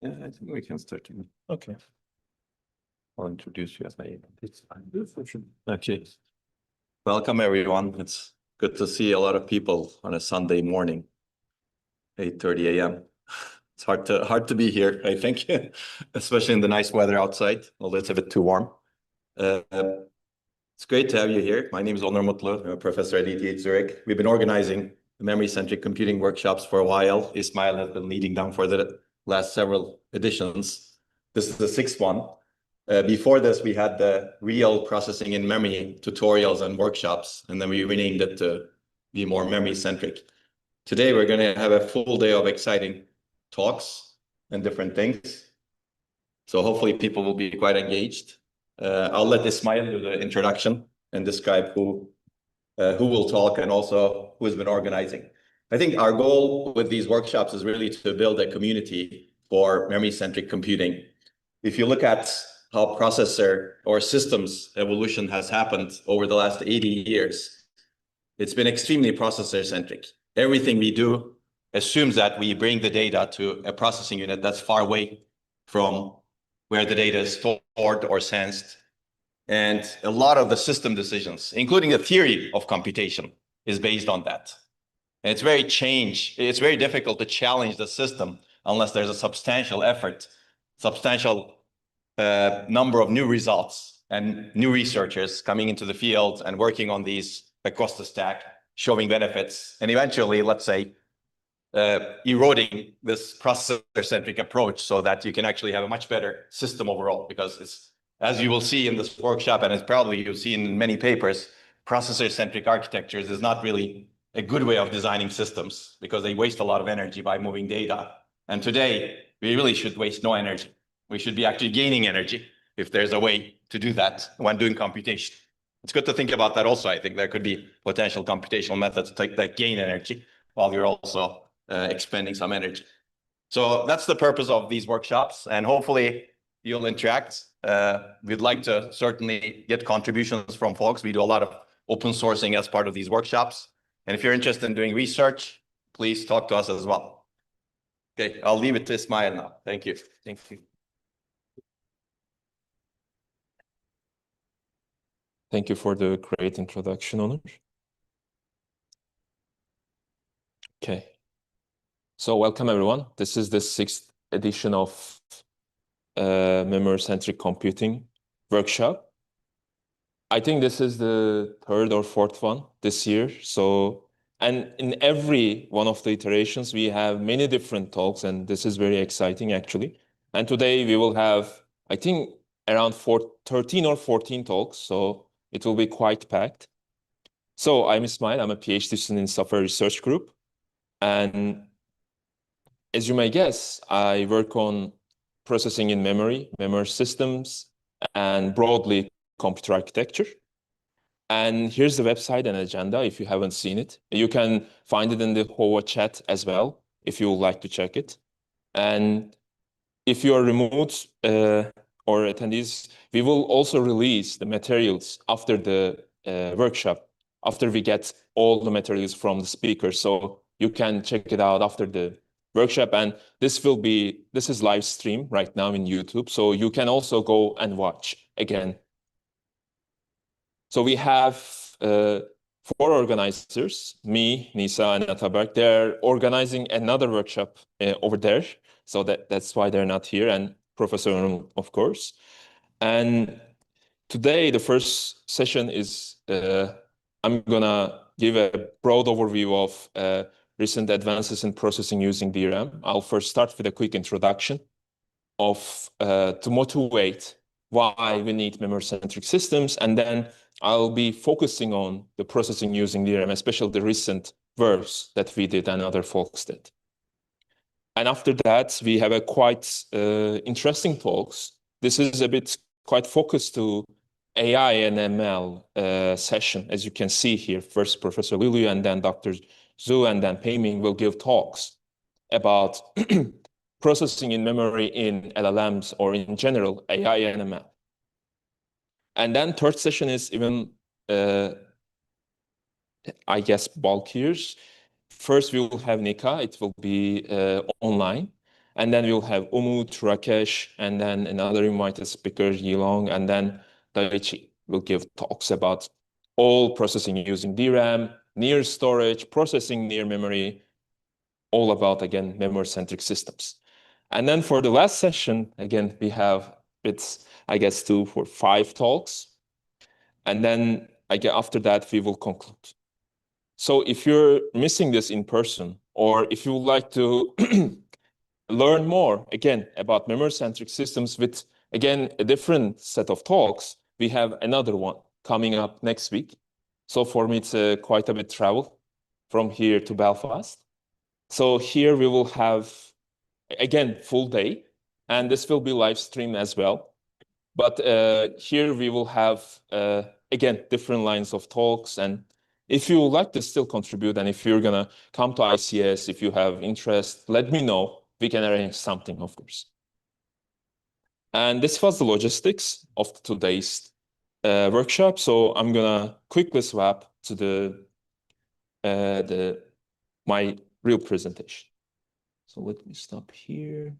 Yeah, I think we can start. Okay. I'll introduce you as my. Okay. Welcome, everyone. It's good to see a lot of people on a Sunday morning, 8:30 a.m. It's hard to be here, I think, especially in the nice weather outside, although it's a bit too warm. It's great to have you here. My name is Onur Mutlu. I'm a professor at ETH Zurich. We've been organizing the memory-centric computing workshops for a while. Ismail has been leading them for the last several editions. This is the sixth one. Before this, we had the real processing in memory tutorials and workshops, and then we renamed it to be more memory-centric. Today, we're going to have a full day of exciting talks and different things. So hopefully people will be quite engaged. I'll let Ismail do the introduction and describe who will talk and also who has been organizing. I think our goal with these workshops is really to build a community for memory-centric computing. If you look at how processor or systems evolution has happened over the last 80 years, it's been extremely processor-centric. Everything we do assumes that we bring the data to a processing unit that's far away from where the data is stored or sensed. And a lot of the system decisions, including the theory of computation, is based on that. And it's very difficult to challenge the system unless there's a substantial effort, substantial number of new results and new researchers coming into the field and working on these across the stack, showing benefits, and eventually, let's say, eroding this processor-centric approach so that you can actually have a much better system overall, because it's, as you will see in this workshop, and it's probably you've seen in many papers, processor-centric architectures is not really a good way of designing systems because they waste a lot of energy by moving data. And today, we really should waste no energy. We should be actually gaining energy if there's a way to do that when doing computation. It's good to think about that also. I think there could be potential computational methods that gain energy while you're also expending some energy. So that's the purpose of these workshops, and hopefully you'll interact. We'd like to certainly get contributions from folks. We do a lot of open sourcing as part of these workshops. And if you're interested in doing research, please talk to us as well. Okay, I'll leave it to Ismail now. Thank you. Thank you. Thank you for the great introduction, Onur. Okay. So welcome, everyone. This is the 6th edition of Memory-Centric Computing workshop. I think this is the 3rd or 4th one this year. And in every one of the iterations, we have many different talks, and this is very exciting, actually. And today we will have, I think, around 13 or 14 talks, so it will be quite packed. So I'm Ismail. I'm a PhD student in software research group. And as you may guess, I work on processing in memory systems, and broadly computer architecture. And here's the website and agenda if you haven't seen it. You can find it in the HOA chat as well if you would like to check it. And if you are remote or attendees, we will also release the materials after the workshop, after we get all the materials from the speakers. So you can check it out after the workshop. And this is live stream right now in YouTube. So you can also go and watch again. So we have 4 organizers, me, Nisa, and Ataberk. They're organizing another workshop over there. So that's why they're not here, and Professor Onur, of course. And today, the first session is, I'm gonna give a broad overview of recent advances in processing using DRAM. I'll first start with a quick introduction to motivate why we need memory-centric systems, and then I'll be focusing on the processing using DRAM, especially the recent works that we did and other folks did. And after that, we have a quite interesting talks. This is a bit quite focused to AI and ML session, as you can see here. First, Professor Lilu, and then Dr. Zhu, and then Pei-Ming will give talks about processing in memory in LLMs, or in general, AI and ML. And then third session is even, I guess, bulkier. First, we will have Nika. It will be online. And then we'll have Umut, Rakesh, and then another invited speaker, Yilong, and then Daichi will give talks about all processing using DRAM, near storage, processing near memory, all about, again, memory-centric systems. And then for the last session, again, we have, I guess, 2 for 5 talks. And then after that, we will conclude. So if you're missing this in person, or if you would like to learn more, again, about memory-centric systems with, again, a different set of talks, we have another one coming up next week. So for me, it's quite a bit travel from here to Belfast. So here we will have, again, full day, and this will be live streamed as well. But here we will have, again, different lines of talks. And if you would like to still contribute, and if you're going to come to ICS, if you have interest, let me know. We can arrange something, of course. And this was the logistics of today's workshop. So I'm going to quickly swap to my real presentation. So let me stop here.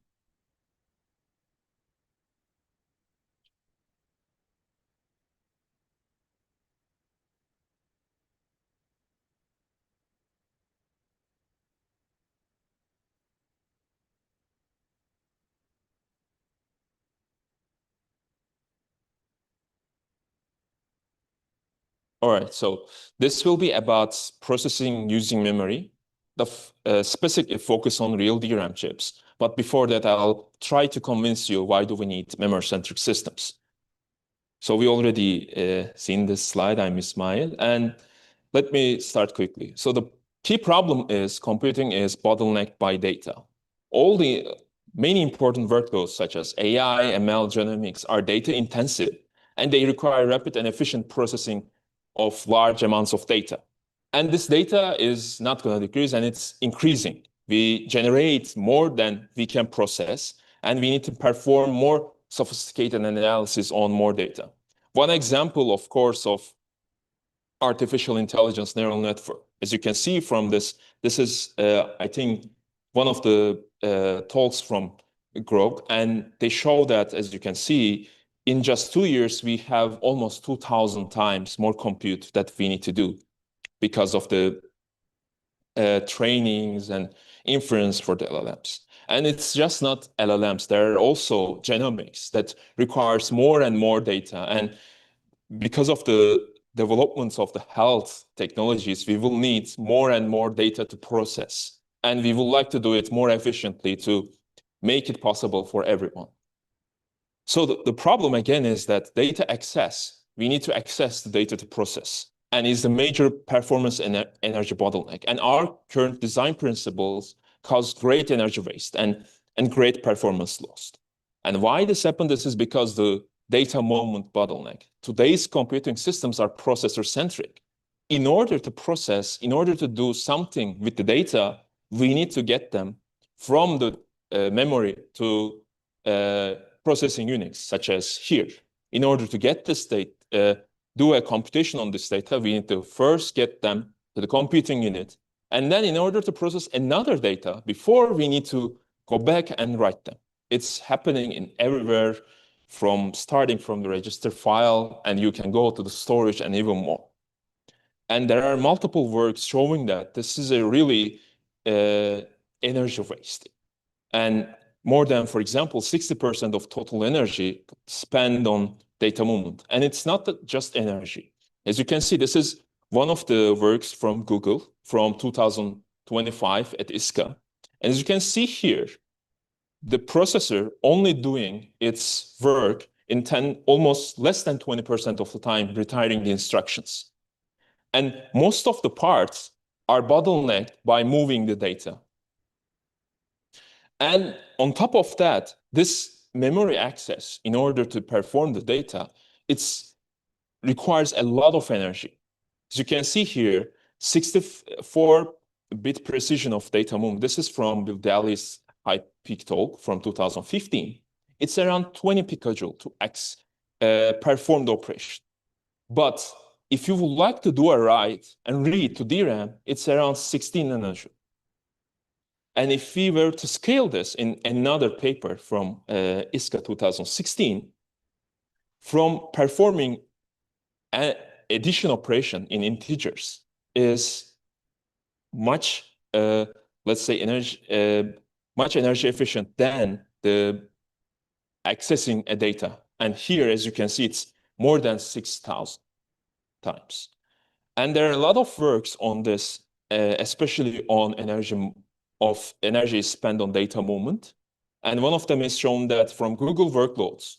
All right, so this will be about processing using memory, the specific focus on real DRAM chips. But before that, I'll try to convince you why do we need memory-centric systems. So we already seen this slide. I'm Ismail, and let me start quickly. So the key problem is computing is bottlenecked by data. All the many important workloads such as AI, ML, genomics are data intensive, and they require rapid and efficient processing of large amounts of data. And this data is not going to decrease, and it's increasing. We generate more than we can process, and we need to perform more sophisticated analysis on more data. One example, of course, of artificial intelligence neural network. As you can see from this is, I think, one of the talks from Grok, and they show that, as you can see, in just 2 years, we have almost 2,000 times more compute that we need to do because of the trainings and inference for the LLMs. And it's just not LLMs. There are also genomics that requires more and more data. And because of the developments of the health technologies, we will need more and more data to process. And we would like to do it more efficiently to make it possible for everyone. So the problem, again, is that data access, we need to access the data to process, and is the major performance and energy bottleneck. And our current design principles cause great energy waste and great performance loss. And why this happened? This is because the data moment bottleneck. Today's computing systems are processor-centric. In order to process, in order to do something with the data, we need to get them from the memory to processing units, such as here. In order to get this data, do a computation on this data, we need to first get them to the computing unit. And then in order to process another data, before we need to go back and write them. It's happening in everywhere, starting from the register file, and you can go to the storage and even more. And there are multiple works showing that this is a really energy waste. And more than, for example, 60% of total energy spent on data movement. And it's not just energy. As you can see, this is one of the works from Google from 2025 at ISCA. And as you can see here, the processor only doing its work in almost less than 20% of the time, retiring the instructions. And most of the parts are bottlenecked by moving the data. And on top of that, this memory access, in order to perform the data, it requires a lot of energy. As you can see here, 64-bit precision of data movement. This is from Bill Daly's high peak talk from 2015. It's around 20 picojoule to perform the operation. But if you would like to do a write and read to DRAM, it's around 16 nanojoule. And if we were to scale this in another paper from ISCA 2016, from performing an addition operation in integers is much, let's say, much energy efficient than the accessing a data. And here, as you can see, it's more than 6,000 times. And there are a lot of works on this, especially on energy spent on data movement. And one of them is shown that from Google workloads,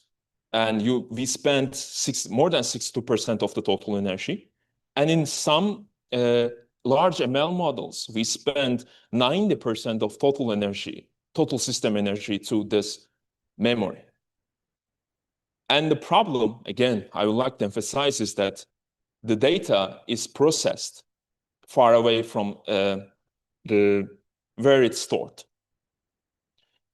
and we spent more than 62% of the total energy. And in some large ML models, we spend 90% of total energy, total system energy to this memory. And the problem, again, I would like to emphasize is that the data is processed far away from where it's stored.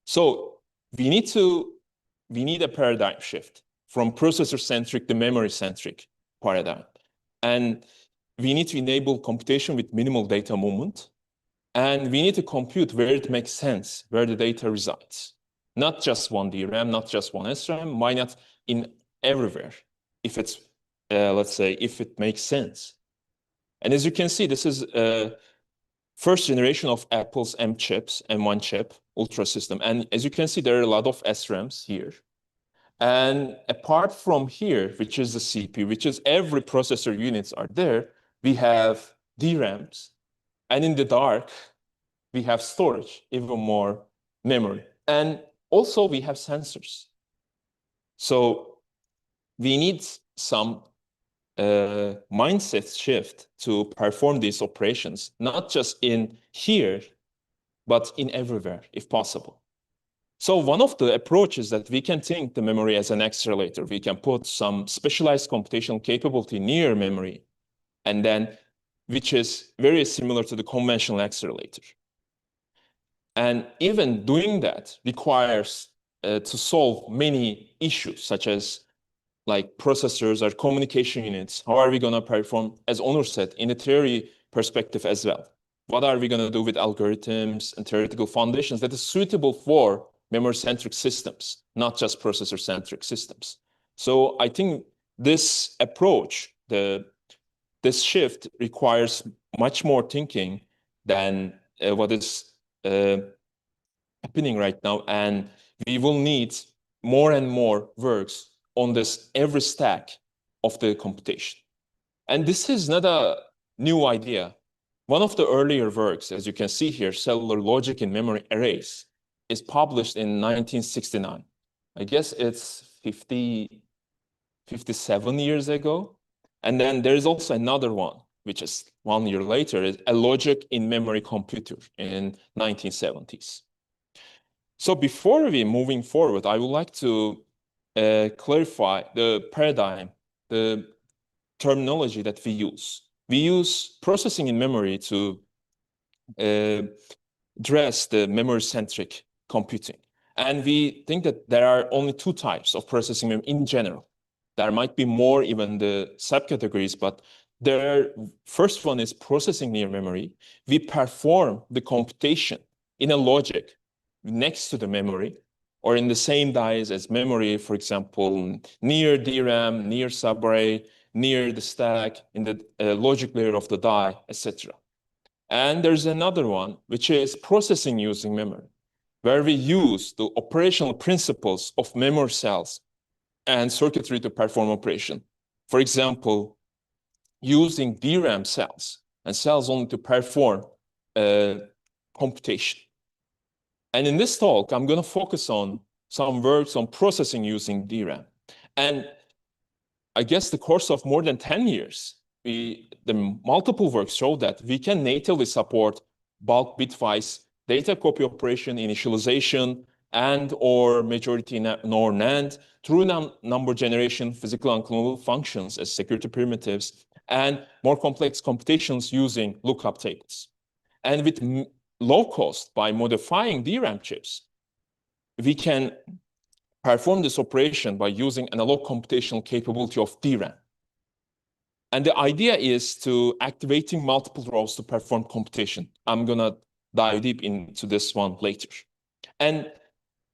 So we need a paradigm shift from processor-centric to memory-centric paradigm. And we need to enable computation with minimal data movement. And we need to compute where it makes sense, where the data resides. Not just one DRAM, not just one SRAM, why not in everywhere, if it's, let's say, if it makes sense. And as you can see, this is first generation of Apple's M chips, M1 chip, Ultra system. And as you can see, there are a lot of SRAMs here. And apart from here, which is the CPU, which is every processor units are there, we have DRAMs. And in the dark, we have storage, even more memory. And also we have sensors. So we need some mindset shift to perform these operations, not just in here, but in everywhere, if possible. So one of the approaches that we can think the memory as an accelerator, we can put some specialized computational capability near memory, and then which is very similar to the conventional accelerator. And even doing that requires to solve many issues, such as like processors or communication units. How are we going to perform, as Onur said, in a theory perspective as well? What are we going to do with algorithms and theoretical foundations that is suitable for memory-centric systems, not just processor-centric systems? So I think this approach, this shift requires much more thinking than what is happening right now. And we will need more and more works on this every stack of the computation. And this is not a new idea. One of the earlier works, as you can see here, Cellular Logic in Memory Arrays, is published in 1969. I guess it's 57 years ago. And then there's also another one, which is 1 year later, is a Logic in Memory Computer in 1970s. So before we moving forward, I would like to clarify the paradigm, the terminology that we use. We use processing in memory to address the memory-centric computing. And we think that there are only two types of processing in general. There might be more, even the subcategories, but first one is processing near memory. We perform the computation in a logic next to the memory, or in the same dies as memory, for example, near DRAM, near subarray, near the stack, in the logic layer of the die, etc. And there's another one, which is processing using memory, where we use the operational principles of memory cells and circuitry to perform operation. For example, using DRAM cells and cells only to perform computation. And in this talk, I'm going to focus on some works on processing using DRAM. And I guess the course of more than 10 years, the multiple works show that we can natively support bulk bitwise data copy operation, initialization, and or majority nor NAND through number generation, physical unclonable functions as security primitives, and more complex computations using lookup tables. And with low cost, by modifying DRAM chips, we can perform this operation by using analog computational capability of DRAM. And the idea is to activating multiple rows to perform computation. I'm going to dive deep into this one later. And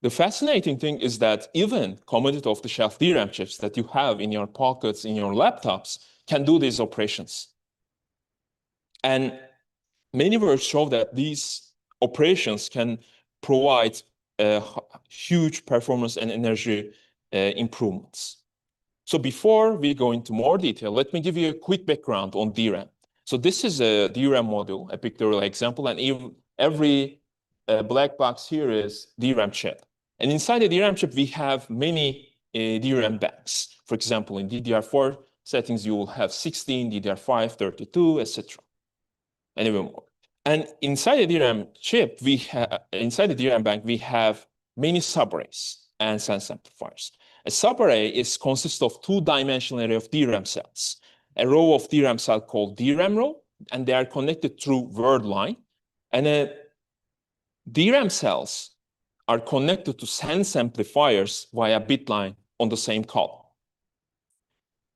the fascinating thing is that even commodity off-the-shelf DRAM chips that you have in your pockets, in your laptops, can do these operations. And many works show that these operations can provide huge performance and energy improvements. So before we go into more detail, let me give you a quick background on DRAM. So this is a DRAM module, a pictorial example, and even every black box here is DRAM chip. And inside the DRAM chip, we have many DRAM banks. For example, in DDR4 settings, you will have 16, DDR5, 32, etc. And even more. And inside the DRAM chip, inside the DRAM bank, we have many subarrays and sense amplifiers. A subarray consists of two-dimensional array of DRAM cells. A row of DRAM cell called DRAM row, and they are connected through word line. And DRAM cells are connected to sense amplifiers via bit line on the same column.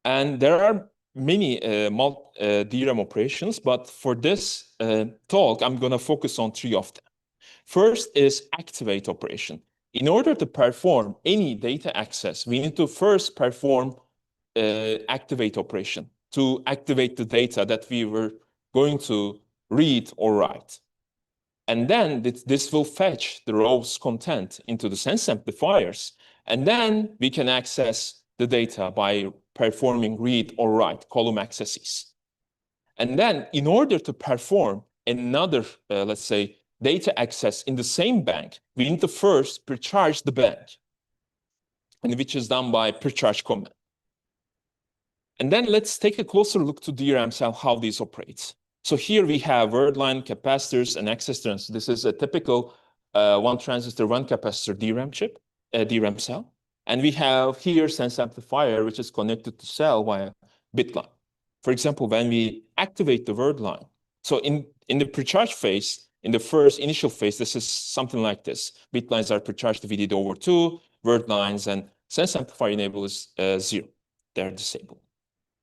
And there are many DRAM operations, but for this talk, I'm going to focus on three of them. First is activate operation. In order to perform any data access, we need to first perform activate operation to activate the data that we were going to read or write. And then this will fetch the row's content into the sense amplifiers. And then we can access the data by performing read or write column accesses. And then in order to perform another, let's say, data access in the same bank, we need to first precharge the bank, and which is done by precharge command. And then let's take a closer look to DRAM cell, how these operate. So here we have word line, capacitors, and access transistors. This is a typical one transistor, one capacitor DRAM chip, DRAM cell. And we have here sense amplifier, which is connected to cell via bit line. For example, when we activate the word line, so in the precharge phase, in the first initial phase, this is something like this. Bit lines are precharged VDD over 2, word lines and sense amplifier enable is 0. They're disabled.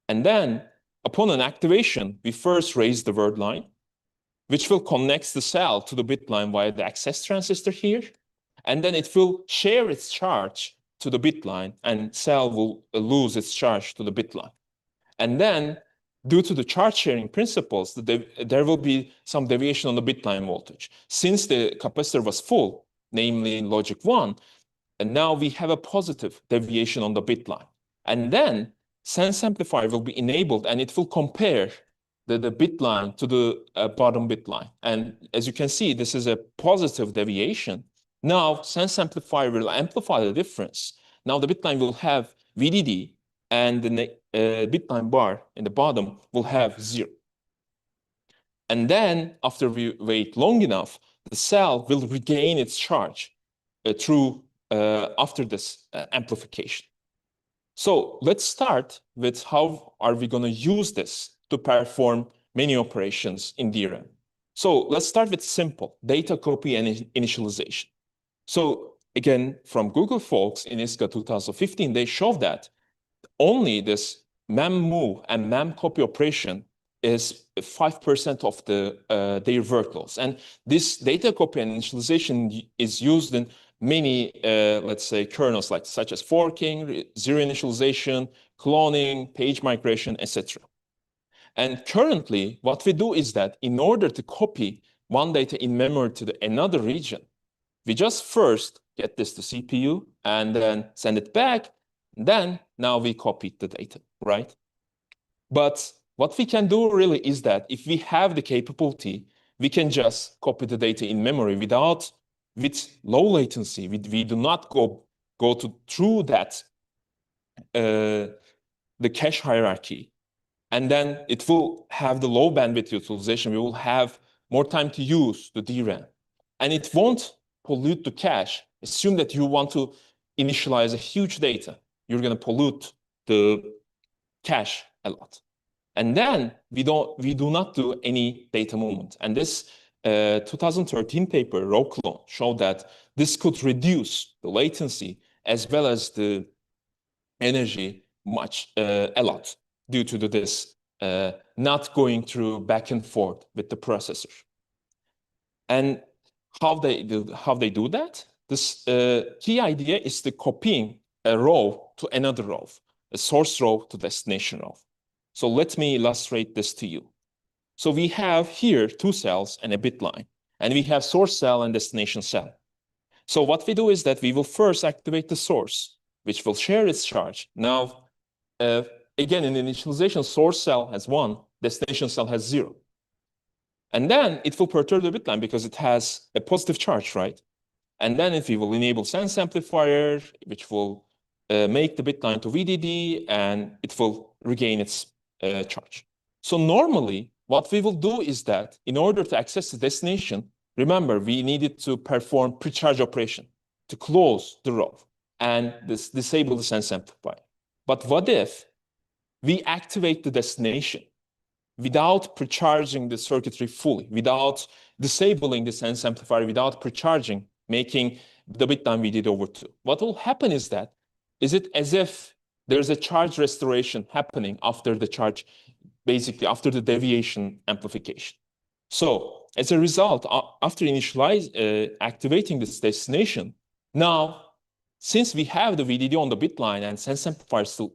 And then upon an activation, we first raise the word line, which will connect the cell to the bit line via the access transistor here. And then it will share its charge to the bit line, and cell will lose its charge to the bit line. And then, due to the charge sharing principles, there will be some deviation on the bit line voltage. Since the capacitor was full, namely in logic 1, and now we have a positive deviation on the bit line. And then sense amplifier will be enabled, and it will compare the bit line to the bottom bit line. And as you can see, this is a positive deviation. Now, sense amplifier will amplify the difference. Now the bit line will have VDD, and the bit line bar in the bottom will have 0. And then, after we wait long enough, the cell will regain its charge after this amplification. So let's start with how are we going to use this to perform many operations in DRAM. So let's start with simple data copy and initialization. So again, from Google folks in ISCA 2015, they showed that only this mem move and mem copy operation is 5% of their workloads. And this data copy and initialization is used in many, let's say, kernels such as forking, zero initialization, cloning, page migration, etc. And currently, what we do is that in order to copy one data in memory to another region, we just first get this to CPU and then send it back. Then now we copy the data, right? But what we can do really is that if we have the capability, we can just copy the data in memory with low latency. We do not go through that, the cache hierarchy. And then it will have the low bandwidth utilization. We will have more time to use the DRAM. And it won't pollute the cache. Assume that you want to initialize a huge data. You're going to pollute the cache a lot. And then we do not do any data movement. And this 2013 paper, row clone, showed that this could reduce the latency as well as the energy a lot due to this not going through back and forth with the processor. And how they do that? This key idea is the copying a row to another row, a source row to destination row. So let me illustrate this to you. So we have here 2 cells and a bit line, and we have source cell and destination cell. So what we do is that we will first activate the source, which will share its charge. Now, again, in initialization, source cell has 1, destination cell has 0. And then it will perturb the bit line because it has a positive charge, right? And then if we will enable sense amplifier, which will make the bit line to VDD, and it will regain its charge. So normally, what we will do is that in order to access the destination, remember, we needed to perform pre-charge operation to close the row and disable the sense amplifier. But what if we activate the destination without pre-charging the circuitry fully, without disabling the sense amplifier, without pre-charging, making the bit line VDD over 2? What will happen is that, is it as if there's a charge restoration happening after the charge, basically after the deviation amplification. So as a result, after activating this destination, now, since we have the VDD on the bit line and sense amplifier still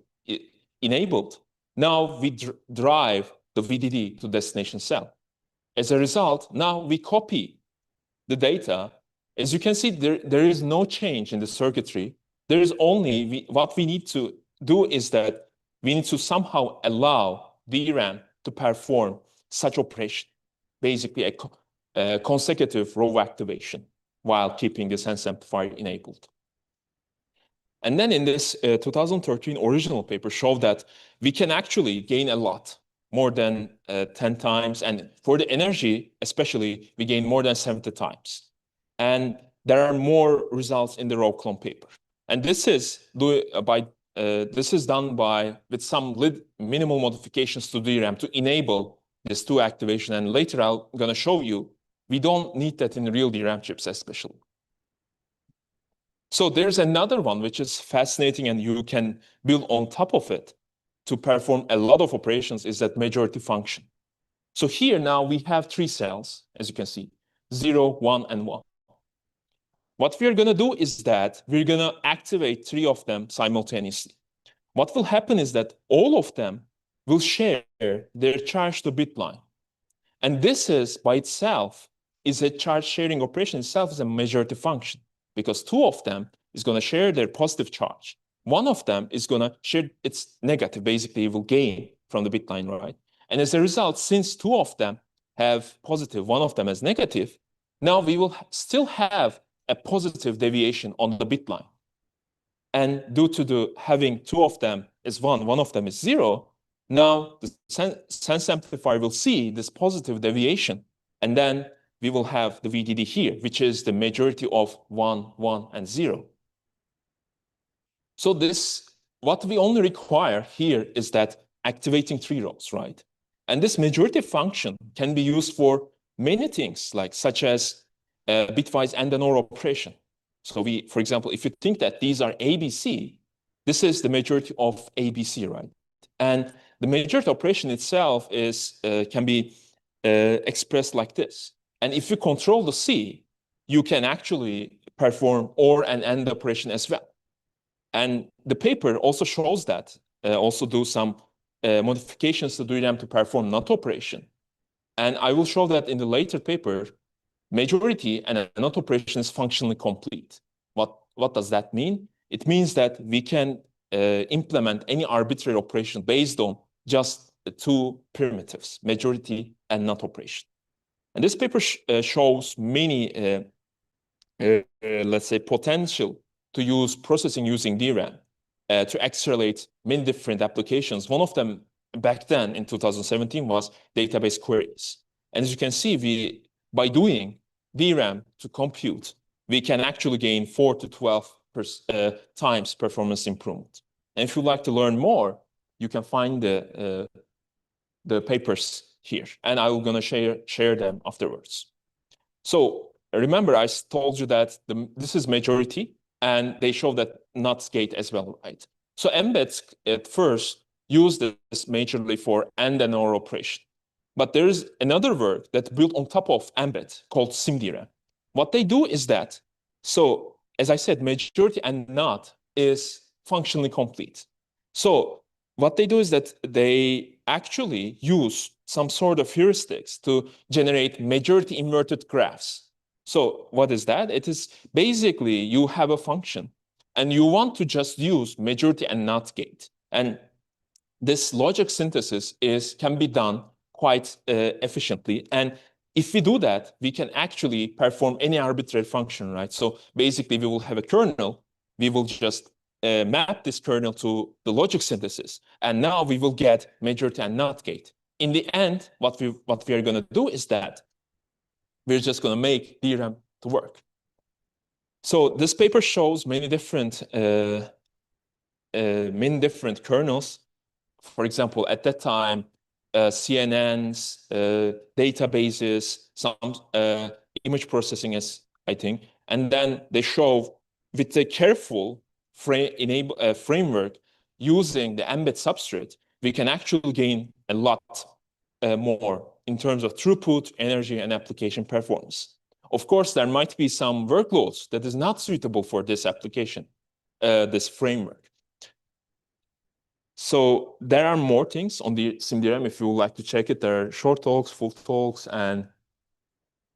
enabled, now we drive the VDD to destination cell. As a result, now we copy the data. As you can see, there is no change in the circuitry. There is only, what we need to do is that we need to somehow allow DRAM to perform such operation, basically a consecutive row activation while keeping the sense amplifier enabled. And then in this 2013 original paper showed that we can actually gain a lot, more than 10 times. And for the energy, especially, we gain more than 70 times. And there are more results in the row clone paper. And this is done with some minimal modifications to DRAM to enable this 2 activation. And later I'm going to show you, we don't need that in real DRAM chips especially. So there's another one which is fascinating and you can build on top of it to perform a lot of operations, is that majority function. So here now we have 3 cells, as you can see, 0, 1, and 1. What we're going to do is that we're going to activate 3 of them simultaneously. What will happen is that all of them will share their charge to bit line. And this is by itself is a charge sharing operation itself is a majority function, because 2 of them is going to share their positive charge. 1 of them is going to share its negative, basically it will gain from the bit line, right? And as a result, since 2 of them have positive, 1 of them has negative, now we will still have a positive deviation on the bit line. And due to having 2 of them is 1, 1 of them is 0, now the sense amplifier will see this positive deviation, and then we will have the VDD here, which is the majority of 1, 1, and 0. So what we only require here is that activating 3 rows, right? And this majority function can be used for many things, such as bitwise AND and OR operation. So for example, if you think that these are ABC, this is the majority of ABC, right? And the majority operation itself can be expressed like this. And if you control the C, you can actually perform OR and AND operation as well. And the paper also shows that, also do some modifications to DRAM to perform NOT operation. And I will show that in the later paper, majority and a NOT operation is functionally complete. What does that mean? It means that we can implement any arbitrary operation based on just the 2 primitives, majority and NOT operation. And this paper shows many, let's say, potential to use processing using DRAM to accelerate many different applications. One of them back then in 2017 was database queries. And as you can see, by doing DRAM to compute, we can actually gain 4 to 12 times performance improvement. And if you'd like to learn more, you can find the papers here, and I'm going to share them afterwards. So remember, I told you that this is majority, and they show that NOT gate as well, right? So embeds at first use this majorly for AND and OR operation. But there's another work that's built on top of Mbed called SimDRAM. What they do is that, so as I said, majority and not is functionally complete. So what they do is that they actually use some sort of heuristics to generate majority inverted graphs. So what is that? It is basically you have a function and you want to just use majority and not gate. And this logic synthesis can be done quite efficiently. And if we do that, we can actually perform any arbitrary function, right? So basically, we will have a kernel. We will just map this kernel to the logic synthesis. And now we will get majority and not gate. In the end, what we are going to do is that we're just going to make DRAM to work. So this paper shows many different kernels. For example, at that time, CNNs, databases, some image processing, as I think, and then they show with a careful framework using the Mbed substrate, we can actually gain a lot more in terms of throughput, energy, and application performance. Of course, there might be some workloads that is not suitable for this application, this framework. So there are more things on the SimDRAM. If you would like to check it, there are short talks, full talks, and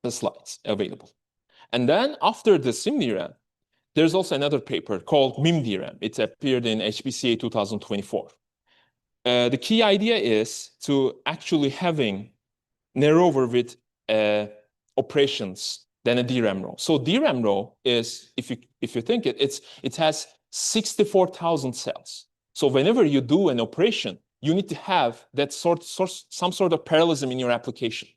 the slides available. And then after the SimDRAM, there's also another paper called MIM-DRAM. It appeared in HPCA 2024. The key idea is to actually having narrower with operations than a DRAM row. So DRAM row is, if you think it has 64,000 cells. So whenever you do an operation, you need to have that some sort of parallelism in your application.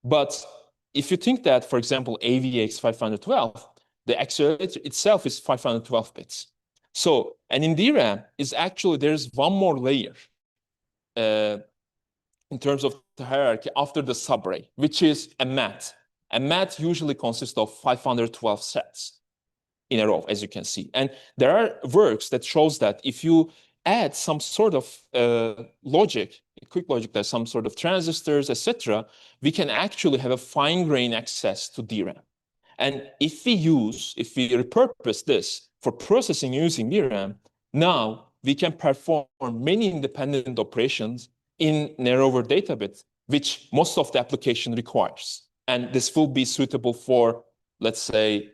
But if you think that, for example, AVX 512, the accelerator itself is 512 bits. So, and in DRAM is actually, there's one more layer in terms of the hierarchy after the subarray, which is a mat. A mat usually consists of 512 sets in a row, as you can see. And there are works that shows that if you add some sort of logic, quick logic, there's some sort of transistors, etc., we can actually have a fine-grained access to DRAM. And if we repurpose this for processing using DRAM, now we can perform many independent operations in narrower data bits, which most of the application requires. And this will be suitable for, let's say,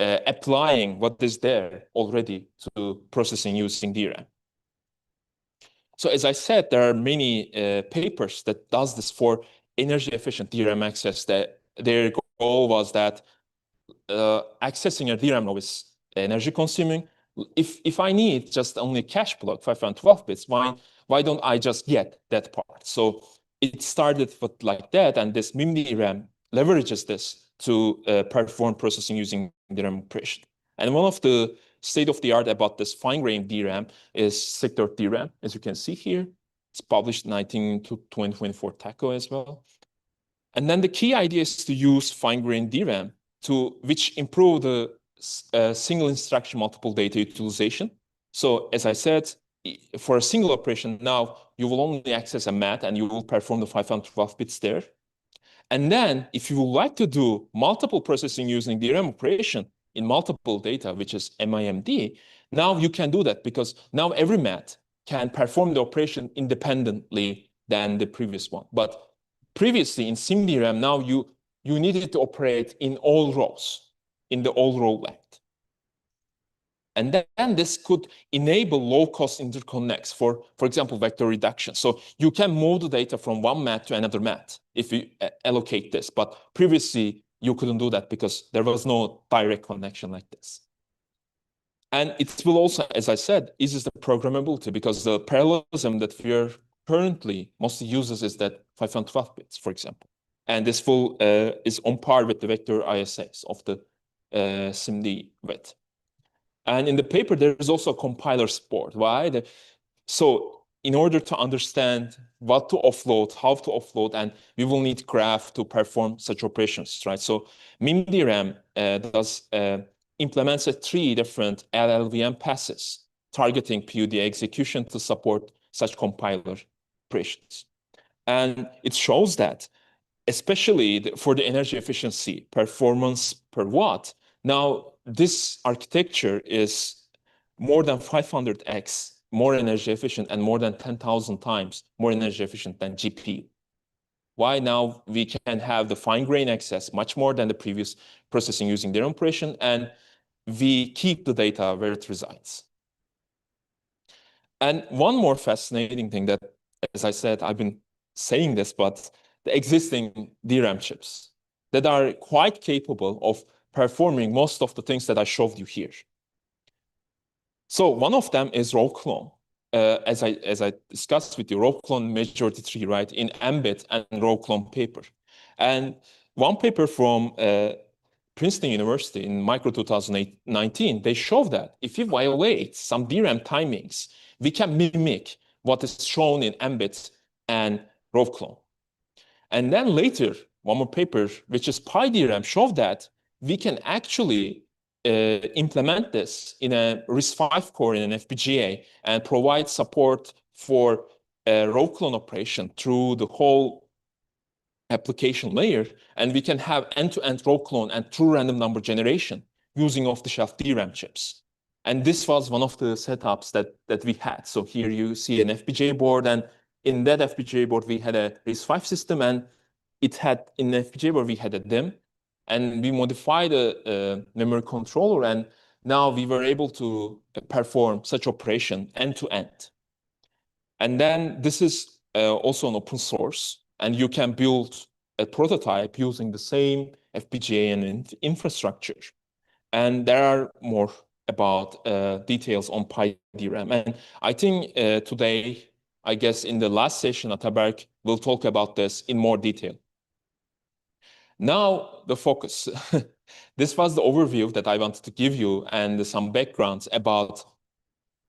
applying what is there already to processing using DRAM. So as I said, there are many papers that does this for energy efficient DRAM access. That their goal was that accessing a DRAM row is energy consuming. If I need just only a cache block, 512 bits, why don't I just get that part? So it started with like that, and this MIM-DRAM leverages this to perform processing using DRAM operation. And one of the state-of-the-art about this fine-grained DRAM is sector DRAM, as you can see here. It's published in 2024 TACO as well. And then the key idea is to use fine-grained DRAM which improve the single instruction multiple data utilization. So as I said, for a single operation now, you will only access a mat and you will perform the 512 bits there. And then if you would like to do multiple processing using DRAM operation in multiple data, which is MIMD, now you can do that because now every mat can perform the operation independently than the previous one. But previously in SimDRAM, now you needed to operate in all rows, in the all row length. And then this could enable low-cost interconnects for example, vector reduction. So you can move the data from one mat to another mat if you allocate this. But previously, you couldn't do that because there was no direct connection like this. And it will also, as I said, eases the programmability because the parallelism that we are currently mostly uses is that 512 bits, for example. And this is on par with the vector ISAs of the SIMD width. And in the paper, there is also a compiler support. Why? So in order to understand what to offload, how to offload, and we will need graph to perform such operations, right? So MIM-DRAM implements 3 different LLVM passes targeting PUD execution to support such compiler operations. And it shows that, especially for the energy efficiency, performance per watt, now this architecture is more than 500x more energy efficient and more than 10,000 times more energy efficient than GPU. Why now we can have the fine-grained access much more than the previous processing using their operation, and we keep the data where it resides. And one more fascinating thing that, as I said, I've been saying this, but the existing DRAM chips that are quite capable of performing most of the things that I showed you here. So one of them is row clone. As I discussed with you, row clone majority tree, right, in Mbit and row clone paper. And one paper from Princeton University in Micro 2019, they show that if you violate some DRAM timings, we can mimic what is shown in Mbit and row clone. And then later, one more paper, which is PyDRAM, showed that we can actually implement this in a RISC-V core in an FPGA and provide support for a row clone operation through the whole application layer. And we can have end-to-end row clone and true random number generation using off-the-shelf DRAM chips. And this was one of the setups that we had. So here you see an FPGA board, and in that FPGA board, we had a RISC-V system, and it had, in the FPGA board, we had a DIMM, and we modified a memory controller, and now we were able to perform such operation end to end. And then this is also an open source, and you can build a prototype using the same FPGA and infrastructure. And there are more about details on PyDRAM. And I think today, I guess in the last session, Ataberk will talk about this in more detail. Now, the focus. This was the overview that I wanted to give you and some backgrounds about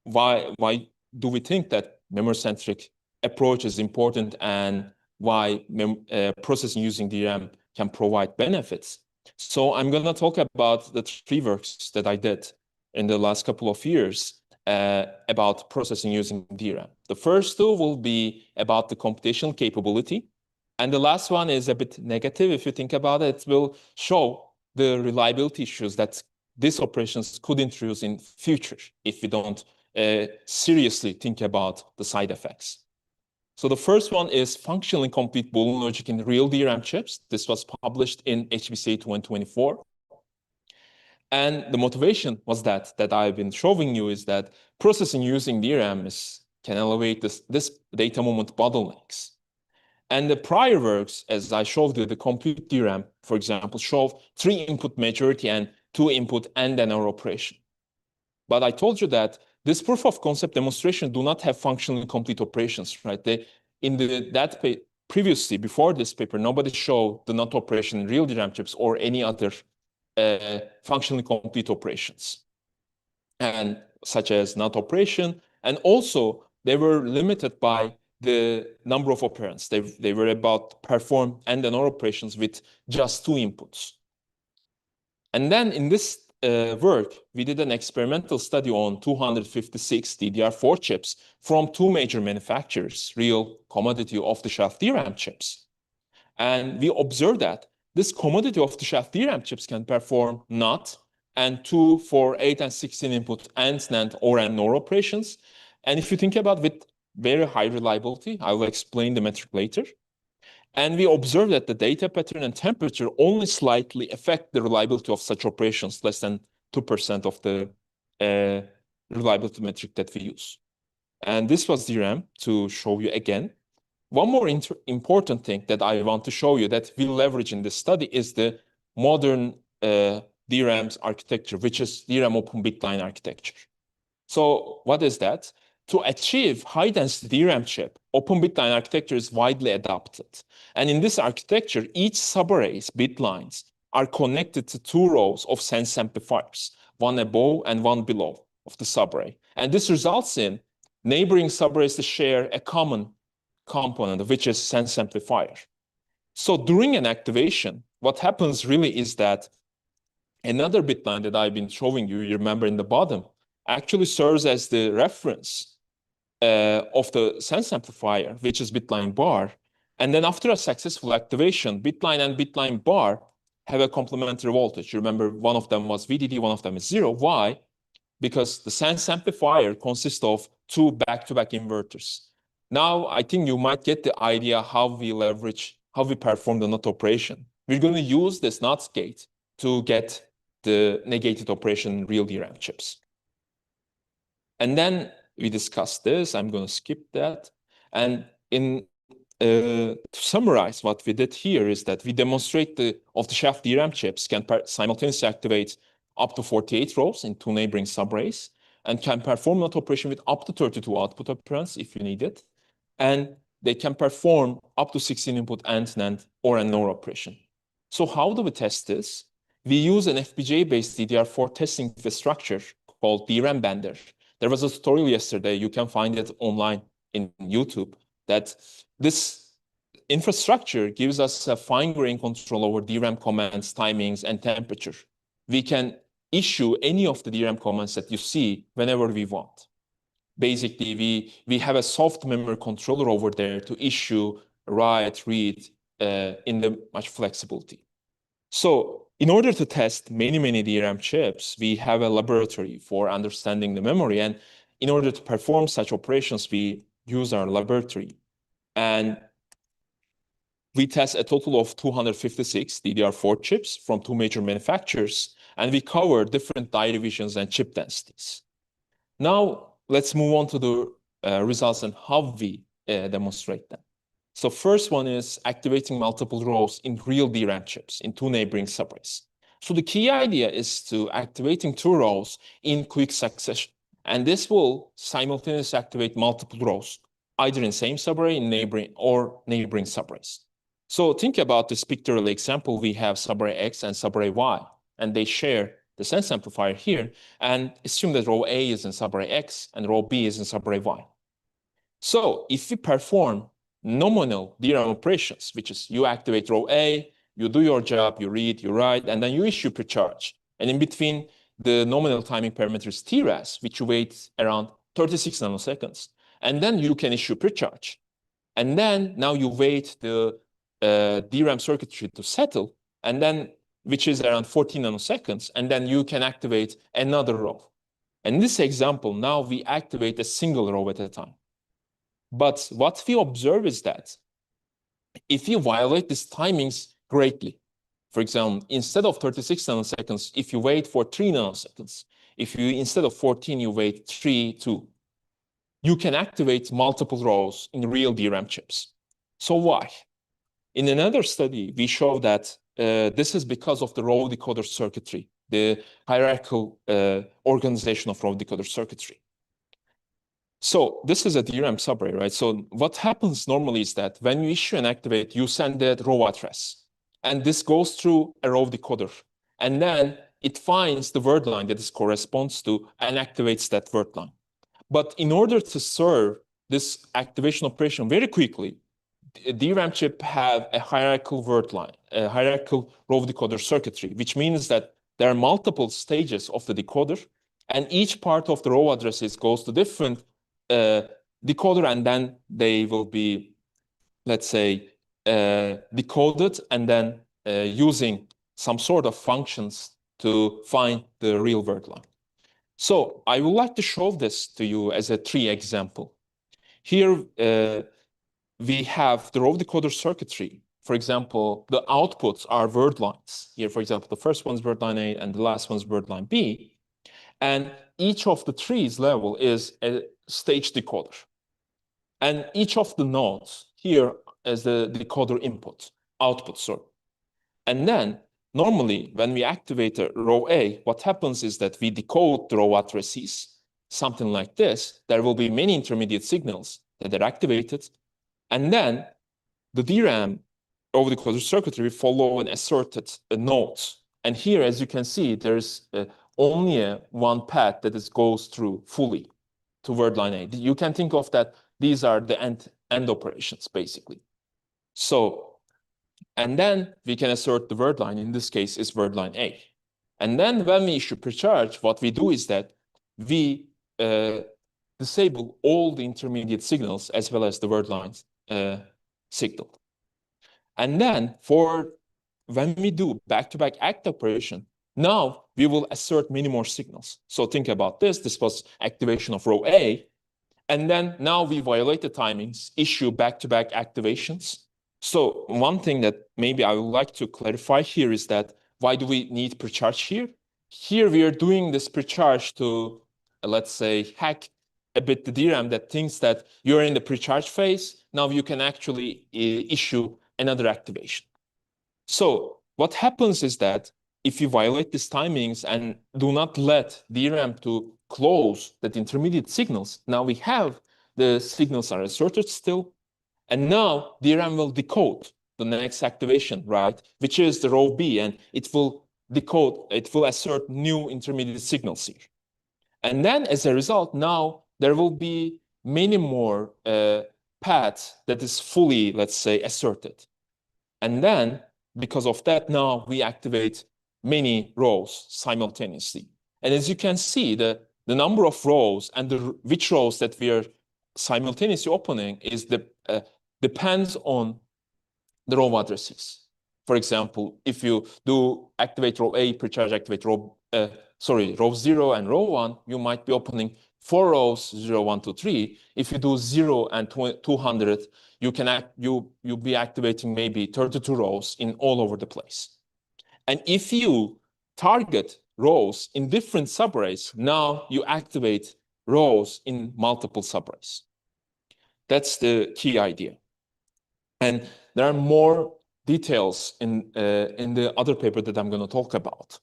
why do we think that memory-centric approach is important and why processing using DRAM can provide benefits. So I'm going to talk about the 3 works that I did in the last couple of years about processing using DRAM. The first 2 will be about the computational capability. And the last one is a bit negative. If you think about it, it will show the reliability issues that these operations could introduce in future if we don't seriously think about the side effects. So the first one is functionally complete Boolean logic in real DRAM chips. This was published in HBCA 2024. And the motivation was that I've been showing you is that processing using DRAM can elevate this data moment bottlenecks. And the prior works, as I showed you, the compute DRAM, for example, showed 3 input majority and 2 input AND and OR operation. But I told you that this proof of concept demonstration do not have functionally complete operations, right? Previously, before this paper, nobody showed the NOT operation in real DRAM chips or any other functionally complete operations, and such as NOT operation. And also, they were limited by the number of operands. They were about to perform AND and OR operations with just 2 inputs. And then in this work, we did an experimental study on 256 DDR4 chips from 2 major manufacturers, real commodity off-the-shelf DRAM chips. And we observed that this commodity off-the-shelf DRAM chips can perform NOT and 2, 4, 8, and 16 input AND, NAND, OR, and NOR operations. And if you think about with very high reliability, I will explain the metric later. And we observe that the data pattern and temperature only slightly affect the reliability of such operations, less than 2% of the reliability metric that we use. And this was DRAM to show you again. One more important thing that I want to show you that we leverage in this study is the modern DRAM's architecture, which is DRAM open bitline architecture. So what is that? To achieve high-density DRAM chip, open bitline architecture is widely adopted. And in this architecture, each subarray's bit lines are connected to 2 rows of sense amplifiers, one above and one below of the subarray. And this results in neighboring subarrays to share a common component, which is sense amplifier. So during an activation, what happens really is that another bit line that I've been showing you, you remember in the bottom, actually serves as the reference of the sense amplifier, which is bitline bar. And then after a successful activation, bitline and bitline bar have a complementary voltage. You remember one of them was VDD, one of them is 0. Why? Because the sense amplifier consists of two back-to-back inverters. Now, I think you might get the idea how we perform the NOT operation. We're going to use this NOT gate to get the negated operation in real DRAM chips. And then we discussed this. I'm going to skip that. And to summarize what we did here is that we demonstrate the off-the-shelf DRAM chips can simultaneously activate up to 48 rows in two neighboring subarrays and can perform NOT operation with up to 32 output operands if you need it. And they can perform up to 16 input AND, NAND, or a NOR operation. So how do we test this? We use an FPGA-based DDR4 testing infrastructure called DRAM Bender. There was a tutorial yesterday. You can find it online in YouTube. That this infrastructure gives us a fine-grained control over DRAM commands, timings, and temperature. We can issue any of the DRAM commands that you see whenever we want. Basically, we have a soft memory controller over there to issue, write, read in the much flexibility. So in order to test many DRAM chips, we have a laboratory for understanding the memory. And in order to perform such operations, we use our laboratory. And we test a total of 256 DDR4 chips from two major manufacturers, and we cover different die divisions and chip densities. Now, let's move on to the results and how we demonstrate them. So first one is activating multiple rows in real DRAM chips in two neighboring subarrays. So the key idea is to activating two rows in quick succession. And this will simultaneously activate multiple rows, either in same subarray, in neighboring subarrays. So think about this pictorial example. We have subarray X and subarray Y, and they share the sense amplifier here, and assume that row A is in subarray X and row B is in subarray Y. So if we perform nominal DRAM operations, which is you activate row A, you do your job, you read, you write, and then you issue precharge. And in between, the nominal timing parameter is TRAS, which you wait around 36 nanoseconds. And then you can issue precharge. And then now you wait the DRAM circuitry to settle, and then which is around 14 nanoseconds, and then you can activate another row. In this example, now we activate a single row at a time. But what we observe is that if you violate these timings greatly, for example, instead of 36 nanoseconds, if you wait for 3 nanoseconds, if you instead of 14, you wait 3, 2, you can activate multiple rows in real DRAM chips. So why? In another study, we show that this is because of the row decoder circuitry, the hierarchical organization of row decoder circuitry. So this is a DRAM subarray, right? So what happens normally is that when you issue and activate, you send that row address. And this goes through a row decoder. And then it finds the word line that this corresponds to and activates that word line. But in order to serve this activation operation very quickly, a DRAM chip have a hierarchical word line, a hierarchical row decoder circuitry, which means that there are multiple stages of the decoder, and each part of the row addresses goes to different decoder, and then they will be, let's say, decoded, and then using some sort of functions to find the real word line. So I would like to show this to you as a tree example. Here, we have the row decoder circuitry. For example, the outputs are word lines. Here, for example, the first one's word line A and the last one's word line B. And each of the trees level is a stage decoder. And each of the nodes here is the decoder output, sorry. And then normally when we activate a row A, what happens is that we decode the row addresses, something like this. There will be many intermediate signals that are activated. And then the DRAM row decoder circuitry will follow an asserted nodes. And here, as you can see, there's only one path that goes through fully to word line A. You can think of that these are the end operations, basically. So, and then we can assert the word line, in this case is word line A. And then when we issue precharge, what we do is that we disable all the intermediate signals as well as the word lines signal. And then when we do back-to-back ACT operation, now we will assert many more signals. So think about this. This was activation of row A. And then now we violate the timings, issue back-to-back activations. So one thing that maybe I would like to clarify here is that why do we need precharge here? Here we are doing this precharge to, let's say, hack a bit the DRAM that thinks that you're in the precharge phase. Now you can actually issue another activation. So what happens is that if you violate these timings and do not let DRAM to close that intermediate signals, now we have the signals are asserted still, and now DRAM will decode the next activation, right? Which is the row B, and it will decode, it will assert new intermediate signals here. And then as a result, now there will be many more paths that is fully, let's say, asserted. And then because of that, now we activate many rows simultaneously. And as you can see, the number of rows and which rows that we are simultaneously opening is depends on the row addresses. For example, if you do activate row A, precharge activate row 0 and row 1, you might be opening 4 rows, 0, 1, 2, 3. If you do 0 and 200, you'll be activating maybe 32 rows in all over the place. And if you target rows in different subarrays, now you activate rows in multiple subarrays. That's the key idea. And there are more details in the other paper that I'm going to talk about.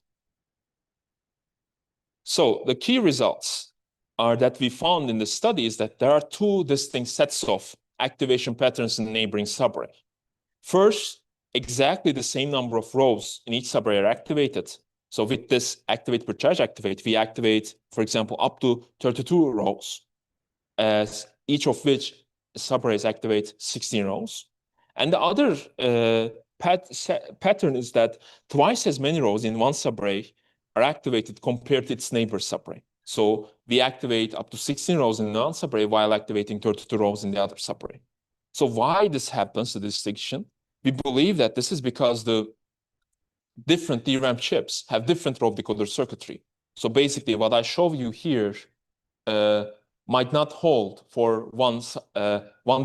So the key results are that we found in the study is that there are two distinct sets of activation patterns in the neighboring subarray. First, exactly the same number of rows in each subarray are activated. So with this activate precharge activate, we activate, for example, up to 32 rows, as each of which subarrays activate 16 rows. And the other pattern is that twice as many rows in one subarray are activated compared to its neighbor subarray. So we activate up to 16 rows in one subarray while activating 32 rows in the other subarray. So why this happens, the distinction? We believe that this is because the different DRAM chips have different row decoder circuitry. So basically what I show you here might not hold for one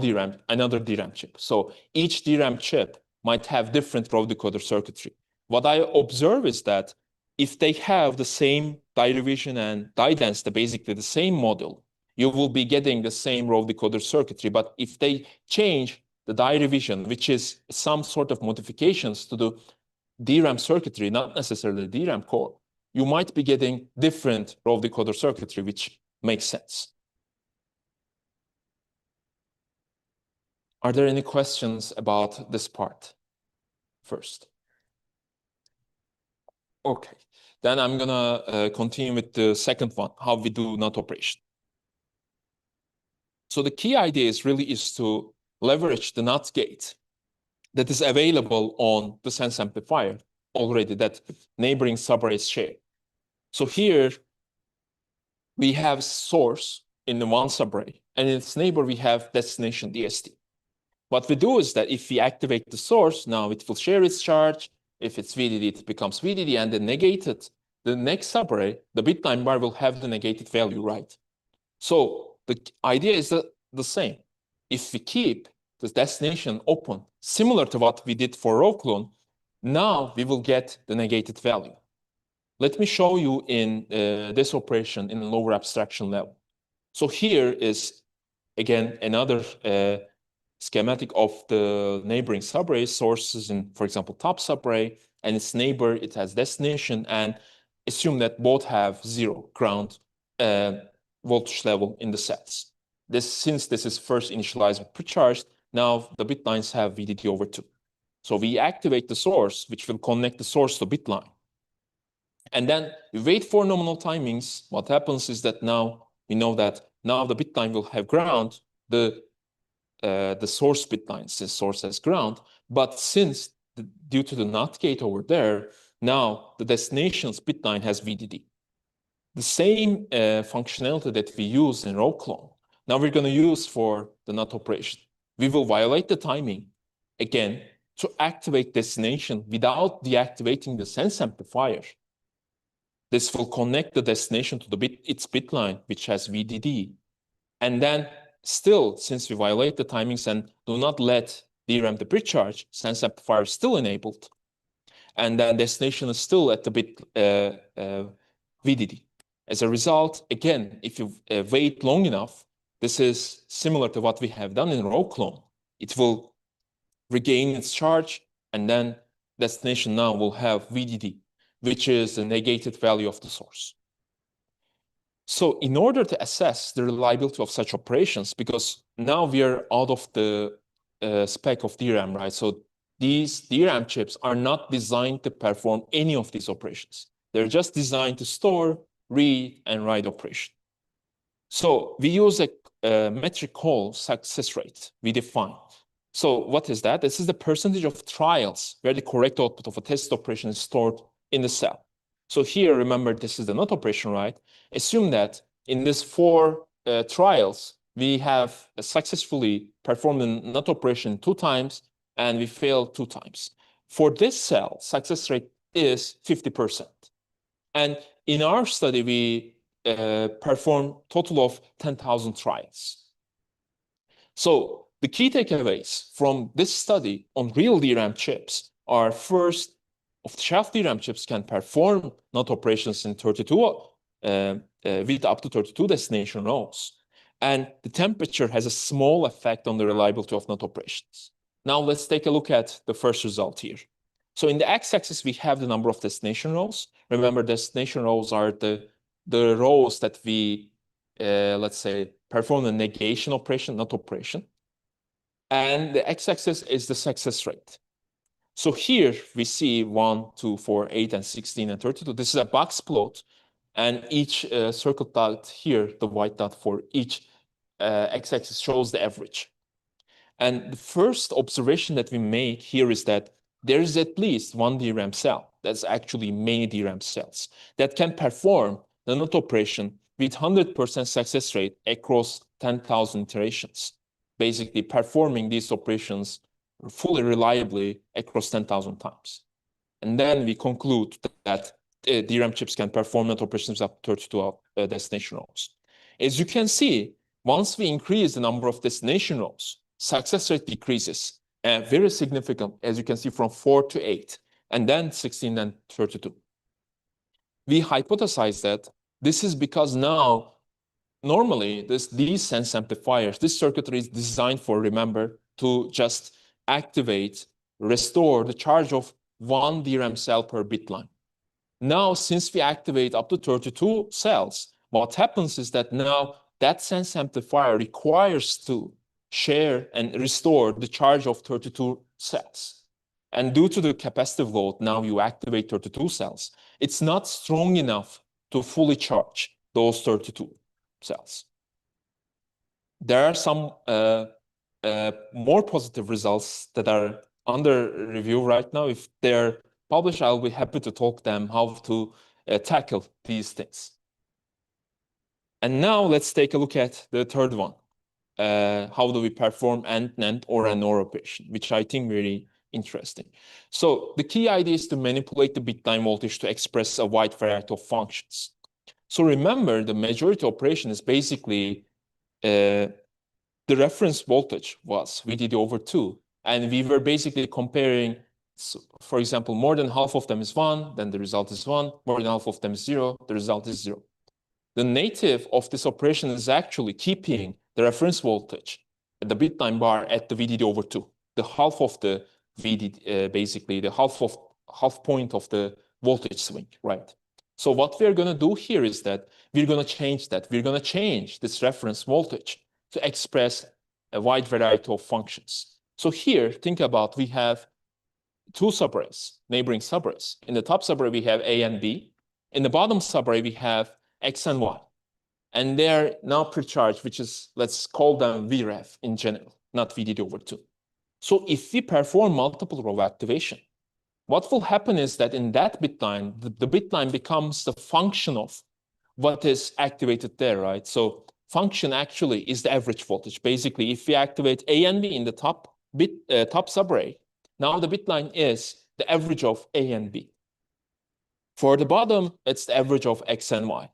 DRAM, another DRAM chip. So each DRAM chip might have different row decoder circuitry. What I observe is that if they have the same die division and die density, basically the same model, you will be getting the same row decoder circuitry. But if they change the die division, which is some sort of modifications to the DRAM circuitry, not necessarily the DRAM core, you might be getting different row decoder circuitry, which makes sense. Are there any questions about this part first? Okay, then I'm gonna continue with the second one, how we do NOT operation. So the key idea is to leverage the NOT gate that is available on the sense amplifier already that neighboring subarrays share. So here we have source in the one subarray, and in its neighbor we have destination DST. What we do is that if we activate the source, now it will share its charge. If it's VDD, it becomes VDD, and then negated. The next subarray, the bitline bar will have the negated value, right? So the idea is the same. If we keep the destination open, similar to what we did for row clone, now we will get the negated value. Let me show you in this operation in lower abstraction level. So here is, again, another schematic of the neighboring subarray sources in, for example, top subarray, and its neighbor, it has destination, and assume that both have 0 ground voltage level in the sets. Since this is first initialized with precharged, now the bit lines have VDD over 2. So we activate the source, which will connect the source to bit line. And then we wait for nominal timings. What happens is that now we know that now the bit line will have ground, the source bit line, since source has ground. But since due to the NOT gate over there, now the destination's bit line has VDD. The same functionality that we use in row clone, now we're going to use for the NOT operation. We will violate the timing again, to activate destination without deactivating the sense amplifier. This will connect the destination to its bit line, which has VDD. And then still, since we violate the timings and do not let DRAM to pre-charge, sense amplifier is still enabled. And then destination is still at the bit VDD. As a result, again, if you wait long enough, this is similar to what we have done in row clone. It will regain its charge, and then destination now will have VDD, which is the negated value of the source. So in order to assess the reliability of such operations, because now we are out of the spec of DRAM, right? So these DRAM chips are not designed to perform any of these operations. They're just designed to store, read, and write operation. So we use a metric called success rate we define. So what is that? This is the percentage of trials where the correct output of a test operation is stored in the cell. So here, remember, this is the NOT operation, right? Assume that in these 4 trials, we have successfully performed the NOT operation 2 times, and we failed 2 times. For this cell, success rate is 50%. And in our study, we performed total of 10,000 trials. So the key takeaways from this study on real DRAM chips are, first, off-the-shelf DRAM chips can perform NOT operations in 32 with up to 32 destination rows. And the temperature has a small effect on the reliability of NOT operations. Now let's take a look at the first result here. So in the x-axis, we have the number of destination rows. Remember, destination rows are the rows that we, let's say, perform a negation operation, NOT operation. And the x-axis is the success rate. So here we see 1, 2, 4, 8, and 16, and 32. This is a box plot. And each circle dot here, the white dot for each x-axis, shows the average. And the first observation that we make here is that there is at least one DRAM cell, that's actually many DRAM cells, that can perform the NOT operation with 100% success rate across 10,000 iterations, basically performing these operations fully reliably across 10,000 times. And then we conclude that DRAM chips can perform NOT operations up to 32 destination rows. As you can see, once we increase the number of destination rows, success rate decreases very significant, as you can see, from 4 to 8, and then 16 and 32. We hypothesize that this is because now, normally, these sense amplifiers, this circuitry is designed for, remember, to just activate, restore the charge of 1 DRAM cell per bit line. Now, since we activate up to 32 cells, what happens is that now that sense amplifier requires to share and restore the charge of 32 cells. And due to the capacitive load, now you activate 32 cells. It's not strong enough to fully charge those 32 cells. There are some more positive results that are under review right now. If they're published, I'll be happy to talk them how to tackle these things. And now let's take a look at the third one. How do we perform AND or an OR operation, which I think very interesting. So the key idea is to manipulate the bitline voltage to express a wide variety of functions. So remember, the majority operation is basically the reference voltage was VDD over 2. And we were basically comparing, so for example, more than half of them is 1, then the result is 1. More than half of them is 0, the result is 0. The native of this operation is actually keeping the reference voltage at the bitline bar at the VDD over 2, the half of the VDD, basically the half point of the voltage swing, right? So what we're going to do here is that we're going to change that. We're going to change this reference voltage to express a wide variety of functions. So here, think about, we have 2 subarrays, neighboring subarrays. In the top subarray, we have A and B. In the bottom subarray, we have X and Y. And they're now pre-charged, which is, let's call them VREF in general, not VDD over 2. So if we perform multiple row activation, what will happen is that in that bitline, the bitline becomes the function of what is activated there, right? So function actually is the average voltage. Basically, if we activate A and B in the top subarray, Now the bit line is the average of A and B. For the bottom, it's the average of X and Y.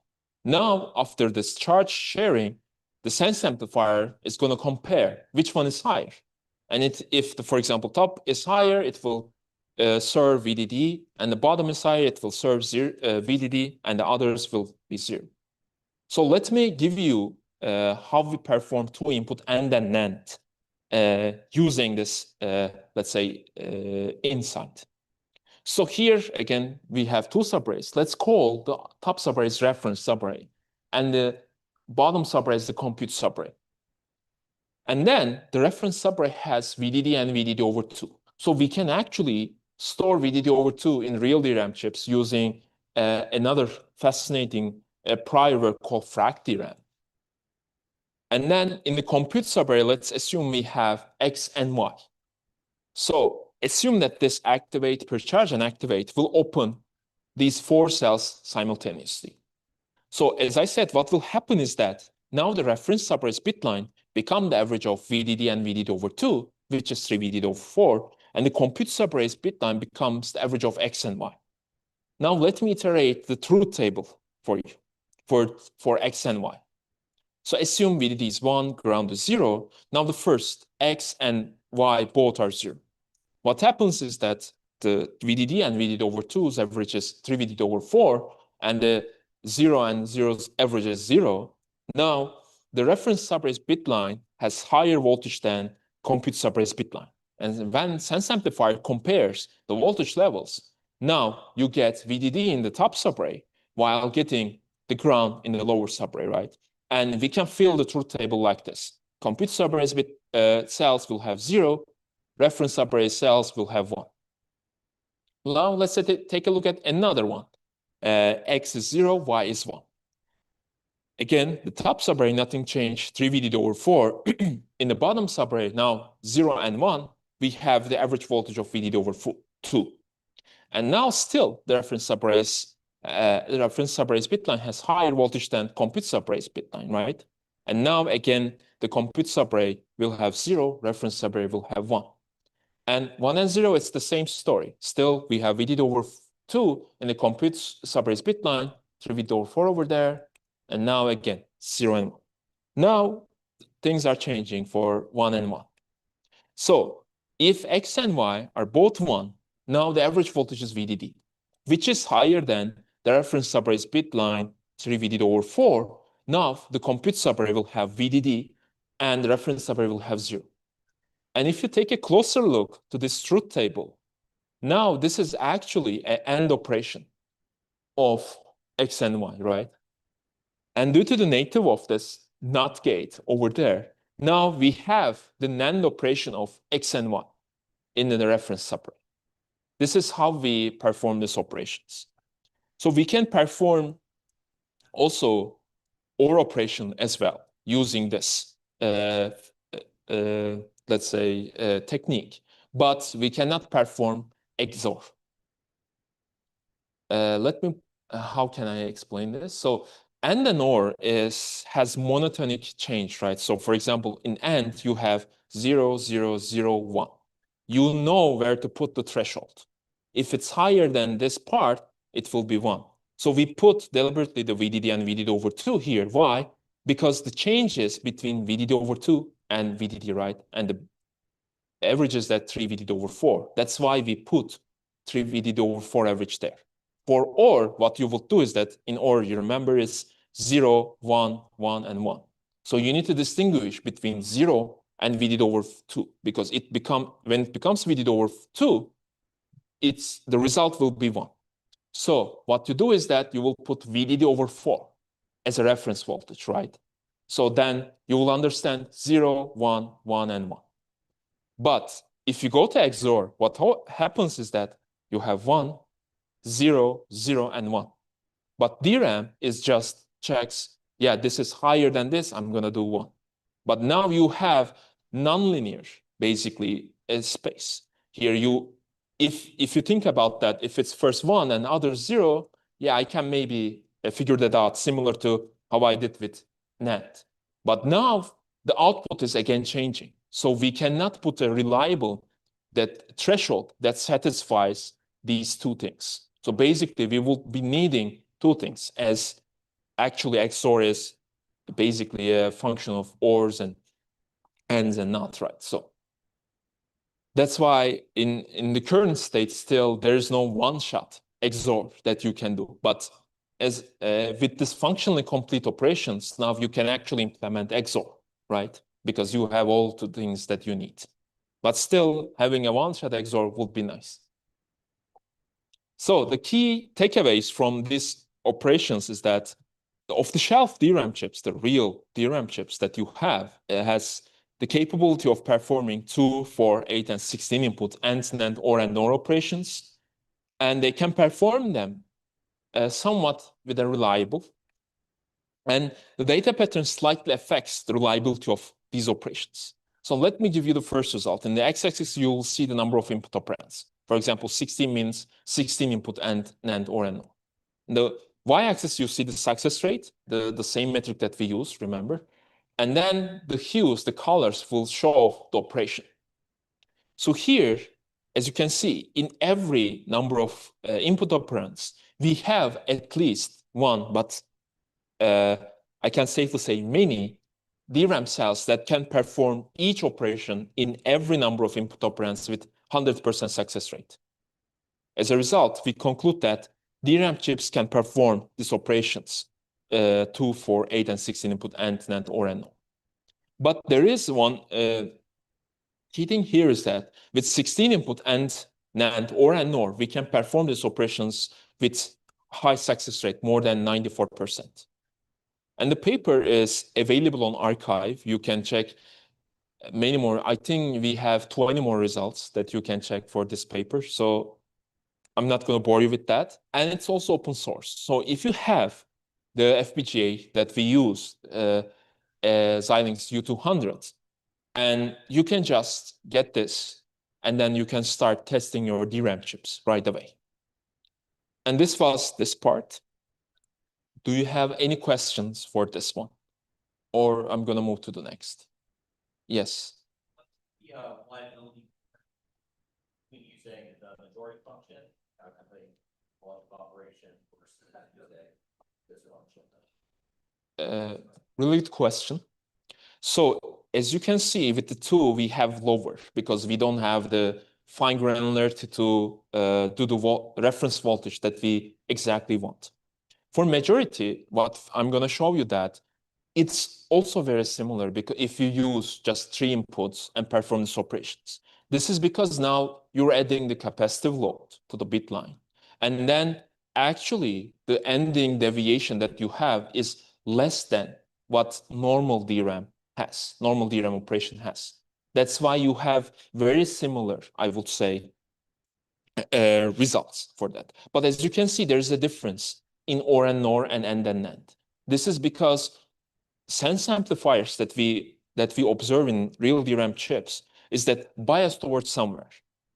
Now, after this charge sharing, the sense amplifier is going to compare which one is higher. And if, for example, top is higher, it will serve VDD, and the bottom is higher, it will serve VDD, and the others will be 0. So let me give you how we perform 2-input AND and NAND using this, let's say, insight. So here, again, we have 2 subarrays. Let's call the top subarray is reference subarray, and the bottom subarray is the compute subarray. And then the reference subarray has VDD and VDD over 2. So we can actually store VDD over 2 in real DRAM chips using another fascinating prior work called FRAC DRAM. And then in the compute subarray, let's assume we have X and Y. So assume that this activate, purcharge, and activate will open these 4 cells simultaneously. So as I said, what will happen is that now the reference subarray's bit line become the average of VDD and VDD over 2, which is 3 VDD over 4, and the compute subarray's bit line becomes the average of X and Y. Now let me iterate the truth table for you, for X and Y. So assume VDD is 1, ground is 0. Now the first, X and Y both are 0. What happens is that the VDD and VDD over 2's average is 3 VDD over 4, and the 0 and 0's average is 0. Now, the reference subarray's bit line has higher voltage than compute subarray's bit line. And when sense amplifier compares the voltage levels, now you get VDD in the top subarray while getting the ground in the lower subarray, right? And we can fill the truth table like this. Compute subarray's cells will have 0. Reference subarray cells will have 1. Now let's take a look at another one. X is 0, Y is 1. Again, the top subarray, nothing changed, 3 VDD over 4. In the bottom subarray, now 0 and 1, we have the average voltage of VDD over 2. And now still, the reference subarray's bit line has higher voltage than compute subarray's bit line, right? And now again, the compute subarray will have 0, reference subarray will have 1. And 1 and 0, it's the same story. Still, we have VDD over 2 in the compute subarray's bit line, 3 VDD over 4 over there, and now again, 0 and 1. Now, things are changing for 1 and 1. So, if X and Y are both 1, now the average voltage is VDD, which is higher than the reference subarray's bit line, 3 VDD over 4. Now, the compute subarray will have VDD, and the reference subarray will have 0. And if you take a closer look to this truth table, now this is actually an AND operation of X and Y, right? And due to the native of this NOT gate over there, now we have the NAND operation of X and Y in the reference subarray. This is how we perform these operations. So we can perform also OR operation as well using this, let's say, technique, but we cannot perform XOR. How can I explain this? So AND and OR has monotonic change, right? So for example, in AND, you have 0, 0, 0, 1. You know where to put the threshold. If it's higher than this part, it will be 1. So we put deliberately the VDD and VDD over 2 here. Why? Because the changes between VDD over 2 and VDD, right? And the average is that 3 VDD over 4. That's why we put 3 VDD over 4 average there. For OR, what you will do is that in OR, you remember, is 0, 1, 1, and 1. So you need to distinguish between 0 and VDD over 2, because when it becomes VDD over 2, the result will be 1. So what you do is that you will put VDD over 4 as a reference voltage, right? So then you will understand 0, 1, 1, and 1. But if you go to XOR, what happens is that you have 1, 0, 0, and 1. But DRAM is just checks, yeah, this is higher than this, I'm going to do 1. But now you have nonlinear, basically, space. Here if you think about that, if it's first 1 and other 0, yeah, I can maybe figure that out, similar to how I did with NAND. But now the output is again changing. So we cannot put a reliable that threshold that satisfies these two things. So basically, we will be needing two things, as actually XOR is basically a function of ORs and ANDs and NOT, right? So that's why in the current state still, there is no one-shot XOR that you can do. But as with this functionally complete operations, now you can actually implement XOR, right? Because you have all the things that you need. But still, having a one-shot XOR would be nice. So the key takeaways from these operations is that the off-the-shelf DRAM chips, the real DRAM chips that you have, has the capability of performing 2, 4, 8, and 16 input AND, NAND, OR, and NOR operations. And they can perform them somewhat with a reliable. And the data pattern slightly affects the reliability of these operations. So let me give you the first result. In the x-axis, you will see the number of input operands. For example, 16 means 16 input AND, NAND, OR, and NOR. In the y-axis, you see the success rate, the same metric that we use, remember? And then the hues, the colors will show the operation. So here, as you can see, in every number of input operands, we have at least one, but I can safely say many DRAM cells that can perform each operation in every number of input operands with 100% success rate. As a result, we conclude that DRAM chips can perform these operations, 2, 4, 8, and 16 input AND, NAND, OR, and NOR. But there is one key thing here is that with 16 input AND, NAND, OR, and NOR, we can perform these operations with high success rate, more than 94%. And the paper is available on arXiv. You can check many more. I think we have 20 more results that you can check for this paper. So I'm not going to bore you with that. And it's also open source. So if you have the FPGA that we use, Xilinx U200, and you can just get this, and then you can start testing your DRAM chips right away. And this was this part. Do you have any questions for this one? Or I'm going to move to the next. Yes. Yeah, liability when using the majority function, a lot of operation versus this function. Really good question. So as you can see with the two, we have lower because we don't have the fine granularity to do the reference voltage that we exactly want. For majority, what I'm going to show you that it's also very similar because if you use just 3 inputs and perform these operations. This is because now you're adding the capacitive load to the bit line. And then actually the ending deviation that you have is less than what normal DRAM has, normal DRAM operation has. That's why you have very similar, I would say, results for that. But as you can see, there's a difference in OR and NOR and AND and NAND. This is because sense amplifiers that we observe in real DRAM chips is that bias towards somewhere.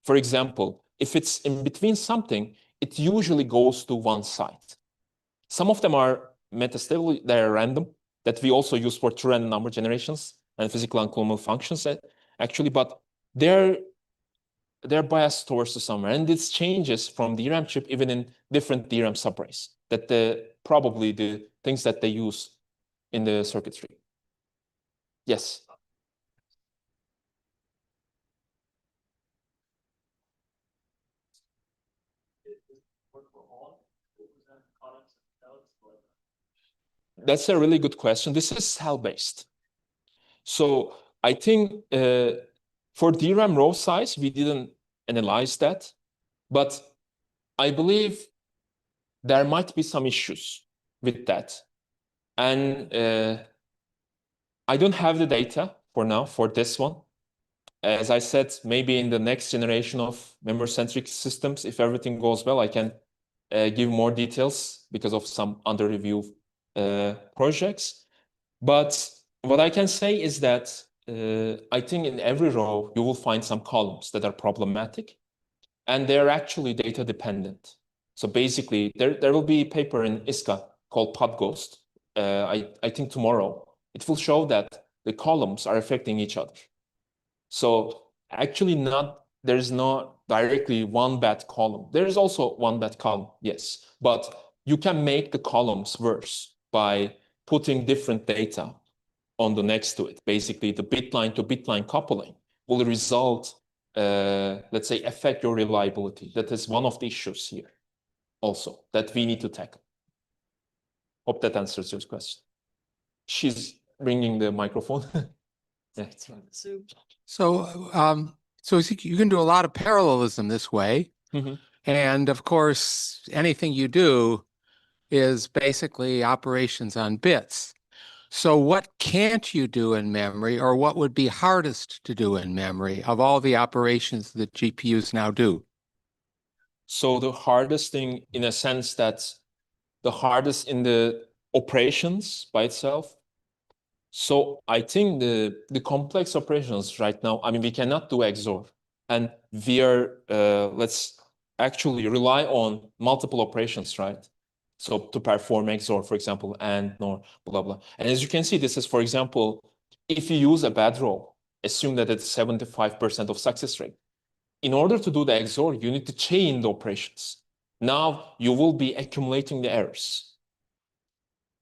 For example, if it's in between something, it usually goes to one side. Some of them are metastable, they're random, that we also use for true random number generations and physical unclonable functions actually, but they're biased towards the somewhere. And this changes from DRAM chip even in different DRAM subarrays, that probably the things that they use in the circuitry. Yes. That's a really good question. This is cell-based. So I think for DRAM row size, we didn't analyze that, but I believe there might be some issues with that. And I don't have the data for now for this one. As I said, maybe in the next generation of memory-centric systems, if everything goes well, I can give more details because of some under review projects. But what I can say is that I think in every row, you will find some columns that are problematic, and they're actually data dependent. So basically, there will be a paper in ISCA called PodGhost. I think tomorrow, it will show that the columns are affecting each other. So actually not there's not directly one bad column. There is also one bad column, yes, but you can make the columns worse by putting different data on the next to it. Basically, the bitline to bitline coupling will result, let's say, affect your reliability. That is one of the issues here also that we need to tackle. Hope that answers your question. She's bringing the microphone. Yeah. So you can do a lot of parallelism this way. Mhm. And of course, anything you do is basically operations on bits. So what can't you do in memory, or what would be hardest to do in memory of all the operations that GPUs now do? So the hardest thing, in a sense, that the hardest in the operations by itself. So I think the complex operations right now, I mean, we cannot do XOR, and we are, let's actually rely on multiple operations, right? So to perform XOR, for example, and NOR, blah, blah. And as you can see, this is, for example, if you use a bad row, assume that it's 75% of success rate. In order to do the XOR, you need to chain the operations. Now you will be accumulating the errors.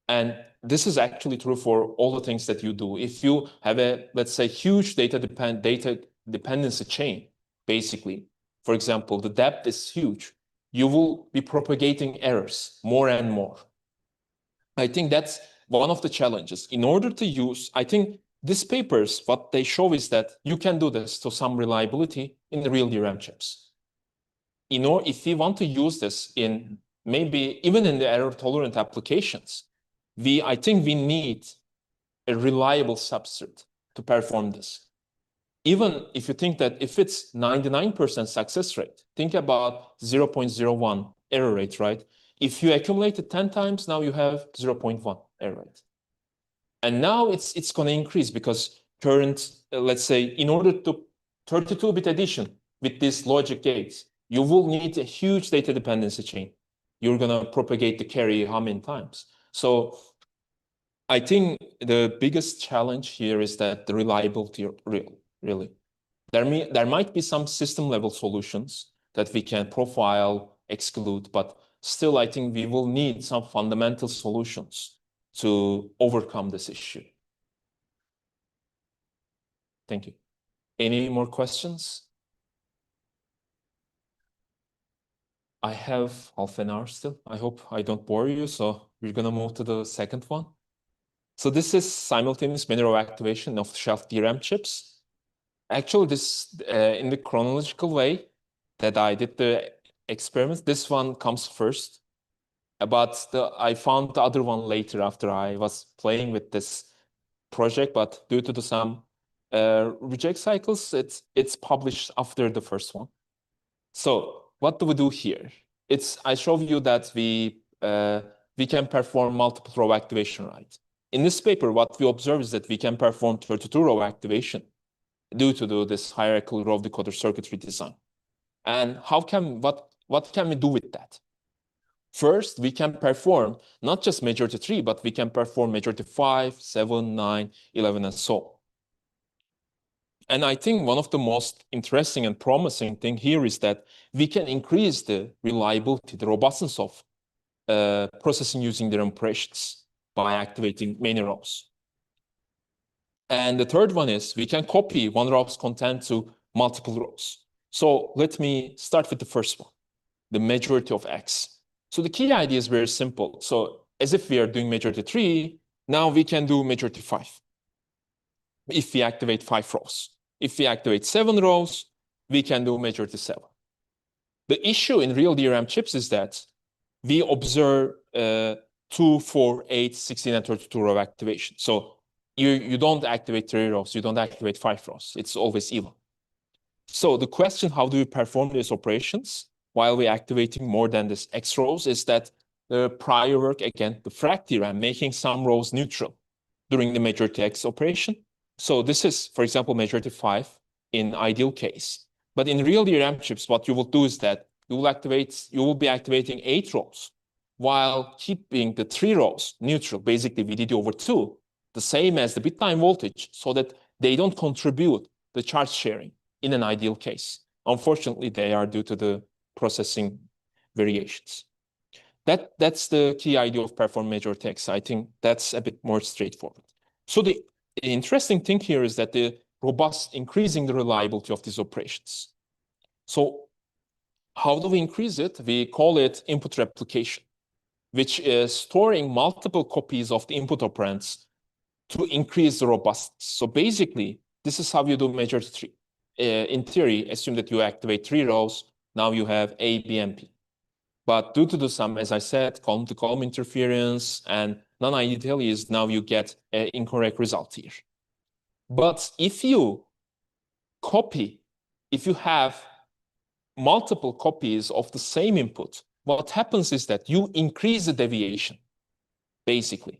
And this is actually true for all the things that you do. If you have a, let's say, huge data dependency chain, basically, for example, the depth is huge, you will be propagating errors more and more. I think that's one of the challenges. In order to use, I think these papers, what they show is that you can do this to some reliability in the real DRAM chips. If we want to use this in maybe even in the error-tolerant applications, I think we need a reliable substrate to perform this. Even if you think that if it's 99% success rate, think about 0.01 error rate, right? If you accumulate it 10 times, now you have 0.1 error rate. And now it's going to increase because current, let's say, in order to 32-bit addition with these logic gates, you will need a huge data dependency chain. You're going to propagate the carry how many times? So I think the biggest challenge here is that the reliability, really. There might be some system level solutions that we can profile, exclude, but still I think we will need some fundamental solutions to overcome this issue. Thank you. Any more questions? I have half an hour still. I hope I don't bore you, so we're gonna move to the second one. So this is simultaneous many-row activation of off-the-shelf DRAM chips. Actually, this in the chronological way that I did the experiments, this one comes first. But I found the other one later after I was playing with this project, but due to some reject cycles, it's published after the first one. So what do we do here? I show you that we can perform multiple row activation, right? In this paper, what we observe is that we can perform 32-row activation due to this hierarchical row decoder circuitry design. And what can we do with that? First, we can perform not just majority 3, but we can perform majority 5, 7, 9, 11, and so on. And I think one of the most interesting and promising thing here is that we can increase the reliability, the robustness of processing using their operations by activating many rows. And the third one is we can copy one row's content to multiple rows. So let me start with the first one, the majority of X. So the key idea is very simple. So as if we are doing majority 3, now we can do majority 5. If we activate 5 rows. If we activate 7 rows, we can do majority 7. The issue in real DRAM chips is that we observe 2, 4, 8, 16, and 32 row activation. So you don't activate 3 rows, you don't activate 5 rows. It's always even. So the question, how do we perform these operations while we're activating more than this X rows, is that the prior work, again, the frac DRAM, making some rows neutral during the majority X operation. So this is, for example, majority 5 in ideal case. But in real DRAM chips, what you will do is that you will be activating 8 rows while keeping the 3 rows neutral, basically VDD over 2, the same as the bitline voltage, so that they don't contribute the charge sharing in an ideal case. Unfortunately, they are due to the processing variations. That's the key idea of perform majority X. I think that's a bit more straightforward. So the interesting thing here is that the robust increasing the reliability of these operations. So how do we increase it? We call it input replication, which is storing multiple copies of the input operands to increase the robustness. So basically, this is how you do majority tree. In theory, assume that you activate 3 rows. Now you have A, B, and P. But due to some, as I said, column-to-column interference and non-idealities, now you get an incorrect result here. But if you have multiple copies of the same input, what happens is that you increase the deviation, basically.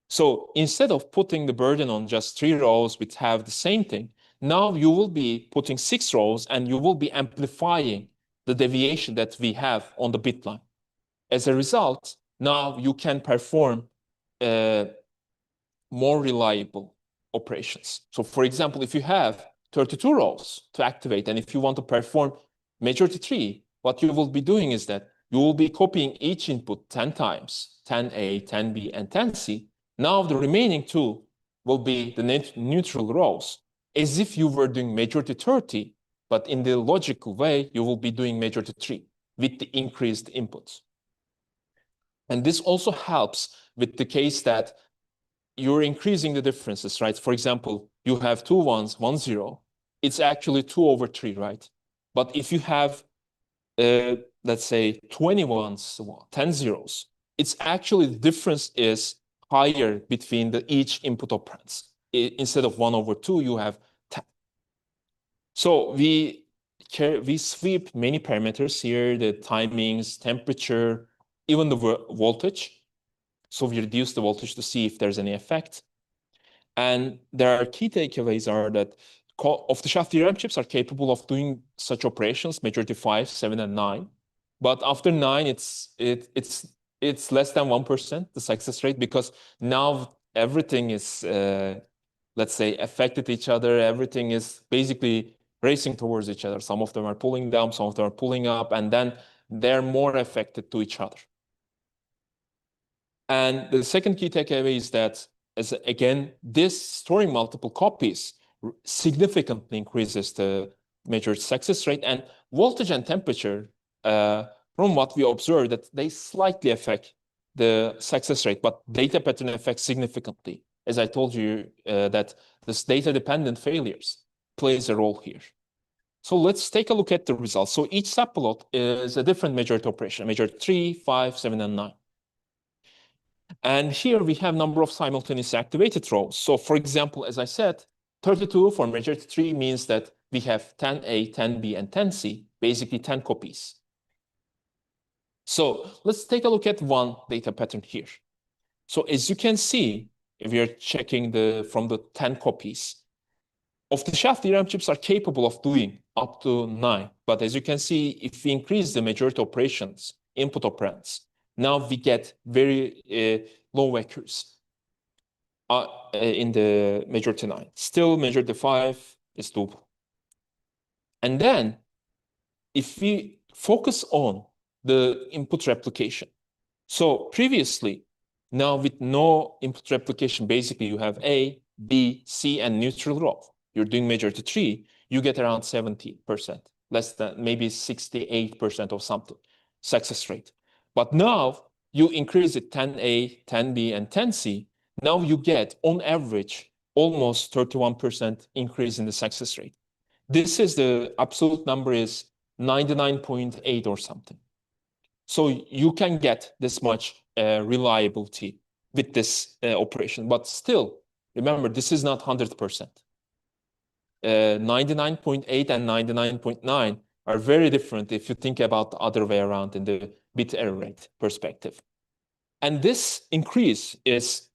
So instead of putting the burden on just 3 rows which have the same thing, now you will be putting 6 rows and you will be amplifying the deviation that we have on the bit line. As a result, now you can perform more reliable operations. So for example, if you have 32 rows to activate, and if you want to perform majority tree, what you will be doing is that you will be copying each input 10 times, 10A, 10B, and 10C. Now the remaining 2 will be the neutral rows, as if you were doing majority 30, but in the logical way, you will be doing majority 3 with the increased inputs. And this also helps with the case that you're increasing the differences, right? For example, you have 2 ones, 1 0. It's actually 2 over 3, right? But if you have, let's say, 20 ones, 10 zeros, it's actually the difference is higher between each input operands. Instead of 1 over 2, you have 10. So we sweep many parameters here, the timings, temperature, even the voltage. So we reduce the voltage to see if there's any effect. And there are key takeaways are that off-the-shelf DRAM chips are capable of doing such operations, majority 5, 7, and 9. But after 9, it's less than 1%, the success rate, because now everything is, let's say, affected each other. Everything is basically racing towards each other. Some of them are pulling down, some of them are pulling up, and then they're more affected to each other. And the second key takeaway is that, again, this storing multiple copies significantly increases the measured success rate, and voltage and temperature, from what we observed, that they slightly affect the success rate, but data pattern affects significantly. As I told you, that this data-dependent failures plays a role here. So let's take a look at the results. So each subplot is a different majority operation, majority 3, 5, 7, and 9. And here we have number of simultaneously activated rows. So for example, as I said, 32 for majority 3 means that we have 10A, 10B, and 10C, basically 10 copies. So let's take a look at one data pattern here. So as you can see, if you're checking from the 10 copies, off-the-shelf DRAM chips are capable of doing up to 9. But as you can see, if we increase the majority operations, input operands, now we get very low accuracy in the majority 9. Still, majority 5 is doable. And then, if we focus on the input replication, so previously, now with no input replication, basically you have A, B, C, and neutral row. You're doing majority 3, you get around 70%, less than maybe 68% or something success rate. But now you increase it 10A, 10B, and 10C. Now you get, on average, almost 31% increase in the success rate. This is the absolute number is 99.8 or something. So you can get this much reliability with this operation. But still, remember, this is not 100%. 99.8 and 99.9 are very different if you think about the other way around in the bit error rate perspective. And this increase is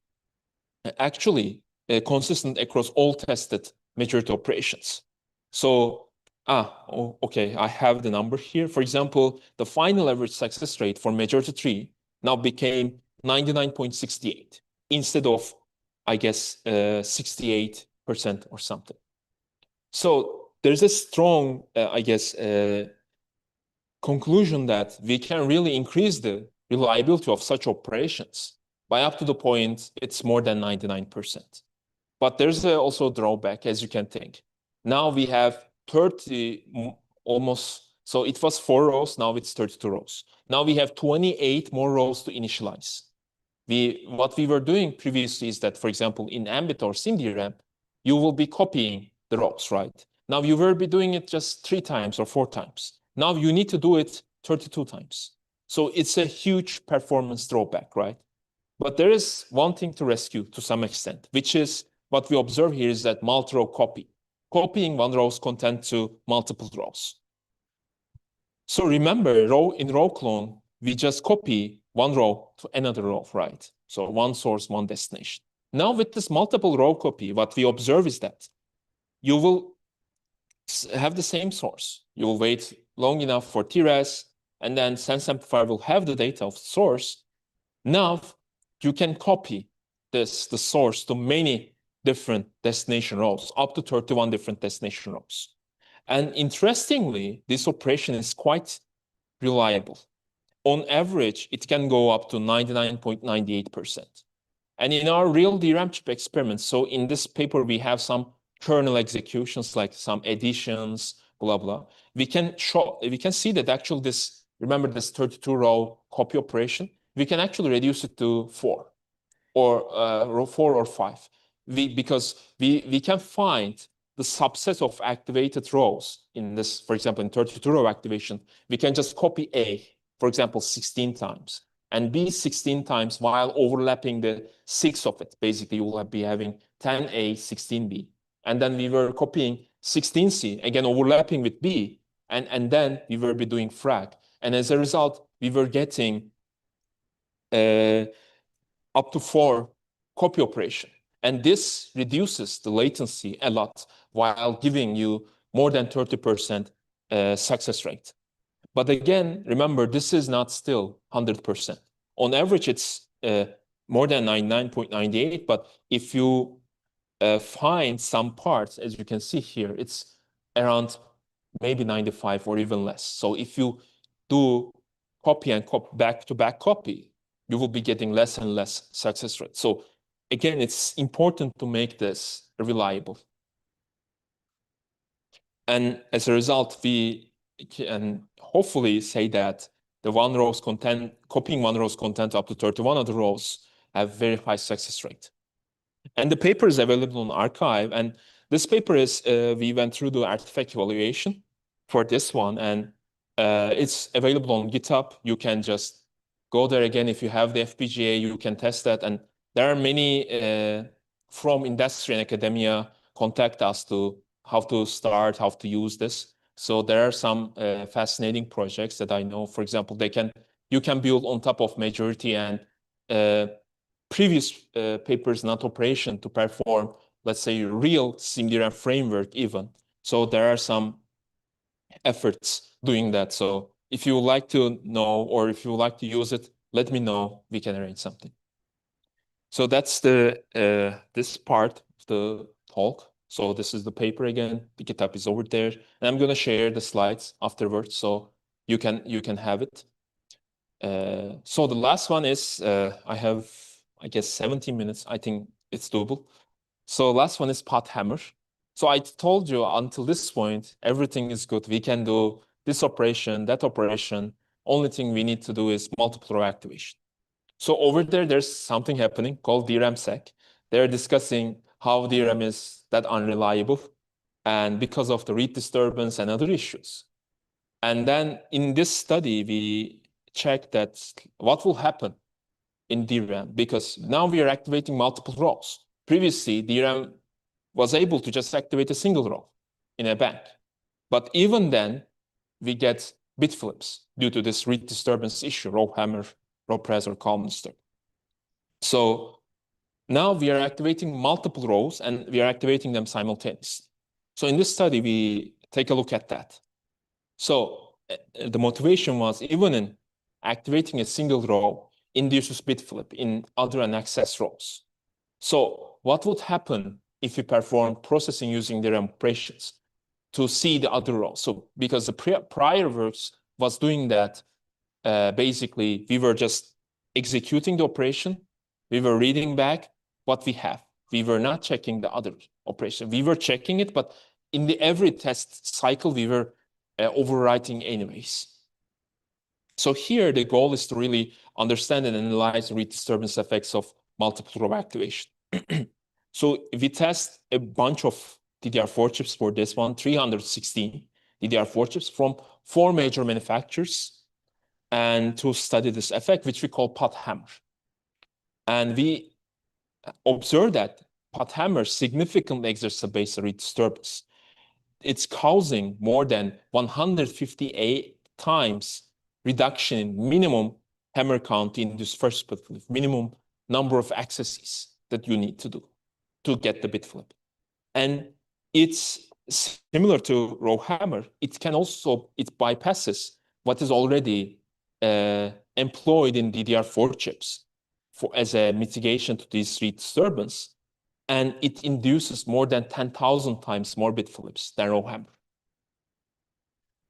actually consistent across all tested majority operations. So, okay, I have the number here. For example, the final average success rate for majority 3 now became 99.68 instead of, I guess, 68% or something. So there's a strong, I guess, conclusion that we can really increase the reliability of such operations by up to the point it's more than 99%. But there's also a drawback, as you can think. Now we have 30 almost, so it was 4 rows, now it's 32 rows. Now we have 28 more rows to initialize. What we were doing previously is that, for example, in Ambit or SimDRAM, you will be copying the rows, right? Now you will be doing it just 3 times or 4 times. Now you need to do it 32 times. So it's a huge performance drawback, right? But there is one thing to rescue to some extent, which is what we observe here is that multi-row copy, copying one row's content to multiple rows. So remember, in row clone, we just copy one row to another row, right? So one source, one destination. Now with this multiple row copy, what we observe is that you will have the same source. You will wait long enough for TRES, and then Sense Amplifier will have the data of the source. Now you can copy the source to many different destination rows, up to 31 different destination rows. And interestingly, this operation is quite reliable. On average, it can go up to 99.98%. And in our real DRAM chip experiments, so in this paper, we have some kernel executions, like some additions, blah, blah. We can see that actually this, remember this 32 row copy operation, we can actually reduce it to 4 or 4 or 5. Because we can find the subset of activated rows in this, for example, in 32 row activation, we can just copy A, for example, 16 times, and B 16 times while overlapping the 6 of it. Basically, you will be having 10A, 16B. And then we were copying 16C, again, overlapping with B, and then we will be doing frag. And as a result, we were getting up to 4 copy operation. And this reduces the latency a lot while giving you more than 30% success rate. But again, remember, this is not still 100%. On average, it's more than 99.98, but if you find some parts, as you can see here, it's around maybe 95 or even less. So if you do copy and back-to-back copy, you will be getting less and less success rate. So again, it's important to make this reliable. And as a result, we can hopefully say that the copying one row's content up to 31 other rows have very high success rate. And the paper is available on arXiv. And this paper is, we went through the artifact evaluation for this one, and it's available on GitHub. You can just go there again. If you have the FPGA, you can test that. And there are many from industry and academia contact us to how to start, how to use this. So there are some fascinating projects that I know. For example, you can build on top of majority and previous papers, not operation, to perform, let's say, real SimDRAM framework even. So there are some efforts doing that. So if you would like to know, or if you would like to use it, let me know. We can arrange something. So that's this part of the talk. So this is the paper again. The GitHub is over there, and I'm going to share the slides afterwards, so you can have it. So the last one is I have, I guess, 17 minutes. I think it's doable. So last one is pot hammer. So I told you until this point, everything is good. We can do this operation, that operation. Only thing we need to do is multiple row activation. So over there, there's something happening called DRAM-seq. They're discussing how DRAM is that unreliable, and because of the read disturbance and other issues. And then in this study, we checked that what will happen in DRAM, because now we are activating multiple rows. Previously, DRAM was able to just activate a single row in a bank. But even then, we get bit flips due to this read disturbance issue, row hammer, row press, or column disturb. So now we are activating multiple rows, and we are activating them simultaneously. So in this study, we take a look at that. So the motivation was, even in activating a single row induces bit flip in other unaccessed rows. So what would happen if you perform processing using DRAM operations? to see the other row. So because the prior works was doing that, basically we were just executing the operation. We were reading back what we have. We were not checking the other operation. We were checking it, but in the every test cycle, we were overwriting anyways. So here, the goal is to really understand and analyze read disturbance effects of multiple row activation. So we test a bunch of DDR4 chips for this one, 316 DDR4 chips from 4 major manufacturers, and to study this effect, which we call pot hammer. And we observe that pot hammer significantly exacerbates the read disturbance. It's causing more than 158 times reduction in minimum hammer count in this first bit flip, minimum number of accesses that you need to do to get the bit flip. And it's similar to row hammer. It can also, it bypasses what is already employed in DDR4 chips as a mitigation to this read disturbance. And it induces more than 10,000 times more bit flips than row hammer.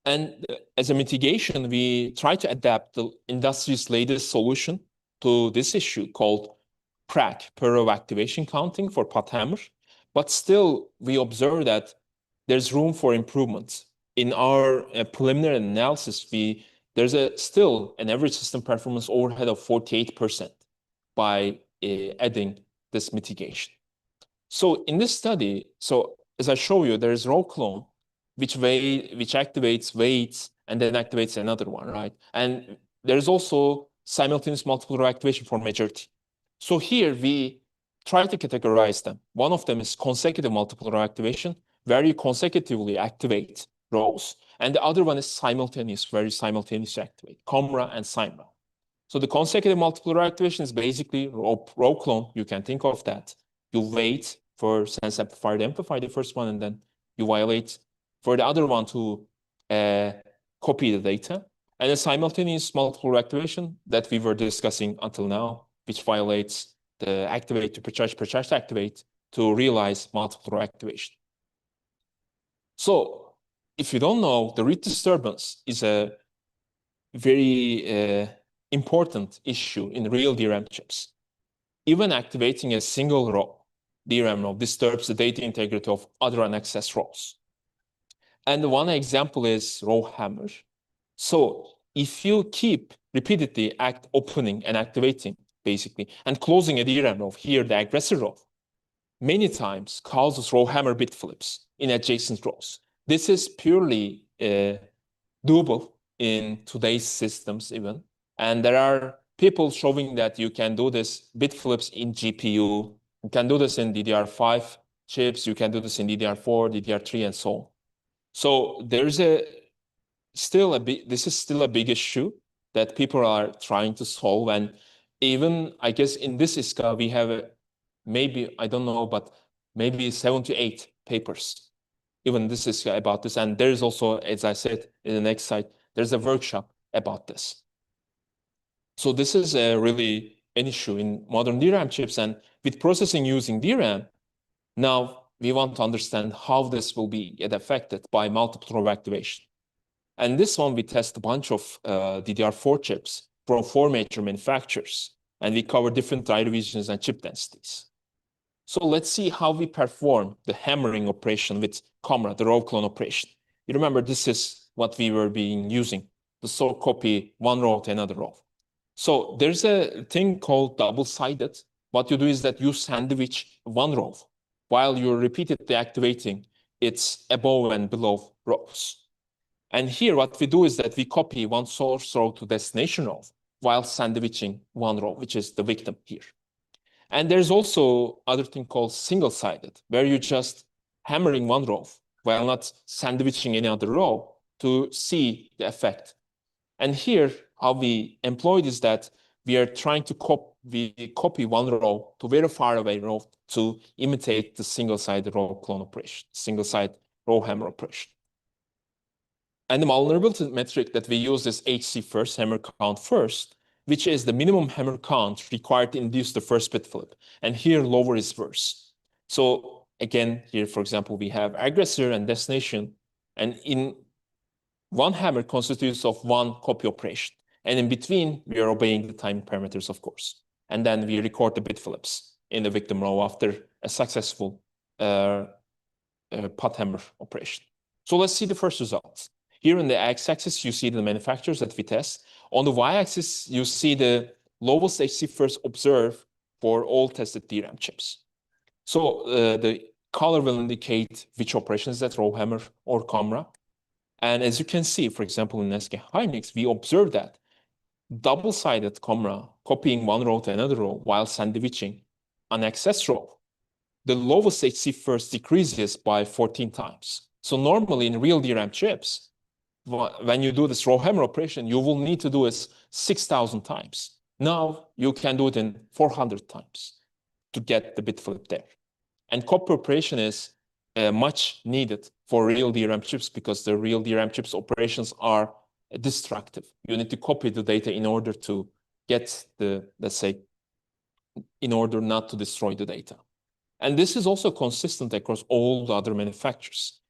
And as a mitigation, we try to adapt the industry's latest solution to this issue called PRAC, per row activation counting for pot hammer. But still, we observe that there's room for improvement. In our preliminary analysis, there's still an average system performance overhead of 48% by adding this mitigation. So in this study, so as I show you, there is row clone, which activates, waits, and then activates another one, right? And there's also simultaneous multiple row activation for majority. So here we try to categorize them. One of them is consecutive multiple row activation, where you consecutively activate rows. And the other one is simultaneous, where you simultaneously activate, COMRA and SIMRA. So the consecutive multiple row activation is basically row clone. You can think of that. You wait for sense amplifier to amplify the first one, and then you violate for the other one to copy the data. And a simultaneous multiple row activation that we were discussing until now, which violates the activate to precharge to activate to realize multiple row activation. So if you don't know, the read disturbance is a very important issue in real DRAM chips. Even activating a single row, DRAM row, disturbs the data integrity of other unaccessed rows. And one example is row hammer. So if you keep repeatedly opening and activating, basically, and closing a DRAM row, here the aggressor row, many times causes row hammer bit flips in adjacent rows. This is purely doable in today's systems even. And there are people showing that you can do this bit flips in GPU. You can do this in DDR5 chips. You can do this in DDR4, DDR3, and so on. So there's this is still a big issue that people are trying to solve. And even, I guess, in this ISCA, we have maybe, I don't know, but maybe 7 to 8 papers. Even this is about this. And there's also, as I said, in the next slide, there's a workshop about this. So this is really an issue in modern DRAM chips. And with processing using DRAM, now we want to understand how this will get affected by multiple row activation. And this one, we test a bunch of DDR4 chips from 4 major manufacturers. And we cover different die divisions and chip densities. So let's see how we perform the hammering operation with COMRA, the row clone operation. You remember, this is what we were using, to so copy one row to another row. So there's a thing called double-sided. What you do is that you sandwich one row while you're repeatedly activating its above and below rows. And here what we do is that we copy one source row to destination row while sandwiching one row, which is the victim here. And there's also other thing called single-sided, where you're just hammering one row while not sandwiching any other row to see the effect. And here, how we employ is that we are trying to copy one row to very far away row to imitate the single-sided row clone operation, single-sided row hammer operation. And the vulnerability metric that we use is HC first, hammer count first, which is the minimum hammer count required to induce the first bit flip. And here, lower is worse. So again, here, for example, we have aggressor and destination And in one hammer constitutes of one copy operation. And in between, we are obeying the time parameters, of course. And then we record the bit flips in the victim row after a successful pot hammer operation. So let's see the first results. Here in the x-axis, you see the manufacturers that we test. On the y-axis, you see the lowest HC-first observed for all tested DRAM chips. So the color will indicate which operation is that, row hammer or camera. And as you can see, for example, in ISCA Hynix, we observe that double-sided camera copying one row to another row while sandwiching an access row, the lowest HC-first decreases by 14 times. So normally in real DRAM chips, when you do this row hammer operation, you will need to do it 6,000 times. Now you can do it in 400 times to get the bit flip there. And copy operation is much needed for real DRAM chips because the real DRAM chips operations are destructive. You need to copy the data in order to get the, let's say, in order not to destroy the data. And this is also consistent across all the other manufacturers.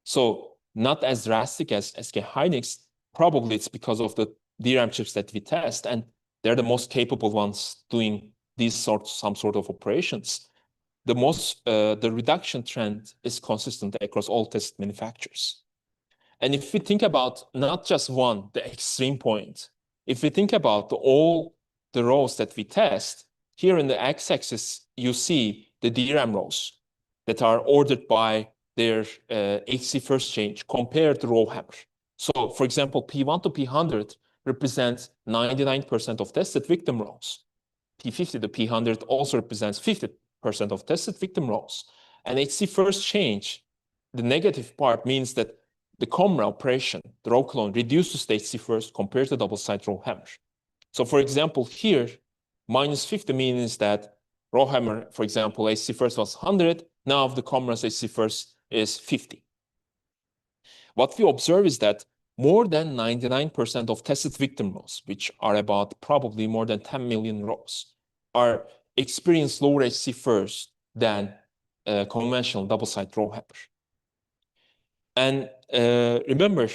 So not as drastic as SK Hynix, probably it's because of the DRAM chips that we test, and they're the most capable ones doing these some sort of operations. The reduction trend is consistent across all test manufacturers. And if we think about not just one, the extreme point, if we think about all the rows that we test, here in the x-axis, you see the DRAM rows that are ordered by their HC first change compared to row hammer. So for example, P1 to P100 represents 99% of tested victim rows. P50 to P100 also represents 50% of tested victim rows. And HC first change, the negative part means that the camera operation, the row clone, reduces the HC first compared to double-sided row hammer. So for example, here, minus 50 means that row hammer, for example, HC first was 100. Now the camera's HC first is 50. What we observe is that more than 99% of tested victim rows, which are about probably more than 10 million rows, are experience lower HC first than conventional double-sided row hammer. And remember,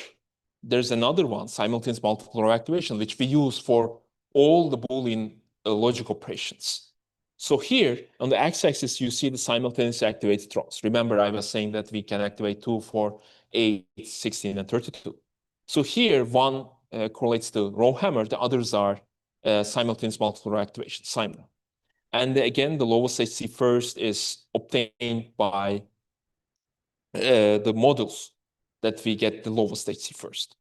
there's another one, simultaneous multiple row activation, which we use for all the Boolean logic operations. So here on the x-axis, you see the simultaneously activated rows. Remember, I was saying that we can activate 2, 4, 8, 16, and 32. So here, one correlates to row hammer, the others are simultaneous multiple row activation, SIMRA. And again, the lowest HC first is obtained by the models that we get the lowest HC first.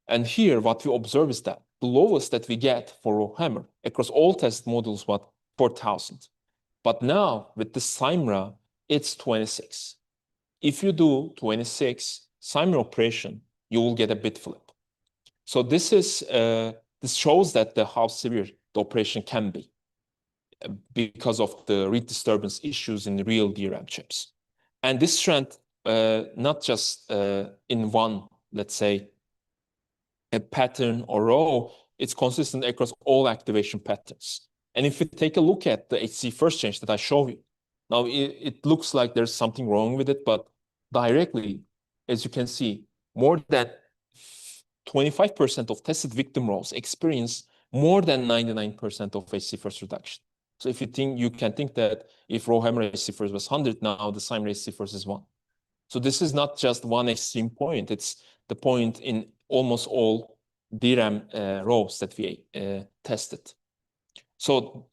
And here, what we observe is that the lowest that we get for row hammer across all test models was 4,000. But now with the SIMRA, it's 26. If you do 26 SIMRA operation, you will get a bit flip. So this is this shows that how severe the operation can be because of the read disturbance issues in the real DRAM chips. And this trend, not just in one, let's say, a pattern or row, it's consistent across all activation patterns. And if you take a look at the HC first change that I show you, now it looks like there's something wrong with it, but directly, as you can see, more than 25% of tested victim rows experience more than 99% of HC first reduction. So if you think, you can think that if row hammer HC first was 100, now the SIMRA HC first is 1. So this is not just one extreme point, it's the point in almost all DRAM rows that we tested. So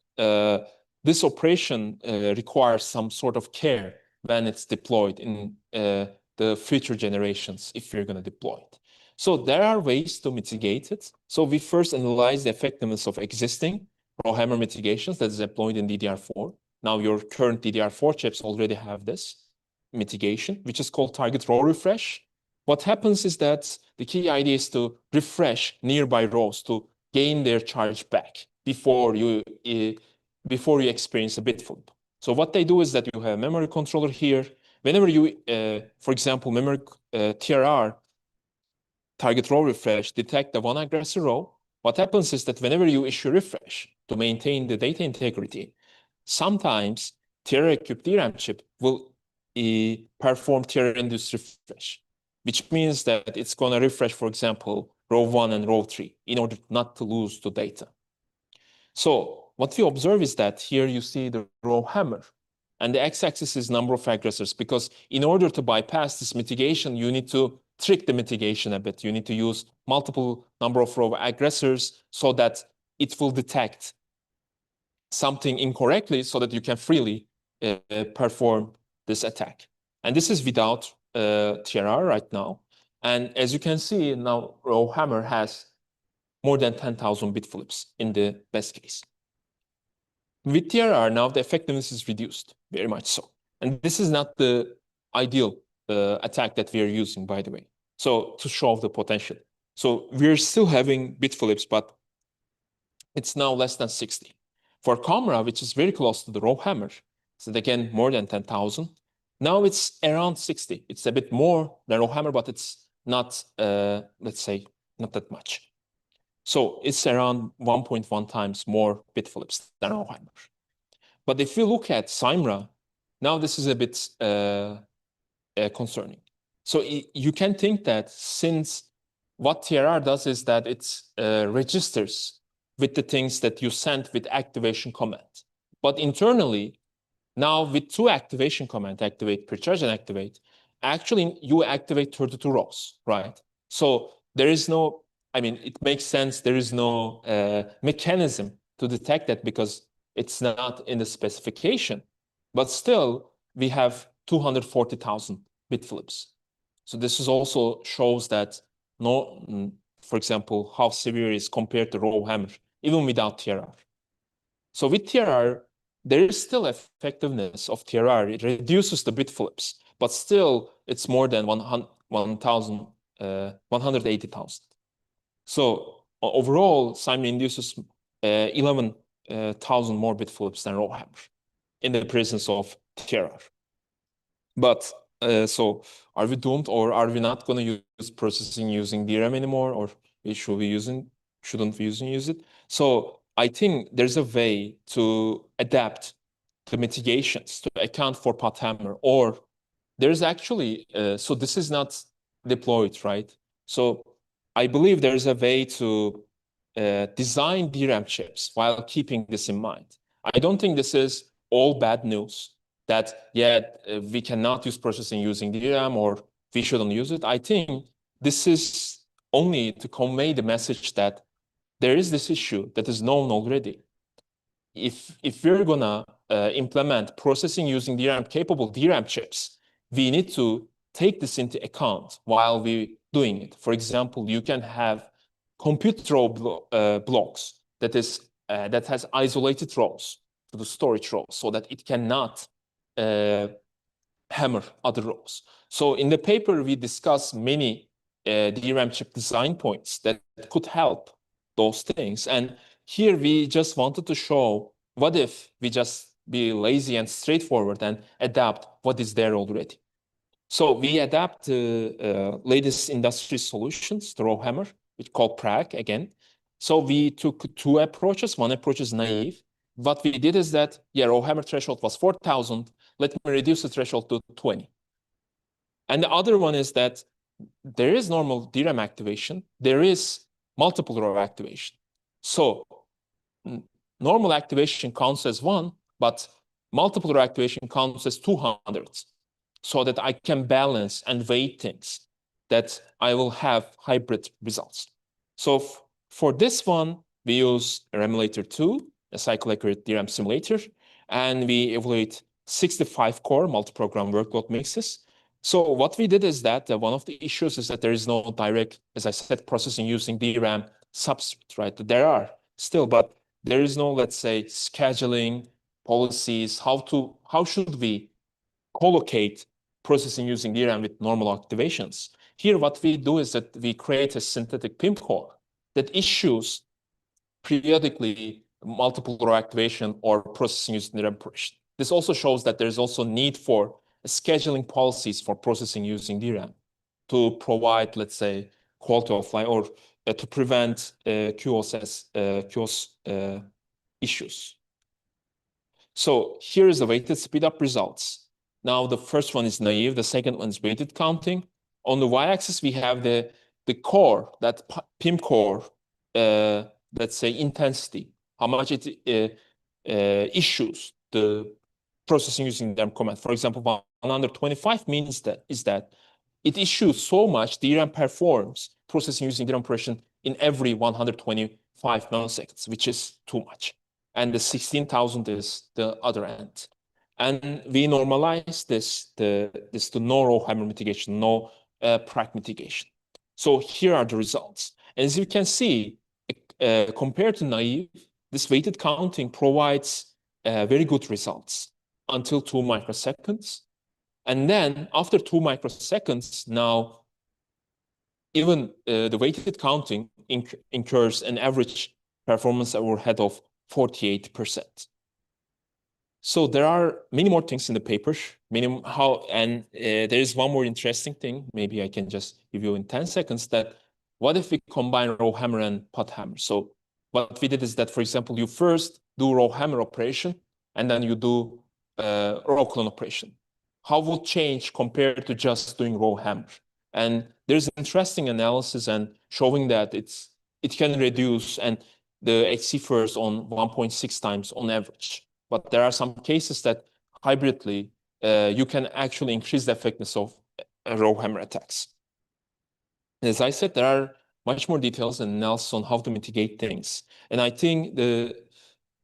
this operation requires some sort of care when it's deployed in the future generations if you're going to deploy it. So there are ways to mitigate it. So we first analyze the effectiveness of existing row hammer mitigations that is deployed in DDR4. Now your current DDR4 chips already have this mitigation, which is called target row refresh. What happens is that the key idea is to refresh nearby rows to gain their charge back before you experience a bit flip. So what they do is that you have a memory controller here. Whenever you, for example, memory TRR, target row refresh, detect the one aggressor row, what happens is that whenever you issue refresh to maintain the data integrity, sometimes TRR-equipped DRAM chip will perform TRR-induced refresh, which means that it's going to refresh, for example, row 1 and row 3 in order not to lose the data. So what we observe is that here you see the row hammer, and the x-axis is number of aggressors, because in order to bypass this mitigation, you need to trick the mitigation a bit. You need to use multiple number of row aggressors so that it will detect something incorrectly so that you can freely perform this attack. And this is without TRR right now. And as you can see now, row hammer has more than 10,000 bit flips in the best case. With TRR, now the effectiveness is reduced, very much so. And this is not the ideal attack that we are using, by the way. So to show the potential. So we're still having bit flips, but it's now less than 60. For camera, which is very close to the row hammer, so again, more than 10,000. Now it's around 60. It's a bit more than row hammer, but it's not, let's say, not that much. So it's around 1.1 times more bit flips than row hammer. But if you look at Cymra, now this is a bit concerning. So you can think that since what TRR does is that it registers with the things that you sent with activation command. But internally, now with 2 activation command, activate, precharge, and activate, actually you activate 32 rows, right? So there is no, I mean, it makes sense. There is no mechanism to detect that because it's not in the specification. But still, we have 240,000 bit flips. So this is also shows that no, for example, how severe it is compared to row hammer, even without TRR. So with TRR, there is still effectiveness of TRR. It reduces the bit flips, but still it's more than 180,000. So overall, Cymra induces 11,000 more bit flips than row hammer in the presence of TRR. But so are we doomed, or are we not going to use processing using DRAM anymore, or shouldn't we use it? So I think there's a way to adapt the mitigations to account for path hammer, or there's actually, so this is not deployed, right? So I believe there's a way to design DRAM chips while keeping this in mind. I don't think this is all bad news that, we cannot use processing using DRAM or we shouldn't use it. I think this is only to convey the message that there is this issue that is known already. If we're gonna implement processing using DRAM-capable DRAM chips, we need to take this into account while we're doing it. For example, you can have compute row blocks that has isolated rows to the storage rows so that it cannot hammer other rows. So in the paper, we discuss many DRAM chip design points that could help those things. And here we just wanted to show what if we just be lazy and straightforward and adapt what is there already. So we adapt the latest industry solutions to row hammer, which called PRAG again. So we took 2 approaches. One approach is naive. What we did is that, row hammer threshold was 4,000. Let me reduce the threshold to 20. And the other one is that there is normal DRAM activation. There is multiple row activation. So normal activation counts as 1, but multiple row activation counts as 200, so that I can balance and weight things, that I will have hybrid results. So for this one, we use Remulator 2, a cycle-accurate DRAM simulator, and we evaluate 65-core multi-program workload mixes. So what we did is that one of the issues is that there is no direct, as I said, processing using DRAM substrate, right? There are still, but there is no, let's say, scheduling policies. How should we collocate processing using DRAM with normal activations? Here, what we do is that we create a synthetic PIM core that issues periodically multiple row activation or processing using DRAM operation. This also shows that there's also need for scheduling policies for processing using DRAM to provide, let's say, quality of life, or to prevent QoS issues. So here is the weighted speed up results. Now the first one is naive, the second one is weighted counting. On the y-axis, we have the core, that PIM core, let's say intensity, how much it issues the processing using DRAM command. For example, 125 means that it issues so much DRAM performs processing using DRAM operation in every 125 milliseconds, which is too much. And the 16,000 is the other end. And we normalize this to no row hammer mitigation, no PRAC mitigation. So here are the results. And as you can see, compared to naive, this weighted counting provides very good results until 2 microseconds. And then after 2 microseconds, now even the weighted counting incurs an average performance overhead of 48%. So there are many more things in the paper, there is one more interesting thing, maybe I can just give you in 10 seconds, that what if we combine row hammer and pot hammer? So what we did is that, for example, you first do row hammer operation, and then you do row clone operation. How will change compared to just doing row hammer? And there's interesting analysis and showing that it can reduce, and the HC first on 1.6 times on average. But there are some cases that hybridly, you can actually increase the effectiveness of row hammer attacks. As I said, there are much more details and analysis on how to mitigate things. And I think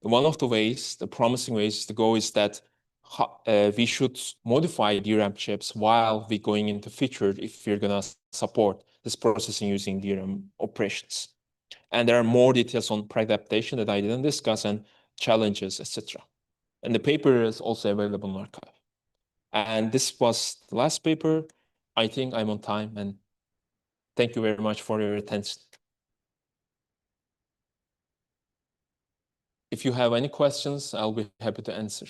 one of the ways, the promising ways to go is that we should modify DRAM chips while we're going into feature if we're going to support this processing using DRAM operations. And there are more details on PRAC adaptation that I didn't discuss and challenges, etc. And the paper is also available in archive. And this was the last paper. I think I'm on time, and thank you very much for your attention. If you have any questions, I'll be happy to answer.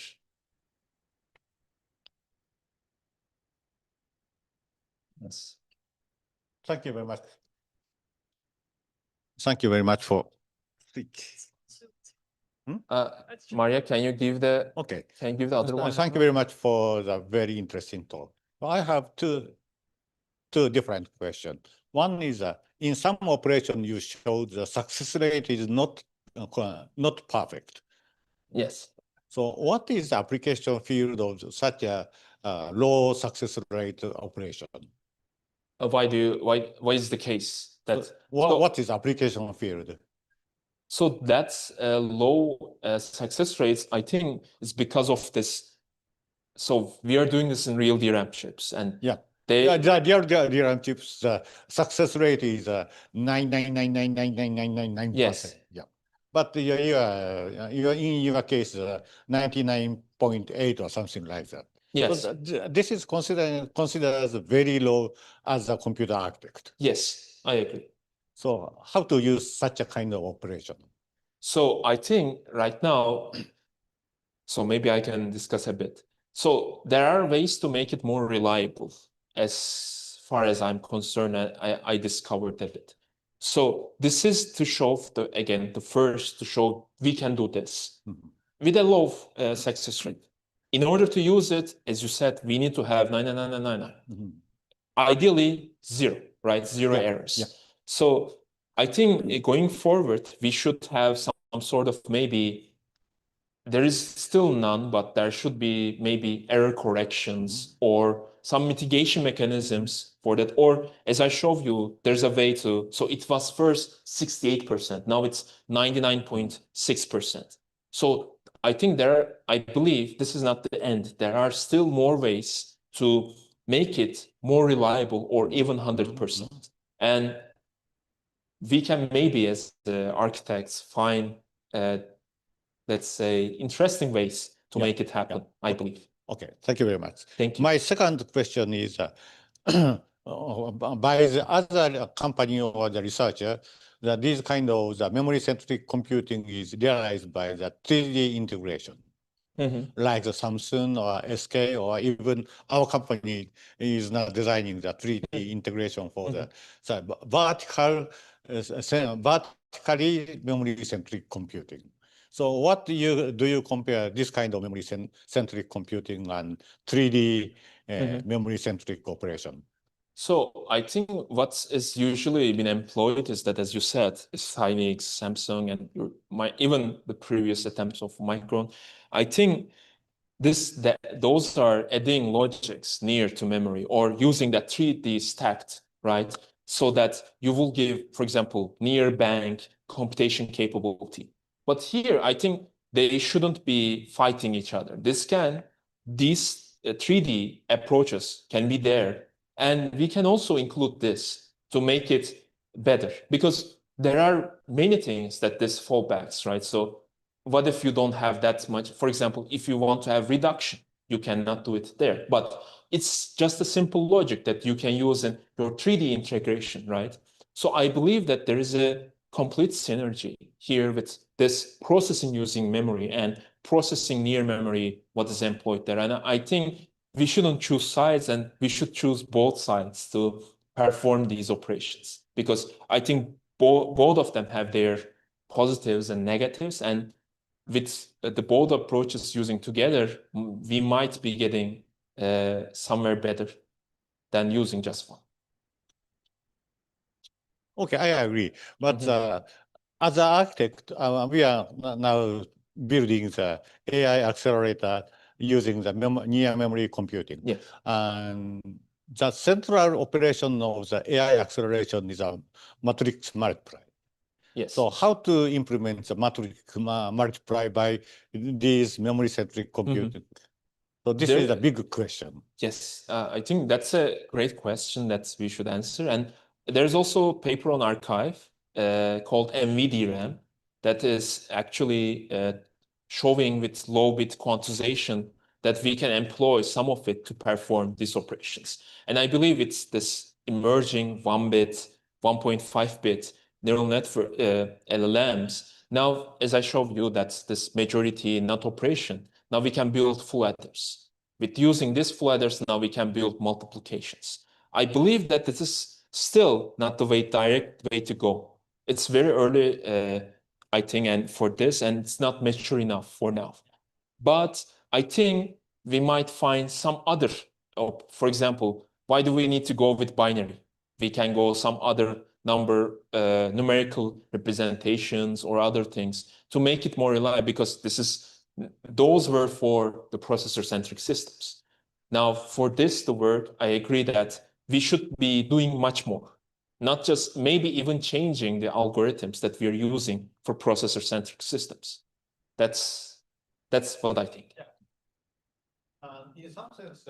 Yes. Thank you very much. Thank you very much for. Maria, can you give the other one? Thank you very much for the very interesting talk. I have two different questions. One is in some operation you showed the success rate is not perfect. Yes. So what is the application field of such a low success rate operation? Why is the case that? What is application field? So that's low success rates, I think, is because of this. So we are doing this in real DRAM chips, and the DRAM chips, the success rate is 99.9999999%. Yes. Yeah. But in your case, 99.8 or something like that. Yes. So this is considered as very low as a computer architect. Yes, I agree. So how to use such a kind of operation? So I think right now, so maybe I can discuss a bit. So there are ways to make it more reliable. As far as I'm concerned, I discovered a bit. So this is to show, the first to show we can do this with a low success rate. In order to use it, as you said, we need to have 99999. Ideally, zero, right? Zero errors. Yeah. So I think going forward, we should have some sort of maybe, there is still none, but there should be maybe error corrections or some mitigation mechanisms for that. Or as I showed you, there's a way to, so it was first 68%, now it's 99.6%. So I think I believe this is not the end. There are still more ways to make it more reliable or even 100%. And we can maybe as architects find, let's say, interesting ways to make it happen, I believe. Okay, thank you very much. Thank you. My second question is, by the other company or the researcher, that this kind of the memory-centric computing is realized by the 3D integration. Like the Samsung or ISCA, or even our company is now designing the 3D integration for the vertically memory-centric computing. So what do you compare this kind of memory-centric computing and 3D memory-centric operation? So I think what is usually been employed is that, as you said, is Hynix, Samsung, and even the previous attempts of Micron. I think those are adding logics near to memory or using that 3D stacked, right? So that you will give, for example, near bank computation capability. But here, I think they shouldn't be fighting each other. These 3D approaches can be there. And we can also include this to make it better because there are many things that this fallbacks, right? So what if you don't have that much? For example, if you want to have reduction, you cannot do it there. But it's just a simple logic that you can use in your 3D integration, right? So I believe that there is a complete synergy here with this processing using memory and processing near memory, what is employed there. And I think we shouldn't choose sides and we should choose both sides to perform these operations because I think both of them have their positives and negatives. And with the both approaches using together, we might be getting somewhere better than using just one. Okay, I agree. But Mhm. as an architect, we are now building the AI accelerator using the near memory computing. Yeah. And the central operation of the AI acceleration is a matrix multiply. Yes. So how to implement the matrix multiply by these memory-centric computing? So this is a big question. Yes, I think that's a great question that we should answer. And there's also a paper on archive called MVDRAM that is actually showing with low bit quantization that we can employ some of it to perform these operations. And I believe it's this emerging 1-bit, 1.5-bit neural network LLMs. Now, as I showed you, that's this majority not operation. Now we can build full adders. With using these full adders, now we can build multiplications. I believe that this is still not the direct way to go. It's very early, I think, and for this, and it's not mature enough for now. But I think we might find some other, for example, why do we need to go with binary? We can go some other numerical representations or other things to make it more reliable because those were for the processor-centric systems. Now, for this to work, I agree that we should be doing much more, not just maybe even changing the algorithms that we are using for processor-centric systems. That's what I think. In some sense,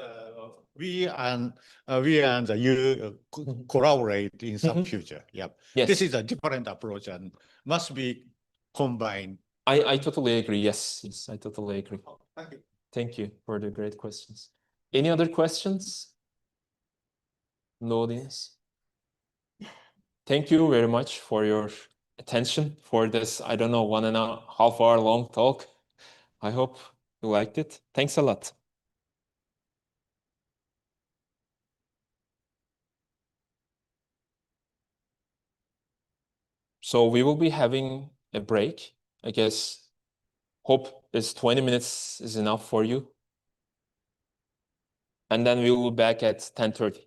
we and you collaborate in some future. Yeah, Yes. This is a different approach and must be combined. I totally agree. Yes, I totally agree. Thank you. Thank you for the great questions. Any other questions in the audience? Thank you very much for your attention for this, I don't know, 1.5 hour long talk. I hope you liked it. Thanks a lot. So we will be having a break. I guess, hope this 20 minutes is enough for you. And then we will be back at 10:30.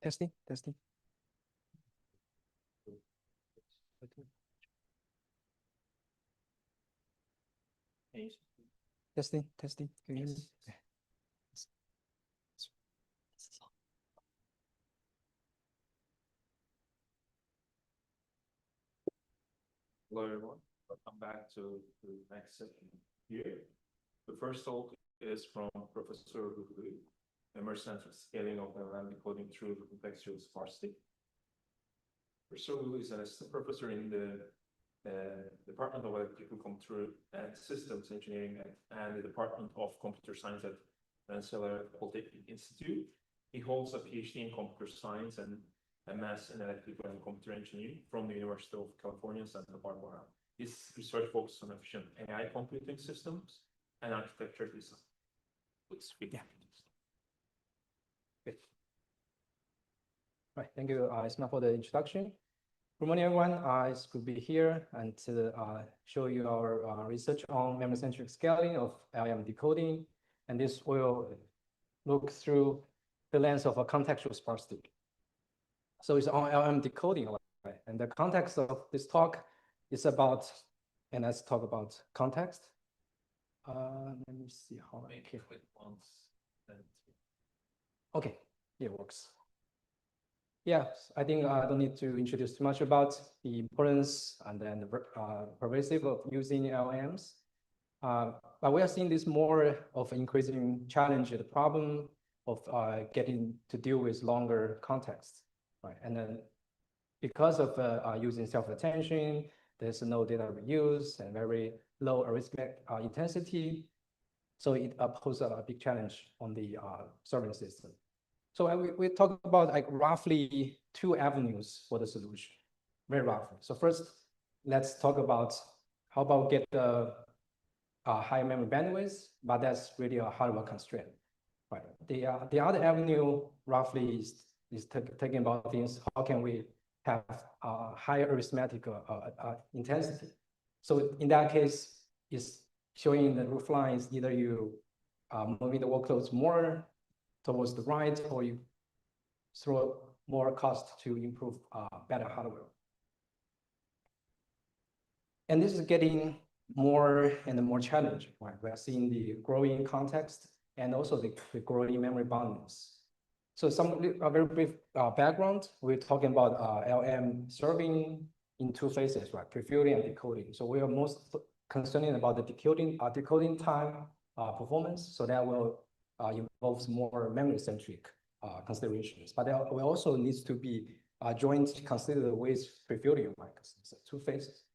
Testing, testing. Testing, testing. Can you hear me? Hello, everyone. Welcome back to the next session here. The first talk is from Professor Olgun, Memory-Centric Scaling of LLM Decoding through Contextual Sparsity. Professor Olgun is an assistant professor in the Department of Electrical Computer and Systems Engineering and the Department of Computer Science at Rensselaer Polytechnic Institute. He holds a PhD in computer science and MS in electrical and computer engineering from the University of California, Santa Barbara. His research focuses on efficient AI computing systems and architecture design. Please speak. Yeah. Good. Right, thank you, Ismail, for the introduction. Good morning, everyone. It's good to be here and to show you our research on memory-centric scaling of LLM decoding. And this will look through the lens of a contextual sparsity. So it's on LLM decoding, right? And the context of this talk is about, and let's talk about context. Let me see how I can. Okay, it works. Yeah, I think I don't need to introduce too much about the importance and then the pervasive of using LLMs. But we are seeing this more of increasing challenge, the problem of getting to deal with longer context, right? And then because of using self-attention, there's no data reuse and very low arithmetic intensity. So it poses a big challenge on the serving system. So we talk about like roughly 2 avenues for the solution, very roughly. So first, let's talk about how about get the high memory bandwidth, but that's really a hardware constraint, right? The other avenue roughly is talking about things, how can we have higher arithmetic intensity? So in that case, it's showing the roof lines, either you moving the workloads more towards the right, or you throw more cost to improve better hardware. And this is getting more and more challenging, right? We are seeing the growing context and also the growing memory boundedness. So some very brief background, we're talking about LM serving in 2 phases, right? Prefueling and decoding. So we are most concerned about the decoding time performance. So that will involves more memory-centric considerations. But there also needs to be joint considered with prefueling, right? It's 2 phases.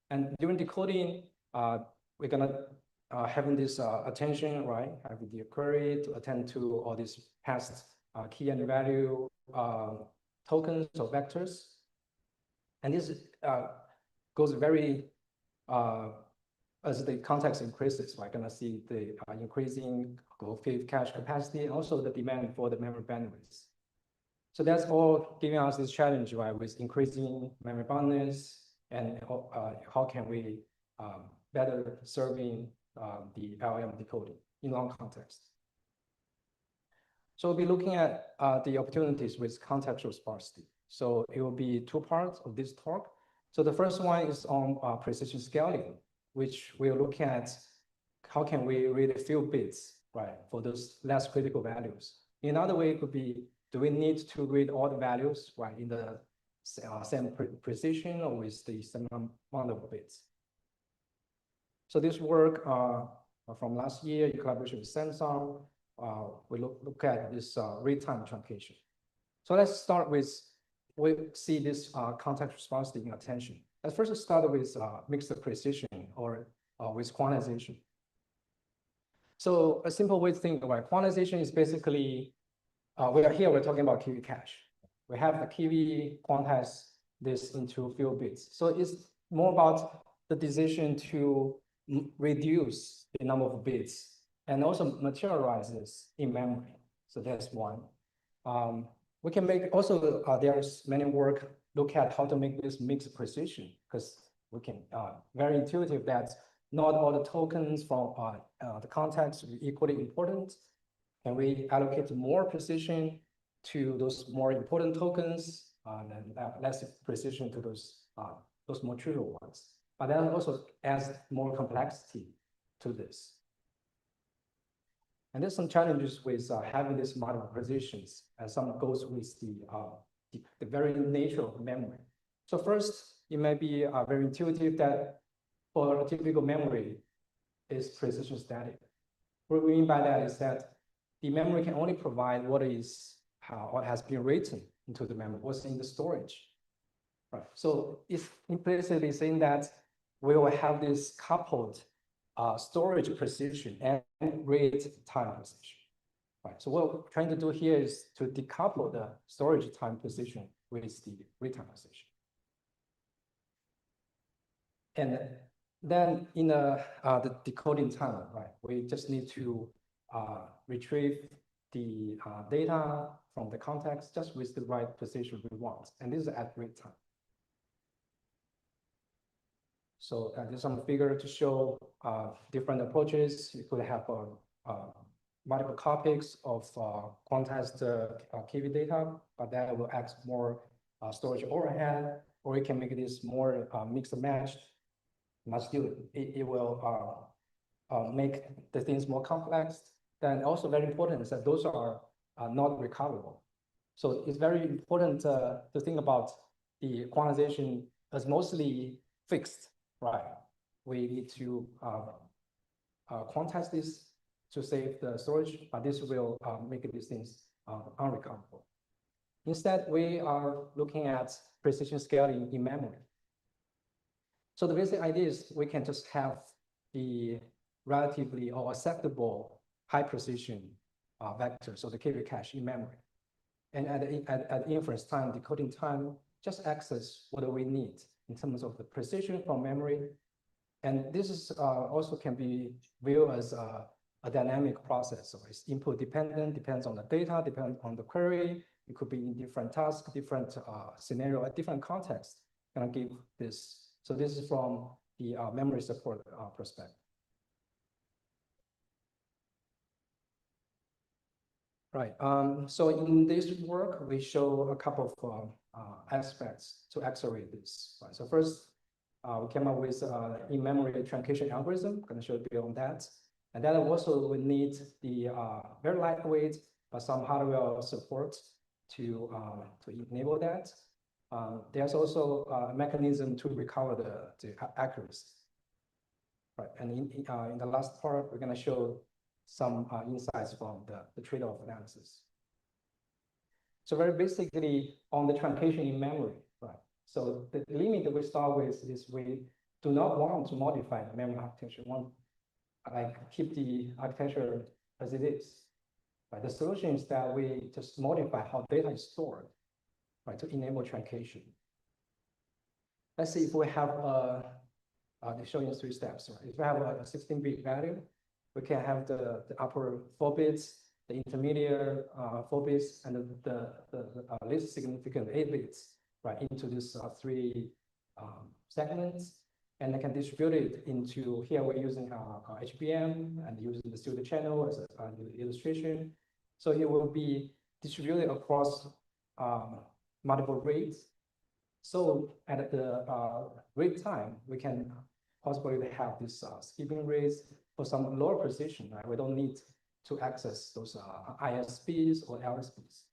And during decoding, we're gonna having this attention, right? Having the query to attend to all these past key and value tokens or vectors. And this goes very, as the context increases, we're gonna see the increasing cache capacity, and also the demand for the memory bandwidth. So that's all giving us this challenge, right? With increasing memory boundedness, and how can we better serving the LLM decoding in long context. So we'll be looking at the opportunities with contextual sparsity. So it will be 2 parts of this talk. So the first one is on precision scaling, which we'll look at how can we read a few bits, right, for those less critical values. Another way could be, do we need to read all the values, right, in the same precision or with the same amount of bits? So this work from last year in collaboration with Samsung, we look at this real-time truncation. So let's start with, we see this contextual sparsity in attention. Let's first start with mixed precision or with quantization. So a simple way to think about quantization is basically, we're talking about KV cache. We have the KV quantize this into few bits. So it's more about the decision to reduce the number of bits and also materialize this in memory. So that's one. We can make also, there's many work look at how to make this mixed precision, because we can, very intuitive that not all the tokens from the context are equally important. can we allocate more precision to those more important tokens, and less precision to those more trivial ones? But that also adds more complexity to this. And there's some challenges with having these multiple positions, and some goes with the very nature of memory. So first, it may be very intuitive that for a typical memory is precision static. What we mean by that is that the memory can only provide what has been written into the memory, what's in the storage. Right. So it's implicitly saying that we will have this coupled storage precision and read time precision. Right. So what we're trying to do here is to decouple the storage time precision with the read time precision. And then in the decoding time, right, we just need to retrieve the data from the context just with the right precision we want. And this is at read time. So there's some figure to show different approaches. You could have multiple copies of quantized KV data, but that will add more storage overhead, or you can make this more mixed and matched. Much good. It will make the things more complex. Then also very important is that those are not recoverable. So it's very important to think about the quantization as mostly fixed, right? We need to quantize this to save the storage, but this will make these things unrecoverable. Instead, we are looking at precision scaling in memory. So the basic idea is we can just have the relatively or acceptable high precision vector, so the KV cache in memory. And at inference time, decoding time, just access what we need in terms of the precision from memory. And this is also can be viewed as a dynamic process. So it's input dependent, depends on the data, depends on the query. It could be in different tasks, different scenario, at different contexts. Gonna give this. So this is from the memory support perspective. Right. So in this work, we show a couple of aspects to accelerate this. Right. So first, we came up with in-memory truncation algorithm. I'm going to show a bit on that. And then also we need the very lightweight, but some hardware support to enable that. There's also a mechanism to recover the accuracy. Right. And in the last part, we're going to show some insights from the trade-off analysis. So very basically on the truncation in memory, right? So the limit that we start with is we do not want to modify the memory architecture. We want like keep the architecture as it is. Right? The solution is that we just modify how data is stored, right, to enable truncation. Let's see if we have they're showing 3 steps. Right? If we have a 16-bit value, we can have the upper 4 bits, the intermediate 4 bits, and the least significant 8 bits, right, into these 3 segments. And I can distribute it into, here we're using HBM and using the pseudo channel as an illustration. So it will be distributed across multiple rates. So at the read time, we can possibly have this skipping rates for some lower precision, right? We don't need to access those ISPs or LSPs.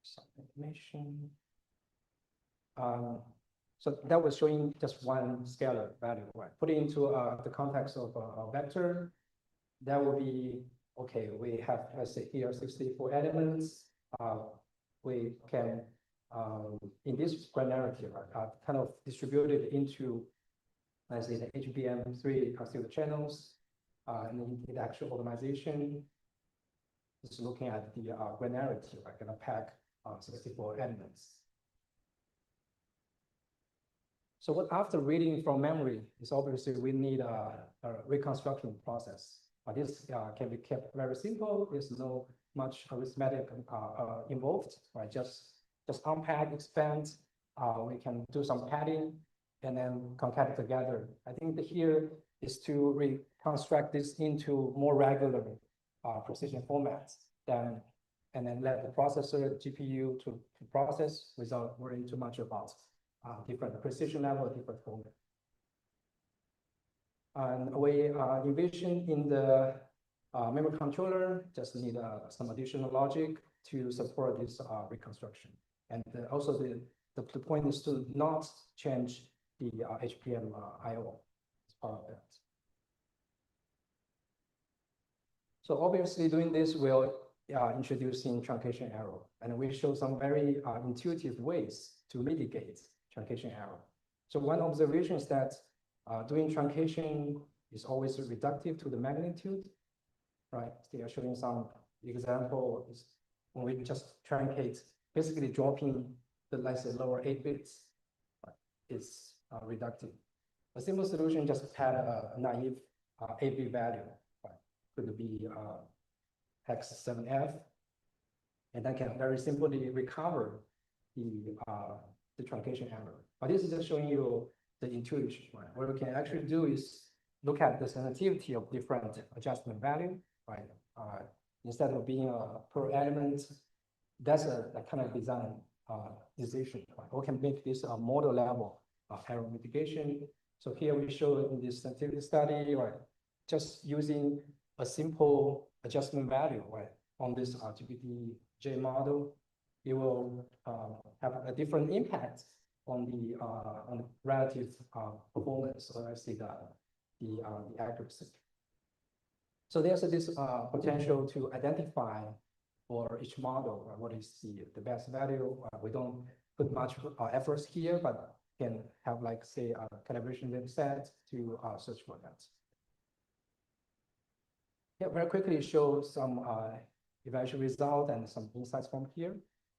Some information. So that was showing just one scalar value, right? Put it into the context of a vector, that would be, okay, we have, let's say here, 64 elements. We can, in this granularity, right, kind of distribute it into, let's say, the HBM3 pseudo channels, and then the actual organization is looking at the granularity, right, gonna pack 64 elements. So what after reading from memory is obviously we need a reconstruction process. But this can be kept very simple. There's no much arithmetic involved, right? Just unpack, expand. We can do some padding and then concat together. I think here is to reconstruct this into more regular precision formats, and then let the processor, GPU to process without worrying too much about different precision level, different format. And we envision in the memory controller just need some additional logic to support this reconstruction. And also the point is to not change the HBM I/O as part of that. So obviously doing this will introducing truncation error, and we show some very intuitive ways to mitigate truncation error. So one observation is that doing truncation is always reductive to the magnitude, right? They are showing some example is when we just truncate, basically dropping the, let's say, lower 8 bits, is reductive. A simple solution just add a naive 8-bit value, right? Could be hex 7F, and then can very simply recover the truncation error. But this is just showing you the intuition, right? What we can actually do is look at the sensitivity of different adjustment value, right? Instead of being a per element, that's a kind of design decision, right? We can make this a model level error mitigation. So here we show in this sensitivity study, right? Just using a simple adjustment value, right? On this GPT-J model, it will have a different impact on the relative performance, or I see the accuracy. So there's this potential to identify for each model what is the best value. We don't put much efforts here, but can have like say a calibration set to search for that. Yeah, very quickly show some evaluation result and some insights from here.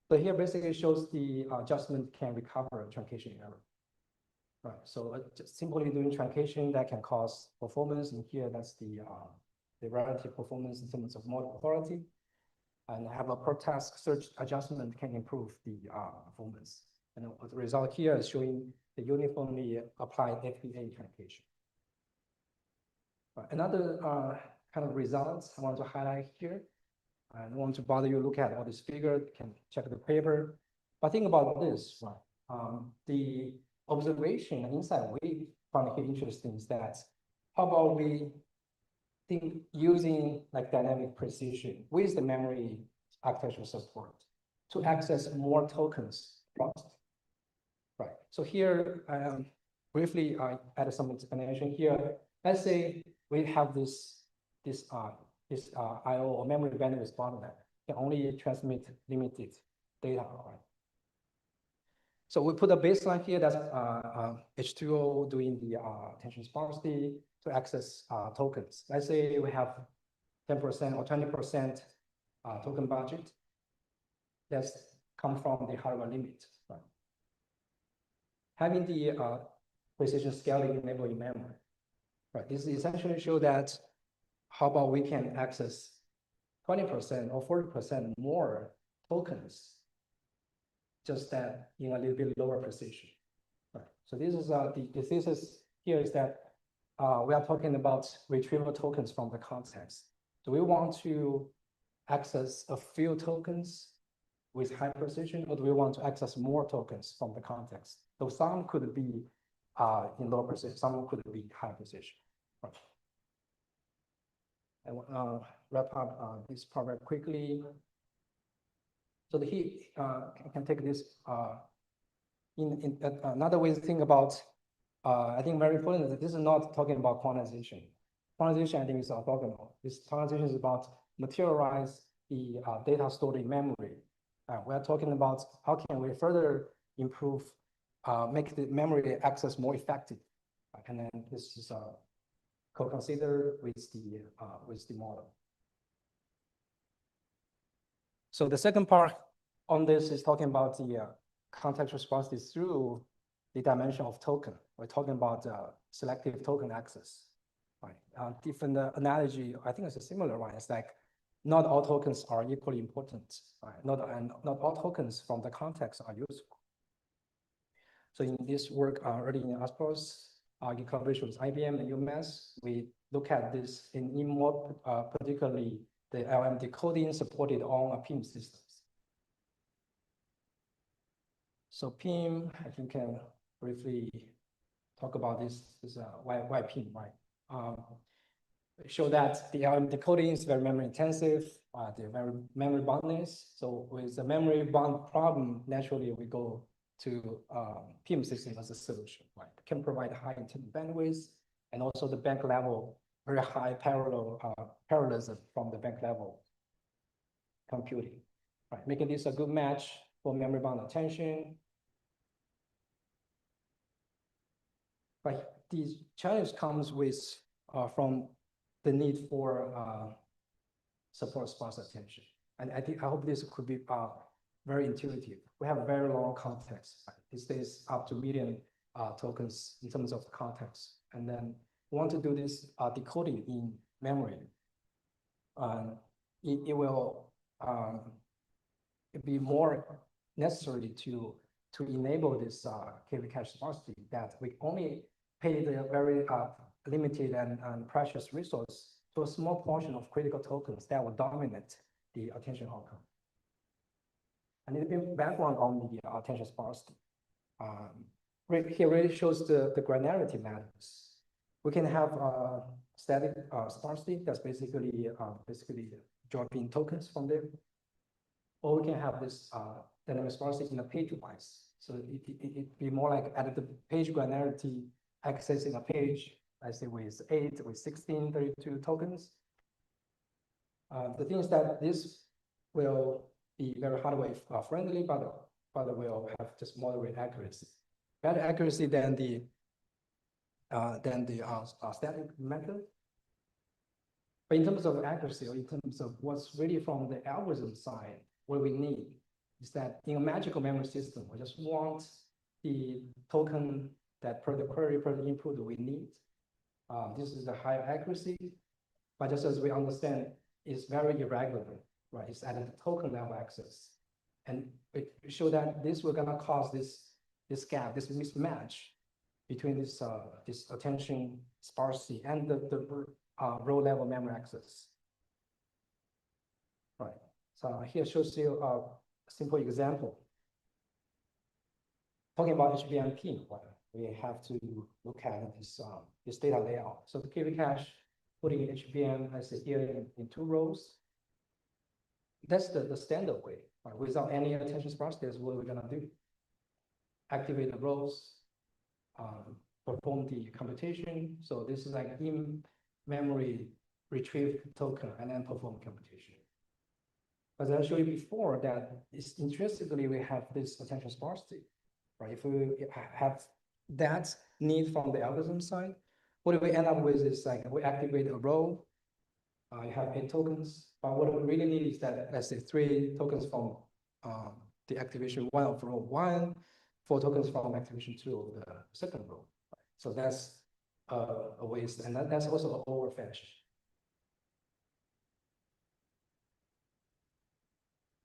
So here basically shows the adjustment can recover truncation error. Right, so just simply doing truncation that can cause performance, and here that's the relative performance in terms of model authority, and have a per task search adjustment can improve the performance. And the result here is showing the uniformly applied FPA truncation. Another kind of results I want to highlight here. I don't want to bother you look at all this figure, you can check the paper. But think about this, right? The observation and insight we found here interesting is that how about we think using like dynamic precision with the memory architecture support to access more tokens, right? So here, briefly, I added some explanation here. Let's say we have this I/O or memory bandwidth bottleneck can only transmit limited data, right? So we put a baseline here that's H2O doing the attention sparsity to access tokens. Let's say we have 10% or 20% token budget. That's come from the hardware limit, right? Having the precision scaling enabled in memory, right? This essentially show that how about we can access 20% or 40% more tokens, just that in a little bit lower precision. Right. So this is the thesis here is that we are talking about retrieval tokens from the context. Do we want to access a few tokens with high precision, or do we want to access more tokens from the context? So some could be in low precision, some could be high precision. Right. I want wrap up this part very quickly. So the heat can take this in another way to think about. I think very important that this is not talking about quantization. Quantization, I think, is orthogonal. This quantization is about materialize the data stored in memory. We're talking about how can we further improve, make the memory access more effective, and then this is co-consider with the model. So the second part on this is talking about the context responses through the dimension of token. We're talking about selective token access. Right. Different analogy, I think it's a similar one. It's like not all tokens are equally important. Right? Not all tokens from the context are useful. So in this work early in ASPOS, in collaboration with IBM and UMass, we look at this in more particularly the LM decoding supported on PIM systems. So PIM, I think can briefly talk about this why PIM, right? Show that the LM decoding is very memory intensive, they're very memory boundless. So with the memory bound problem, naturally we go to PIM system as a solution, right? It can provide high internal bandwidth and also the bank level, very high parallelism from the bank level computing, right? Making this a good match for memory bound attention. But these challenges comes with from the need for support sparse attention. And I hope this could be very intuitive. We have very long context. Right? These days up to million tokens in terms of context. And then we want to do this decoding in memory. It will be more necessary to enable this KV cache sparsity that we only pay the very limited and precious resource to a small portion of critical tokens that will dominate the attention outcome. And a bit background on the attention sparsity. Here really shows the granularity matters. We can have static sparsity that's basically dropping tokens from there, or we can have this dynamic sparsity in a page-wise. So it be more like at the page granularity accessing a page, let's say with 8, with 16, 32 tokens. The thing is that this will be very hardware friendly, but will have just moderate accuracy. Better accuracy than the static method. But in terms of accuracy, or in terms of what's really from the algorithm side, what we need is that in a magical memory system, we just want the token that per the query, per the input we need. This is a high accuracy, but just as we understand, it's very irregular, right? It's at a token level access. And we show that this will gonna cause this gap, this mismatch between this attention sparsity and the row level memory access. Right. So here shows you a simple example. Talking about HBM PIM, we have to look at this data layout. So the KV cache putting HBM, I say here in 2 rows. That's the standard way, right? Without any attention sparsity, that's what we're gonna do. Activate the rows, perform the computation. So this is like in memory retrieve token and then perform computation. As I showed you before, that is intrinsically we have this attention sparsity, right? If we have that need from the algorithm side, what we end up with is like we activate a row, you have 8 tokens, but what we really need is that, let's say 3 tokens from the activation 1 of row 1, 4 tokens from activation 2 of the second row. So that's a waste, and that's also an overfetch.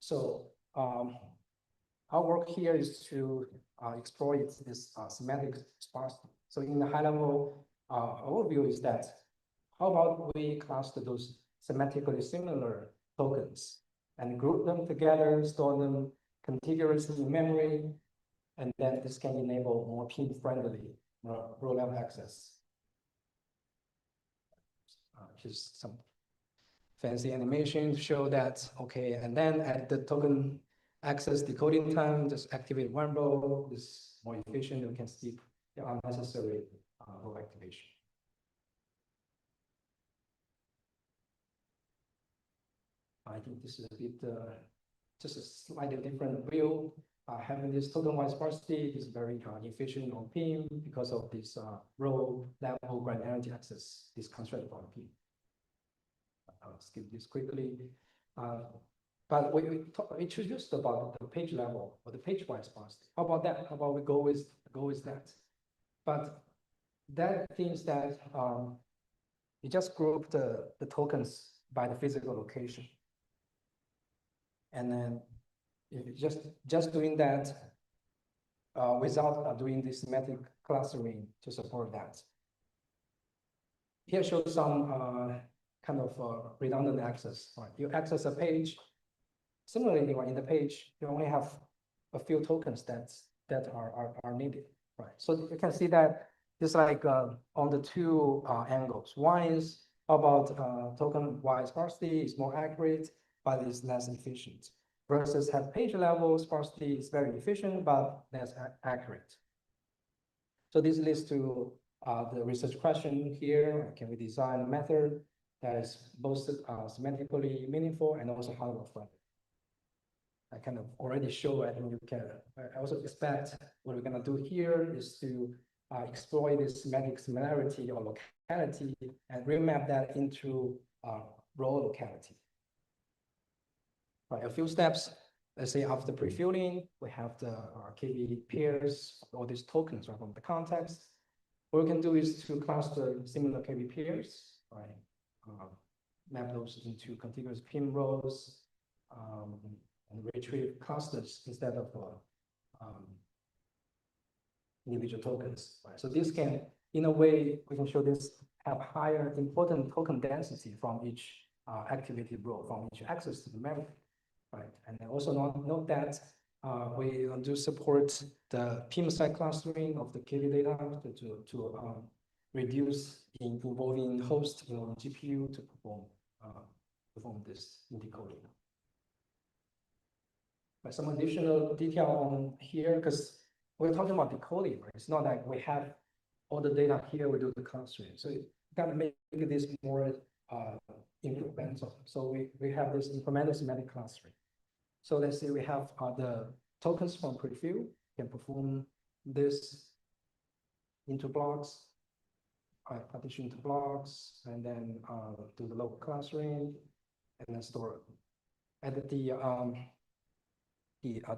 So our work here is to exploit this semantic sparsity. So in the high level overview is that, how about we cluster those semantically similar tokens and group them together, store them contiguously in memory, and then this can enable more PIM-friendly row level access. Here's some fancy animation to show that, okay, and then at the token access decoding time, just activate 1 row. This is more efficient. You can skip the unnecessary row activation. I think this is a bit, just a slightly different view. Having this token-wise sparsity is very efficient on PIM because of this row level granularity access, this constraint on PIM. I'll skip this quickly. But we introduced about the page level or the page-wise sparsity. How about that? How about we go with that? But that means that you just group the tokens by the physical location. And then if just doing that, without doing this semantic clustering to support that. Here shows some kind of redundant access. Right? You access a page. Similarly, in the page, you only have a few tokens that are needed. Right. So you can see that it's like on the two angles. One is about token-wise sparsity is more accurate, but it's less efficient. Versus have page level sparsity is very efficient, but less accurate. So this leads to the research question here. Can we design a method that is both semantically meaningful and also hardware friendly? I kind of already show, I think you can. I also expect what we're gonna do here is to exploit this semantic similarity or locality and remap that into raw locality. Right, a few steps. Let's say after pre-filling, we have the KB pairs, all these tokens right from the context. What we can do is to cluster similar KB pairs, right? Map those into contiguous PIM rows, and retrieve clusters instead of individual tokens. Right? So this can, in a way, we can show this have higher important token density from each activity row, from each access to the memory. Right, and also note that we do support the PIM side clustering of the KB data to reduce involving host on GPU to perform this decoding. But some additional detail on here, because we're talking about decoding, right? It's not like we have all the data here, we do the clustering. So you gotta make this more incremental. So we have this incremental semantic clustering. So let's say we have the tokens from preview, can perform this into blocks, partition into blocks, and then do the local clustering, and then store it. At the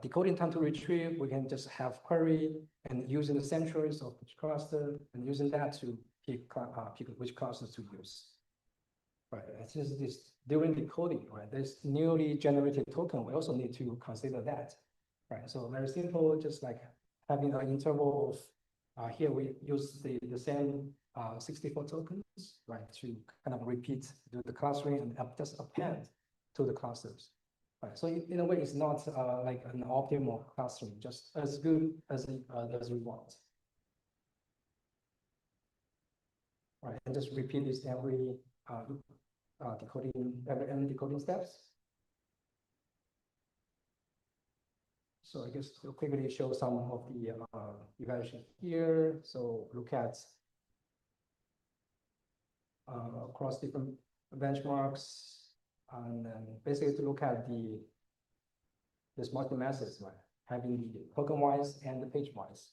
decoding time to retrieve, we can just have query and using the centuries of each cluster and using that to pick which clusters to use. Right, since this during decoding, right, this newly generated token, we also need to consider that, right? So very simple, just like having an interval of, here we use the same 64 tokens, right, to kind of repeat, do the clustering and just append to the clusters. Right, so in a way, it's not like an optimal clustering, just as good as we want. Right, and just repeat this every every decoding steps. So I guess we'll quickly show some of the evaluation here. So look at across different benchmarks, and then basically to look at this multi-methods, right? Having the token-wise and the page-wise.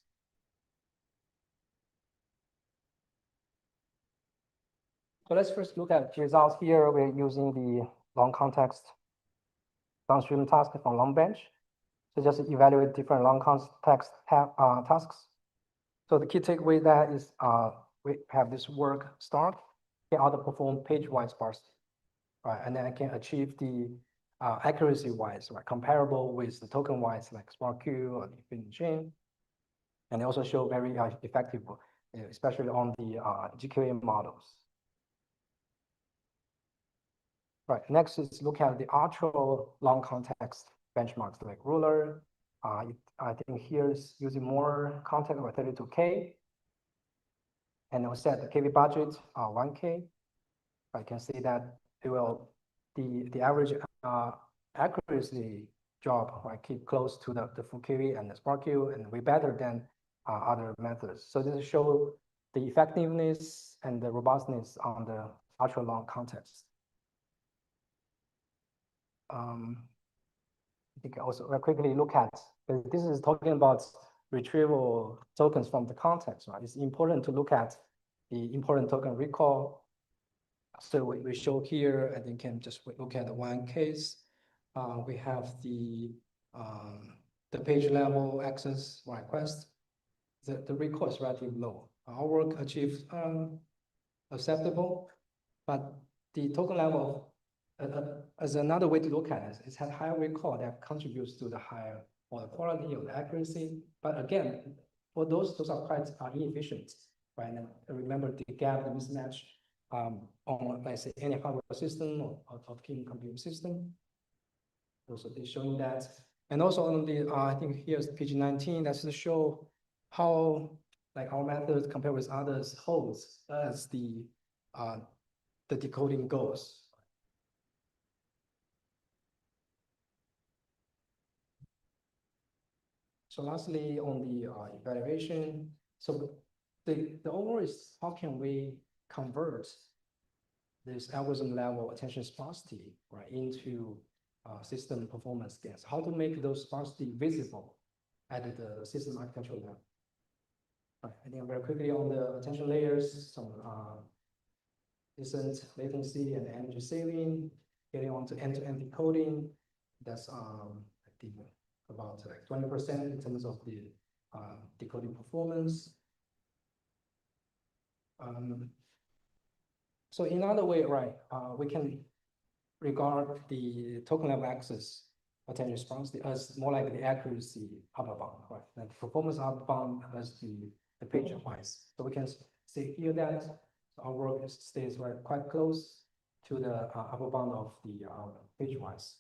So let's first look at the results here. We're using the long context downstream task from long bench. So just evaluate different long context tasks. So the key takeaway that is we have this work start, can outperform page-wise sparsity, right? And then I can achieve the accuracy-wise, right? Comparable with the token-wise like SparkQ or Infinity Chain. And they also show very effective, especially on the GQA models. Right, next is look at the ultra long context benchmarks like Ruler. I think here is using more context or 32K. And we'll set the KV budget 1K. I can see that it will, the average accuracy job, right, keep close to the full KV and the SparkQ, and way better than other methods. So this shows the effectiveness and the robustness on the ultra long context. I think also we'll quickly look at, this is talking about retrieval tokens from the context, right? It's important to look at the important token recall. So we show here, and you can just look at one case. We have the page level access request. The recall is relatively low. Our work achieved acceptable, but the token level, as another way to look at it, it has higher recall that contributes to the higher or the quality or the accuracy. But again, for those are quite inefficient, right? And remember the gap, the mismatch on, let's say, any hardware system or PIM computing system. Also, they're showing that. And also on the, I think here's PG19, that's to show how like our method compared with others holds as the decoding goes. So lastly, on the evaluation, so the overall is how can we convert this algorithm level attention sparsity, right, into system performance gains? How to make those sparsity visible at the system architecture level? Right, I think very quickly on the attention layers, some decent latency and energy saving, getting on to end-to-end decoding. That's I think about like 20% in terms of the decoding performance. So in other way, right, we can regard the token level access attention sparsity as more like the accuracy upper bound, right? And performance upper bound as the page wise. So we can see here that our work stays right quite close to the upper bound of the page wise.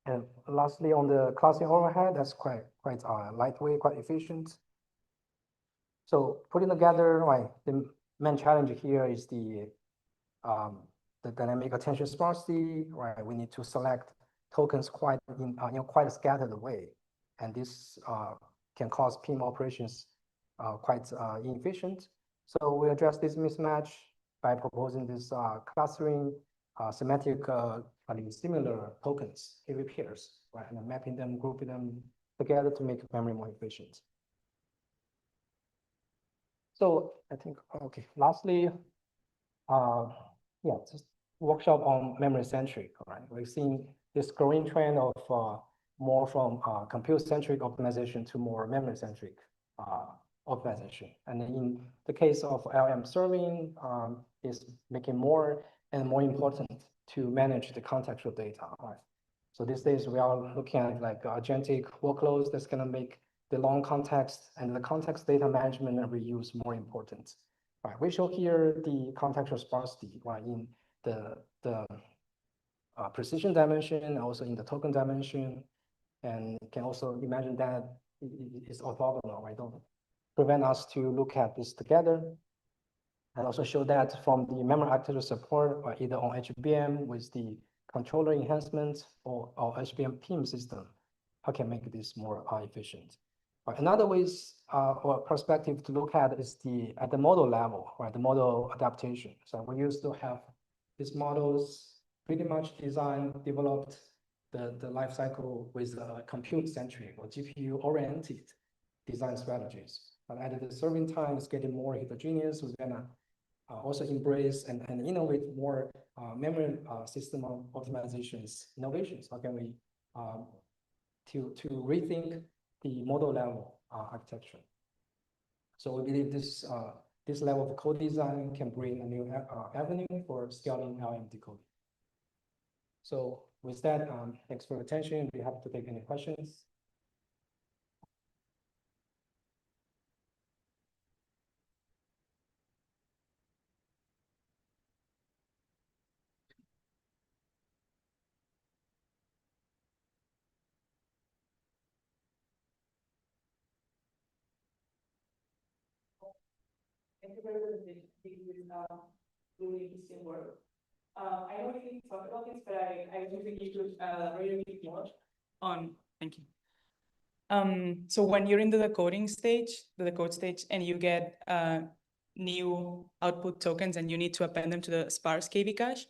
And lastly, on the clustering overhead, that's quite lightweight, quite efficient. So putting together, right, the main challenge here is the dynamic attention sparsity, right? We need to select tokens quite in quite a scattered way, and this can cause PIM operations quite inefficient. So we address this mismatch by proposing this clustering semantic similar tokens, KV pairs, right? And then mapping them, grouping them together to make memory more efficient. So I think, okay, lastly, yeah, just workshop on memory-centric, right? We've seen this growing trend of more from compute-centric optimization to more memory-centric optimization. And in the case of LM serving, is making more and more important to manage the contextual data, right? So these days we are looking at like agentic workloads that's gonna make the long context and the context data management and reuse more important. Right, we show here the contextual sparsity, right, in the precision dimension, also in the token dimension, and can also imagine that it's orthogonal, right? Don't prevent us to look at this together, and also show that from the memory architecture support, or either on HBM with the controller enhancement or HBM PIM system, how can make this more efficient? Another ways or perspective to look at is at the model level, right? The model adaptation. So we used to have these models pretty much designed, developed the life cycle with compute-centric or GPU-oriented design strategies. But at the serving time, it's getting more heterogeneous. We're gonna also embrace and innovate more memory system optimizations, innovations. How can we to rethink the model level architecture? So we believe this this level of code design can bring a new avenue for scaling LM decoding. So with that, thanks for your attention. Be happy to take any questions. Thank you very much for really interesting work. I know we can talk about this, but I do think you should elaborate a bit more on. Thank you. So when you're in the decoding stage, the decode stage, and you get new output tokens and you need to append them to the sparse KV cache,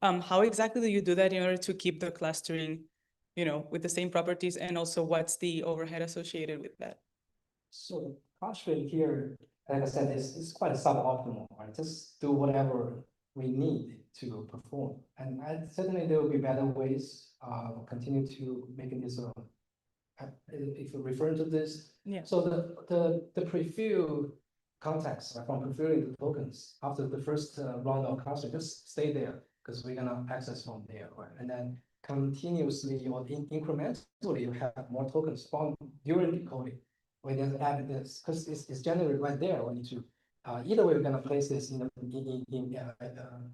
how exactly do you do that in order to keep the clustering, with the same properties, and also what's the overhead associated with that? So clustering here, like I said, is quite suboptimal, right? Just do whatever we need to perform. And certainly there will be better ways, continue to make this, if you're referring to this. Yeah. So the preview context, right, from previewing the tokens after the first round of clustering, just stay there because we're gonna access from there, right? And then continuously or incrementally you have more tokens spawned during decoding. We just add this because it's generally right there when you either way we're gonna place this in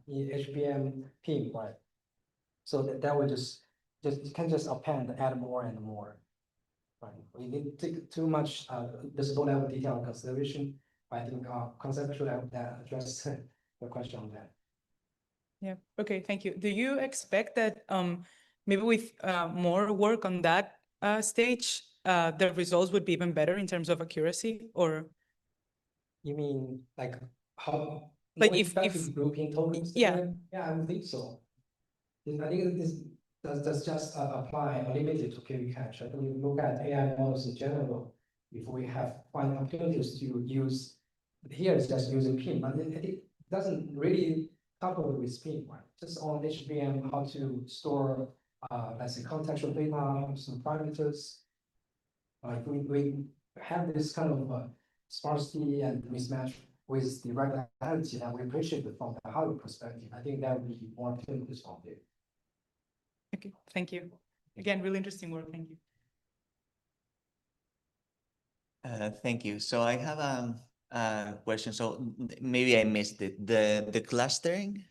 HBM PIM, right? So that will just you can just append, add more and more. Right. We didn't take too much this low level detail consideration. I think conceptually I would address the question on that. Yeah, okay, thank you. Do you expect that maybe with more work on that stage, the results would be even better in terms of accuracy, or? You mean like how? Like more if effective grouping tokens? yeah. Together? Yeah, I would think so. I think this does just apply limited to QE cache. I think if you look at AI models in general, if we find opportunities to use, here it's just using PIM, but it doesn't really couple with PIM, right? Just on HBM, how to store, let's say, contextual data, some parameters. Like we have this kind of sparsity and mismatch with the regularity, and we appreciate it from the hardware perspective. I think that would be more opportunities from there. Okay, thank you. Again, really interesting work. Thank you. Thank you. So I have a question. So maybe I missed it. The clustering,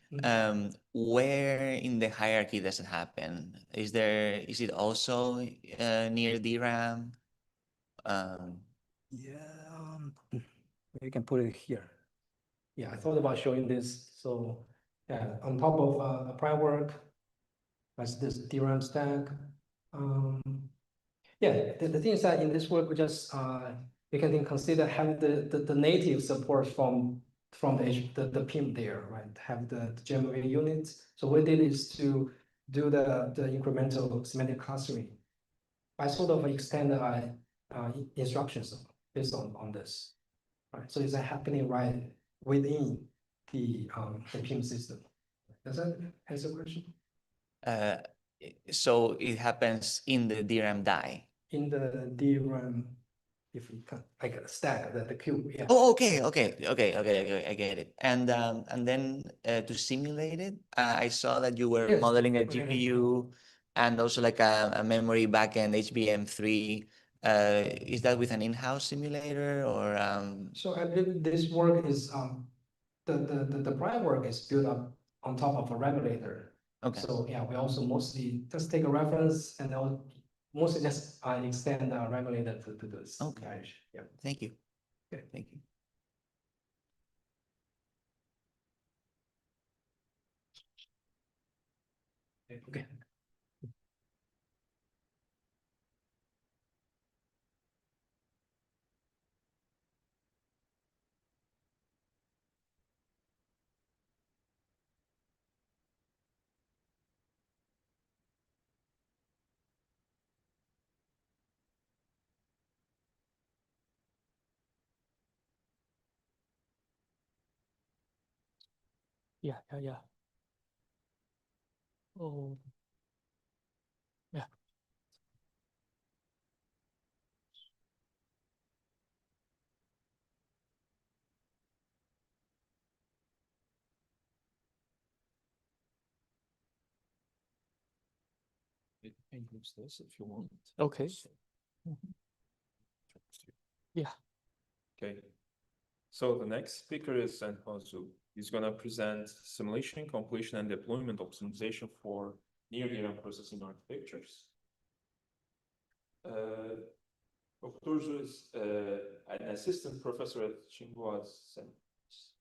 where in the hierarchy does it happen? Is it also near DRAM? You can put it here. Yeah, I thought about showing this. So yeah, on top of prior work, that's this DRAM stack. Yeah, the thing is that in this work, we just we can consider having the native support from the PIM there, right? Have the GMV units. So what we did is to do the incremental semantic clustering by sort of extend the instructions based on this, right? So it's happening right within the PIM system. Does that answer the question? So it happens in the DRAM die. In the DRAM, if we can, like a stack, the queue. Yeah. Oh, okay. I get it. And then to simulate it, I saw that you were Yes. modeling a GPU and also like a memory backend HBM3. Is that with an in-house simulator or? So I believe this work is the prior work is built up on top of a regulator. Okay. So yeah, we also mostly just take a reference and then mostly just extend the regulator to this. Okay. Yeah. Thank you. Okay. Thank you. Okay. Yeah. Oh, yeah. You can use this if you want. Okay. Yeah. Okay. So the next speaker is Senhozu. He's going to present simulation, completion, and deployment optimization for near-DRAM processing architectures. Dr. Zhu is an assistant professor at Tsinghua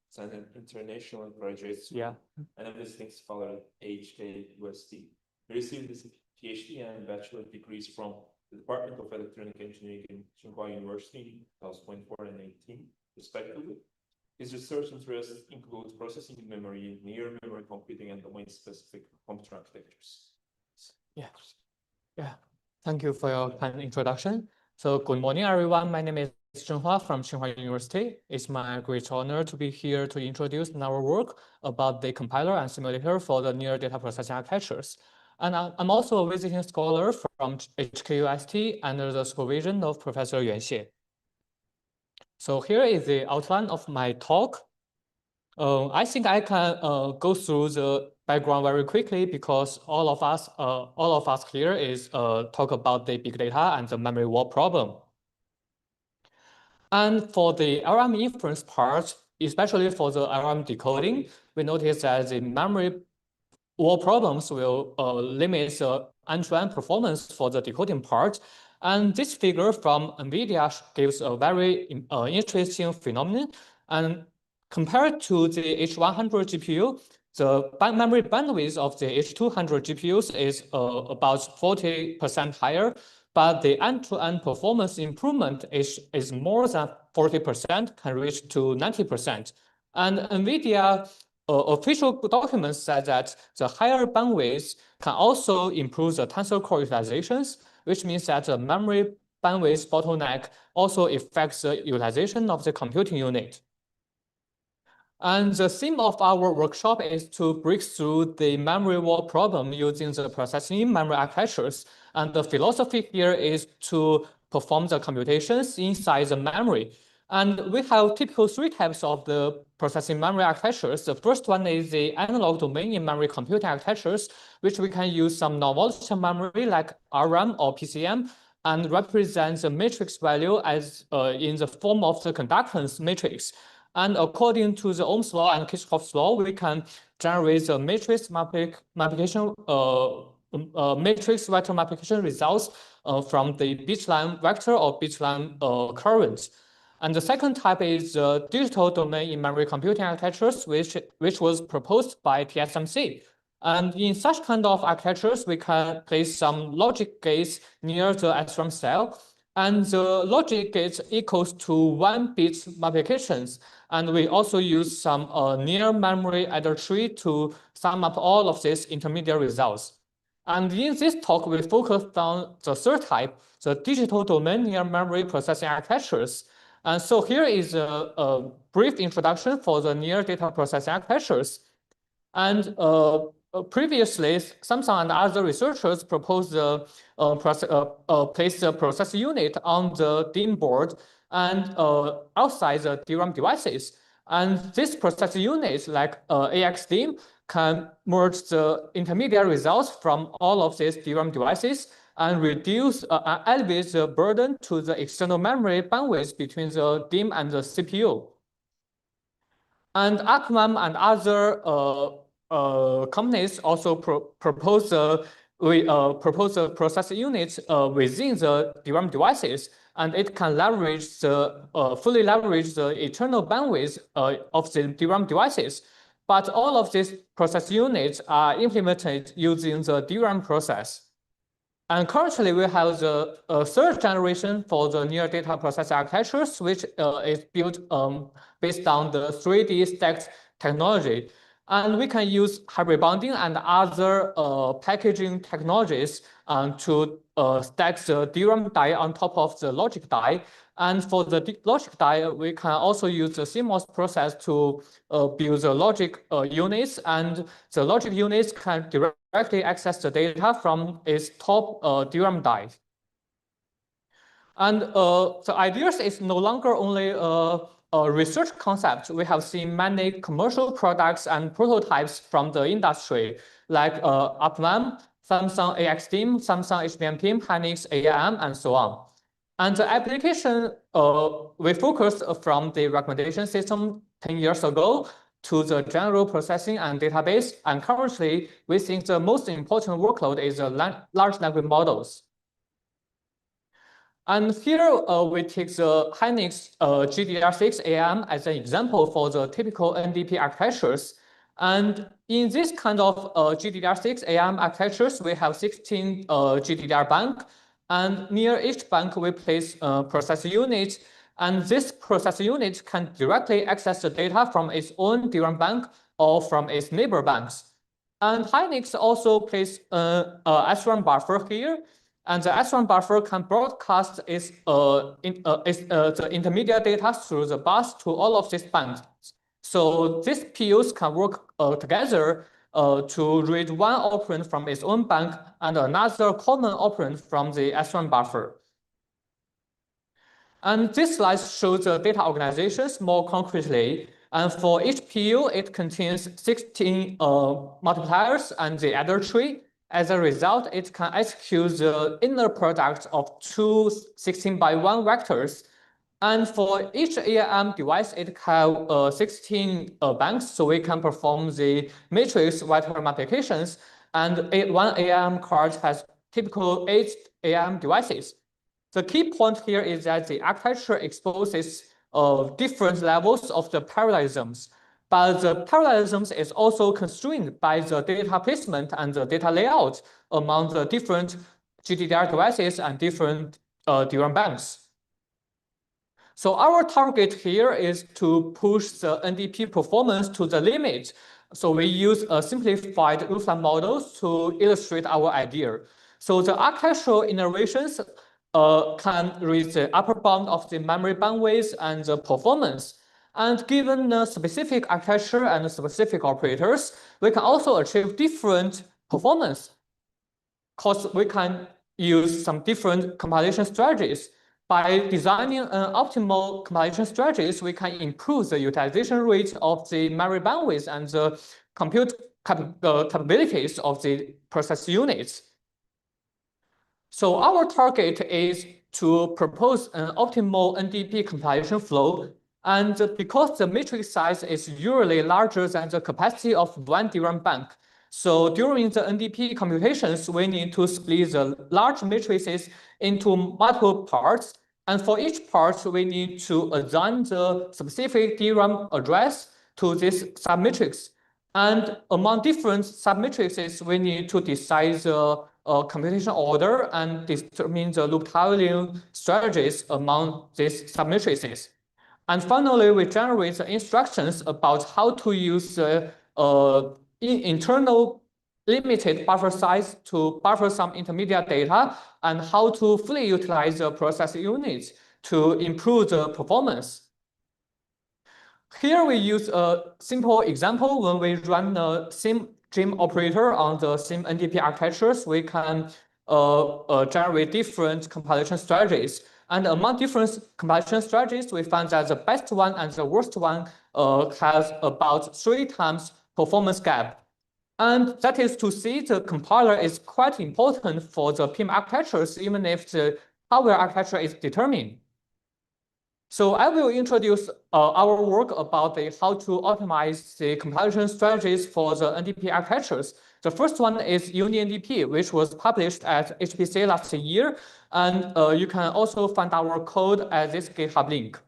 San International Graduate School, Yeah. and a visiting scholar at HKUST. He received his PhD and bachelor degrees from the Department of Electronic Engineering in Tsinghua University in 2024 and 18, respectively. His research interests include processing in memory, near memory computing, and domain-specific computer architectures. Yeah. Thank you for your kind introduction. So good morning, everyone. My name is Zhenhua from Tsinghua University. It's my great honor to be here to introduce our work about the compiler and simulator for the near data processing architectures. And I'm also a visiting scholar from HKUST under the supervision of Professor Yuan Xie. So here is the outline of my talk. I think I can go through the background very quickly because all of us here is talk about the big data and the memory wall problem. And for the LLM inference part, especially for the LLM decoding, we notice that the memory wall problems will limit the end-to-end performance for the decoding part. And this figure from NVIDIA gives a very interesting phenomenon. And compared to the H100 GPU, the memory bandwidth of the H200 GPUs is about 40% higher, but the end-to-end performance improvement is more than 40%, can reach to 90%. And NVIDIA official documents said that the higher bandwidth can also improve the tensor core utilizations, which means that the memory bandwidth bottleneck also affects the utilization of the computing unit. And the theme of our workshop is to break through the memory wall problem using the processing memory architectures. And the philosophy here is to perform the computations inside the memory. And we have typical three types of the processing memory architectures. The first one is the analog domain in memory computing architectures, which we can use some non-volatile memory like RAM or PCM and represent the matrix value as in the form of the conductance matrix. And according to the Ohm's law and Kirchhoff's law, we can generate the matrix multiplication, matrix vector multiplication results from the bitline vector or bitline current. And the second type is the digital domain in memory computing architectures, which was proposed by TSMC. And in such kind of architectures, we can place some logic gates near the SRAM cell. And the logic gate equals to 1 bit multiplications. And we also use some near memory adder tree to sum up all of these intermediate results. And in this talk, we focused on the third type, the digital domain near memory processing architectures. And so here is a brief introduction for the near data processing architectures. And previously, Samsung and other researchers proposed place the processor unit on the DIMM board and outside the DRAM devices. And this processor unit, like AXDIMM, can merge the intermediate results from all of these DRAM devices and reduce elevate the burden to the external memory bandwidth between the DIMM and the CPU. And Atman and other companies also propose the processor unit within the DRAM devices, and it can leverage the fully leverage the internal bandwidth of the DRAM devices. But all of these processor units are implemented using the DRAM process. And currently, we have the third generation for the near data processor architectures, which is built based on the 3D stacked technology. And we can use hybrid bonding and other packaging technologies to stack the DRAM die on top of the logic die. And for the logic die, we can also use the CMOS process to build the logic units, and the logic units can directly access the data from its top DRAM die. And the idea is no longer only a research concept. We have seen many commercial products and prototypes from the industry, like Uplam, Samsung AXDIMM, Samsung HBM-PIM, Hynix AAM, and so on. And the application we focused from the recommendation system 10 years ago to the general processing and database. And currently, we think the most important workload is the large language models. And here we take the Hynix GDDR6 AAM as an example for the typical NDP architectures. And in this kind of GDDR6 AAM architectures, we have 16 GDDR bank. And near each bank, we place a processor unit. And this processor unit can directly access the data from its own DRAM bank or from its neighbor banks. And Hynix also places a SRAM buffer here. And the SRAM buffer can broadcast the intermediate data through the bus to all of these banks. So these PUs can work together to read one operand from its own bank and another common operand from the SRAM buffer. And this slide shows the data organizations more concretely. And for each PU, it contains 16 multipliers and the adder tree. As a result, it can execute the inner product of two 16x1 vectors. And for each ARM device, it has 16 banks, so we can perform the matrix vector multiplications. And one ARM card has typical 8 ARM devices. The key point here is that the architecture exposes different levels of the parallelisms, but the parallelisms is also constrained by the data placement and the data layout among the different GDDR devices and different DRAM banks. So our target here is to push the NDP performance to the limit. So we use a simplified Uslan models to illustrate our idea. So the architectural innovations can reach the upper bound of the memory bandwidth and the performance. And given the specific architecture and specific operators, we can also achieve different performance because we can use some different compilation strategies. By designing an optimal compilation strategies, we can improve the utilization rate of the memory bandwidth and the compute capabilities of the process units. So our target is to propose an optimal NDP compilation flow. And because the matrix size is usually larger than the capacity of one DRAM bank, so during the NDP computations, we need to split the large matrices into multiple parts. And for each part, we need to assign the specific DRAM address to this submatrix. And among different submatrices, we need to decide the computation order and determine the loop tiling strategies among these submatrices. And finally, we generate the instructions about how to use the internal limited buffer size to buffer some intermediate data and how to fully utilize the process units to improve the performance. Here we use a simple example. When we run the same GEM operator on the same NDP architectures, we can generate different compilation strategies. And among different compilation strategies, we found that the best one and the worst one has about 3 times performance gap. And that is to say the compiler is quite important for the PIM architectures, even if the hardware architecture is determined. So I will introduce our work about how to optimize the compilation strategies for the NDP architectures. The first one is UniNDP, which was published at HPC last year. And you can also find our code at this GitHub link.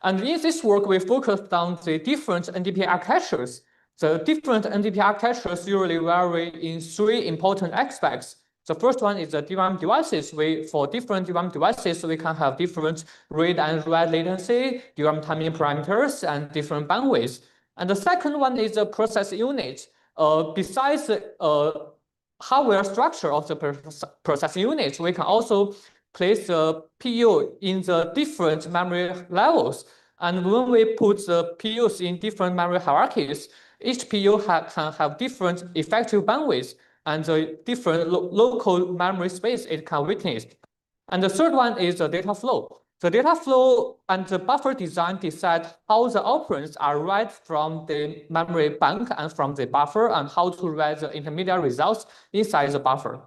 And in this work, we focused on the different NDP architectures. The different NDP architectures usually vary in 3 important aspects. The first one is the DRAM devices. For different DRAM devices, we can have different read and write latency, DRAM timing parameters, and different bandwidths. And the second one is the process unit. Besides the hardware structure of the process unit, we can also place the PU in the different memory levels. And when we put the PUs in different memory hierarchies, each PU can have different effective bandwidths and the different local memory space it can witness. And the third one is the data flow. The data flow and the buffer design decide how the operands are read from the memory bank and from the buffer and how to read the intermediate results inside the buffer.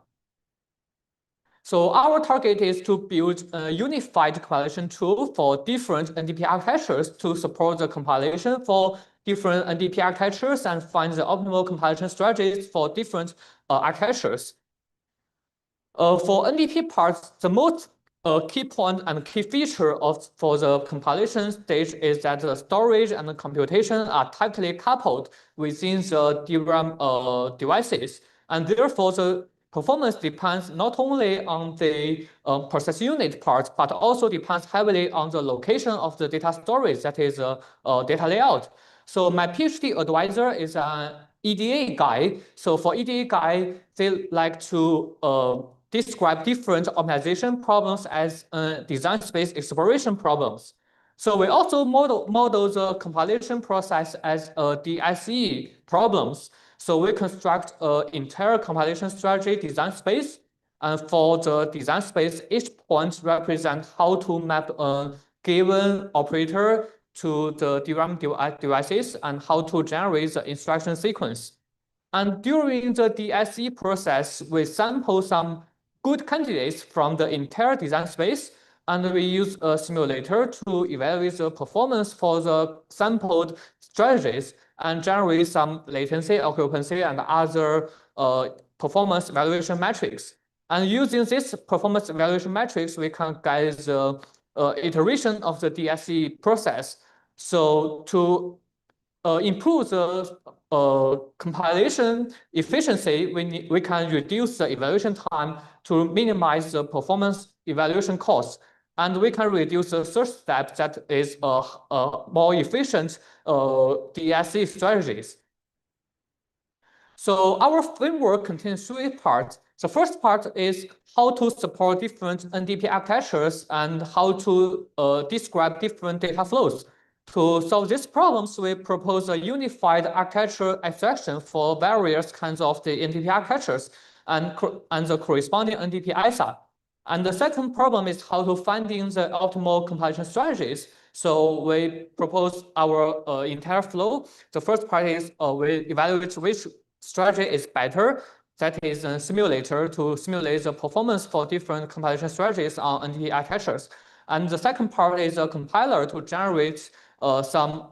So our target is to build a unified compilation tool for different NDP architectures to support the compilation for different NDP architectures and find the optimal compilation strategies for different architectures. For NDP parts, the most key point and key feature for the compilation stage is that the storage and the computation are tightly coupled within the DRAM devices. And therefore, the performance depends not only on the process unit part, but also depends heavily on the location of the data storage, that is data layout. So my PhD advisor is an EDA guy. So for EDA guy, they like to describe different optimization problems as design space exploration problems. So we also model the compilation process as DSE problems. So we construct an entire compilation strategy design space. And for the design space, each point represents how to map a given operator to the DRAM devices and how to generate the instruction sequence. And during the DSE process, we sample some good candidates from the entire design space, and we use a simulator to evaluate the performance for the sampled strategies and generate some latency, occupancy, and other performance evaluation metrics. And using this performance evaluation metrics, we can get the iteration of the DSE process. So to improve the compilation efficiency, we can reduce the evaluation time to minimize the performance evaluation costs. And we can reduce the third step, that is more efficient DSE strategies. So our framework contains 3 parts. The first part is how to support different NDP architectures and how to describe different data flows. To solve these problems, we propose a unified architecture abstraction for various kinds of the NDP architectures and the corresponding NDP ISA. And the second problem is how to finding the optimal compilation strategies. So we propose our entire flow. The first part is we evaluate which strategy is better. That is a simulator to simulate the performance for different compilation strategies on NDP architectures. And the second part is a compiler to generate some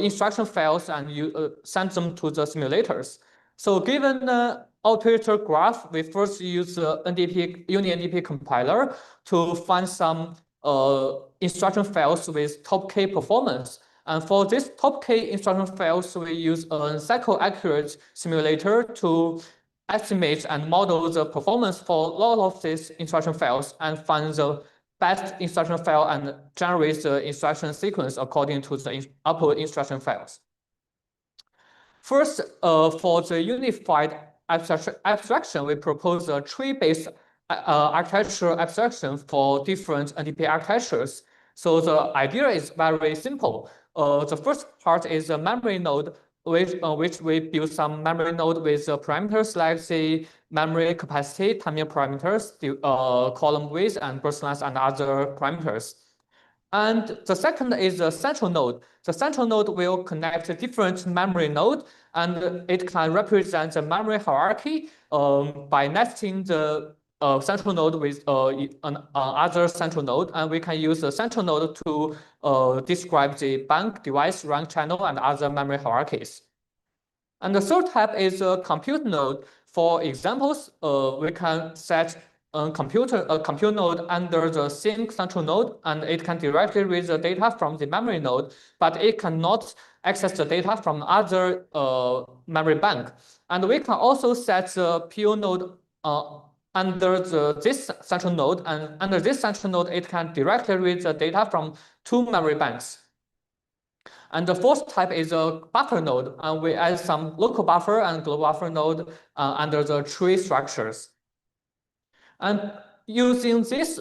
instruction files and send them to the simulators. So given the operator graph, we first use the UniNDP compiler to find some instruction files with top K performance. And for this top K instruction files, we use a cycle-accurate simulator to estimate and model the performance for a lot of these instruction files and find the best instruction file and generate the instruction sequence according to the output instruction files. First, for the unified abstraction, we propose a tree-based architecture abstraction for different NDP architectures. So the idea is very simple. The first part is a memory node, which we build some memory node with parameters like the memory capacity, timing parameters, column width, and burst length, and other parameters. And the second is the central node. The central node will connect different memory nodes, and it can represent the memory hierarchy by nesting the central node with other central node, and we can use the central node to describe the bank, device, rank channel, and other memory hierarchies. And the third type is a compute node. For examples, we can set a compute node under the same central node, and it can directly read the data from the memory node, but it cannot access the data from other memory bank. And we can also set the PO node under this central node, and under this central node, it can directly read the data from 2 memory banks. And the fourth type is a buffer node, and we add some local buffer and global buffer node under the tree structures. And using this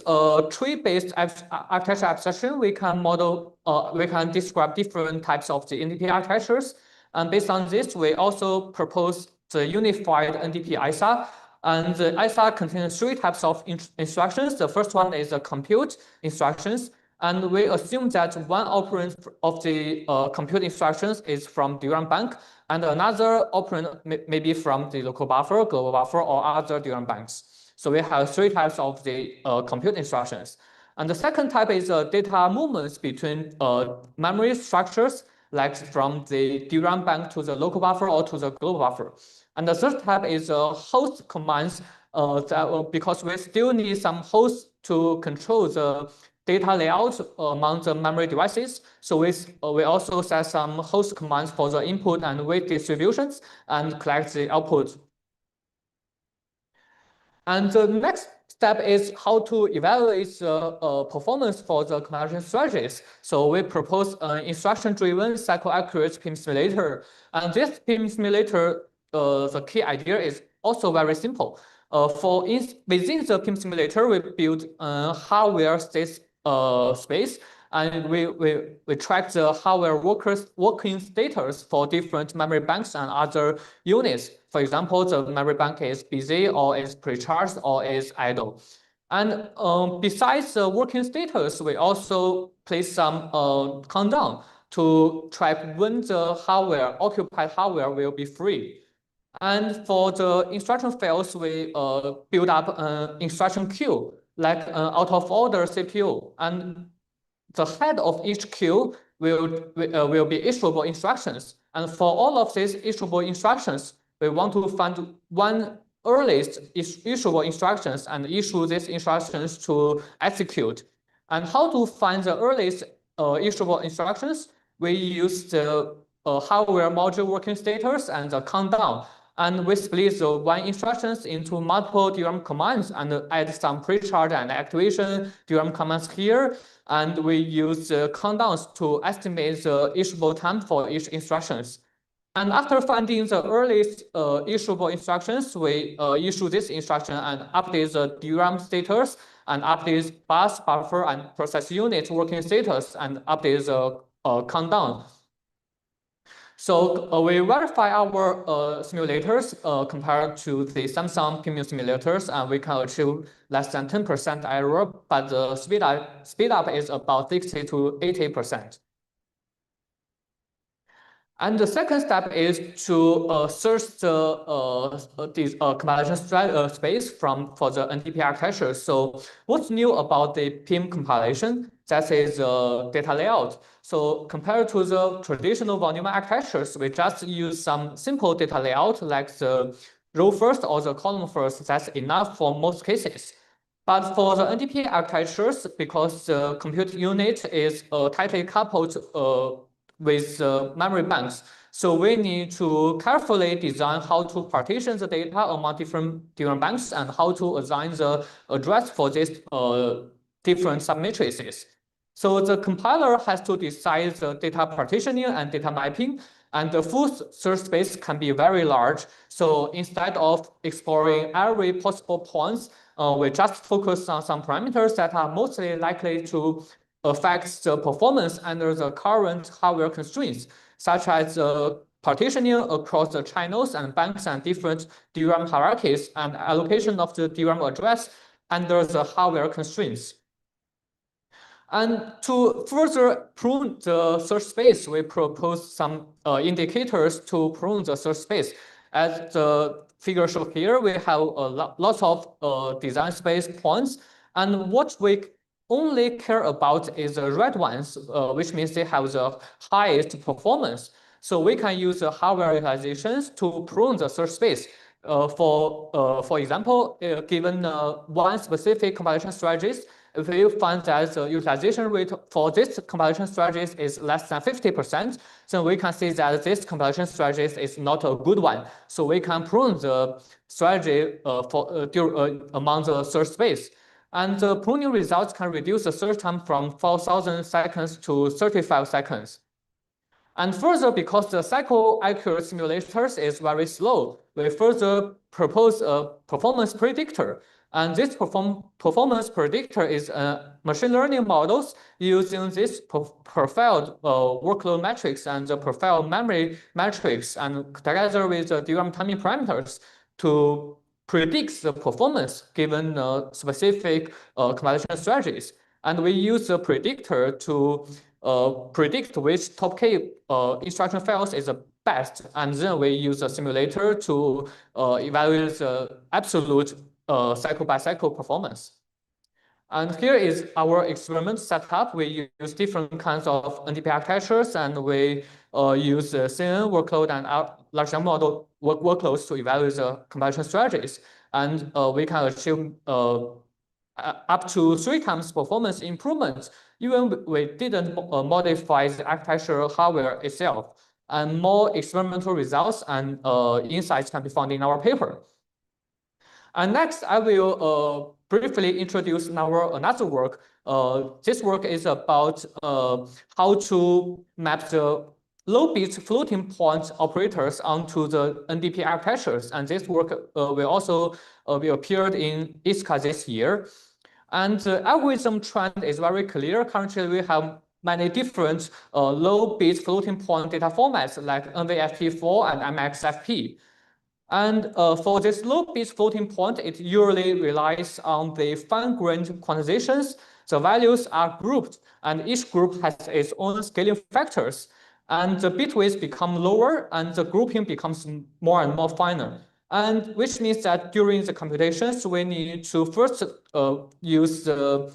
tree-based architecture abstraction, we can describe different types of the NDP architectures. And based on this, we also propose the unified NDP ISA. And the ISA contains 3 types of instructions. The first one is the compute instructions. And we assume that one operand of the compute instructions is from DRAM bank, and another operand may be from the local buffer, global buffer, or other DRAM banks. So we have 3 types of the compute instructions. And the second type is data movements between memory structures, like from the DRAM bank to the local buffer or to the global buffer. And the third type is host commands, because we still need some hosts to control the data layout among the memory devices. So we also set some host commands for the input and weight distributions and collect the output. And the next step is how to evaluate the performance for the compilation strategies. So we propose an instruction-driven cycle-accurate PIM simulator. And this PIM simulator, the key idea is also very simple. Within the PIM simulator, we build hardware state space, and we track the hardware working status for different memory banks and other units. For example, the memory bank is busy or is pre-charged or is idle. And besides the working status, we also place some countdown to track when the occupied hardware will be free. And for the instruction files, we build up an instruction queue, like an out-of-order CPU. And the head of each queue will be issuable instructions. And for all of these issuable instructions, we want to find one earliest issuable instructions and issue these instructions to execute. And how to find the earliest issuable instructions? We use the hardware module working status and the countdown. And we split the one instructions into multiple DRAM commands and add some pre-charge and activation DRAM commands here. And we use the countdowns to estimate the issuable time for each instructions. And after finding the earliest issuable instructions, we issue this instruction and update the DRAM status and update bus, buffer, and process unit working status and update the countdown. So we verify our simulators compared to the Samsung PIM simulators, and we can achieve less than 10% error, but the speed up is about 60 to 80%. And the second step is to search the compilation space for the NDP architecture. So what's new about the PIM compilation? That is data layout. So compared to the traditional volume architectures, we just use some simple data layout like the row first or the column first. That's enough for most cases. But for the NDP architectures, because the compute unit is tightly coupled with memory banks. So we need to carefully design how to partition the data among different banks and how to assign the address for these different submatrices. So the compiler has to decide the data partitioning and data mapping, and the full search space can be very large. So instead of exploring every possible points, we just focus on some parameters that are mostly likely to affect the performance under the current hardware constraints, such as partitioning across the channels and banks and different DRAM hierarchies and allocation of the DRAM address under the hardware constraints. And to further prune the search space, we propose some indicators to prune the search space. As the figure shown here, we have lots of design space points, and what we only care about is the red ones, which means they have the highest performance. So we can use the hardware utilizations to prune the search space. For example, given one specific compilation strategies, if we find that the utilization rate for this compilation strategies is less than 50%, then we can see that this compilation strategy is not a good one. So we can prune the strategy among the search space. And the pruning results can reduce the search time from 4,000 seconds to 35 seconds. And further, because the cycle accurate simulators is very slow, we further propose a performance predictor. And this performance predictor is machine learning models using this profiled workload matrix and the profiled memory matrix, and together with the DRAM timing parameters to predict the performance given specific compilation strategies. And we use the predictor to predict which top K instruction files is the best. And then we use a simulator to evaluate the absolute cycle-by-cycle performance. And here is our experiment setup. We use different kinds of NDP architectures, and we use CNN workload and large language model workloads to evaluate the compilation strategies. And we can achieve up to 3 times performance improvement, even we didn't modify the architectural hardware itself. And more experimental results and insights can be found in our paper. And next, I will briefly introduce another work. This work is about how to map the low-bit floating point operators onto the NDP architectures. And this work will also be appeared in ISCA this year. And the algorithm trend is very clear. Currently, we have many different low-bit floating point data formats like NVFP4 and MXFP. And for this low-bit floating point, it usually relies on the fine-grained quantizations. The values are grouped, and each group has its own scaling factors. And the bit weights become lower, and the grouping becomes more and more finer. And which means that during the computations, we need to first use the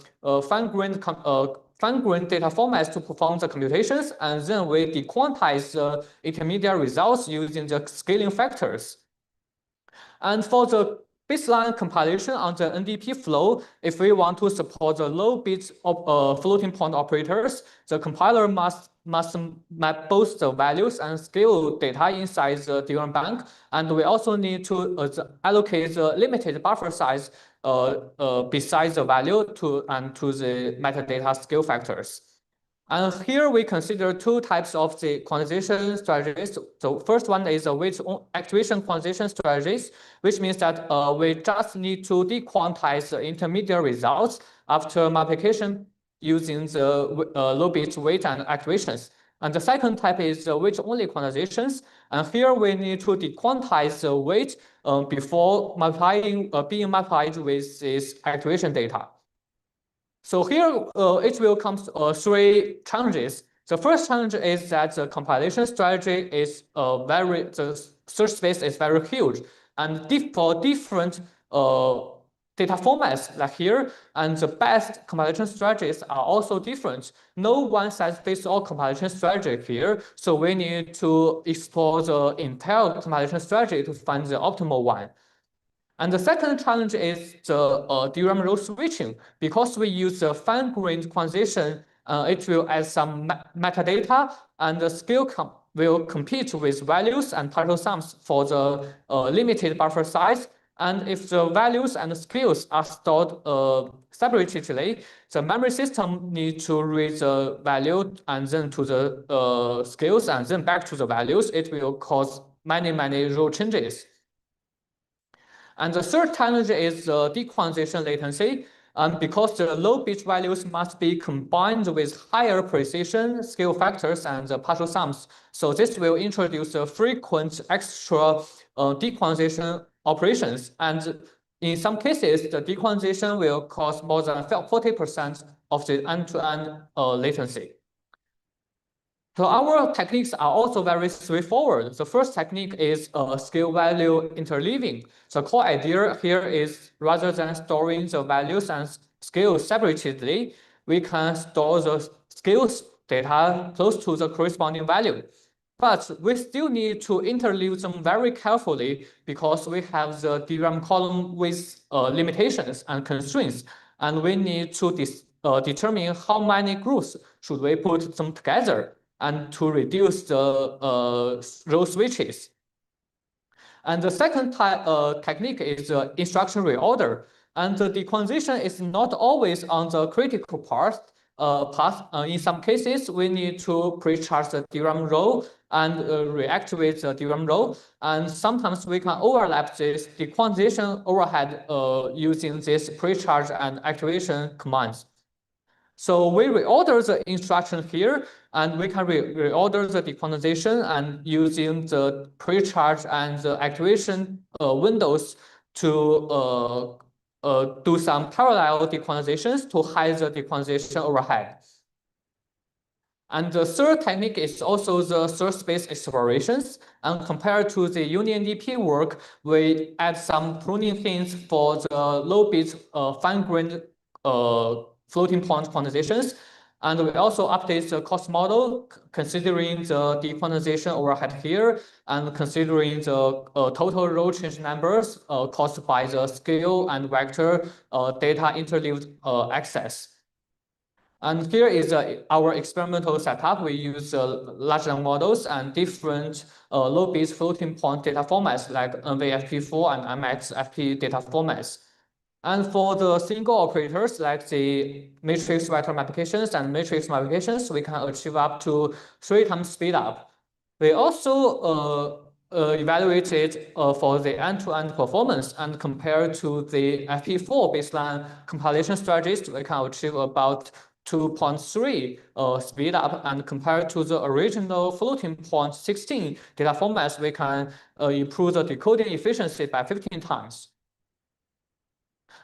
fine-grained data formats to perform the computations, and then we dequantize the intermediate results using the scaling factors. And for the baseline compilation on the NDP flow, if we want to support the low bit of floating point operators, the compiler must map both the values and scale data inside the DRAM bank. And we also need to allocate the limited buffer size besides the value to the metadata scale factors. And here we consider two types of the quantization strategies. So first one is a weight activation quantization strategies, which means that we just need to dequantize the intermediate results after multiplication using the low bit weight and activations. And the second type is the weight only quantizations. And here we need to dequantize the weight before being multiplied with this activation data. So here it will come three challenges. The first challenge is that the compilation strategy is the search space is very huge, and for different data formats like here, and the best compilation strategies are also different. No one size fits all compilation strategy here, so we need to explore the entire compilation strategy to find the optimal one. And the second challenge is the DRAM row switching. Because we use the fine-grained quantization, it will add some metadata, and the scale will compete with values and partial sums for the limited buffer size. And if the values and the scales are stored separately, the memory system needs to read the value and then to the scales and then back to the values. It will cause many row changes. And the third challenge is the dequantization latency. And because the low bit values must be combined with higher precision scale factors and the partial sums. So this will introduce a frequent extra dequantization operations. And in some cases, the dequantization will cause more than 40% of the end-to-end latency. So our techniques are also very straightforward. The first technique is scale value interleaving. The core idea here is rather than storing the values and scales separately, we can store the scales data close to the corresponding value. But we still need to interleave them very carefully because we have the DRAM column with limitations and constraints, and we need to determine how many groups should we put them together and to reduce the row switches. And the second technique is instruction reorder. And the dequantization is not always on the critical path. In some cases, we need to pre-charge the DRAM row and reactivate the DRAM row. And sometimes we can overlap this dequantization overhead using this pre-charge and activation commands. So we reorder the instruction here, and we can reorder the dequantization and using the pre-charge and the activation windows to do some parallel dequantizations to hide the dequantization overhead. And the third technique is also the search space explorations. And compared to the UniNDP work, we add some pruning things for the low bit fine-grained floating point quantizations. And we also update the cost model, considering the dequantization overhead here, and considering the total row change numbers caused by the scale and vector data interleaved access. And here is our experimental setup. We use large language models and different low bit floating point data formats like NVFP4 and MXFP data formats. And for the single operators like the matrix vector applications and matrix modifications, we can achieve up to 3 times speed up. We also evaluated for the end-to-end performance, and compared to the FP4 baseline compilation strategies, we can achieve about to 0.3 speed up, and compared to the original floating point 16 data formats, we can improve the decoding efficiency by 15 times.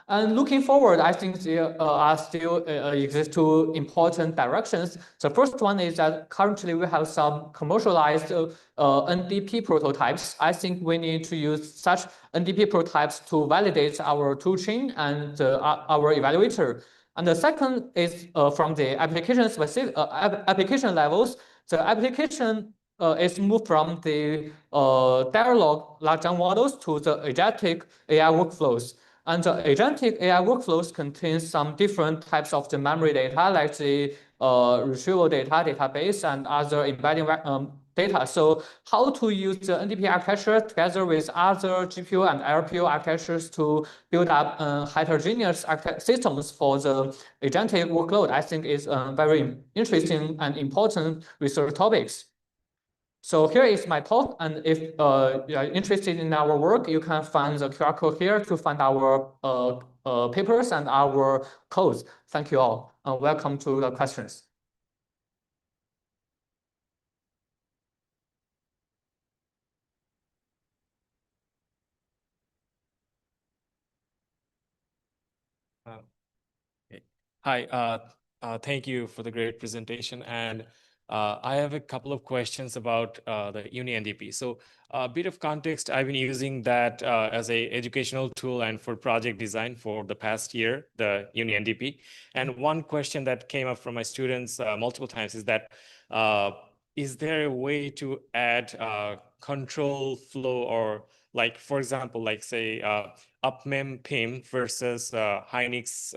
And looking forward, I think there are still exist two important directions. The first one is that currently we have some commercialized NDP prototypes. I think we need to use such NDP prototypes to validate our toolchain and our evaluator. And the second is from the application specific application levels. The application is moved from the dialogue large language models to the agentic AI workflows. And the agentic AI workflows contain some different types of the memory data, like the retrieval data, database, and other embedding data. So how to use the NDP architecture together with other GPU and LPU architectures to build up heterogeneous systems for the agentic workload, I think is very interesting and important research topics. So here is my talk, and if you are interested in our work, you can find the QR code here to find our papers and our codes. Thank you all, and welcome to the questions. Hi, thank you for the great presentation. And I have a couple of questions about the UniNDP. So a bit of context, I've been using that as a educational tool and for project design for the past year, the UniNDP. And one question that came up from my students multiple times is that, is there a way to add control flow, or like, for example, like say UpMem PIM versus Hynix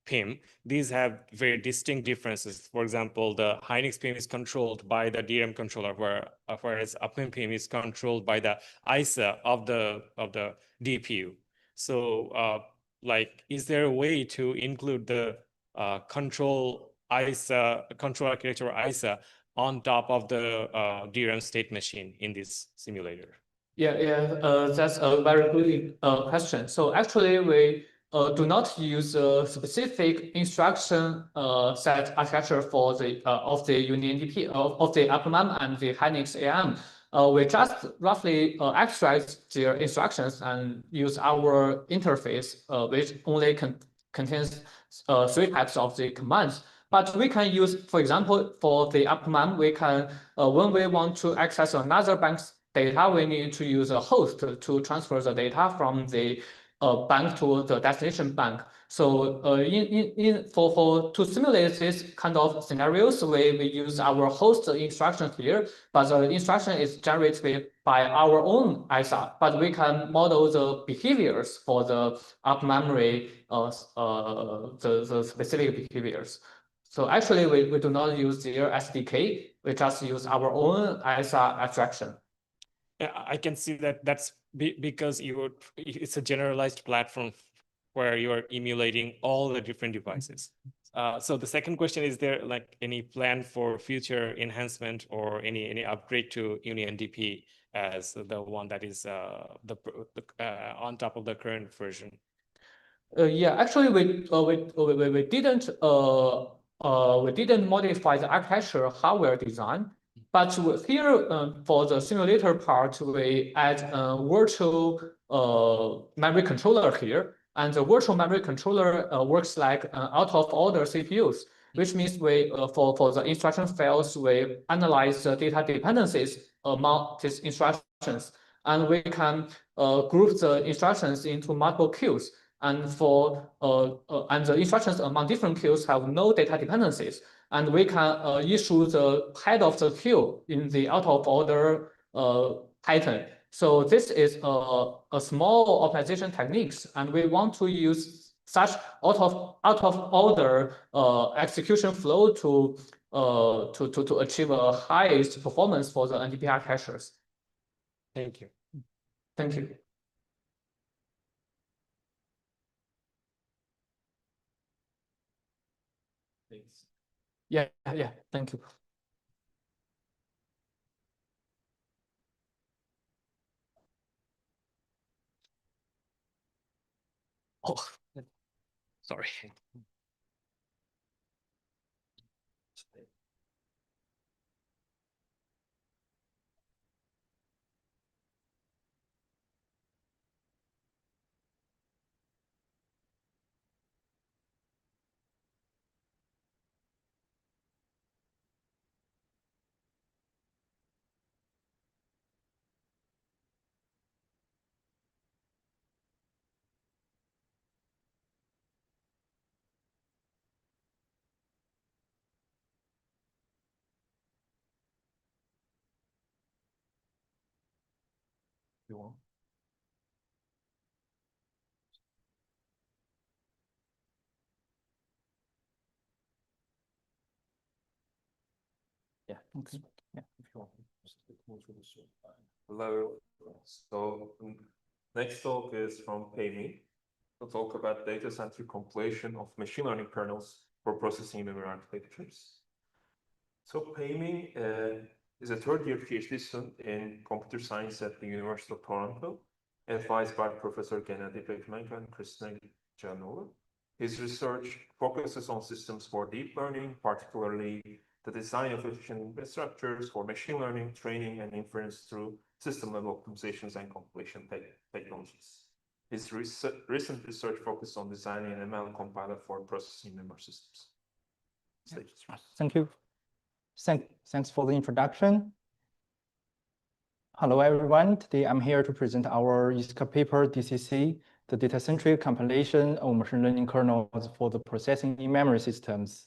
PIM, these have very distinct differences. For example, the Hynix PIM is controlled by the DRAM controller, whereas UpMem PIM is controlled by the ISA of the DPU. So, like, is there a way to include the control architecture ISA on top of the DRAM state machine in this simulator? That's a very good question. So actually, we do not use a specific instruction set architecture for the of the UniNDP of the UpMem and the Hynix AM. We just roughly extract their instructions and use our interface, which only contains 3 types of the commands. But we can use, for example, for the UpMem, we can when we want to access another bank's data, we need to use a host to transfer the data from the bank to the destination bank. So to simulate this kind of scenarios, we use our host instruction here, but the instruction is generated by our own ISA, but we can model the behaviors for the up memory, the specific behaviors. So actually, we do not use their SDK, we just use our own ISA abstraction. Yeah, I can see that that's because it's a generalized platform where you are emulating all the different devices. So the second question, is there like any plan for future enhancement or any upgrade to UniNDP as the one that is on top of the current version? Yeah, actually, we didn't modify the architecture hardware design. But here, for the simulator part, we add a virtual memory controller here. And the virtual memory controller works like out-of-order CPUs, which means we, for the instruction files, we analyze the data dependencies among these instructions. And we can group the instructions into multiple queues. And and the instructions among different queues have no data dependencies. And we can issue the head of the queue in the out-of-order pattern. So this is a small optimization techniques, and we want to use such out-of-order execution flow to achieve a highest performance for the NDP architectures. Thank you. Thank you. Thanks. Yeah, thank you. Oh, sorry. you want. Yeah. Okay. Yeah. If you want. Hello. So next talk is from PIM-friendly. We'll talk about data-centric compilation of machine learning kernels for processing memory architectures. So PIM-friendly is a third-year PhD student in computer science at the University of Toronto, advised by Professor Gennady Bekmenko and Kristina Janova. His research focuses on systems for deep learning, particularly the design of efficient infrastructures for machine learning, training, and inference through system-level optimizations and compilation technologies. His recent research focused on designing an ML compiler for processing memory systems. Thank you. Thanks for the introduction. Hello, everyone. Today, I'm here to present our ISCA paper, DCC, the data-centric compilation of machine learning kernels for the processing in memory systems.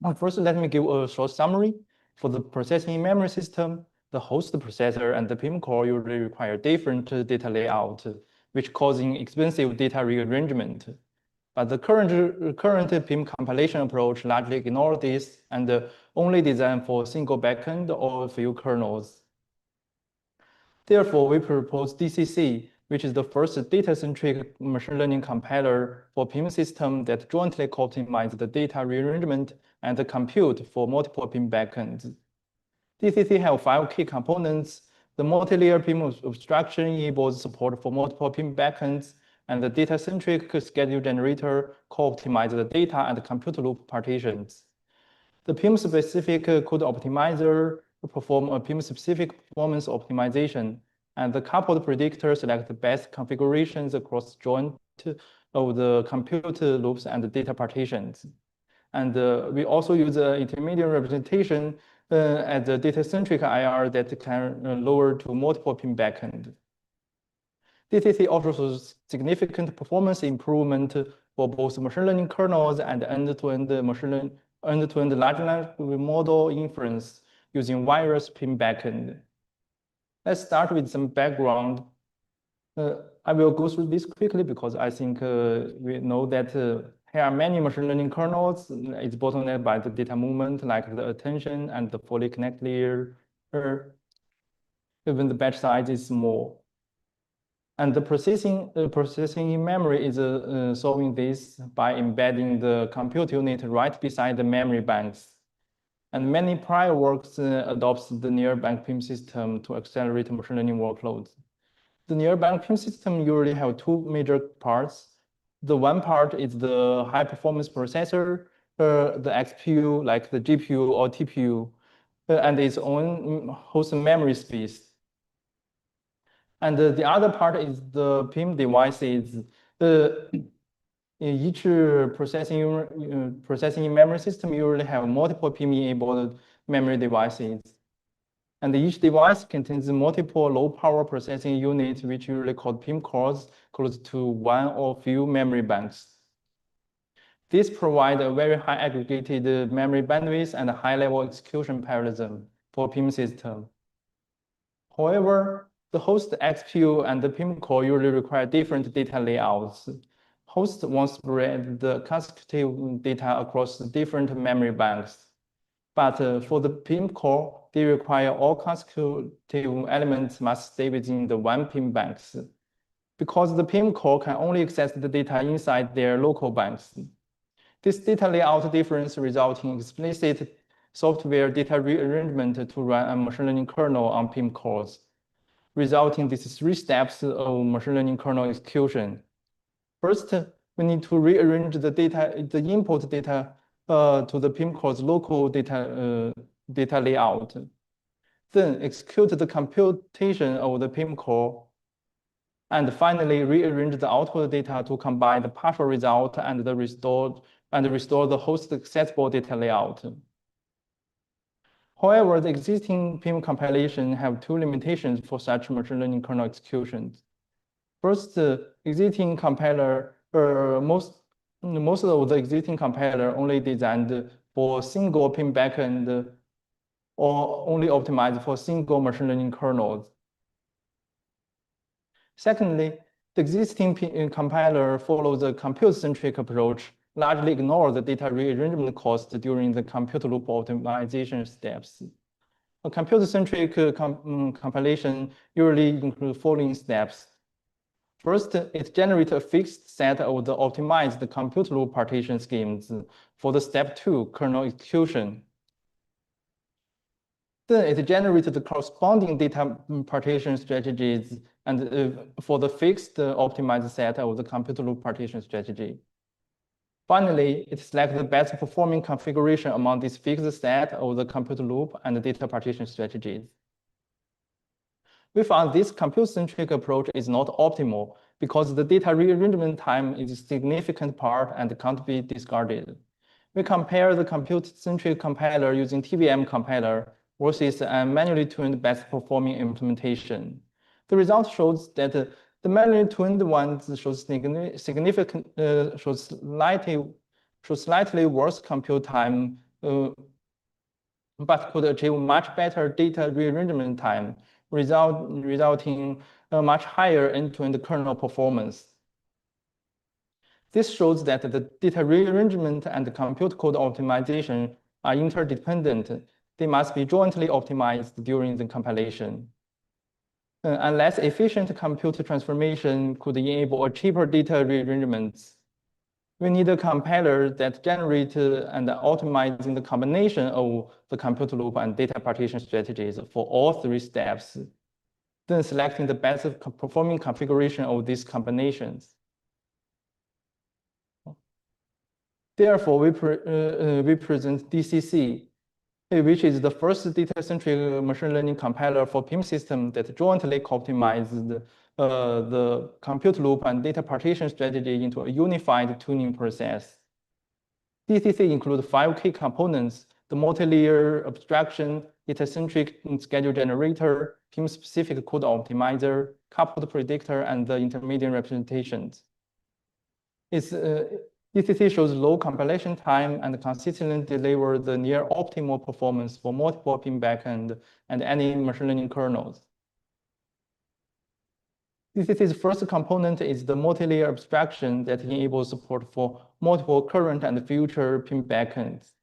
Now, first, let me give a short summary. For the processing in memory system, the host processor and the PIM core usually require different data layout, which causing expensive data rearrangement. But the current PIM compilation approach largely ignores this and only design for a single backend or a few kernels. Therefore, we propose DCC, which is the first data-centric machine learning compiler for PIM system that jointly optimizes the data rearrangement and the compute for multiple PIM backends. DCC have 5 key components. The multi-layer PIM abstraction enables support for multiple PIM backends, and the data-centric schedule generator co-optimizes the data and compute loop partitions. The PIM-specific code optimizer perform a PIM-specific performance optimization, and the coupled predictor select the best configurations across joint of the compute loops and the data partitions. And we also use an intermediate representation as the data-centric IR that can lower to multiple PIM backend. DCC offers significant performance improvement for both machine learning kernels and end-to-end large language model inference using various PIM backend. Let's start with some background. I will go through this quickly because I think we know that here are many machine learning kernels. It's bottlenecked by the data movement, like the attention and the fully connect layer. Even the batch size is small. And the processing in memory is solving this by embedding the compute unit right beside the memory banks. And many prior works adopts the near-bank PIM system to accelerate machine learning workloads. The near-bank PIM system usually have 2 major parts. The one part is the high-performance processor, the XPU, like the GPU or TPU, and its own host memory space. And the other part is the PIM devices. Each processing in memory system usually have multiple PIM-enabled memory devices. And each device contains multiple low-power processing units, which usually called PIM cores, close to one or few memory banks. This provides a very high aggregated memory bandwidth and a high-level execution parallelism for PIM system. However, the host XPU and the PIM core usually require different data layouts. Host wants to spread the consecutive data across different memory banks. But for the PIM core, they require all consecutive elements must stay within the one PIM banks, because the PIM core can only access the data inside their local banks. This data layout difference results in explicit software data rearrangement to run a machine learning kernel on PIM cores, resulting in these 3 steps of machine learning kernel execution. First, we need to rearrange the data, the input data to the PIM core's local data layout. Then execute the computation of the PIM core. And finally, rearrange the output data to combine the partial result and restore the host accessible data layout. However, the existing PIM compilation have 2 limitations for such machine learning kernel executions. First, existing compiler, most of the existing compiler only designed for single PIM backend or only optimized for single machine learning kernels. Secondly, the existing compiler follows a compute-centric approach, largely ignore the data rearrangement cost during the compute loop optimization steps. A compute-centric compilation usually includes following steps. First, it generates a fixed set of the optimized compute loop partition schemes for the step 2 kernel execution. Then it generates the corresponding data partition strategies and for the fixed optimized set of the compute loop partition strategy. Finally, it selects the best performing configuration among this fixed set of the compute loop and the data partition strategies. We found this compute-centric approach is not optimal because the data rearrangement time is a significant part and can't be discarded. We compare the compute-centric compiler using TVM compiler versus a manually tuned best performing implementation. The result shows that the manually tuned ones shows slightly worse compute time, but could achieve much better data rearrangement time, resulting a much higher end-to-end kernel performance. This shows that the data rearrangement and the compute code optimization are interdependent. They must be jointly optimized during the compilation. A less efficient compute transformation could enable a cheaper data rearrangements. We need a compiler that generates and optimizing the combination of the compute loop and data partition strategies for all 3 steps, then selecting the best performing configuration of these combinations. Therefore, we present DCC, which is the first data-centric machine learning compiler for PIM system that jointly optimizes the compute loop and data partition strategy into a unified tuning process. DCC includes 5 key components: the multi-layer abstraction, data-centric schedule generator, PIM-specific code optimizer, coupled predictor, and the intermediate representations. DCC shows low compilation time and consistently delivers the near optimal performance for multiple PIM backend and any machine learning kernels. DCC's first component is the multi-layer abstraction that enables support for multiple current and future PIM backends.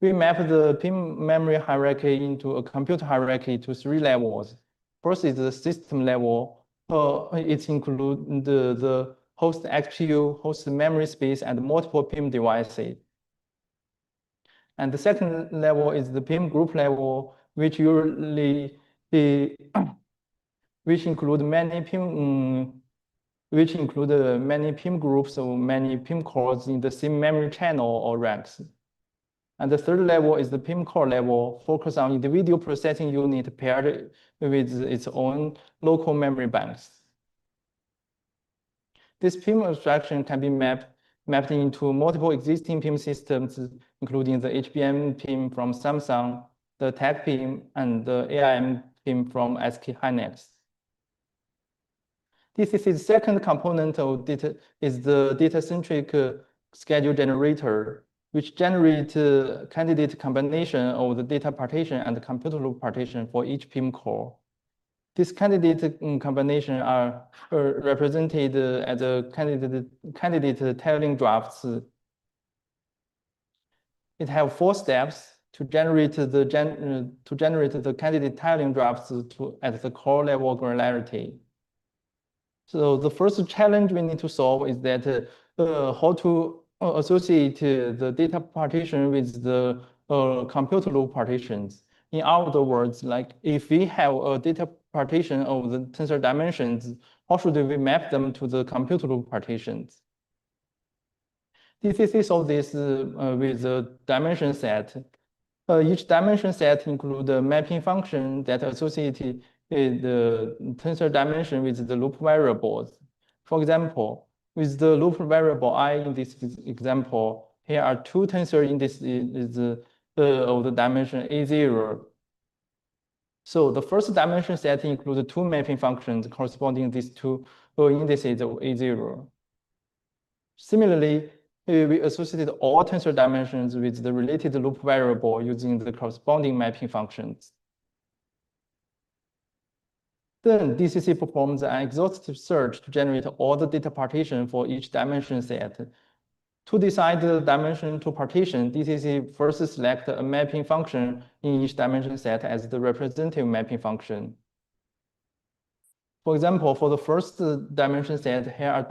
We map the PIM memory hierarchy into a compute hierarchy to 3 levels. First is the system level. It includes the host XPU, host memory space, and multiple PIM devices. And the second level is the PIM group level, which usually which include many PIM groups or many PIM cores in the same memory channel or racks. And the third level is the PIM core level, focused on individual processing unit paired with its own local memory banks. This PIM abstraction can be mapped into multiple existing PIM systems, including the HBM PIM from Samsung, the TAC PIM, and the AIM PIM from SK Hynix. DCC's second component of data is the data-centric schedule generator, which generates a candidate combination of the data partition and the compute loop partition for each PIM core. These candidate combinations are represented as a candidate tailing drafts. It has 4 steps to generate the candidate tiling drafts at the core level granularity. So the first challenge we need to solve is that how to associate the data partition with the compute loop partitions. In other words, like if we have a data partition of the tensor dimensions, how should we map them to the compute loop partitions? DCC solves this with a dimension set. Each dimension set includes a mapping function that associates the tensor dimension with the loop variables. For example, with the loop variable I in this example, here are 2 tensor indices of the dimension A0. So the first dimension set includes 2 mapping functions corresponding to these 2 indices of A0. Similarly, we associated all tensor dimensions with the related loop variable using the corresponding mapping functions. Then DCC performs an exhaustive search to generate all the data partition for each dimension set. To decide the dimension to partition, DCC first select a mapping function in each dimension set as the representative mapping function. For example, for the first dimension set, here are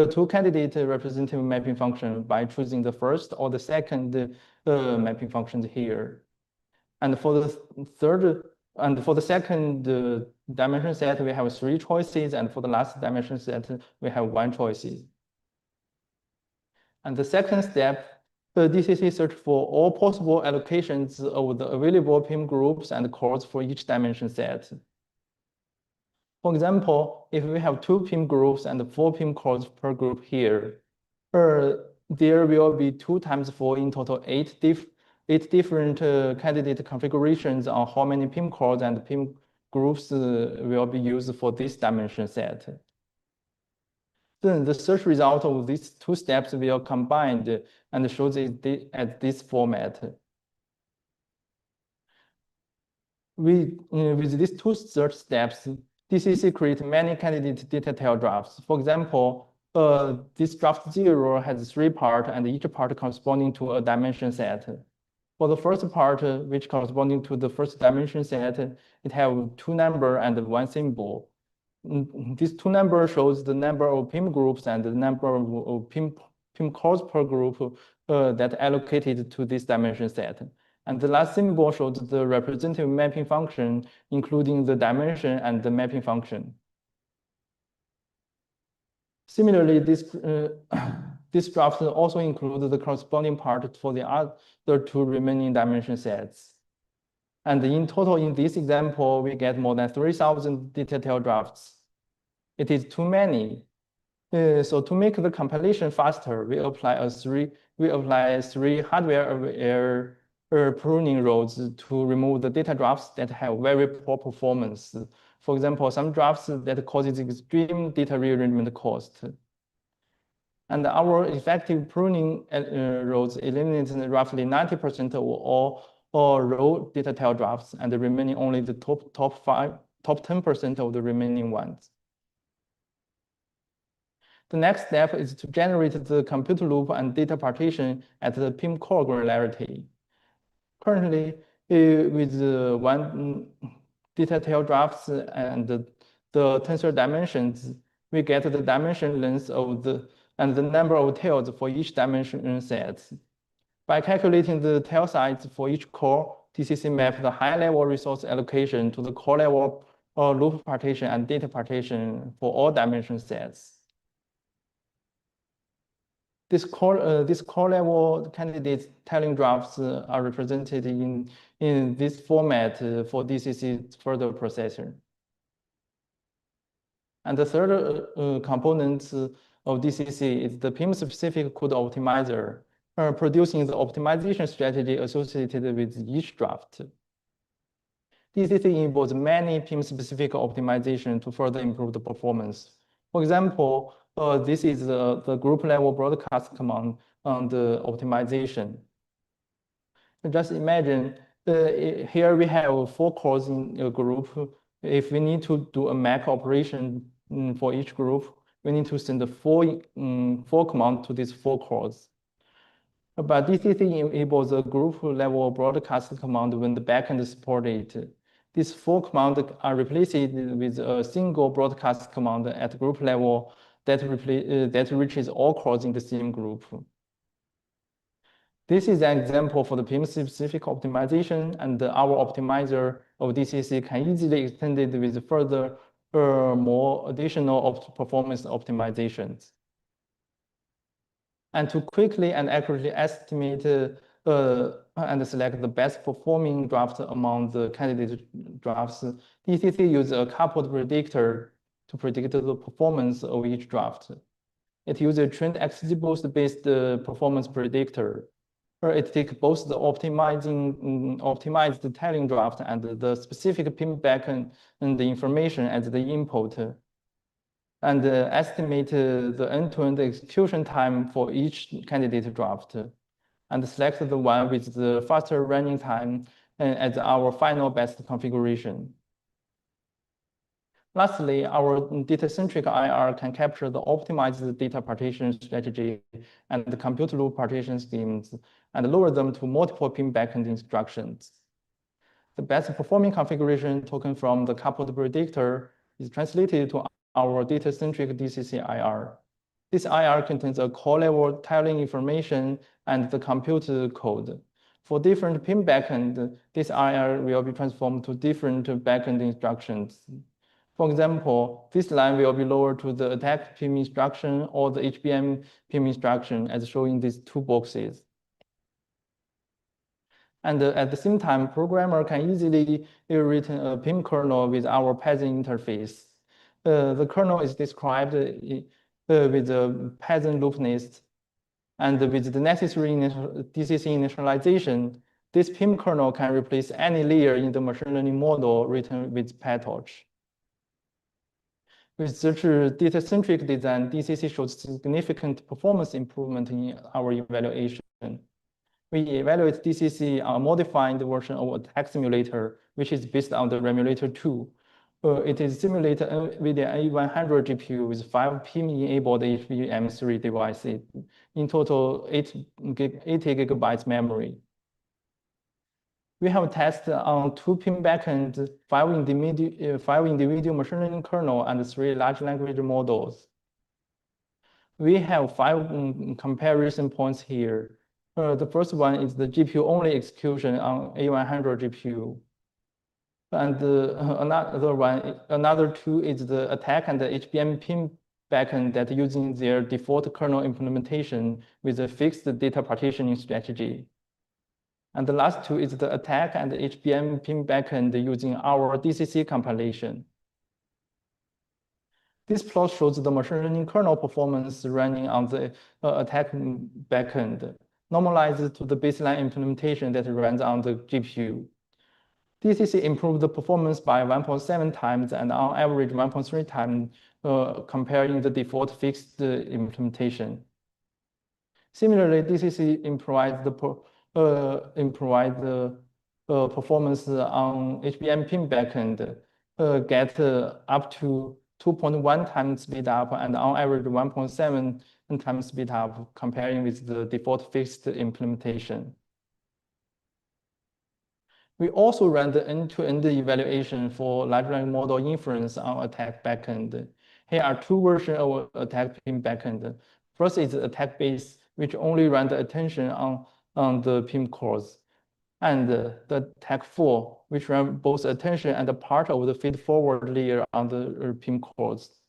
two candidate representative mapping functions by choosing the first or the second mapping functions here. And for the second dimension set, we have 3 choices, and for the last dimension set, we have 1 choice. And the second step, the DCC search for all possible allocations of the available PIM groups and cores for each dimension set. For example, if we have 2 PIM groups and 4 PIM cores per group here, there will be 2 times 4 in total 8 different candidate configurations on how many PIM cores and PIM groups will be used for this dimension set. Then the search result of these 2 steps will combined and shows it at this format. With these 2 search steps, DCC creates many candidate data tail drafts. For example, this draft 0 has 3 parts and each part corresponding to a dimension set. For the first part, which corresponding to the first dimension set, it has 2 numbers and 1 symbol. These 2 numbers shows the number of PIM groups and the number of PIM cores per group that allocated to this dimension set. And the last symbol shows the representative mapping function, including the dimension and the mapping function. Similarly, this draft also includes the corresponding part for the other 2 remaining dimension sets. And in total, in this example, we get more than 3,000 data tail drafts. It is too many. So to make the compilation faster, we apply 3 hardware-aware pruning roads to remove the data drafts that have very poor performance. For example, some drafts that causes extreme data rearrangement cost. And our effective pruning roads eliminates roughly 90% of all raw data tail drafts, and remaining only the top 10% of the remaining ones. The next step is to generate the compute loop and data partition at the PIM core granularity. Currently, with 1 data tail drafts and the tensor dimensions, we get the dimension length of and the number of tails for each dimension set. By calculating the tail size for each core, DCC maps the high-level resource allocation to the core level loop partition and data partition for all dimension sets. This core level candidate tailing drafts are represented in this format for DCC further processing. And the third component of DCC is the PIM-specific code optimizer, producing the optimization strategy associated with each draft. DCC enables many PIM-specific optimization to further improve the performance. For example, this is the group level broadcast command on the optimization. Just imagine here we have 4 cores in a group. If we need to do a MAC operation for each group, we need to send 4 commands to these 4 cores. But DCC enables a group level broadcast command when the backend supports it. These 4 commands are replaced with a single broadcast command at group level that reaches all cores in the same group. This is an example for the PIM-specific optimization, and our optimizer of DCC can easily extend it with further more additional performance optimizations. And to quickly and accurately estimate and select the best performing draft among the candidate drafts, DCC uses a coupled predictor to predict the performance of each draft. It uses a trained XGBoost-based performance predictor. It takes both the optimized tailing draft and the specific PIM backend and the information as the input, and estimate the end-to-end execution time for each candidate draft, and select the one with the faster running time as our final best configuration. Lastly, our data-centric IR can capture the optimized data partition strategy and the compute loop partition schemes and lower them to multiple PIM backend instructions. The best performing configuration token from the coupled predictor is translated to our data-centric DCC IR. This IR contains a core level tiling information and the compute code. For different PIM backend, this IR will be transformed to different backend instructions. For example, this line will be lowered to the attack PIM instruction or the HBM PIM instruction as shown in these two boxes. And at the same time, programmer can easily rewrite a PIM kernel with our Python interface. The kernel is described with the Python loop list. And with the necessary DCC initialization, this PIM kernel can replace any layer in the machine learning model written with PyTorch. With such a data-centric design, DCC shows significant performance improvement in our evaluation. We evaluate DCC on a modified version of Attack Simulator, which is based on the Remulator 2. It is simulated with the A100 GPU with 5 PIM-enabled HBM3 devices, in total 80 gigabytes memory. We have tested on 2 PIM backends, 5 individual machine learning kernel, and 3 large language models. We have 5 comparison points here. The first one is the GPU-only execution on A100 GPU. And another 2 is the attack and the HBM PIM backend that using their default kernel implementation with a fixed data partitioning strategy. And the last 2 is the attack and the HBM PIM backend using our DCC compilation. This plot shows the machine learning kernel performance running on the attack backend, normalized to the baseline implementation that runs on the GPU. DCC improved the performance by 1.7 times and on average 1.3 times comparing the default fixed implementation. Similarly, DCC improvised the performance on HBM PIM backend, get up to 2.1 times speed up and on average 1.7 times speed up comparing with the default fixed implementation. We also ran the end-to-end evaluation for large language model inference on attack backend. Here are 2 versions of attack PIM backend. First is attack base, which only ran the attention on the PIM cores. And the attack 4, which ran both attention and a part of the feed-forward layer on the PIM cores.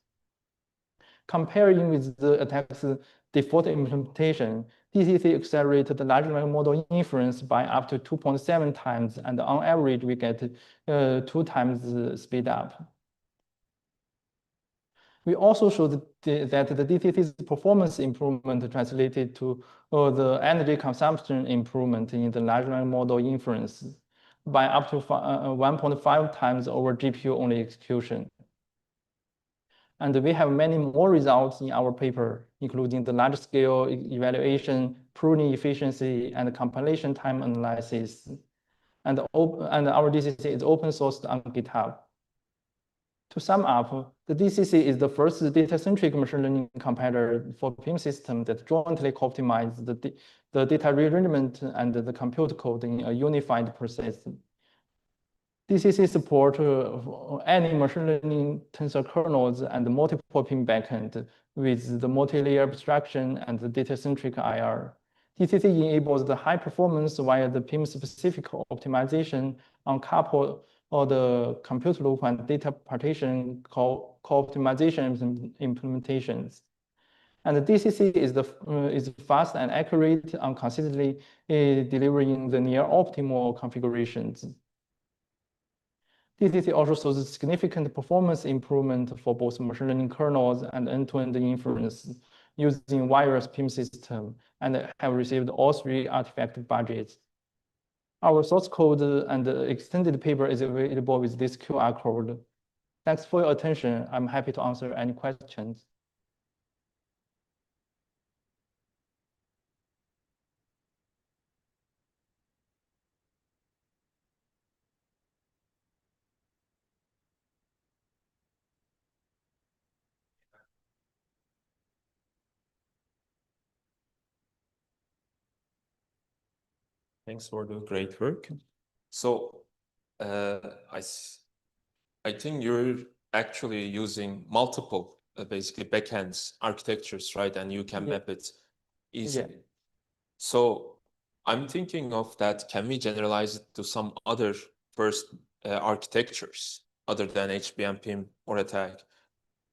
Comparing with the attack's default implementation, DCC accelerated the large language model inference by up to 2.7 times, and on average, we get 2 times the speed up. We also showed that the DCC's performance improvement translated to the energy consumption improvement in the large language model inference by up to 1.5 times over GPU-only execution. And we have many more results in our paper, including the large-scale evaluation, pruning efficiency, and compilation time analysis. And our DCC is open sourced on GitHub. To sum up, the DCC is the first data-centric machine learning compiler for PIM system that jointly optimizes the data rearrangement and the compute code in a unified process. DCC support any machine learning tensor kernels and multiple PIM backend with the multi-layer abstraction and the data-centric IR. DCC enables the high performance via the PIM-specific optimization on couple or the compute loop and data partition co-optimization implementations. And the DCC is fast and accurate on consistently delivering the near optimal configurations. DCC also shows significant performance improvement for both machine learning kernels and end-to-end inference using wireless PIM system and have received all 3 artifact budgets. Our source code and the extended paper is available with this QR code. Thanks for your attention. I'm happy to answer any questions. Thanks for the great work. So I think you're actually using multiple basically backends architectures, right? And you can map it easily. So I'm thinking of that. Can we generalize it to some other first architectures other than HBM, PIM, or Ataberk?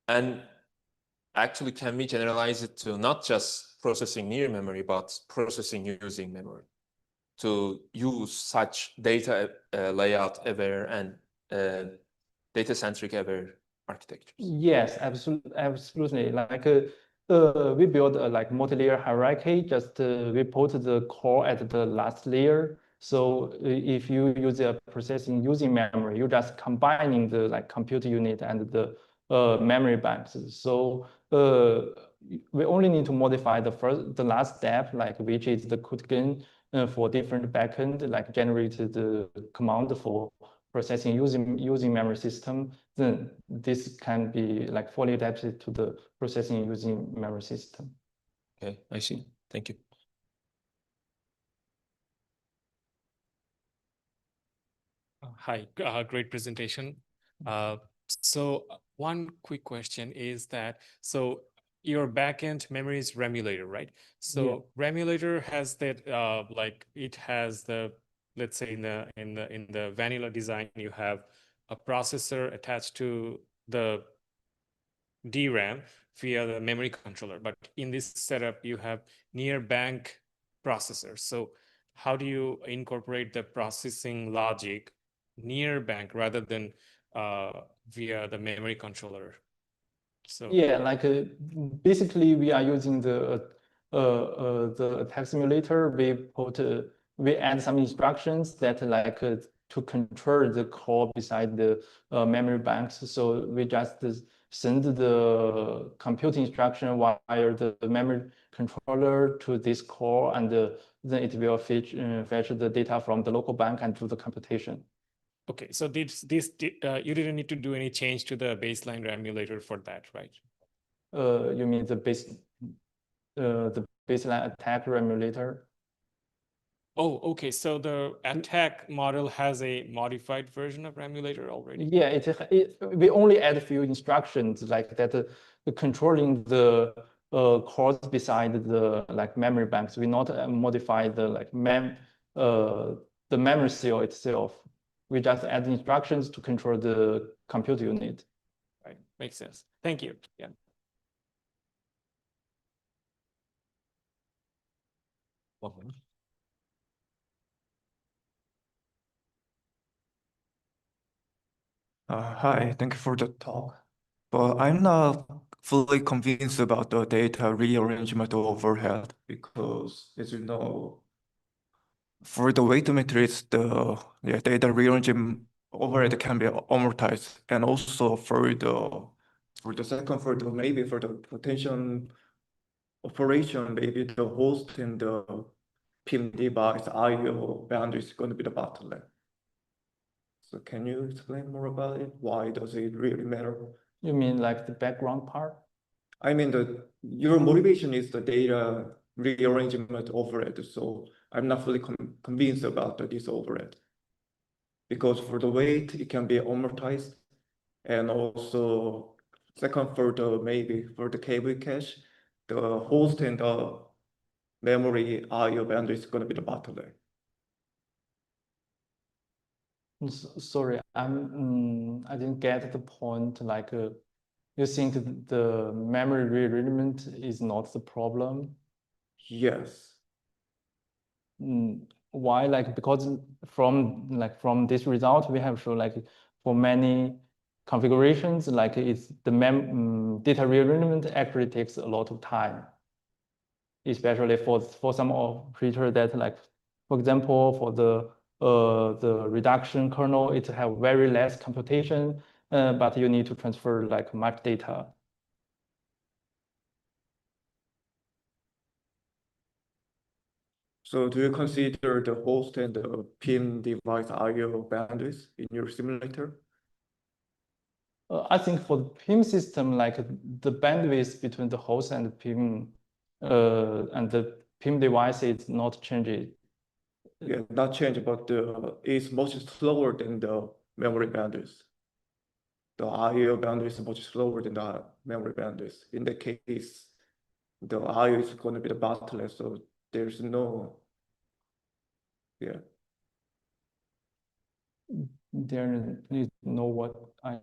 And actually, can we generalize it to not just processing near memory, but processing using memory to use such data layout aware and data-centric aware architectures? Yes, absolutely. Like we build a like multi-layer hierarchy. Just we put the core at the last layer. So if you use a processing using memory, you're just combining the like compute unit and the memory banks. So we only need to modify the last step, like which is the CUTGen for different backend, like generated the command for processing using memory system. Then this can be like fully adapted to the processing using memory system. Okay, I see. Thank you. Hi, great presentation. So one quick question is that, so your backend memory is Remulator, right? So Remulator has that, like it has the, let's say in the vanilla design, you have a processor attached to the DRAM via the memory controller. But in this setup, you have near bank processor. So how do you incorporate the processing logic near bank rather than via the memory controller? So like basically we are using the attack simulator. We add some instructions that like to control the core beside the memory banks. So we just send the compute instruction via the memory controller to this core, and then it will fetch the data from the local bank and do the computation. Okay, so you didn't need to do any change to the baseline Remulator for that, right? You mean the baseline attack Remulator? Oh, okay. So the attack model has a modified version of Remulator already? Yeah, we only add a few instructions like that, controlling the cores beside the like memory banks. We not modify the like the memory cell itself. We just add instructions to control the compute unit. Right, makes sense. Thank you. Yeah. Hi, thank you for the talk. But I'm not fully convinced about the data rearrangement overhead because, as you know, for the weight matrix, the data rearrangement overhead can be amortized, and also for the second, maybe for the potential operation, maybe the host and the PIM device IO boundary is going to be the bottleneck. So can you explain more about it? Why does it really matter? You mean like the background part? I mean, your motivation is the data rearrangement overhead. So I'm not fully convinced about this overhead. Because for the weight, it can be amortized. And also, second, maybe for the cable cache, the host and the memory IO boundary is going to be the bottleneck. Sorry, I didn't get the point. Like, you think the memory rearrangement is not the problem? Yes. Why? Like, because from this result, we have shown like for many configurations, like it's the data rearrangement actually takes a lot of time, especially for some operator that like, for example, for the reduction kernel, it have very less computation, but you need to transfer like much data. So do you consider the host and the PIM device IO boundaries in your simulator? I think for the PIM system, like the bandwidth between the host and the PIM device is not changing. Yeah, not change, but it's much slower than the memory bandwidth. The I/O bandwidth is much slower than the memory bandwidth. In that case, the I/O is going to be the bottleneck, so there's no, yeah. There is no what I,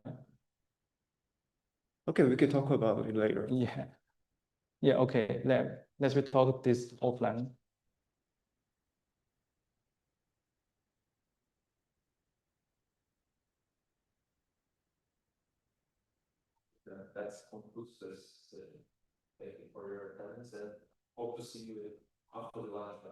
Okay, we can talk about it later. yeah. Yeah, okay, let's we talk this offline. That's concludes this. Thank you for your attendance and hope to see you after the lunch.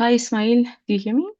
Hi, Ismail. Do you hear me?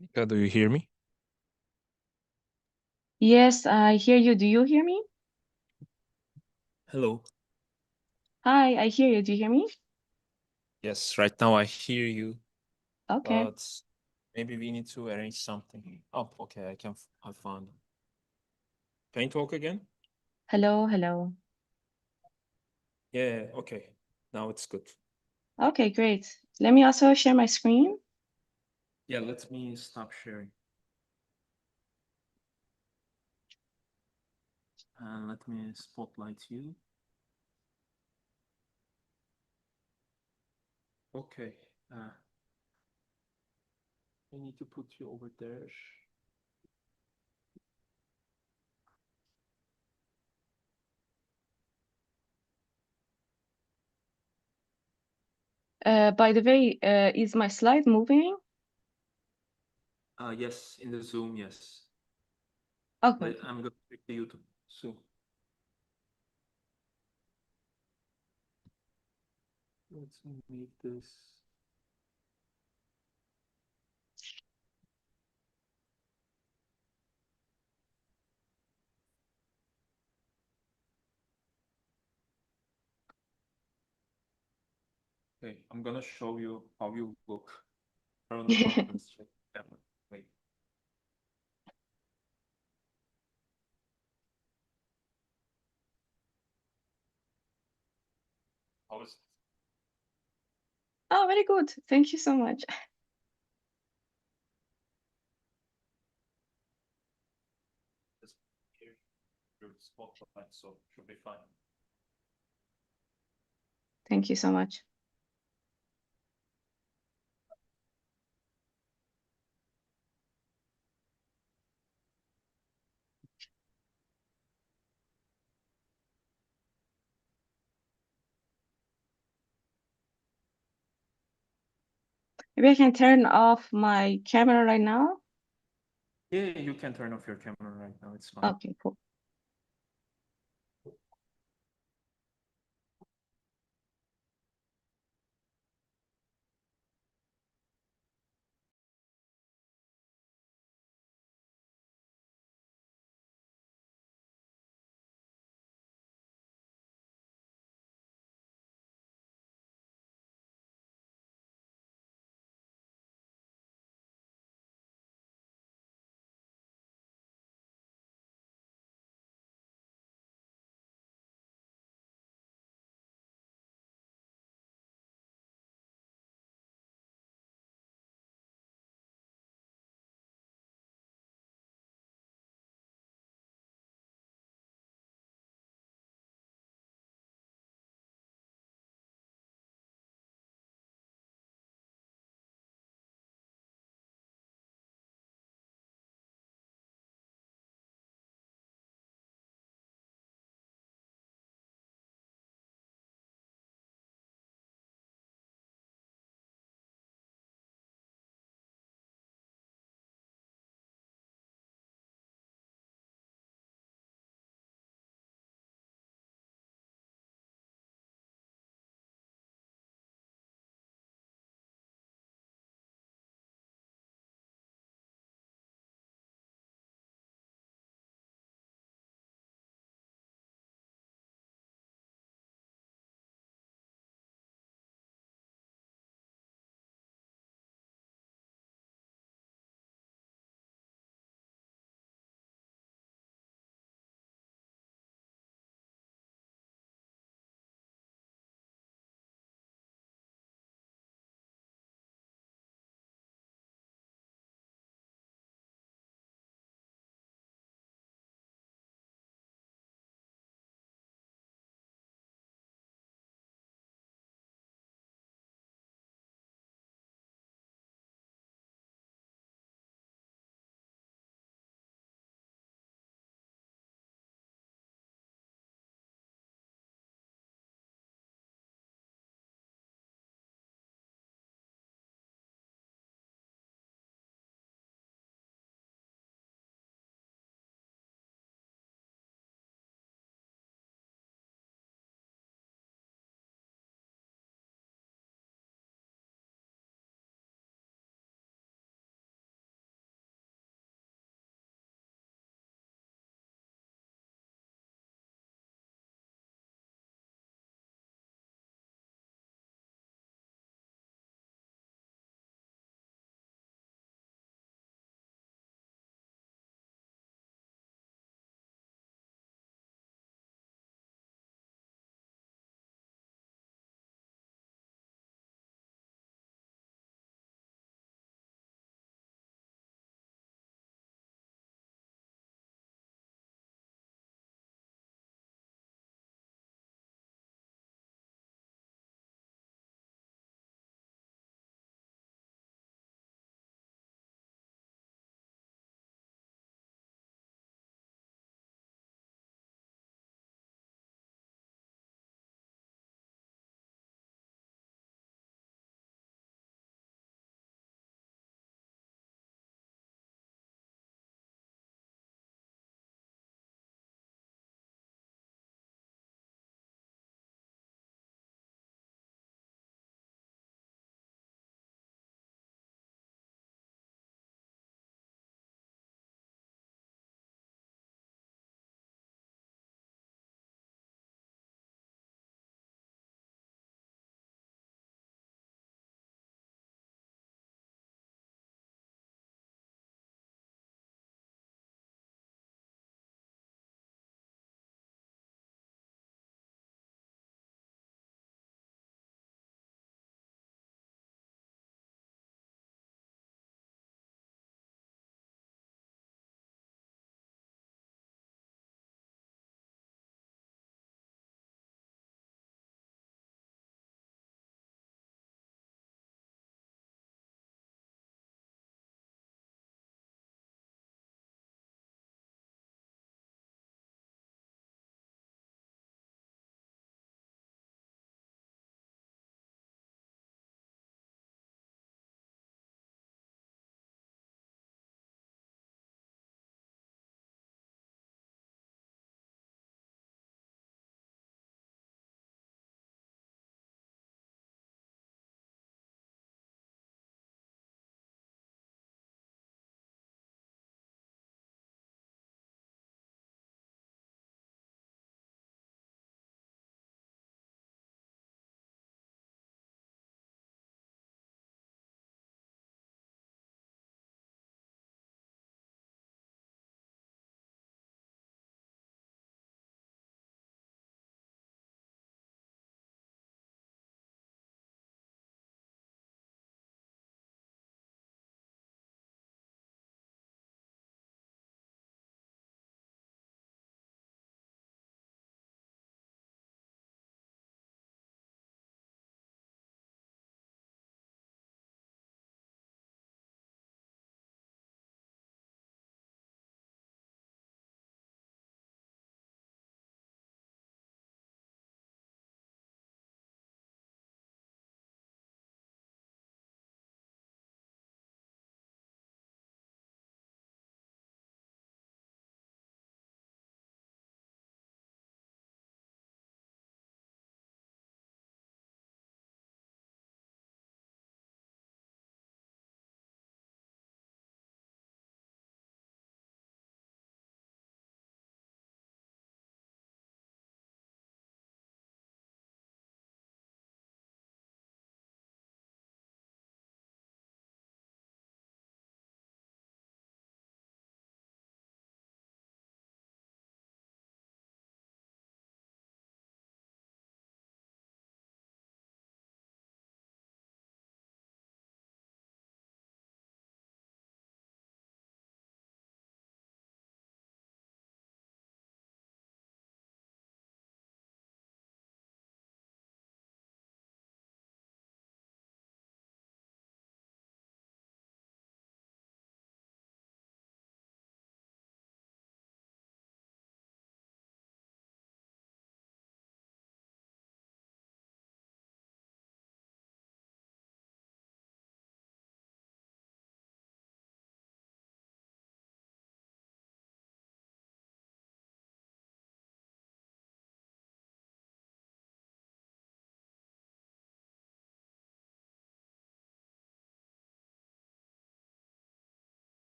Nika, do you hear me? Yes, I hear you. Do you hear me? Hello. Hi, I hear you. Do you hear me? Yes, right now I hear you, Okay. but maybe we need to arrange something. Oh, okay, I found it. Can you talk again? Hello, hello. Yeah, okay. Now it's good. Okay, great. Let me also share my screen. Yeah, let me stop sharing. And let me spotlight you. Okay. I need to put you over there. By the way, is my slide moving? Yes, in the Zoom, yes. Okay. But I'm going to check the YouTube soon. Let's make this. Okay, I'm gonna show you how you look around the conference chat. Wait. How is Oh, very good. Thank you so much. this here? Your spotlight, so should be fine. Thank you so much. Maybe I can turn off my camera right now. Yeah, you can turn off your camera right now. It's fine. Okay, cool.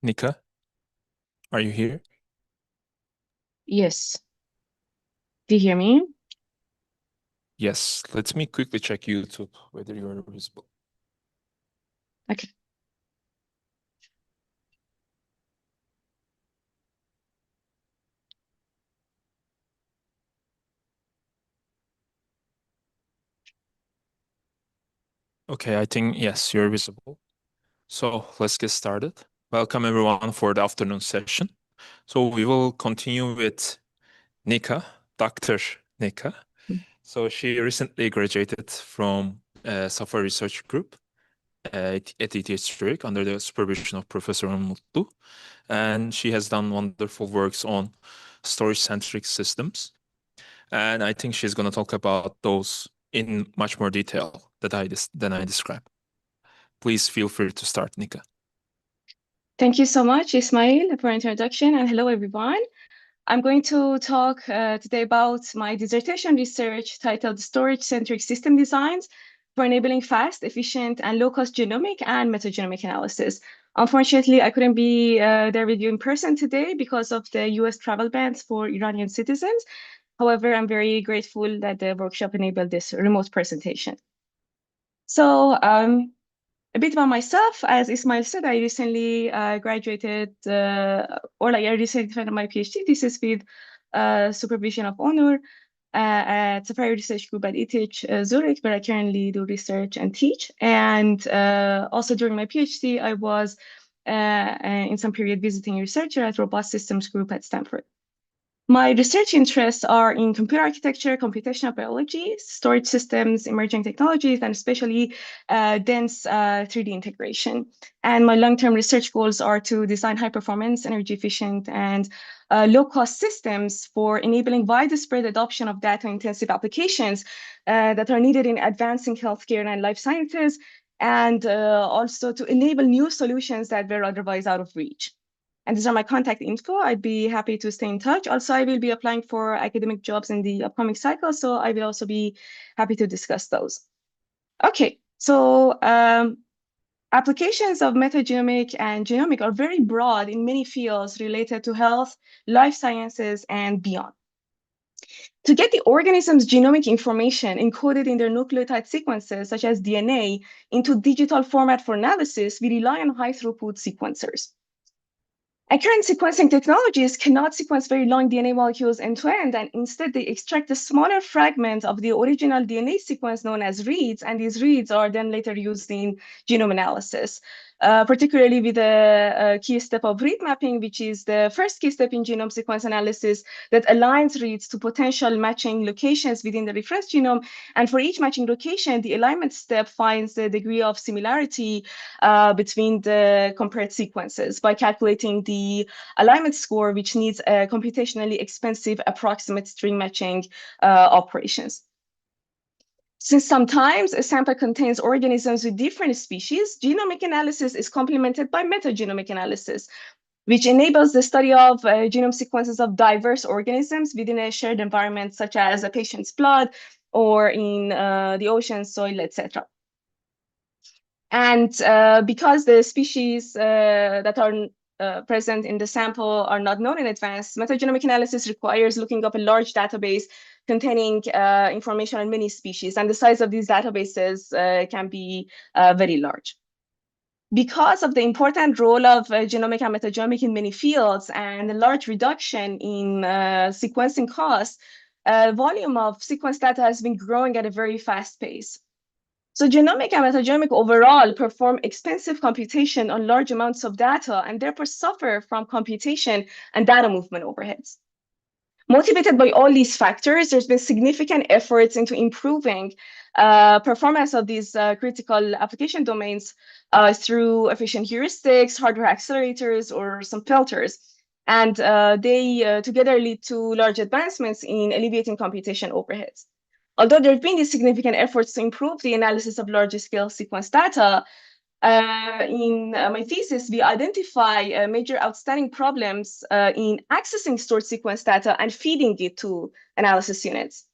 Nika, are you here? Yes. Do you hear me? Yes, let me quickly check YouTube whether you're visible. Okay. Okay, I think, yes, you're visible. So let's get started. Welcome everyone for the afternoon session. So we will continue with Nika, Dr. Nika. So she recently graduated from Software Research Group at ETH Zurich under the supervision of Professor Mutlu. And she has done wonderful works on storage-centric systems. And I think she's going to talk about those in much more detail than I described. Please feel free to start, Nika. Thank you so much, Ismail, for introduction, and hello, everyone. I'm going to talk today about my dissertation research titled Storage-Centric System Designs for Enabling Fast, Efficient, and Low-Cost Genomic and Metagenomic Analysis. Unfortunately, I couldn't be there with you in person today because of the US travel bans for Iranian citizens. However, I'm very grateful that the workshop enabled this remote presentation. So a bit about myself. As Ismail said, I recently graduated, I recently defended my PhD thesis with supervision of Onur at Safari Research Group at ETH Zurich, where I currently do research and teach. And also during my PhD, I was in some period visiting researcher at Robust Systems Group at Stanford. My research interests are in computer architecture, computational biology, storage systems, emerging technologies, and especially dense 3D integration. And my long-term research goals are to design high-performance, energy-efficient, and low-cost systems for enabling widespread adoption of data-intensive applications that are needed in advancing healthcare and life sciences, and also to enable new solutions that were otherwise out of reach. And these are my contact info. I'd be happy to stay in touch. Also, I will be applying for academic jobs in the upcoming cycle, so I will also be happy to discuss those. Okay, so applications of metagenomic and genomic are very broad in many fields related to health, life sciences, and beyond. To get the organism's genomic information encoded in their nucleotide sequences, such as DNA, into digital format for analysis, we rely on high-throughput sequencers. And current sequencing technologies cannot sequence very long DNA molecules end-to-end, and instead they extract a smaller fragment of the original DNA sequence known as reads, and these reads are then later used in genome analysis, particularly with the key step of read mapping, which is the first key step in genome sequence analysis that aligns reads to potential matching locations within the reference genome. And for each matching location, the alignment step finds the degree of similarity between the compared sequences by calculating the alignment score, which needs a computationally expensive approximate string matching operations. Since sometimes a sample contains organisms with different species, genomic analysis is complemented by metagenomic analysis, which enables the study of genome sequences of diverse organisms within a shared environment, such as a patient's blood or in the ocean, soil, etc. And because the species that are present in the sample are not known in advance, metagenomic analysis requires looking up a large database containing information on many species, and the size of these databases can be very large. Because of the important role of genomic and metagenomic in many fields and a large reduction in sequencing costs, volume of sequence data has been growing at a very fast pace. So genomic and metagenomic overall perform expensive computation on large amounts of data and therefore suffer from computation and data movement overheads. Motivated by all these factors, there's been significant efforts into improving performance of these critical application domains through efficient heuristics, hardware accelerators, or some filters. And they together lead to large advancements in alleviating computation overheads. Although there have been these significant efforts to improve the analysis of larger scale sequence data, in my thesis, we identify major outstanding problems in accessing stored sequence data and feeding it to analysis units.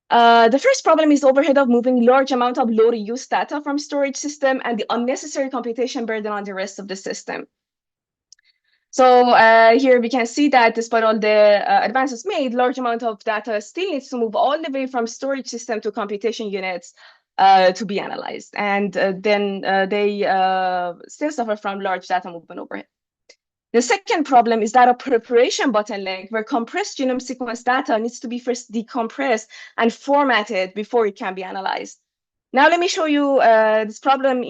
The first problem is overhead of moving large amount of low reuse data from storage system and the unnecessary computation burden on the rest of the system. So here we can see that despite all the advances made, large amount of data still needs to move all the way from storage system to computation units to be analyzed. And then they still suffer from large data movement overhead. The second problem is data preparation bottleneck, where compressed genome sequence data needs to be first decompressed and formatted before it can be analyzed. Now let me show you this problem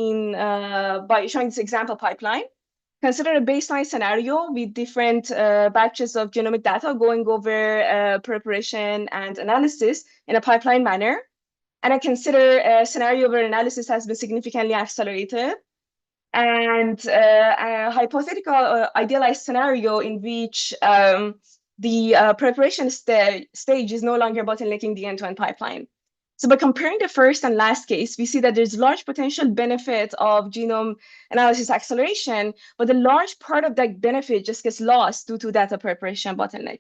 by showing this example pipeline. Consider a baseline scenario with different batches of genomic data going over preparation and analysis in a pipeline manner. And I consider a scenario where analysis has been significantly accelerated, and a hypothetical idealized scenario in which the preparation stage is no longer bottlenecking the end-to-end pipeline. So by comparing the first and last case, we see that there's large potential benefit of genome analysis acceleration, but a large part of that benefit just gets lost due to data preparation bottleneck.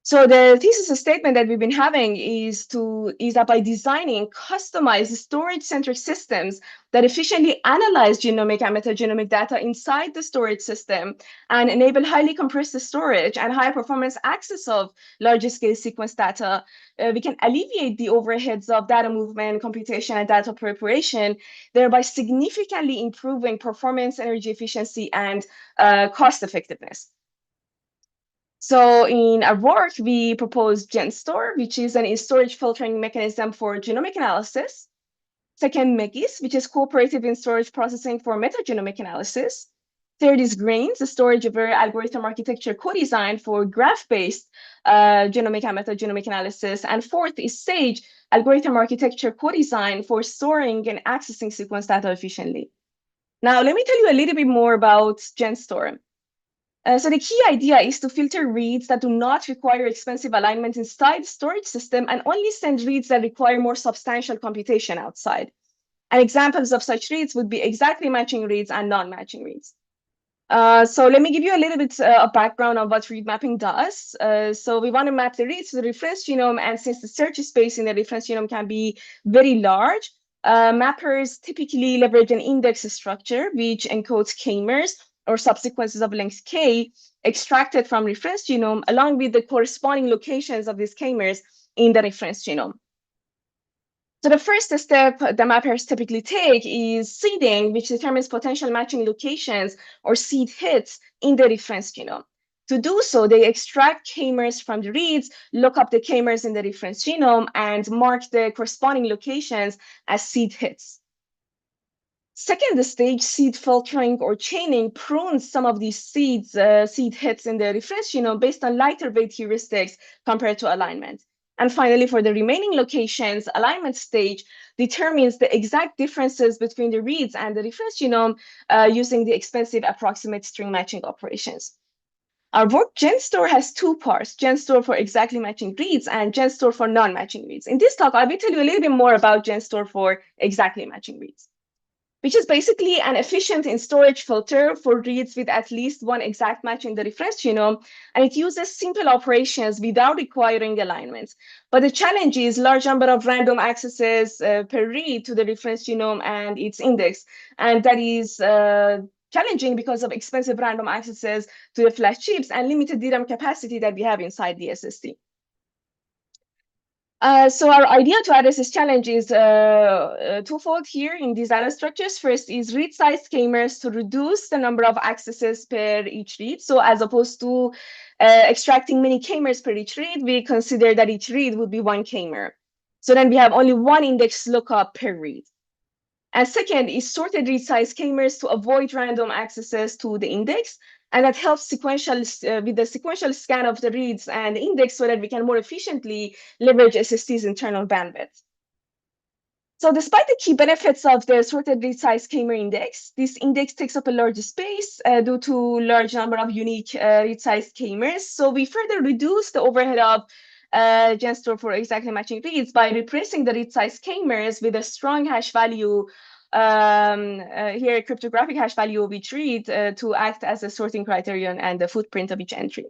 So the thesis statement that we've been having is that by designing customized storage-centric systems that efficiently analyze genomic and metagenomic data inside the storage system and enable highly compressed storage and high performance access of larger scale sequence data, we can alleviate the overheads of data movement, computation, and data preparation, thereby significantly improving performance, energy efficiency, and cost effectiveness. So in our work, we proposed GenStore, which is an storage filtering mechanism for genomic analysis. Second, MEGIS, which is cooperative in storage processing for metagenomic analysis. Third is GRAINS, the storage over algorithm architecture co-design for graph-based genomic and metagenomic analysis. And fourth is SAGE, algorithm architecture co-design for storing and accessing sequence data efficiently. Now, let me tell you a little bit more about GenStore. So the key idea is to filter reads that do not require expensive alignment inside the storage system and only send reads that require more substantial computation outside. And examples of such reads would be exactly matching reads and non-matching reads. So let me give you a little bit of background on what read mapping does. So we want to map the reads to the reference genome, and since the search space in the reference genome can be very large, mappers typically leverage an index structure which encodes k-mers or subsequences of length k extracted from reference genome, along with the corresponding locations of these k-mers in the reference genome. So the first step the mappers typically take is seeding, which determines potential matching locations or seed hits in the reference genome. To do so, they extract k-mers from the reads, look up the k-mers in the reference genome, and mark the corresponding locations as seed hits. Second stage, seed filtering or chaining prunes some of these seed hits in the reference genome based on lighter weight heuristics compared to alignment. And finally, for the remaining locations, alignment stage determines the exact differences between the reads and the reference genome using the expensive approximate string matching operations. Our work GenStore has two parts, GenStore for exactly matching reads and GenStore for non-matching reads. In this talk, I will tell you a little bit more about GenStore for exactly matching reads, which is basically an efficient in-storage filter for reads with at least one exact match in the reference genome, and it uses simple operations without requiring alignments. But the challenge is large number of random accesses per read to the reference genome and its index, and that is challenging because of expensive random accesses to the flash chips and limited DRAM capacity that we have inside the SSD. So our idea to address this challenge is twofold here in these data structures. First is read-sized k-mers to reduce the number of accesses per each read. So as opposed to extracting many k-mers per each read, we consider that each read would be one k-mer. So then we have only one index lookup per read. And second is sorted read-sized k-mers to avoid random accesses to the index. And that helps with the sequential scan of the reads and index so that we can more efficiently leverage SSD's internal bandwidth. So despite the key benefits of the sorted read-size k-mer index, this index takes up a large space due to large number of unique read-sized k-mers. So we further reduce the overhead of GenStore for exactly matching reads by replacing the read-size k-mers with a strong hash value, here a cryptographic hash value of each read to act as a sorting criterion and the footprint of each entry.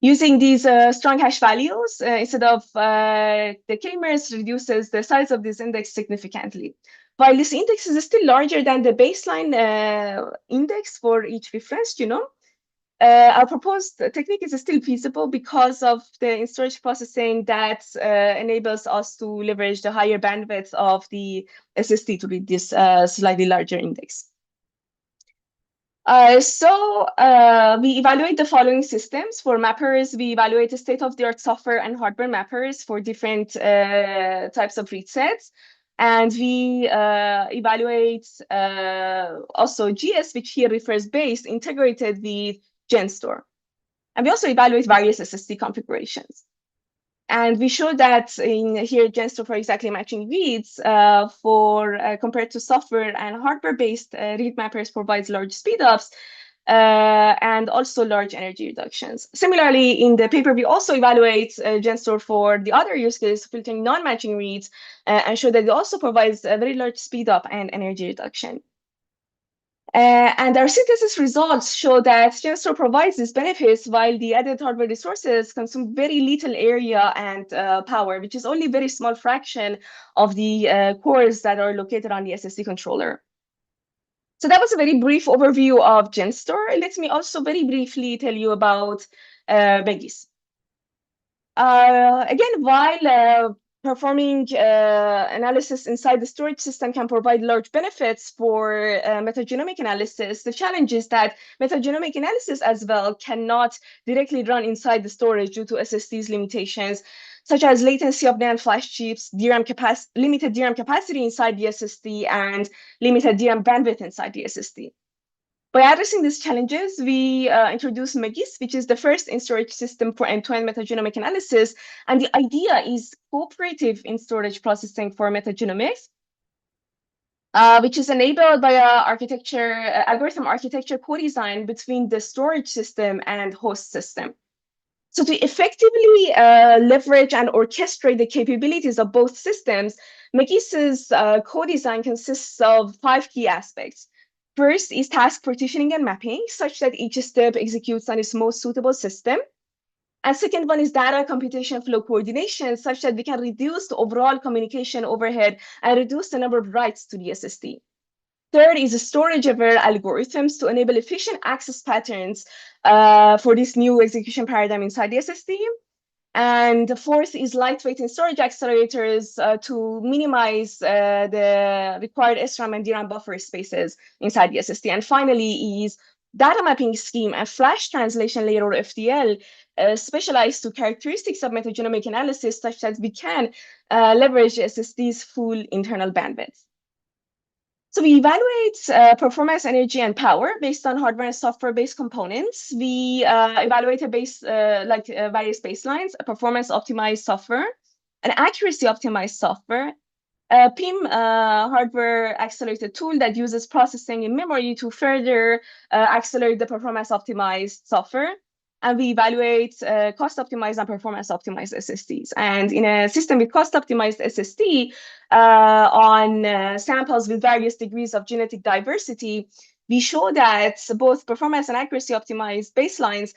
Using these strong hash values instead of the k-mers reduces the size of this index significantly. While this index is still larger than the baseline index for each reference genome, our proposed technique is still feasible because of the in-storage processing that enables us to leverage the higher bandwidth of the SSD to read this slightly larger index. We evaluate the following systems. For mappers, we evaluate the state-of-the-art software and hardware mappers for different types of read sets. And we evaluate also GS, which here refers base, integrated with GenStore. And we also evaluate various SSD configurations. And we show that in here, GenStore for exactly matching reads compared to software and hardware-based read mappers provides large speedups and also large energy reductions. Similarly, in the paper, we also evaluate GenStore for the other use case, filtering non-matching reads, and show that it also provides a very large speedup and energy reduction. And our synthesis results show that GenStore provides these benefits while the added hardware resources consume very little area and power, which is only a very small fraction of the cores that are located on the SSD controller. So that was a very brief overview of GenStore. Let me also very briefly tell you about Megis. Again, while performing analysis inside the storage system can provide large benefits for metagenomic analysis, the challenge is that metagenomic analysis as well cannot directly run inside the storage due to SSD's limitations, such as latency of NAND flash chips, limited DRAM capacity inside the SSD, and limited DRAM bandwidth inside the SSD. By addressing these challenges, we introduced Megis, which is the first in-storage system for end-to-end metagenomic analysis. And the idea is cooperative in-storage processing for metagenomics, which is enabled by algorithm architecture co-design between the storage system and host system. So to effectively leverage and orchestrate the capabilities of both systems, Megis's co-design consists of 5 key aspects. First is task partitioning and mapping, such that each step executes on its most suitable system. And second one is data computation flow coordination, such that we can reduce the overall communication overhead and reduce the number of writes to the SSD. Third is storage-aware algorithms to enable efficient access patterns for this new execution paradigm inside the SSD. And the fourth is lightweight and storage accelerators to minimize the required SRAM and DRAM buffer spaces inside the SSD. And finally is data mapping scheme and flash translation layer, or FTL, specialized to characteristics of metagenomic analysis, such that we can leverage SSD's full internal bandwidth. So we evaluate performance, energy, and power based on hardware and software-based components. We evaluate various baselines, a performance-optimized software, an accuracy-optimized software, a PIM hardware accelerated tool that uses processing in memory to further accelerate the performance-optimized software. And we evaluate cost-optimized and performance-optimized SSDs. And in a system with cost-optimized SSD on samples with various degrees of genetic diversity, we show that both performance and accuracy-optimized baselines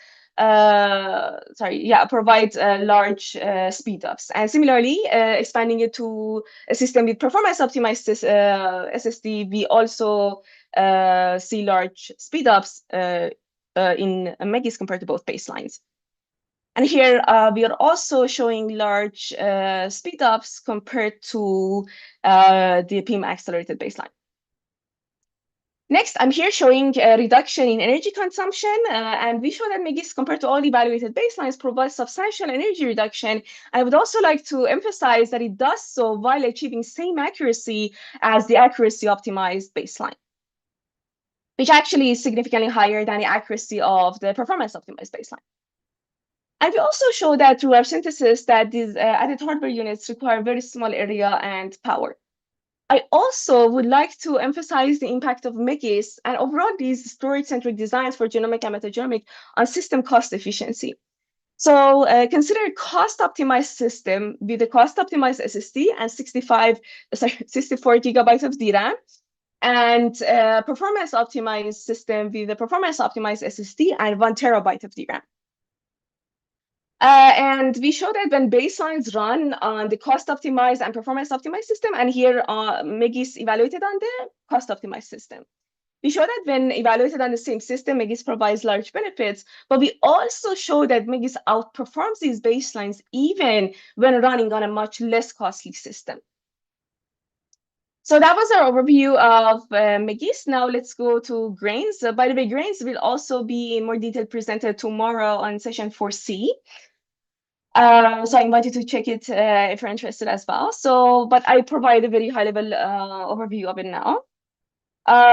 provide large speedups. And similarly, expanding it to a system with performance-optimized SSD, we also see large speedups in Megis compared to both baselines. And here we are also showing large speedups compared to the PIM accelerated baseline. Next, I'm here showing a reduction in energy consumption, and we show that Megis compared to all evaluated baselines provides substantial energy reduction. I would also like to emphasize that it does so while achieving same accuracy as the accuracy optimized baseline, which actually is significantly higher than the accuracy of the performance optimized baseline. And we also show that through our synthesis that these added hardware units require very small area and power. I also would like to emphasize the impact of Megis and overall these storage-centric designs for genomic and metagenomic on system cost efficiency. So consider a cost-optimized system with a cost-optimized SSD and 64 gigabytes of DRAM, and performance-optimized system with a performance-optimized SSD and 1 terabyte of DRAM. And we show that when baselines run on the cost-optimized and performance-optimized system, and here Megis evaluated on the cost-optimized system. We show that when evaluated on the same system, MCCSys provides large benefits, but we also show that MCCSys outperforms these baselines even when running on a much less costly system. So that was our overview of MCCSys. Now let's go to grains. By the way, grains will also be in more detail presented tomorrow on session 4C. So I invite you to check it if you're interested as well. So, but I provide a very high-level overview of it now.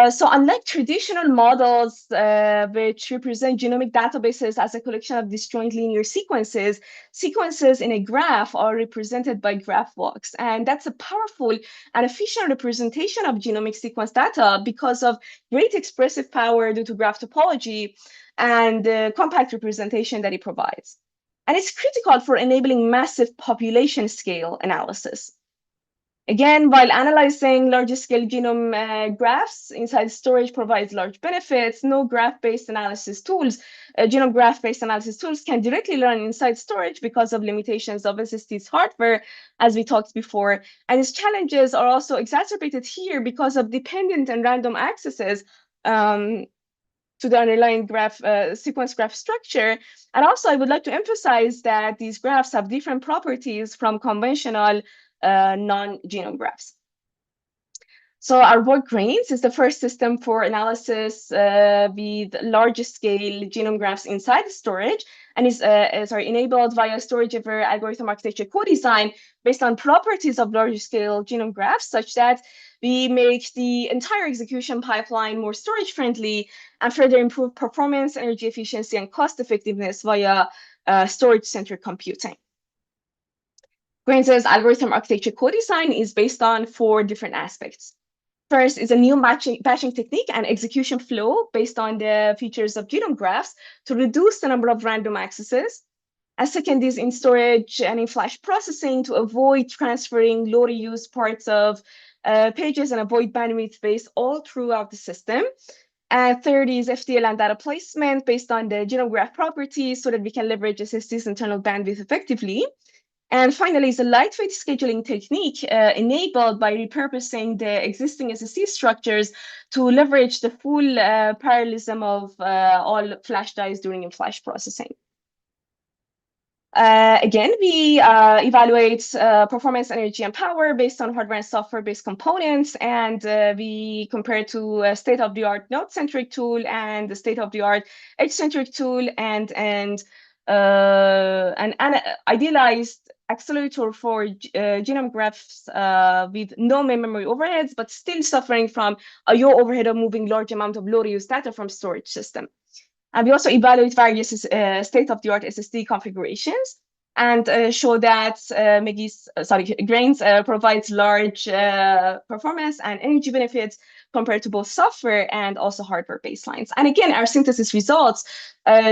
So unlike traditional models, which represent genomic databases as a collection of disjoint linear sequences, sequences in a graph are represented by graph walks. And that's a powerful and efficient representation of genomic sequence data because of great expressive power due to graph topology and the compact representation that it provides. And it's critical for enabling massive population scale analysis. Again, while analyzing larger scale genome graphs inside storage provides large benefits, no graph-based analysis tools, genome graph-based analysis tools can directly learn inside storage because of limitations of SST's hardware, as we talked before. And its challenges are also exacerbated here because of dependent and random accesses to the underlying graph sequence graph structure. And also, I would like to emphasize that these graphs have different properties from conventional non-genome graphs. So our work grains is the first system for analysis with large scale genome graphs inside the storage, and is enabled via storage-aware algorithm architecture co-design based on properties of large scale genome graphs, such that we make the entire execution pipeline more storage friendly and further improve performance, energy efficiency, and cost effectiveness via storage-centric computing. Grains' algorithm architecture co-design is based on 4 different aspects. First is a new batching technique and execution flow based on the features of genome graphs to reduce the number of random accesses. And second is in storage and in flash processing to avoid transferring low reuse parts of pages and avoid bandwidth space all throughout the system. And third is FTL and data placement based on the genome graph properties so that we can leverage SST's internal bandwidth effectively. And finally, is a lightweight scheduling technique enabled by repurposing the existing SST structures to leverage the full parallelism of all flash dies during flash processing. Again, we evaluate performance, energy, and power based on hardware and software-based components, and we compare to a state-of-the-art node-centric tool and the state-of-the-art edge-centric tool, and an idealized accelerator for genome graphs with no memory overheads, but still suffering from I/O overhead of moving large amount of low-reuse data from storage system. And we also evaluate various state-of-the-art SSD configurations and show that grains provides large performance and energy benefits compared to both software and also hardware baselines. And again, our synthesis results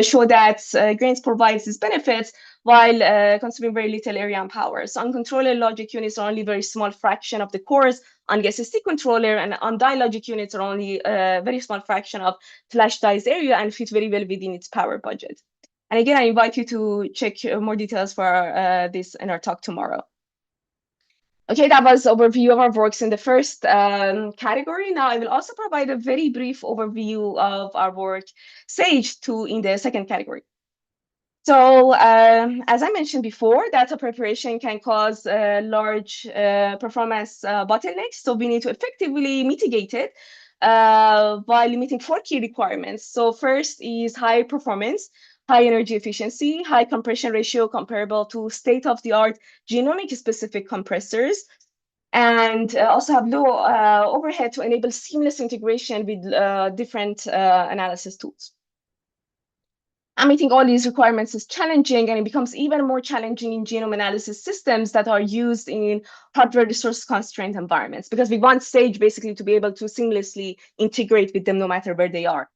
show that grains provides these benefits while consuming very little area and power. So uncontrolled logic units are only a very small fraction of the cores on the SSD controller, and undiagnosed logic units are only a very small fraction of flash dies area and fit very well within its power budget. And again, I invite you to check more details for this in our talk tomorrow. Okay, that was overview of our works in the first category. Now I will also provide a very brief overview of our work SAGE-2 in the second category. So as I mentioned before, data preparation can cause large performance bottlenecks. So we need to effectively mitigate it by limiting 4 key requirements. So first is high performance, high energy efficiency, high compression ratio comparable to state-of-the-art genomic-specific compressors, and also have low overhead to enable seamless integration with different analysis tools. And meeting all these requirements is challenging, and it becomes even more challenging in genome analysis systems that are used in hardware resource constrained environments, because we want SAGE basically to be able to seamlessly integrate with them no matter where they are.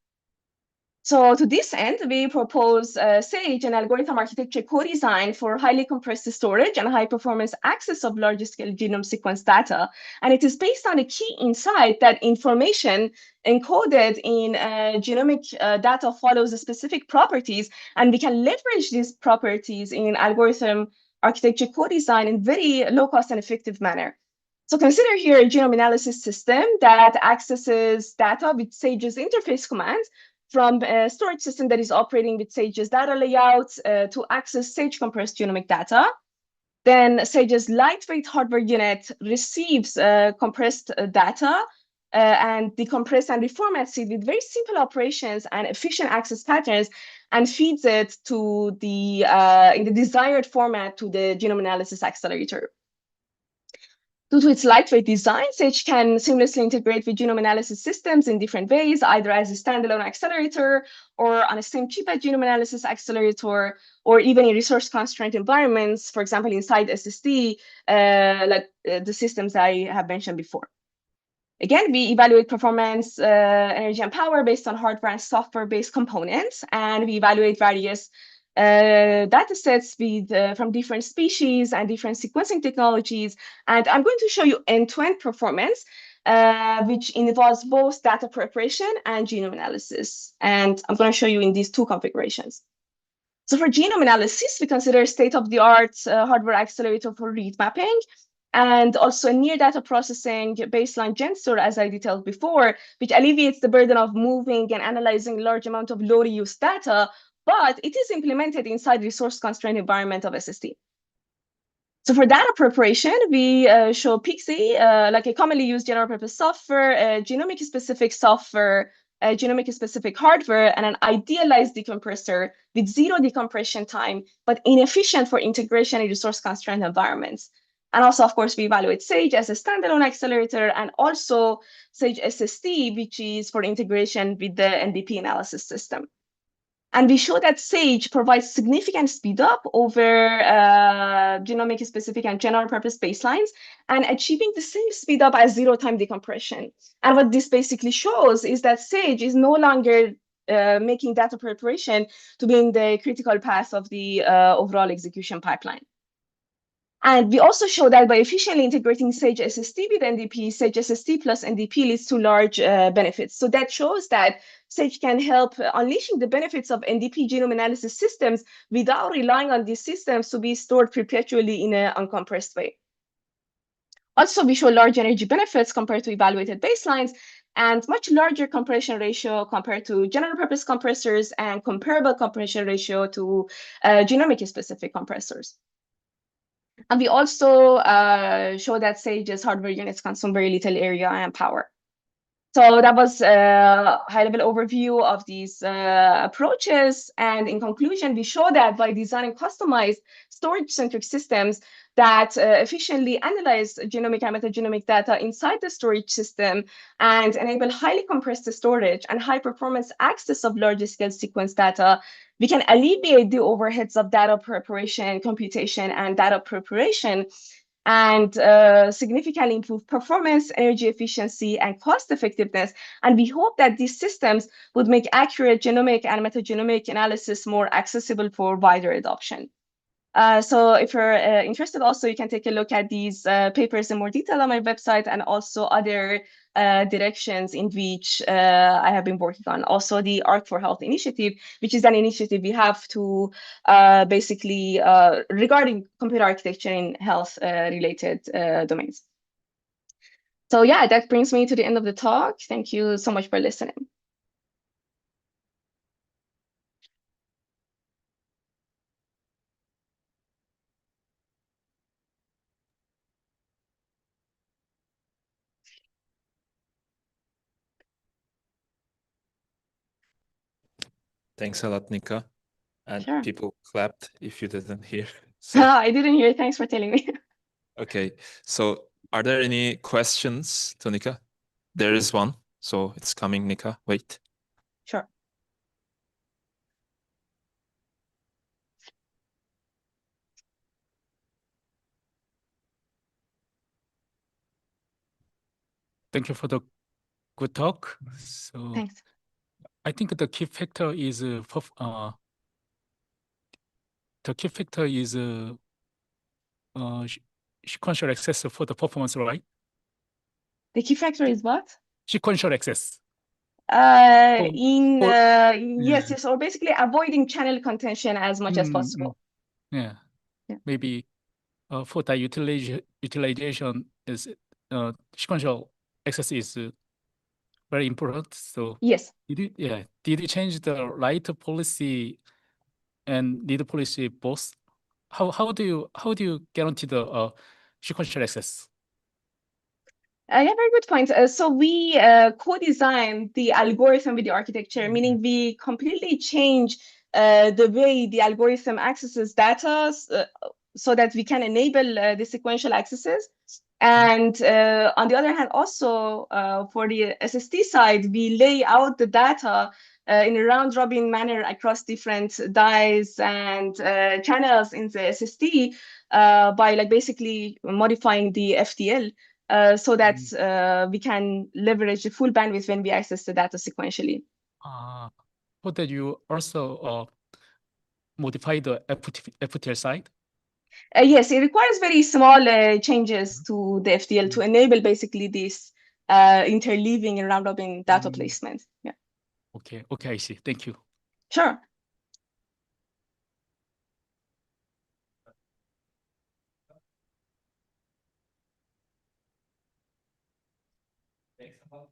So to this end, we propose SAGE, an algorithm architecture co-design for highly compressed storage and high performance access of large scale genome sequence data. And it is based on a key insight that information encoded in genomic data follows specific properties, and we can leverage these properties in algorithm architecture co-design in very low cost and effective manner. So consider here a genome analysis system that accesses data with SAGE's interface commands from a storage system that is operating with SAGE's data layout to access SAGE compressed genomic data. Then SAGE's lightweight hardware unit receives compressed data and decompress and reformats it with very simple operations and efficient access patterns, and feeds it to the in the desired format to the genome analysis accelerator. Due to its lightweight design, SAGE can seamlessly integrate with genome analysis systems in different ways, either as a standalone accelerator or on a same chip as genome analysis accelerator, or even in resource-constrained environments, for example, inside SSD, like the systems I have mentioned before. Again, we evaluate performance, energy, and power based on hardware and software-based components, and we evaluate various data sets with, from different species and different sequencing technologies. And I'm going to show you end-to-end performance, which involves both data preparation and genome analysis. And I'm going to show you in these two configurations. So for genome analysis, we consider state-of-the-art hardware accelerator for read mapping, and also near data processing baseline GenStore, as I detailed before, which alleviates the burden of moving and analyzing large amount of low reuse data, but it is implemented inside resource-constrained environment of SSD. So for data preparation, we show Pixie, like a commonly used general-purpose software, genomic-specific software, genomic-specific hardware, and an idealized decompressor with zero decompression time, but inefficient for integration in resource-constrained environments. And also, of course, we evaluate SAGE as a standalone accelerator, and also SAGE SSD, which is for integration with the NDP analysis system. And we show that SAGE provides significant speed up over genomic-specific and general-purpose baselines, and achieving the same speed up as zero-time decompression. And what this basically shows is that SAGE is no longer making data preparation to be in the critical path of the overall execution pipeline. And we also show that by efficiently integrating SAGE SSD with NDP, SAGE SSD plus NDP leads to large benefits. So that shows that SAGE can help unleashing the benefits of NDP genome analysis systems without relying on these systems to be stored perpetually in an uncompressed way. Also, we show large energy benefits compared to evaluated baselines, and much larger compression ratio compared to general purpose compressors, and comparable compression ratio to genomic-specific compressors. And we also show that SAGE's hardware units consume very little area and power. So that was a high-level overview of these approaches. And in conclusion, we show that by designing customized storage-centric systems that efficiently analyze genomic and metagenomic data inside the storage system and enable highly compressed storage and high-performance access of large-scale sequence data, we can alleviate the overheads of data preparation, computation, and data preparation, and significantly improve performance, energy efficiency, and cost effectiveness. And we hope that these systems would make accurate genomic and metagenomic analysis more accessible for wider adoption. So if you're interested, also, you can take a look at these papers in more detail on my website, and also other directions in which I have been working on. Also the Art for Health initiative, which is an initiative we have to basically regarding computer architecture in health related domains. So yeah, that brings me to the end of the talk. Thank you so much for listening. Thanks a lot, Nika. And Sure. people clapped if you didn't hear. So, I didn't hear. Thanks for telling me. okay, so are there any questions to Nika? There is one, so it's coming, Nika. Wait. Sure. Thank you for the good talk. So Thanks. I think the key factor is sequential access for the performance, right? The key factor is what? Sequential access. Yes, or basically avoiding channel contention as much as possible. Yeah. Yeah. Maybe for the utilization is sequential access is very important. So Yes. did you change the write policy and read policy both? How do you guarantee the sequential access? Yeah, very good point. So we co-designed the algorithm with the architecture, meaning we completely change the way the algorithm accesses data so that we can enable the sequential accesses. And on the other hand, also for the SSD side, we lay out the data in a round-robin manner across different dies and channels in the SSD by like basically modifying the FDL. So that we can leverage the full bandwidth when we access the data sequentially. But that you also modify the FTL side? Yes, it requires very small changes to the FDL to enable basically this interleaving and round-robin data placement. Yeah. Okay, I see. Thank you. Sure. Thanks a lot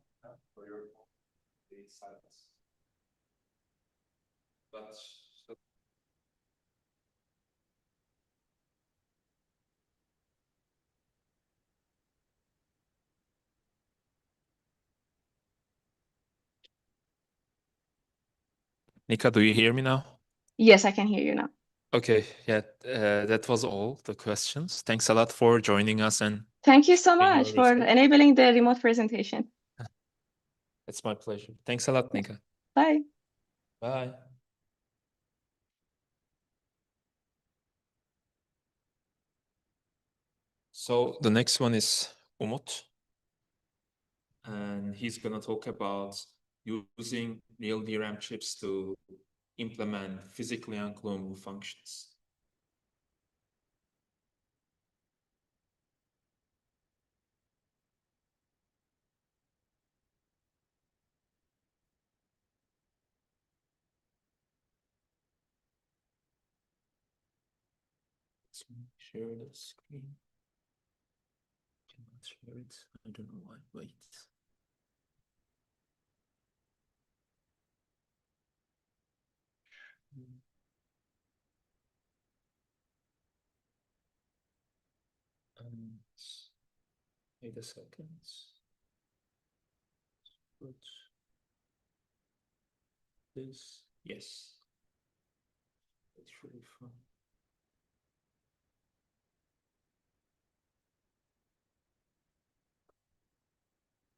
for your silence. But Nika, do you hear me now? Yes, I can hear you now. Okay, yeah, that was all the questions. Thanks a lot for joining us and thank you so sharing your much for research. enabling the remote presentation. It's my pleasure. Thanks a lot, Nika. Bye. Bye. So the next one is Umut, and he's gonna talk about using real DRAM chips to implement physically unclonable functions. Let's share the screen. Cannot share it. I don't know why. Wait. Wait a second. Put this. Yes. It's really fun.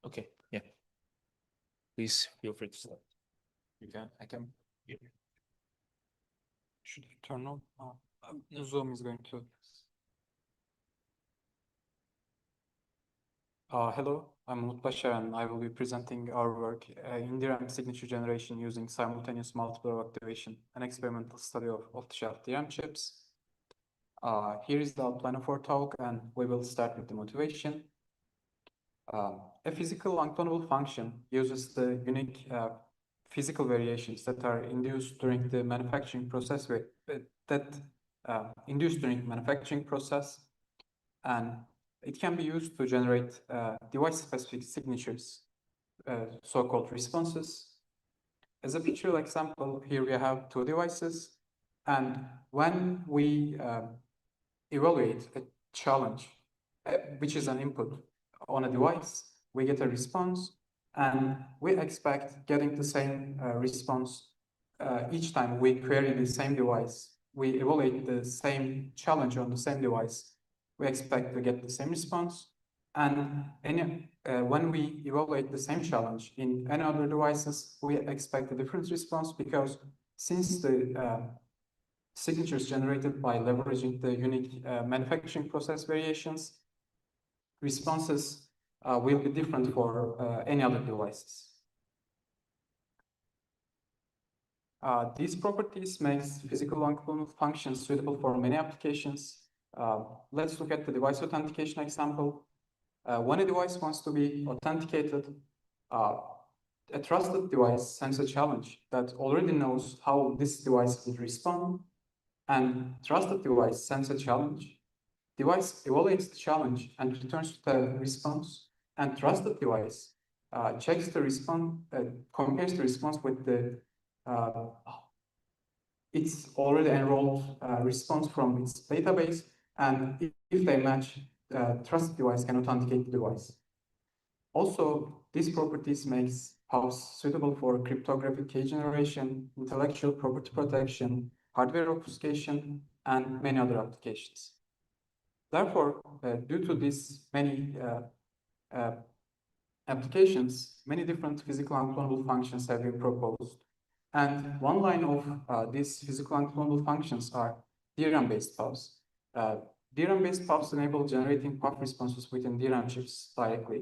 Okay, yeah. Please feel free to start. You can, I can hear you. Should you turn on? Zoom is going to. Hello, I'm Mutlu and I will be presenting our work in DRAM signature generation using simultaneous multiple activation, an experimental study of off-the-shelf DRAM chips. Here is the outline of our talk, and we will start with the motivation. A physical unclonable function uses the unique physical variations that are induced during the manufacturing process and it can be used to generate device-specific signatures, so-called responses. As a pictorial example, here we have two devices, and when we evaluate a challenge, which is an input on a device, we get a response, and we expect getting the same response each time we query the same device. We evaluate the same challenge on the same device. We expect to get the same response, and when we evaluate the same challenge in any other devices, we expect a different response, because since the signatures generated by leveraging the unique manufacturing process variations, responses will be different for any other devices. These properties makes physical unclonable functions suitable for many applications. Let's look at the device authentication example. When a device wants to be authenticated, a trusted device sends a challenge that already knows how this device would respond, and trusted device sends a challenge. device evaluates the challenge and returns the response, and trusted device checks the response, compares the response with the its already enrolled response from its database, and if they match, trusted device can authenticate the device. Also, these properties makes PUFs suitable for cryptographic key generation, intellectual property protection, hardware obfuscation, and many other applications. Therefore, due to these many applications, many different physical unclonable functions have been proposed. And one line of these physical unclonable functions are DRAM-based PUFs. DRAM-based PUFs enable generating PUF responses within DRAM chips directly.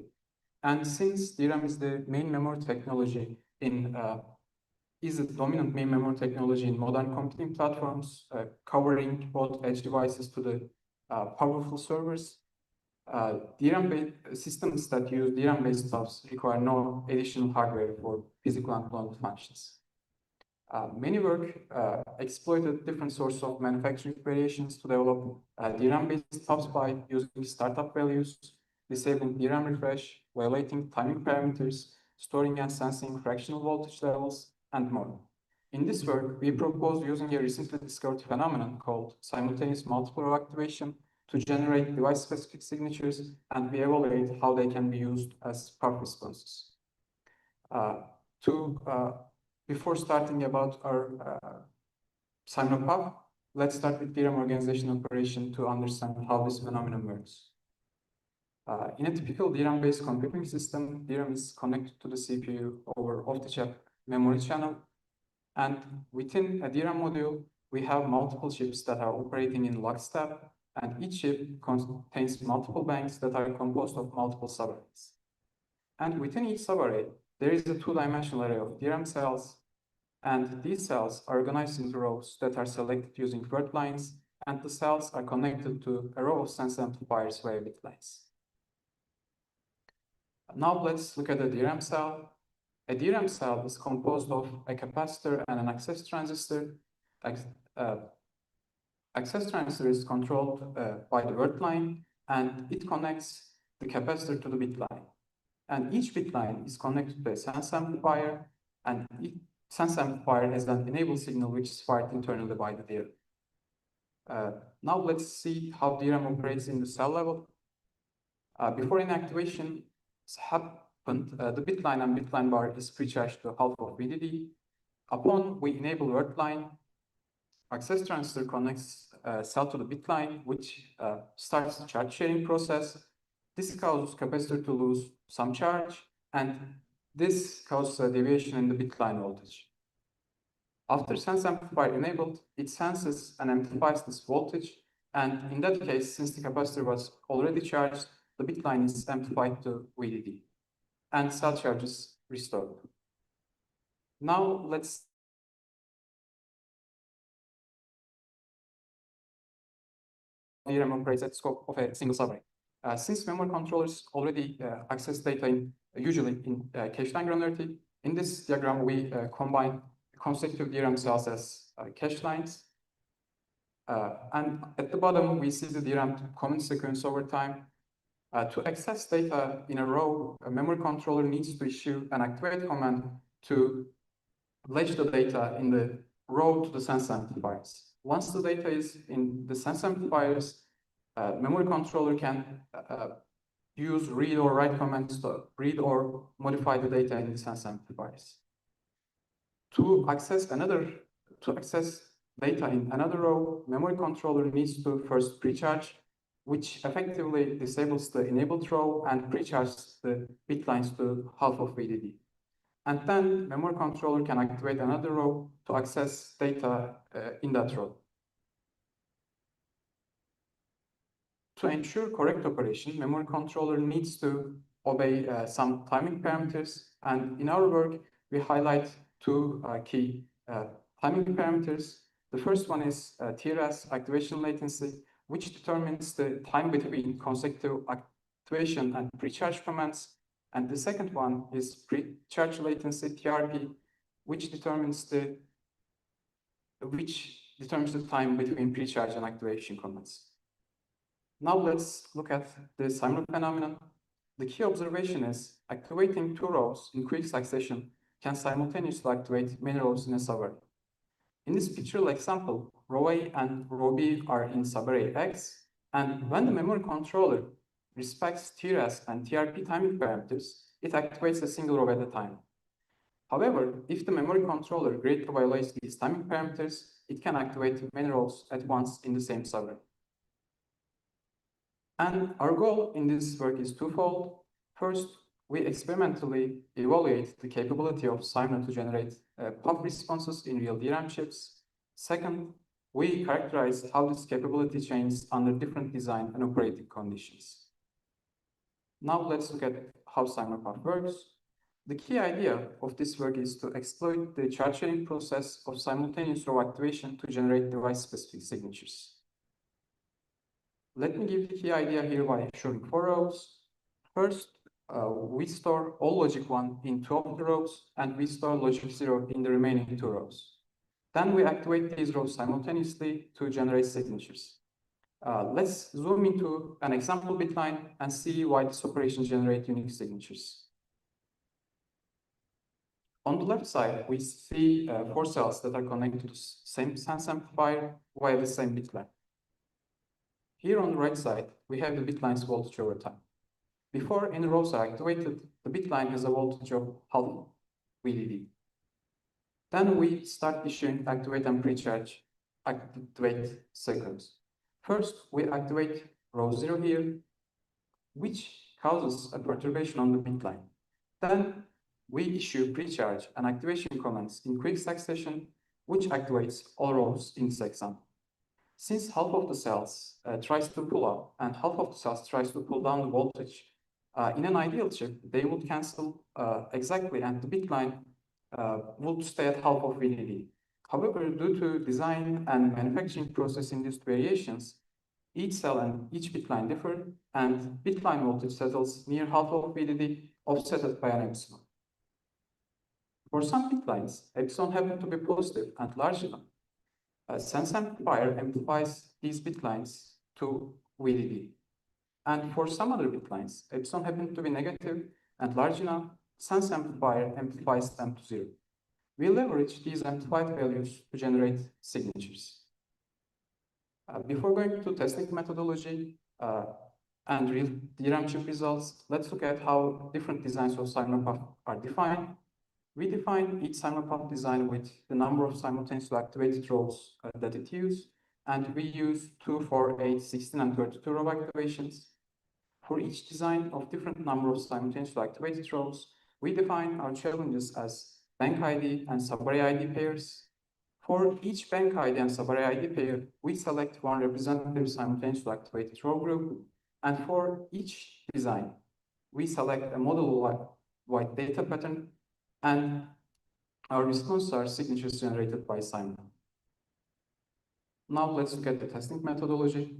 And since DRAM is the main memory technology in is the dominant main memory technology in modern computing platforms, covering both edge devices to the powerful servers, DRAM-based systems that use DRAM-based PUFs require no additional hardware for physical unclonable functions. Many work exploited different sources of manufacturing variations to develop DRAM-based PUFs by using startup values, disabling DRAM refresh, violating timing parameters, storing and sensing fractional voltage levels, and more. In this work, we propose using a recently discovered phenomenon called simultaneous multiple row activation to generate device-specific signatures, and we evaluate how they can be used as PUF responses. Before starting about our PUF, let's start with DRAM organization operation to understand how this phenomenon works. In a typical DRAM-based computing system, DRAM is connected to the CPU over off-the-chip memory channel. And within a DRAM module, we have multiple chips that are operating in lockstep, and each chip contains multiple banks that are composed of multiple subarrays. And within each subarray, there is a two-dimensional array of DRAM cells, and these cells are organized into rows that are selected using word lines, and the cells are connected to a row of sense amplifiers via bit lines. Now let's look at a DRAM cell. A DRAM cell is composed of a capacitor and an access transistor. Access transistor is controlled by the word line, and it connects the capacitor to the bit line. And each bit line is connected to a sense amplifier, and each sense amplifier has an enable signal which is fired internally by the DRAM. Now let's see how DRAM operates in the cell level. Before an activation happened, the bit line and bit line bar is pre-charged to half of VDD. Upon we enable word line, access transistor connects cell to the bit line, which starts the charge sharing process. This causes capacitor to lose some charge, and this causes a deviation in the bit line voltage. After sense amplifier enabled, it senses and amplifies this voltage, and in that case, since the capacitor was already charged, the bit line is amplified to VDD, and cell charge is restored. Now let's DRAM operates at scope of a single subarray. Since memory controllers already access data usually in cache line granularity, in this diagram we combine consecutive DRAM cells as cache lines. And at the bottom, we see the DRAM comment sequence over time. To access data in a row, a memory controller needs to issue an activate command to latch the data in the row to the sense amplifiers. Once the data is in the sense amplifiers, memory controller can use read or write commands to read or modify the data in the sense amplifiers. To access data in another row, memory controller needs to first pre-charge, which effectively disables the enabled row and pre-charges the bit lines to half of VDD. And then memory controller can activate another row to access data in that row. To ensure correct operation, memory controller needs to obey some timing parameters. And in our work, we highlight two key timing parameters. The first one is TRS, activation latency, which determines the time between consecutive activation and pre-charge commands. And the second one is pre-charge latency, TRP, which determines the time between pre-charge and activation commands. Now let's look at the Simon phenomenon. The key observation is activating two rows in quick succession can simultaneously activate many rows in a subarray. In this pictorial example, row A and row B are in subarray X, and when the memory controller respects TRASP and TRP timing parameters, it activates a single row at a time. However, if the memory controller greatly violates these timing parameters, it can activate many rows at once in the same subarray. And our goal in this work is twofold. First, we experimentally evaluate the capability of Simon to generate PUF responses in real DRAM chips. Second, we characterize how this capability changes under different design and operating conditions. Now let's look at how Simon PUF works. The key idea of this work is to exploit the charge sharing process of simultaneous row activation to generate device-specific signatures. Let me give the key idea here by showing 4 rows. First, we store all logic 1 in 2 of the rows, and we store logic 0 in the remaining 2 rows. Then we activate these rows simultaneously to generate signatures. Let's zoom into an example bit line and see why this operation generates unique signatures. On the left side, we see 4 cells that are connected to the same sense amplifier via the same bit line. Here on the right side, we have the bit line's voltage over time. Before any rows are activated, the bit line has a voltage of half VDD. Then we start issuing activate and pre-charge activate circuits. First, we activate row 0 here, which causes a perturbation on the bit line. Then we issue pre-charge and activation commands in quick succession, which activates all rows in this example. Since half of the cells tries to pull up and half of the cells tries to pull down the voltage, in an ideal chip, they would cancel exactly, and the bit line would stay at half of VDD. However, due to design and manufacturing process-induced variations, each cell and each bit line differ, and bit line voltage settles near half of VDD, offset by an epsilon. For some bit lines, epsilon happen to be positive and large enough. A sense amplifier amplifies these bit lines to VDD. And for some other bit lines, epsilon happen to be negative and large enough, sense amplifier amplifies them to 0. We leverage these amplified values to generate signatures. Before going to testing methodology and real DRAM chip results, let's look at how different designs of Simon PUF are defined. We define each Simon PUF design with the number of simultaneously activated rows that it uses, and we use 2, 4, 8, 16, and 32 row activations. For each design of different number of simultaneously activated rows, we define our challenges as bank ID and subarray ID pairs. For each bank ID and subarray ID pair, we select one representative simultaneously activated row group, and for each design, we select a model-wide data pattern, and our responses are signatures generated by Simon. Now let's look at the testing methodology.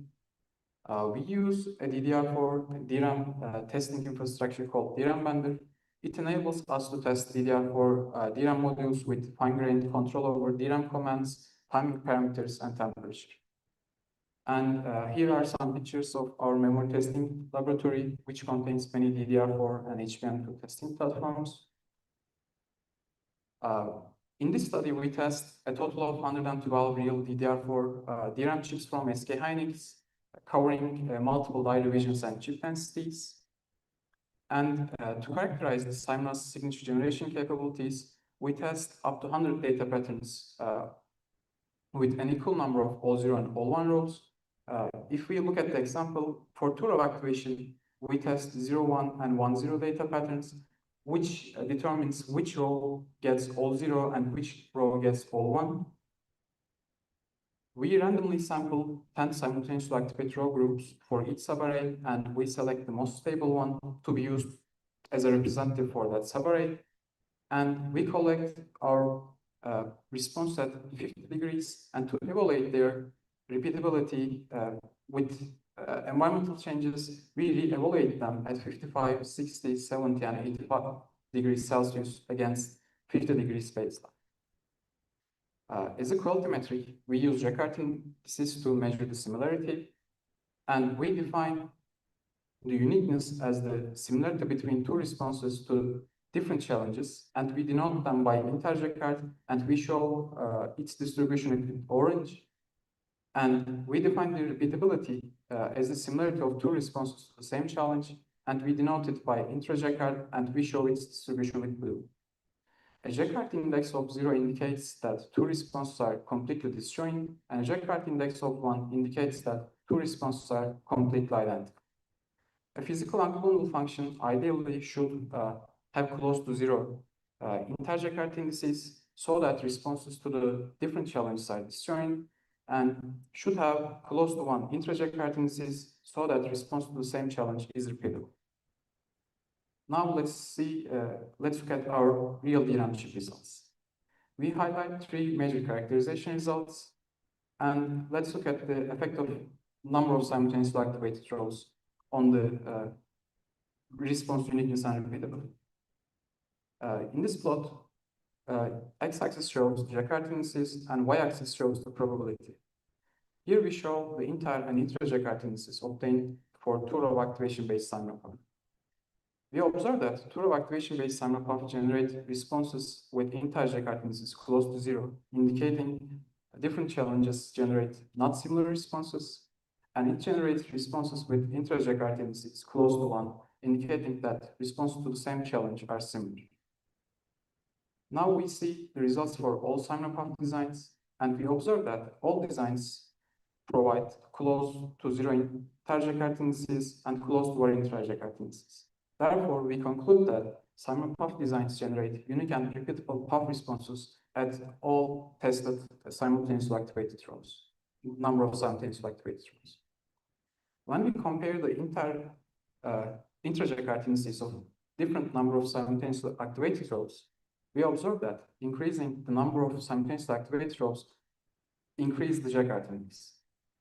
We use a DDR4 DRAM testing infrastructure called DRAM Vendor. It enables us to test DDR4 DRAM modules with fine-grained control over DRAM commands, timing parameters, and temperature. And here are some pictures of our memory testing laboratory, which contains many DDR4 and HBM2 testing platforms. In this study, we test a total of 112 real DDR4 DRAM chips from SK Hynix, covering multiple die divisions and chip densities. And to characterize the Simon's signature generation capabilities, we test up to 100 data patterns with an equal number of all 0 and all 1 rows. If we look at the example, for 2-row activation, we test 0, 1, and 1, 0 data patterns, which determines which row gets all 0 and which row gets all 1. We randomly sample 10 simultaneously activated row groups for each subarray, and we select the most stable one to be used as a representative for that subarray. And we collect our response at 50 degrees, and to evaluate their repeatability with environmental changes, we re-evaluate them at 55, 60, 70, and 85 degrees Celsius against 50 degrees baseline. As a quality metric, we use Jacquard indices to measure the similarity. And we define the uniqueness as the similarity between two responses to different challenges, and we denote them by integer card, and we show its distribution in orange. And we define the repeatability as the similarity of two responses to the same challenge, and we denote it by intra-Jacquard, and we show its distribution with blue. A Jacquard index of 0 indicates that two responses are completely disjoint, and a Jacquard index of 1 indicates that two responses are completely identical. A physical unclonable function ideally should have close to 0 inter-Jacquard indices so that responses to the different challenges are disjoint, and should have close to 1 intra-Jacquard indices so that response to the same challenge is repeatable. Now let's look at our real DRAM chip results. We highlight 3 major characterization results, and let's look at the effect of number of simultaneously activated rows on the response uniqueness and repeatability. In this plot, x-axis shows Jacquard indices and y-axis shows the probability. Here we show the inter and intra-Jacquard indices obtained for two-row activation-based simulpath. We observe that two-row activation-based simulpath generate responses with inter-Jacquard indices close to 0, indicating different challenges generate not similar responses, and it generates responses with intra-Jacquard indices close to 1, indicating that responses to the same challenge are similar. Now we see the results for all simulpath designs, and we observe that all designs provide close to 0 inter-Jacquard indices and close to 1 intra-Jacquard indices. Therefore, we conclude that simulpath designs generate unique and repeatable path responses at all tested simultaneously activated rows, number of simultaneously activated rows. When we compare the intra-Jacquard indices of different number of simultaneously activated rows, we observe that increasing the number of simultaneously activated rows increase the Jacquard index.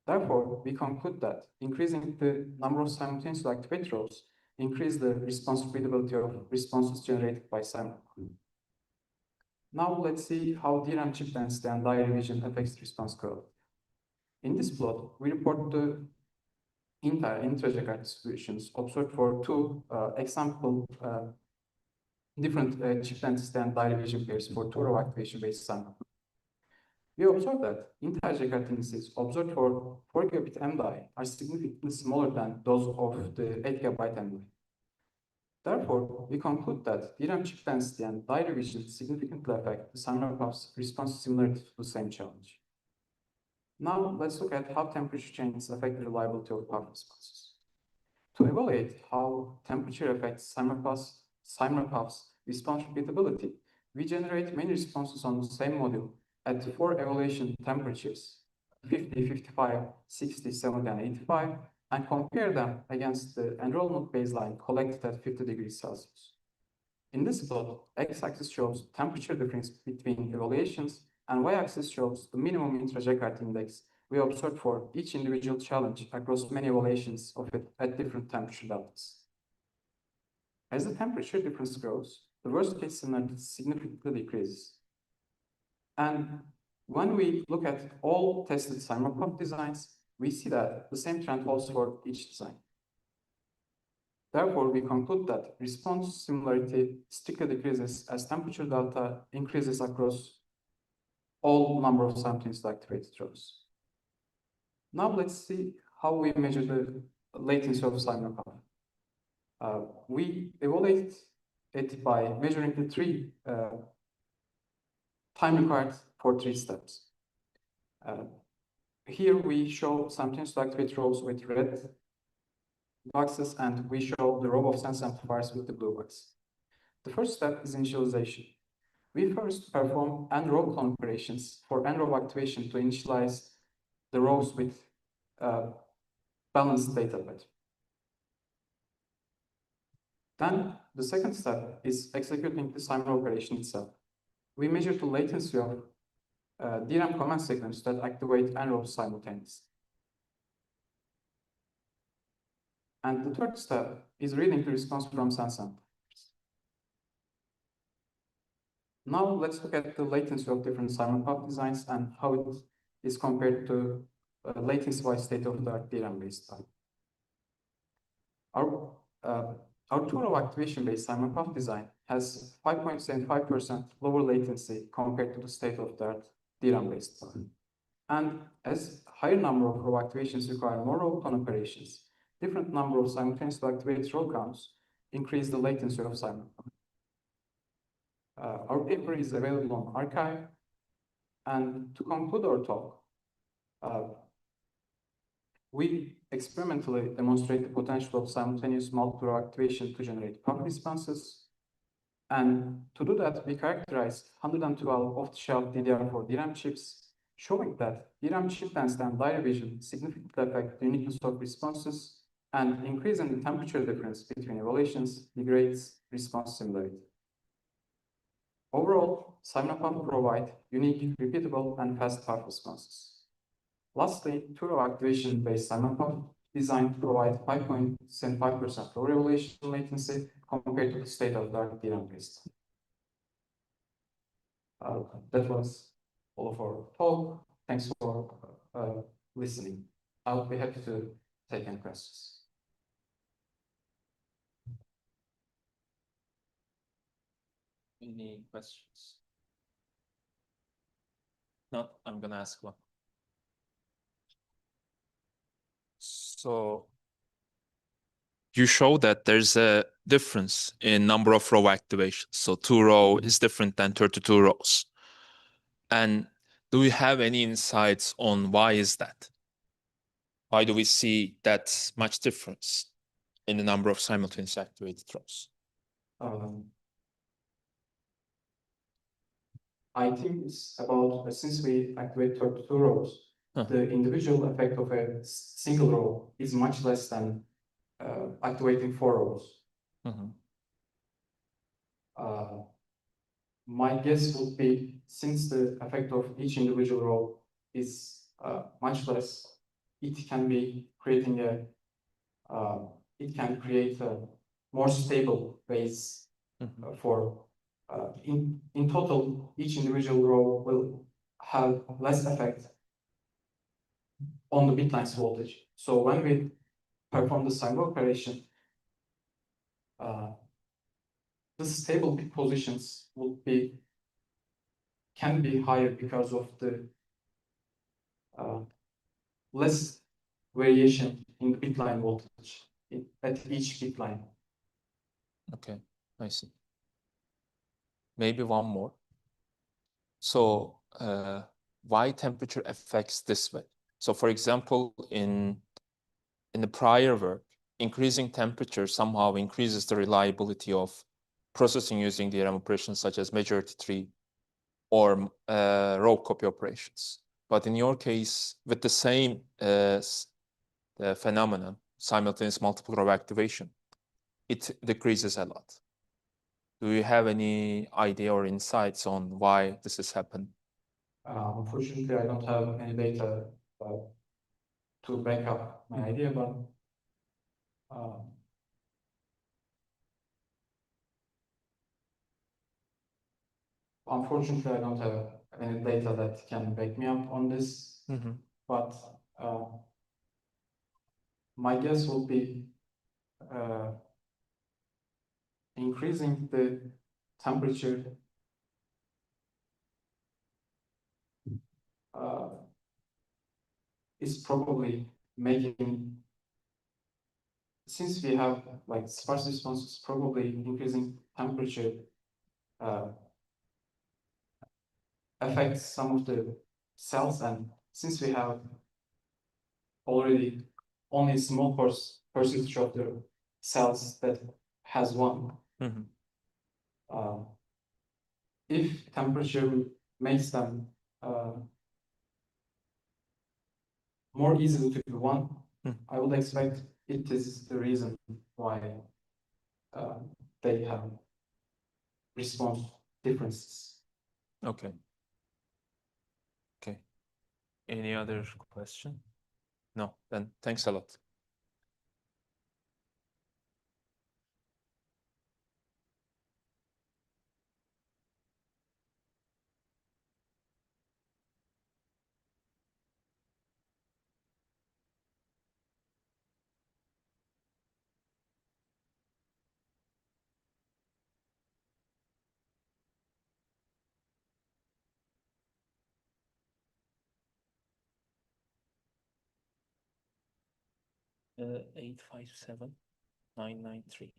Therefore, we conclude that increasing the number of simultaneously activated rows increase the response repeatability of responses generated by simulpath. Now let's see how DRAM chip density and die revision affects response quality. In this plot, we report the intra-Jacquard distributions observed for 2 example different chip density and die revision pairs for two-row activation-based simulpath. We observe that inter-Jacquard indices observed for 4 gigabit MDI are significantly smaller than those of the 8 gigabyte MDI. Therefore, we conclude that DRAM chip density and die revision significantly affect the simulpath's response similarity to the same challenge. Now, let's look at how temperature changes affect the reliability of path responses. To evaluate how temperature affects simulpath's response repeatability, we generate many responses on the same module at 4 evaluation temperatures, 50, 55, 60, 70, and 85, and compare them against the enrollment baseline collected at 50 degrees Celsius. In this plot, x-axis shows temperature difference between evaluations, and y-axis shows the minimum intra-Jacquard index we observed for each individual challenge across many evaluations of it at different temperature deltas. As the temperature difference grows, the worst-case scenario significantly decreases. And when we look at all tested simulpath designs, we see that the same trend holds for each design. Therefore, we conclude that response similarity strictly decreases as temperature delta increases across all number of simultaneously activated rows. Now let's see how we measure the latency of simulpath. We evaluate it by measuring the 3 time required for 3 steps. Here we show simultaneously activated rows with red boxes, and we show the row of sense amplifiers with the blue box. The first step is initialization. We first perform n-row clone operations for n-row activation to initialize the rows with balanced data pattern. Then the second step is executing the simul operation itself. We measure the latency of DRAM command signals that activate n rows simultaneously. And the third step is reading the response from sense amplifiers. Now let's look at the latency of different simulpath designs and how it is compared to latency-wise state-of-the-art DRAM-based time. Our two-row activation-based Simon-Path design has 5.75% lower latency compared to the state-of-the-art DRAM-based design. And as higher number of row activations require more row ton operations, different number of simultaneously activated row counts increase the latency of Simon-Path. Our paper is available on arXiv. And to conclude our talk, we experimentally demonstrate the potential of simultaneous multiple row activation to generate PUF responses. And to do that, we characterized 112 off-the-shelf DDR4 DRAM chips, showing that DRAM chip density and die division significantly affect the uniqueness of responses, and increase in the temperature difference between evaluations degrades response similarity. Overall, Simon-Path provide unique, repeatable, and fast PUF responses. Lastly, two-row activation-based Simon-Path design provide 5.75% lower evaluation latency compared to the state-of-the-art DRAM-based. That was all of our talk. Thanks for listening. I'll be happy to take any questions. Any questions? No, I'm gonna ask one. So you show that there's a difference in number of row activations. So 2-row is different than 32 rows. And do we have any insights on why is that? Why do we see that much difference in the number of simultaneously activated rows? I think it's about, since we activate 32 rows, the individual effect of a single row is much less than activating 4 rows. My guess would be, since the effect of each individual row is much less, it can be creating it can create a more stable base for in total, each individual row will have less effect on the bitlines voltage. So when we perform the Simon operation, the stable bit positions can be higher because of the less variation in the bitline voltage at each bitline. Okay, I see. Maybe one more. So why temperature affects this way? So for example, in the prior work, increasing temperature somehow increases the reliability of processing using DRAM operations such as majority tree or row copy operations. But in your case, with the same phenomenon, simultaneous multiple row activation, it decreases a lot. Do you have any idea or insights on why this has happened? Unfortunately, I don't have any data to back up my idea, but unfortunately, I don't have any data that can back me up on this. But my guess would be increasing the temperature is probably making, since we have like sparse responses, probably increasing temperature affects some of the cells, and since we have already only a small percentage of the cells that has one, if temperature makes them more easily to be one, I would expect it is the reason why they have response differences. Okay. Okay. Any other question? No, then thanks a lot. 857,993.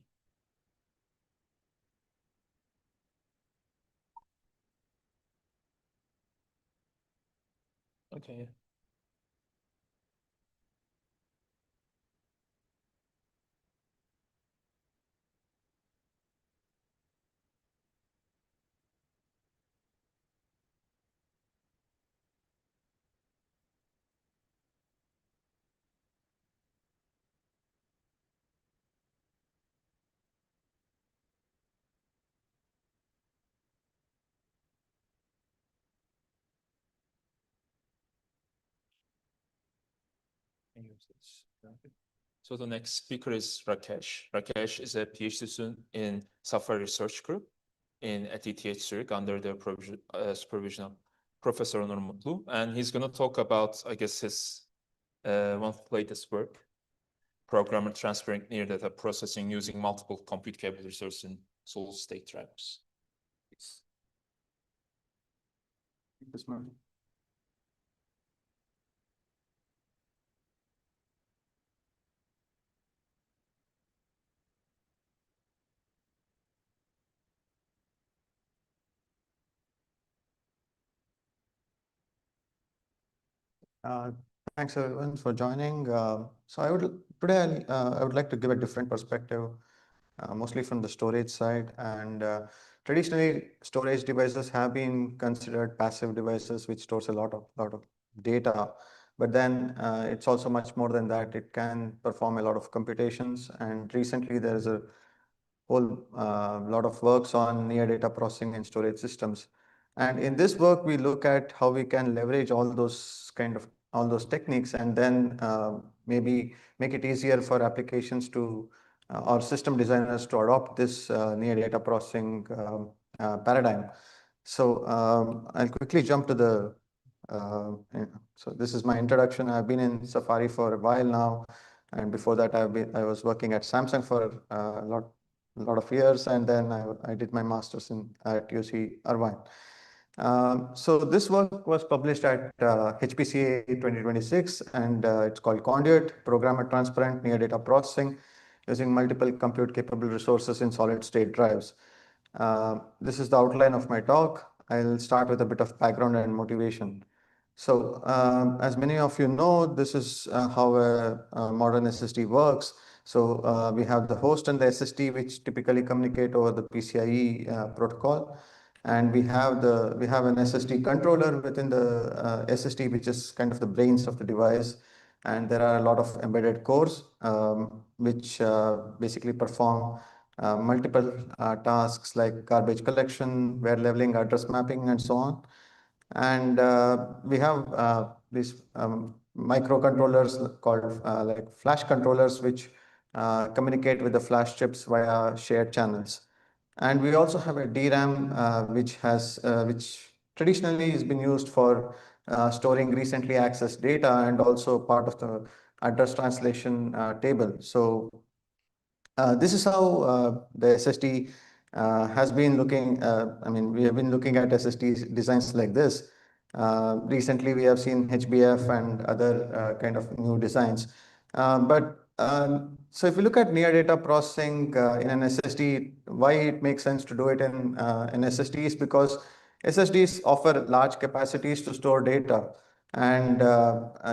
Okay. So the next speaker is Rakesh. Rakesh is a PhD student in software research group at ETH Zurich under the supervision of Professor Onur Mutlu. And he's going to talk about, I guess, his one of the latest work, programmer transferring near data processing using multiple compute capable resources in solid state drivers. Thanks everyone for joining. Today I would like to give a different perspective, mostly from the storage side. And traditionally, storage devices have been considered passive devices, which stores a lot of data. But then it's also much more than that. It can perform a lot of computations. And recently, there is a whole lot of works on near data processing and storage systems. And in this work, we look at how we can leverage all those techniques and then maybe make it easier for applications to or system designers to adopt this near data processing paradigm. So I'll quickly jump to the so this is my introduction. I've been in Safari for a while now, and before that I was working at Samsung for a lot of years, and then I did my master's at UC Irvine. So this work was published at HPCA 2026, and it's called Conduit, Programmer Transparent Near Data Processing using multiple compute capable resources in solid state drives. This is the outline of my talk. I'll start with a bit of background and motivation. So as many of you know, this is how a modern SSD works. So we have the host and the SSD, which typically communicate over the PCIe protocol. And we have an SSD controller within the SSD, which is kind of the brains of the device. And there are a lot of embedded cores, which basically perform multiple tasks like garbage collection, where leveling, address mapping, and so on. And we have these microcontrollers called like flash controllers, which communicate with the flash chips via shared channels. And we also have a DRAM, which traditionally has been used for storing recently accessed data and also part of the address translation table. So this is how the SSD has been looking. I mean, we have been looking at SSD designs like this. Recently, we have seen HBF and other kind of new designs. So if you look at near data processing in an SSD, why it makes sense to do it in an SSD is because SSDs offer large capacities to store data. And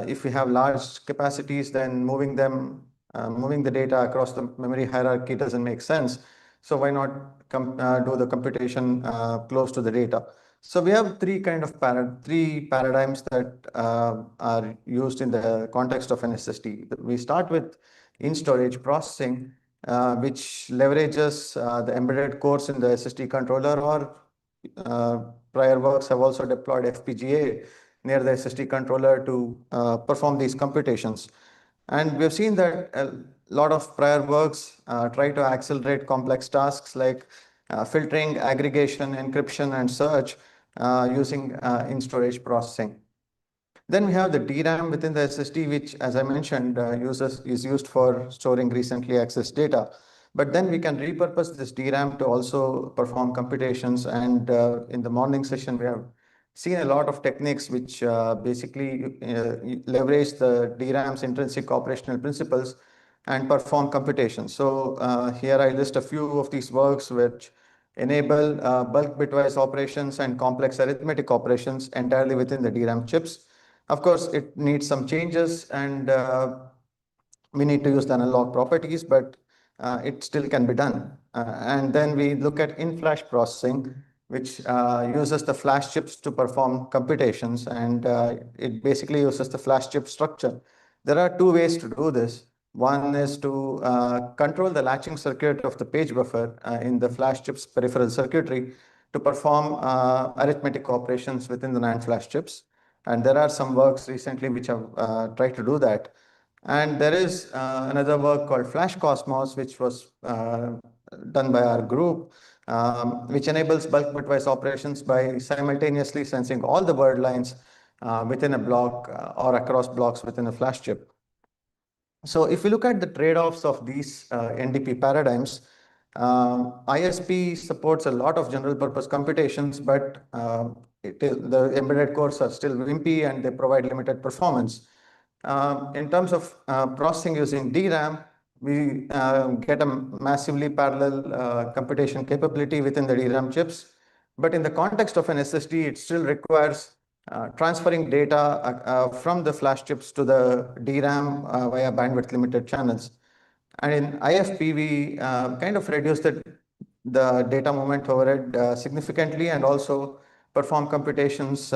if we have large capacities, then moving the data across the memory hierarchy doesn't make sense. So why not do the computation close to the data? So we have three paradigms that are used in the context of an SSD. We start with in-storage processing, which leverages the embedded cores in the SSD controller, or prior works have also deployed FPGA near the SSD controller to perform these computations. And we've seen that a lot of prior works try to accelerate complex tasks like filtering, aggregation, encryption, and search using in-storage processing. Then we have the DRAM within the SSD, which, as I mentioned, is used for storing recently accessed data. But then we can repurpose this DRAM to also perform computations. And in the morning session, we have seen a lot of techniques which basically leverage the DRAM's intrinsic operational principles and perform computations. So here I list a few of these works which enable bulk bitwise operations and complex arithmetic operations entirely within the DRAM chips. Of course, it needs some changes, and we need to use the analog properties, but it still can be done. And then we look at in-flash processing, which uses the flash chips to perform computations, and it basically uses the flash chip structure. There are two ways to do this. One is to control the latching circuit of the page buffer in the flash chip's peripheral circuitry to perform arithmetic operations within the NAND flash chips. And there are some works recently which have tried to do that. And there is another work called Flash Cosmos, which was done by our group, which enables bulk bitwise operations by simultaneously sensing all the word lines within a block or across blocks within a flash chip. So if you look at the trade-offs of these NDP paradigms, ISP supports a lot of general purpose computations, but the embedded cores are still wimpy and they provide limited performance. In terms of processing using DRAM, we get a massively parallel computation capability within the DRAM chips. But in the context of an SSD, it still requires transferring data from the flash chips to the DRAM via bandwidth limited channels. And in IFP, we kind of reduce the data moment overhead significantly and also perform computations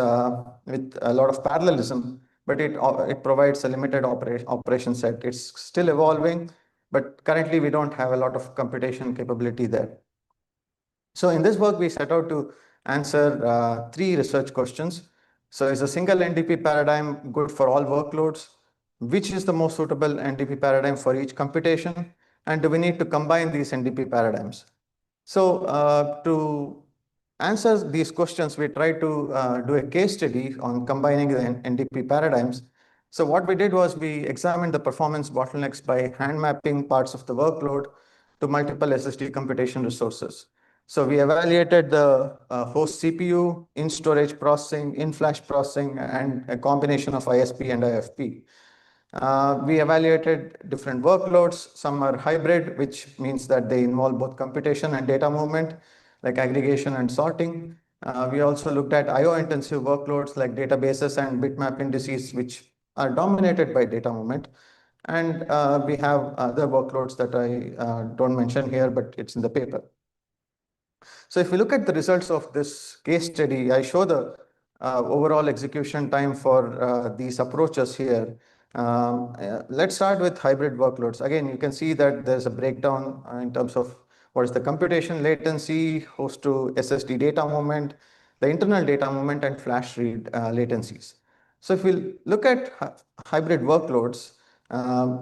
with a lot of parallelism, but it provides a limited operation set. It's still evolving, but currently we don't have a lot of computation capability there. So in this work, we set out to answer 3 research questions. So is a single NDP paradigm good for all workloads? Which is the most suitable NDP paradigm for each computation? And do we need to combine these NDP paradigms? So to answer these questions, we tried to do a case study on combining the NDP paradigms. So what we did was we examined the performance bottlenecks by hand mapping parts of the workload to multiple SSD computation resources. So we evaluated the host CPU, in-storage processing, in-flash processing, and a combination of ISP and IFP. We evaluated different workloads. Some are hybrid, which means that they involve both computation and data movement, like aggregation and sorting. We also looked at IO-intensive workloads like databases and bitmap indices, which are dominated by data movement. And we have other workloads that I don't mention here, but it's in the paper. So if we look at the results of this case study, I show the overall execution time for these approaches here. Let's start with hybrid workloads. Again, you can see that there's a breakdown in terms of what is the computation latency, host to SSD data movement, the internal data movement, and flash read latencies. So if we look at hybrid workloads,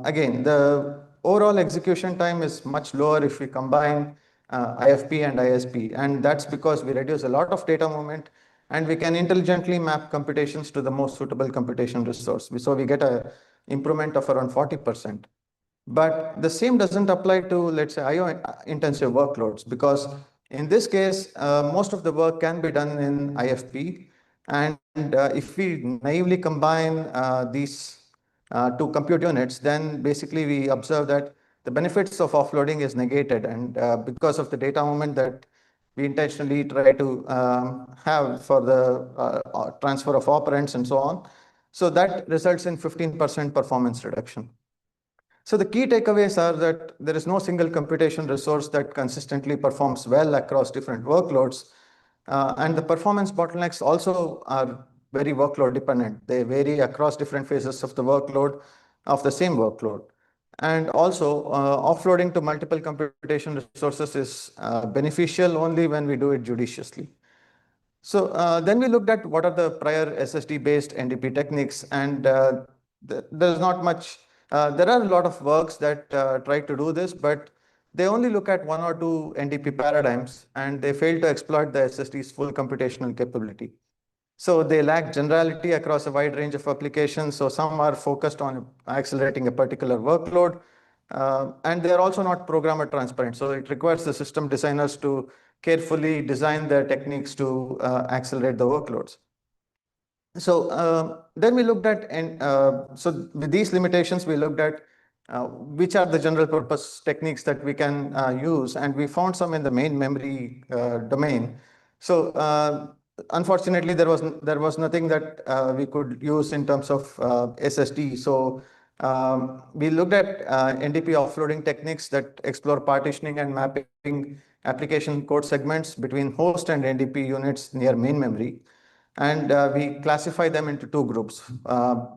again, the overall execution time is much lower if we combine IFP and ISP, and that's because we reduce a lot of data movement and we can intelligently map computations to the most suitable computation resource. So we get an improvement of around 40%. But the same doesn't apply to, let's say, IO-intensive workloads, because in this case, most of the work can be done in IFP. And if we naively combine these 2 compute units, then basically we observe that the benefits of offloading is negated. And because of the data movement that we intentionally try to have for the transfer of operands and so on. So that results in 15% performance reduction. So the key takeaways are that there is no single computation resource that consistently performs well across different workloads. And the performance bottlenecks also are very workload dependent. They vary across different phases of the workload of the same workload. And also, offloading to multiple computation resources is beneficial only when we do it judiciously. So then we looked at what are the prior SSD-based NDP techniques, and there's not much. There are a lot of works that try to do this, but they only look at 1 or 2 NDP paradigms, and they fail to exploit the SSD's full computational capability. So they lack generality across a wide range of applications. So some are focused on accelerating a particular workload, and they are also not programmer transparent. So it requires the system designers to carefully design their techniques to accelerate the workloads. So then we looked at, so with these limitations, we looked at which are the general purpose techniques that we can use, and we found some in the main memory domain. So unfortunately, there was nothing that we could use in terms of SSD. So we looked at NDP offloading techniques that explore partitioning and mapping application code segments between host and NDP units near main memory. And we classify them into two groups.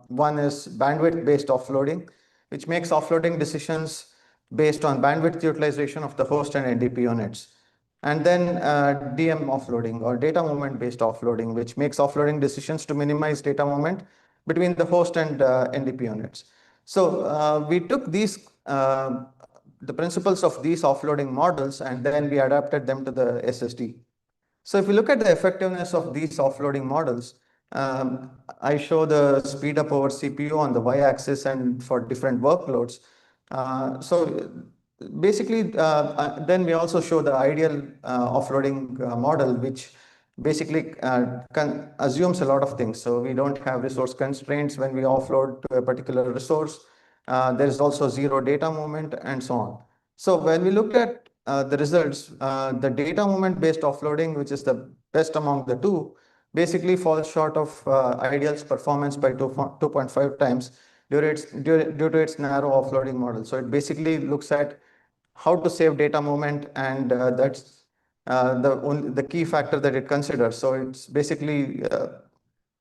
One is bandwidth-based offloading, which makes offloading decisions based on bandwidth utilization of the host and NDP units. And then DM offloading, or data movement-based offloading, which makes offloading decisions to minimize data movement between the host and NDP units. So we took these, the principles of these offloading models, and then we adapted them to the SSD. So if you look at the effectiveness of these offloading models, I show the speed up over CPU on the y-axis and for different workloads. So basically, then we also show the ideal offloading model, which basically assumes a lot of things. So we don't have resource constraints when we offload to a particular resource. There is also zero data movement and so on. So when we looked at the results, the data movement-based offloading, which is the best among the two, basically falls short of ideal's performance by 2.5 times due to its narrow offloading model. So it basically looks at how to save data movement, and that's the key factor that it considers. So it's basically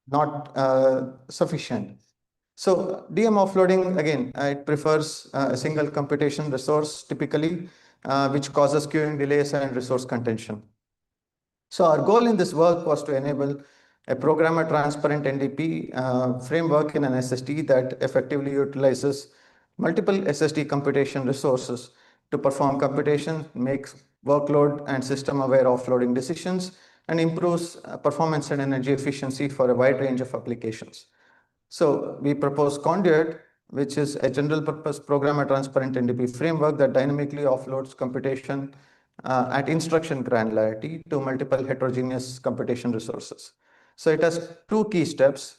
not sufficient. So DM offloading, again, it prefers a single computation resource typically, which causes queuing delays and resource contention. So our goal in this work was to enable a programmer transparent NDP framework in an SSD that effectively utilizes multiple SSD computation resources to perform computation, makes workload and system aware offloading decisions, and improves performance and energy efficiency for a wide range of applications. So we propose Conduit, which is a general purpose programmer transparent NDP framework that dynamically offloads computation at instruction granularity to multiple heterogeneous computation resources. So it has two key steps.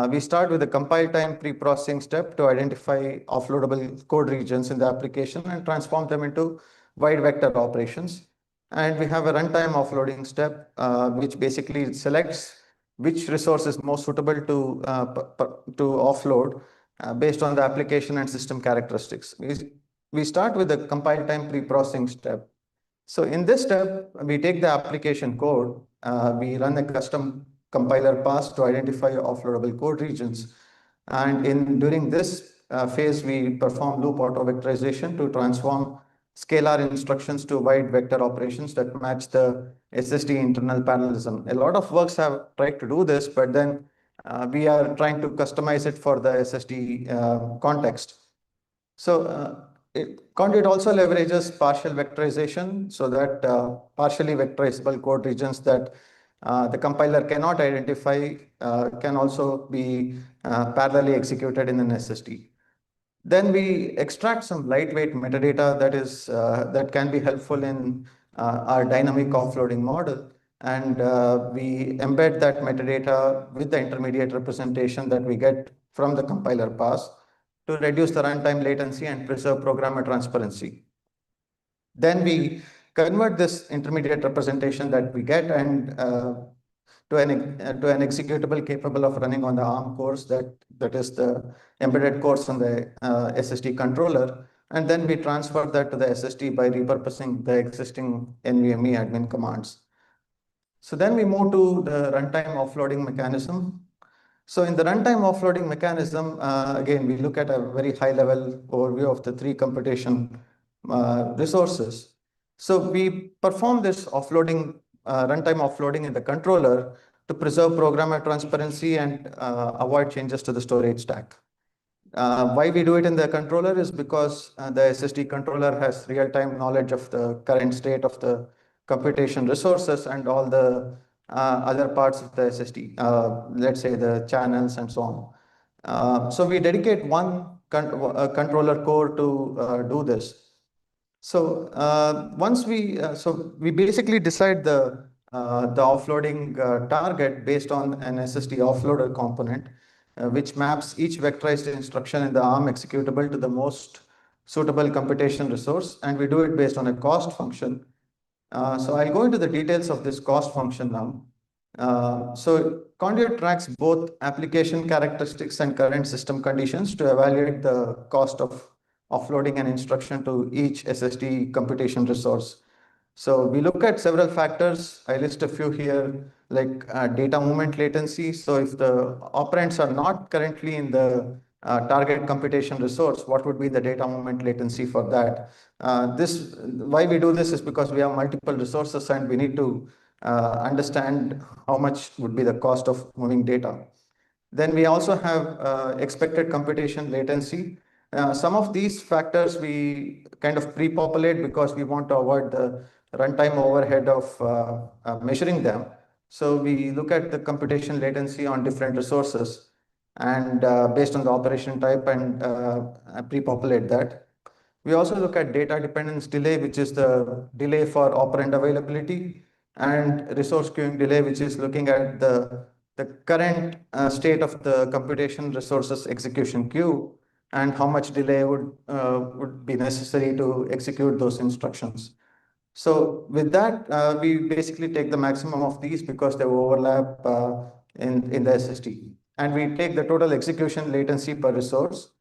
We start with the compile time pre-processing step to identify offloadable code regions in the application and transform them into wide vector operations. And we have a runtime offloading step, which basically selects which resource is most suitable to offload based on the application and system characteristics. We start with the compile time pre-processing step. So in this step, we take the application code, we run a custom compiler pass to identify offloadable code regions. And during this phase, we perform loop auto vectorization to transform scalar instructions to wide vector operations that match the SSD internal parallelism. A lot of works have tried to do this, but then we are trying to customize it for the SSD context. So Conduit also leverages partial vectorization so that partially vectorizable code regions that the compiler cannot identify can also be parallelly executed in an SSD. Then we extract some lightweight metadata that can be helpful in our dynamic offloading model. And we embed that metadata with the intermediate representation that we get from the compiler pass to reduce the runtime latency and preserve programmer transparency. Then we convert this intermediate representation that we get and to an executable capable of running on the ARM cores that is the embedded cores on the SSD controller. And then we transfer that to the SSD by repurposing the existing NVMe admin commands. So then we move to the runtime offloading mechanism. So in the runtime offloading mechanism, again, we look at a very high level overview of the three computation resources. So we perform this offloading, runtime offloading in the controller to preserve programmer transparency and avoid changes to the storage stack. Why we do it in the controller is because the SSD controller has real-time knowledge of the current state of the computation resources and all the other parts of the SSD, let's say the channels and so on. So we dedicate one controller core to do this. So we basically decide the offloading target based on an SSD offloader component, which maps each vectorized instruction in the ARM executable to the most suitable computation resource, and we do it based on a cost function. So I'll go into the details of this cost function now. So Conduit tracks both application characteristics and current system conditions to evaluate the cost of offloading an instruction to each SSD computation resource. So we look at several factors. I list a few here, like data movement latency. So if the operands are not currently in the target computation resource, what would be the data movement latency for that? Why we do this is because we have multiple resources and we need to understand how much would be the cost of moving data. Then we also have expected computation latency. Some of these factors we kind of pre-populate because we want to avoid the runtime overhead of measuring them. So we look at the computation latency on different resources and based on the operation type and pre-populate that. We also look at data dependence delay, which is the delay for operand availability, and resource queuing delay, which is looking at the current state of the computation resources execution queue and how much delay would be necessary to execute those instructions. So with that, we basically take the maximum of these because they overlap in the SSD. And we take the total execution latency per resource.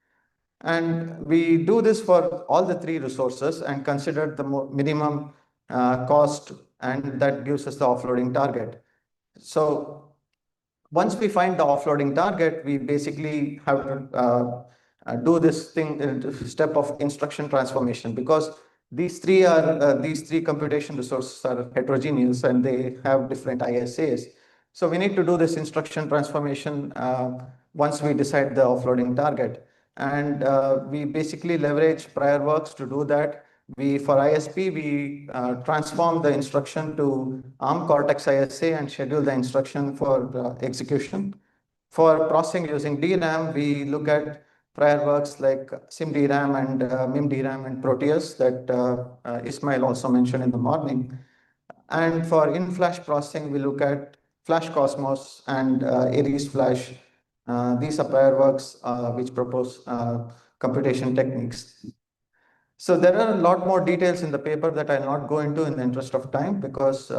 And we do this for all the three resources and consider the minimum cost, and that gives us the offloading target. So once we find the offloading target, we basically have to do this step of instruction transformation, because these three computation resources are heterogeneous and they have different ISAs. So we need to do this instruction transformation once we decide the offloading target. And we basically leverage prior works to do that. For ISP, we transform the instruction to ARM Cortex ISA and schedule the instruction for execution. For processing using DRAM, we look at prior works like SIM-DRAM and MIM-DRAM and Proteus that Ismail also mentioned in the morning. And for in-flash processing, we look at Flash Cosmos and Aries Flash. These are prior works which propose computation techniques. So there are a lot more details in the paper that I'll not go into in the interest of time, because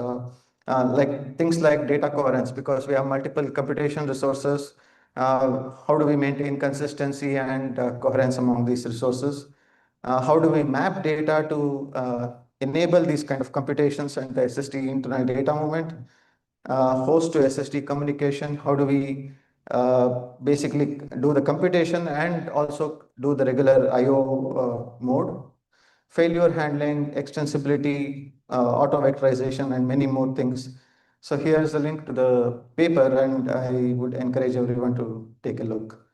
like things like data coherence, because we have multiple computation resources. How do we maintain consistency and coherence among these resources? How do we map data to enable these kind of computations and the SSD internal data movement? Host to SSD communication, how do we basically do the computation and also do the regular IO mode? Failure handling, extensibility, auto vectorization, and many more things. So here's a link to the paper, and I would encourage everyone to take a look.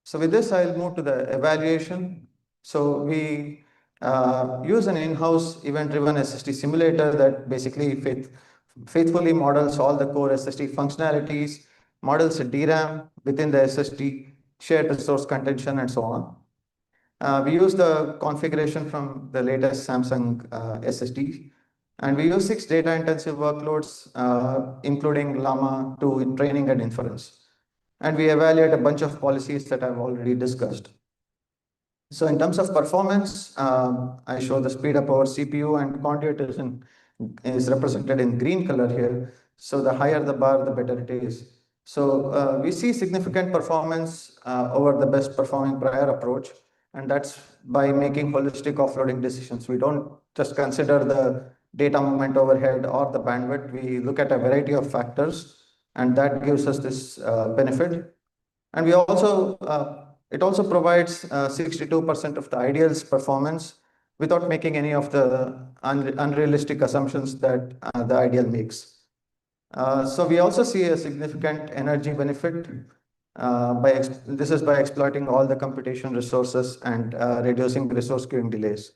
So with this, I'll move to the evaluation. So we use an in-house event-driven SSD simulator that basically faithfully models all the core SSD functionalities, models a DRAM within the SSD, shared resource contention, and so on. We use the configuration from the latest Samsung SSD, and we use 6 data-intensive workloads, including Llama 2 in training and inference. And we evaluate a bunch of policies that I've already discussed. So in terms of performance, I show the speed up over CPU, and Conduit is represented in green color here. So the higher the bar, the better it is. So we see significant performance over the best performing prior approach. And that's by making holistic offloading decisions. We don't just consider the data movement overhead or the bandwidth. We look at a variety of factors, and that gives us this benefit. And we also, it also provides 62% of the ideal's performance without making any of the unrealistic assumptions that the ideal makes. So we also see a significant energy benefit. This is by exploiting all the computation resources and reducing resource queuing delays.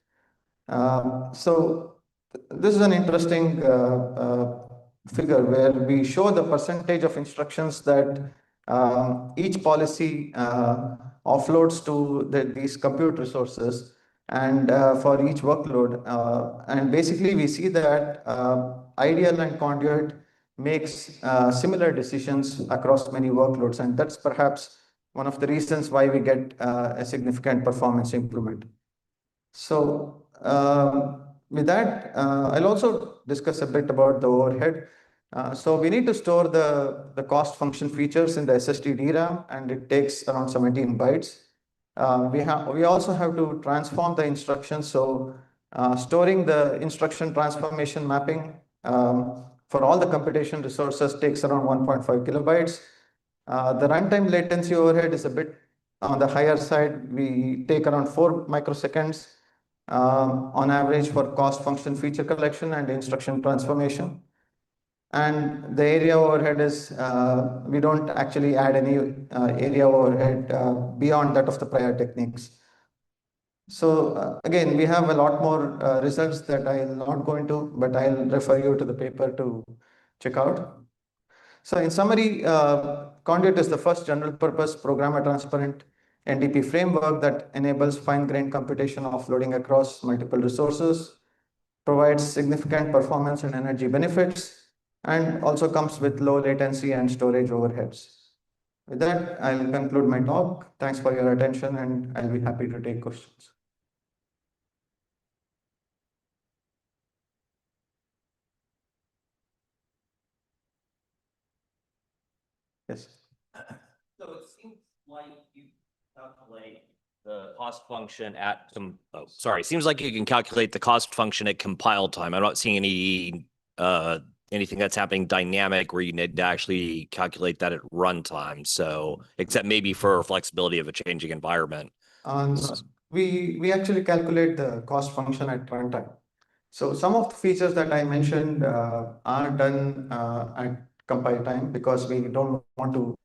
So this is an interesting figure where we show the percentage of instructions that each policy offloads to these compute resources and for each workload. And basically we see that Ideal and Conduit makes similar decisions across many workloads, and that's perhaps one of the reasons why we get a significant performance improvement. So with that, I'll also discuss a bit about the overhead. So we need to store the cost function features in the SSD DRAM, and it takes around 17 bytes. We also have to transform the instructions. So storing the instruction transformation mapping for all the computation resources takes around 1.5 kilobytes. The runtime latency overhead is a bit on the higher side. We take around 4 microseconds on average for cost function feature collection and instruction transformation. And the area overhead is, we don't actually add any area overhead beyond that of the prior techniques. So again, we have a lot more results that I'll not go into, but I'll refer you to the paper to check out. So in summary, Conduit is the first general purpose programmer transparent NDP framework that enables fine-grained computation offloading across multiple resources, provides significant performance and energy benefits, and also comes with low latency and storage overheads. With that, I'll conclude my talk. Thanks for your attention, and I'll be happy to take questions. Yes. So it seems like you calculate the cost function at seems like you can calculate the cost function at compile time. I'm not seeing anything that's happening dynamic where you need to actually calculate that at runtime. So except maybe for flexibility of a changing environment. We actually calculate the cost function at runtime. So some of the features that I mentioned are done at compile time because we don't want to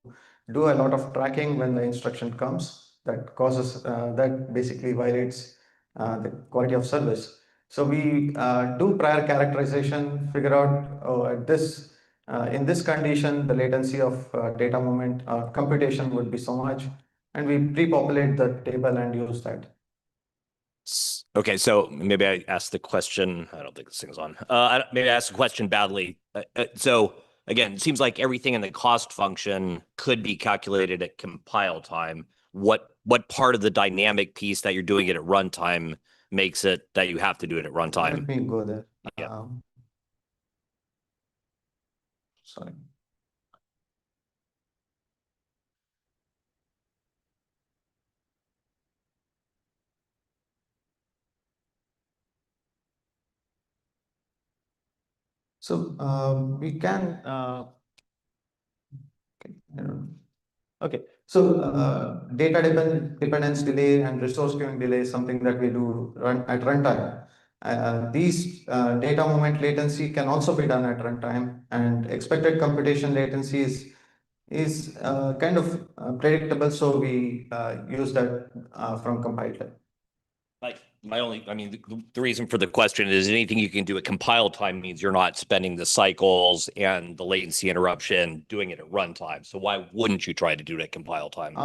do a lot of tracking when the instruction comes. That causes, that basically violates the quality of service. So we do prior characterization, figure out at this, in this condition, the latency of data movement computation would be so much, and we pre-populate the table and use that. Okay, so maybe I asked the question. I don't think this thing's on. Maybe I asked the question badly. So again, it seems like everything in the cost function could be calculated at compile time. What part of the dynamic piece that you're doing it at runtime makes it that you have to do it at runtime? Let me go there. Yeah. Sorry. So we can, okay. So data dependence delay and resource queuing delay is something that we do at runtime. These data movement latency can also be done at runtime, and expected computation latency is kind of predictable. So we use that from compile time. Like the reason for the question is anything you can do at compile time means you're not spending the cycles and the latency interruption doing it at runtime. So why wouldn't you try to do it at compile time?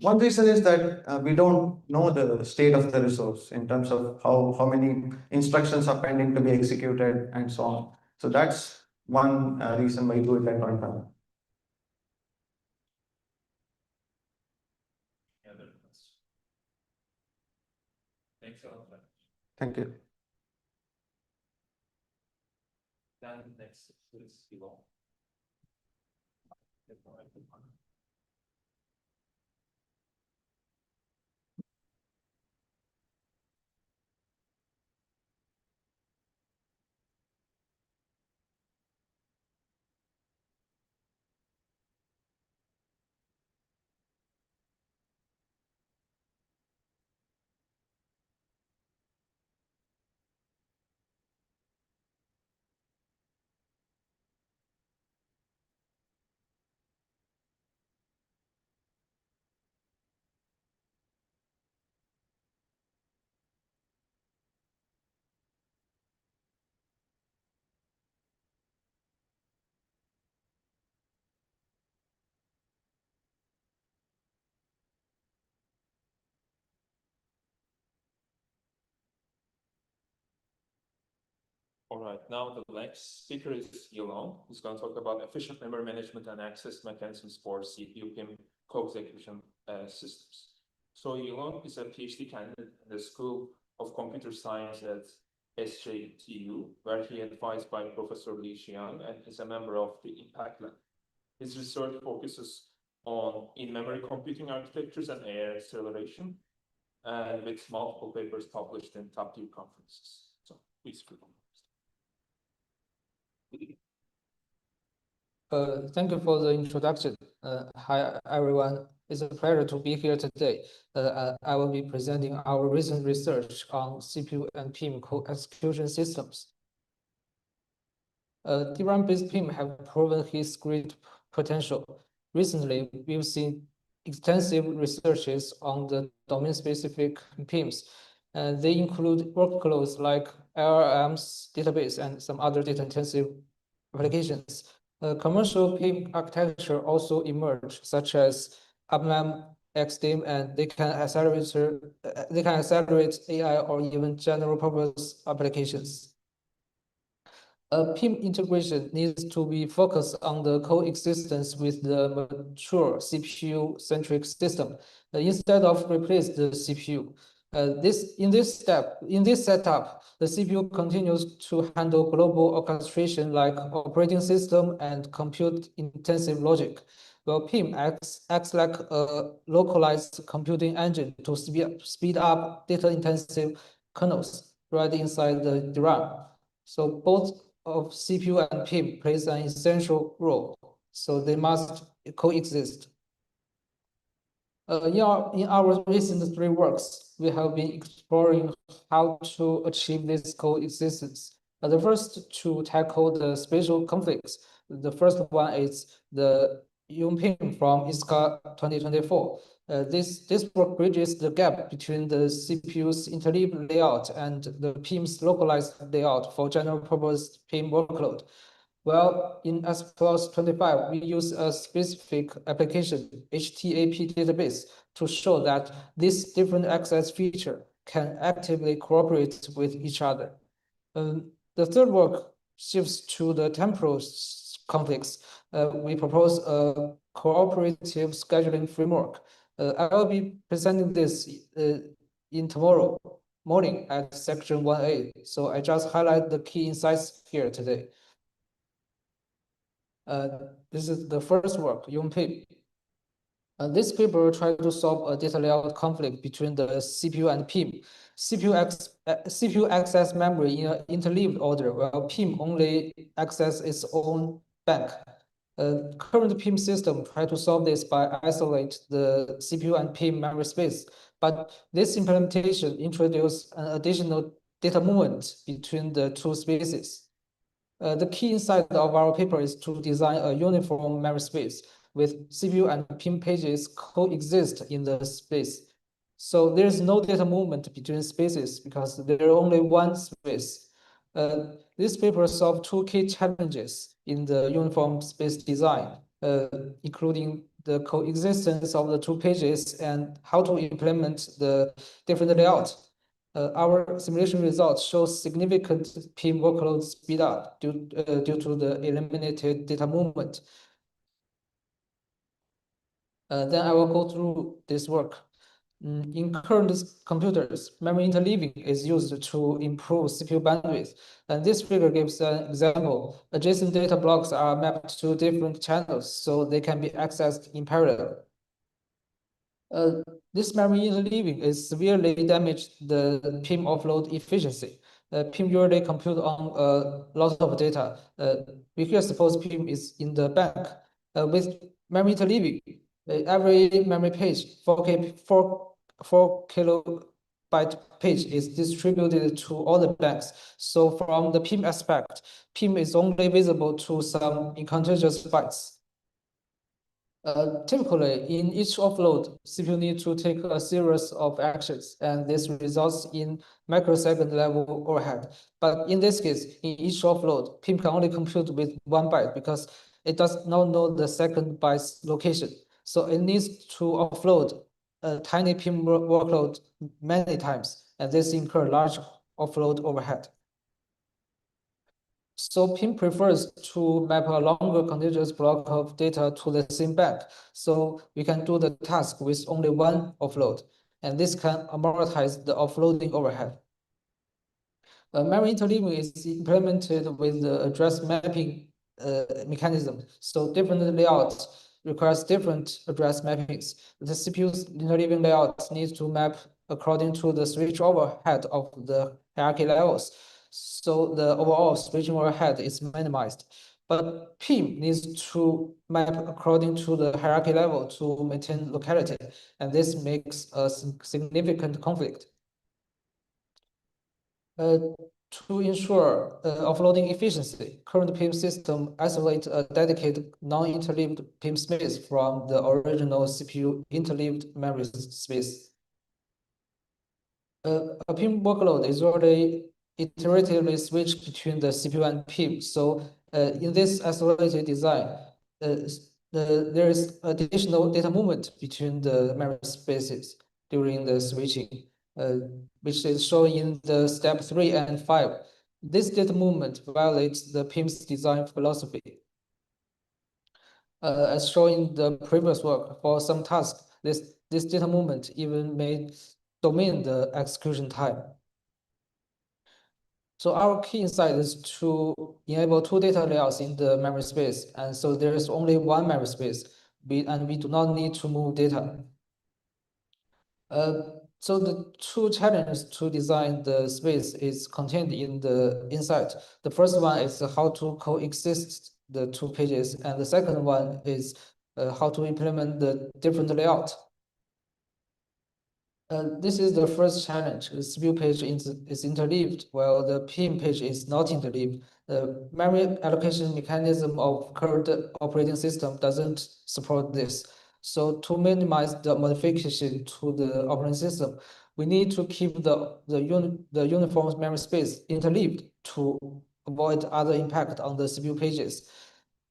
One reason is that we don't know the state of the resource in terms of how many instructions are pending to be executed and so on. So that's one reason why we do it at runtime. Thank you. Then next is below. All right, now the next speaker is Yuksel, who's going to talk about efficient memory management and access mechanisms for CPU PIM co-execution systems. So Yuksel is a PhD candidate in the School of Computer Science at SJTU, where he advised by Professor Li Xiang and is a member of the Impact Lab. His research focuses on in-memory computing architectures and AI acceleration, and with multiple papers published in top-tier conferences. So please. Thank you for the introduction. Hi, everyone. It's a pleasure to be here today. I will be presenting our recent research on CPU and PIM co-execution systems. DRAM-based PIM have proven its great potential. Recently, we've seen extensive researches on the domain-specific PIMs. They include workloads like LLMs, database, and some other data-intensive applications. Commercial PIM architecture also emerged, such as UpMem, XDIM, and they can accelerate AI or even general-purpose applications. PIM integration needs to be focused on the coexistence with the mature CPU-centric system instead of replace the CPU. In this setup, the CPU continues to handle global orchestration like operating system and compute-intensive logic, while PIM acts like a localized computing engine to speed up data-intensive kernels right inside the DRAM. So both of CPU and PIM plays an essential role, so they must coexist. In our recent three works, we have been exploring how to achieve this coexistence. The first to tackle the spatial conflicts. The first one is the YunPIM from ISCA 2024. This work bridges the gap between the CPU's interleaved layout and the PIM's localized layout for general purpose PIM workload. Well, in S+ 25, we use a specific application, HTAP database, to show that this different access feature can actively cooperate with each other. The third work shifts to the temporal conflicts. We propose a cooperative scheduling framework. I will be presenting this in tomorrow morning at section 1A. So I just highlight the key insights here today. This is the first work, YunPIM. This paper tried to solve a data layout conflict between the CPU and PIM. CPU access memory in an interleaved order, while PIM only access its own bank. Current PIM system try to solve this by isolate the CPU and PIM memory space, but this implementation introduced an additional data movement between the two spaces. The key insight of our paper is to design a uniform memory space with CPU and PIM pages coexist in the space. So there's no data movement between spaces because there is only one space. This paper solved two key challenges in the uniform space design, including the coexistence of the two pages and how to implement the different layouts. Our simulation results show significant PIM workload speed up due to the eliminated data movement. Then I will go through this work. In current computers, memory interleaving is used to improve CPU bandwidth. And this figure gives an example. Adjacent data blocks are mapped to different channels, so they can be accessed in parallel. This memory interleaving is severely damaged the PIM offload efficiency. PIM usually compute on a lot of data. We here suppose PIM is in the bank. With memory interleaving, every memory page, 4 kilobyte page is distributed to all the banks. So from the PIM aspect, PIM is only visible to some incontiguous bytes. Typically, in each offload, CPU needs to take a series of actions, and this results in microsecond level overhead. But in this case, in each offload, PIM can only compute with 1 byte because it does not know the second byte's location. So it needs to offload a tiny PIM workload many times, and this incurs large offload overhead. So PIM prefers to map a longer contiguous block of data to the same bank. So we can do the task with only one offload, and this can amortize the offloading overhead. Memory interleaving is implemented with the address mapping mechanism. So different layouts requires different address mappings. The CPU's interleaving layout needs to map according to the switch overhead of the hierarchy levels. So the overall switching overhead is minimized. But PIM needs to map according to the hierarchy level to maintain locality, and this makes a significant conflict. To ensure offloading efficiency, current PIM system isolates a dedicated non-interleaved PIM space from the original CPU interleaved memory space. A PIM workload is already iteratively switched between the CPU and PIM. So in this isolated design, there is additional data movement between the memory spaces during the switching, which is shown in the step 3 and 5. This data movement violates the PIM's design philosophy. As shown in the previous work, for some tasks, this data movement even may domain the execution time. So our key insight is to enable 2 data layouts in the memory space. And so there is only one memory space, and we do not need to move data. So the 2 challenges to design the space is contained in the insight. The first one is how to coexist the 2 pages, and the second one is how to implement the different layout. This is the first challenge. The CPU page is interleaved, while the PIM page is not interleaved. The memory allocation mechanism of current operating system doesn't support this. So to minimize the modification to the operating system, we need to keep the uniform memory space interleaved to avoid other impact on the CPU pages.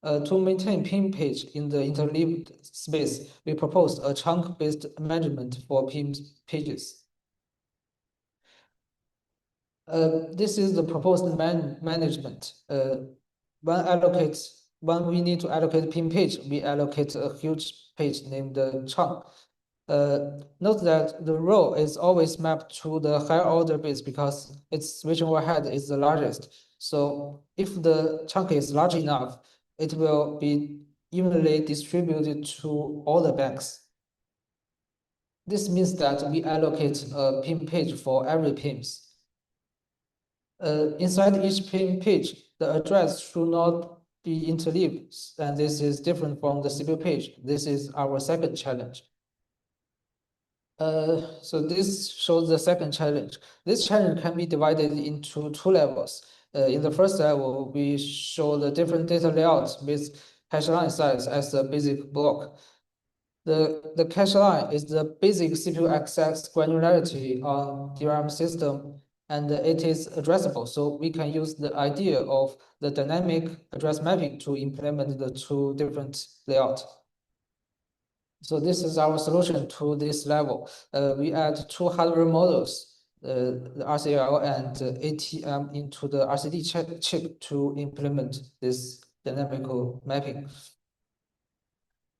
To maintain PIM page in the interleaved space, we propose a chunk-based management for PIM pages. This is the proposed management. When we need to allocate PIM page, we allocate a huge page named the chunk. Note that the row is always mapped to the higher order bits because its switching overhead is the largest. So if the chunk is large enough, it will be evenly distributed to all the banks. This means that we allocate a PIM page for every PIMs. Inside each PIM page, the address should not be interleaved, and this is different from the CPU page. This is our second challenge. So this shows the second challenge. This challenge can be divided into 2 levels. In the first level, we show the different data layouts with cache line size as the basic block. The cache line is the basic CPU access granularity on DRAM system, and it is addressable. So we can use the idea of the dynamic address mapping to implement the 2 different layouts. So this is our solution to this level. We add 2 hardware models, the RCL and ATM into the RCD chip to implement this dynamical mapping.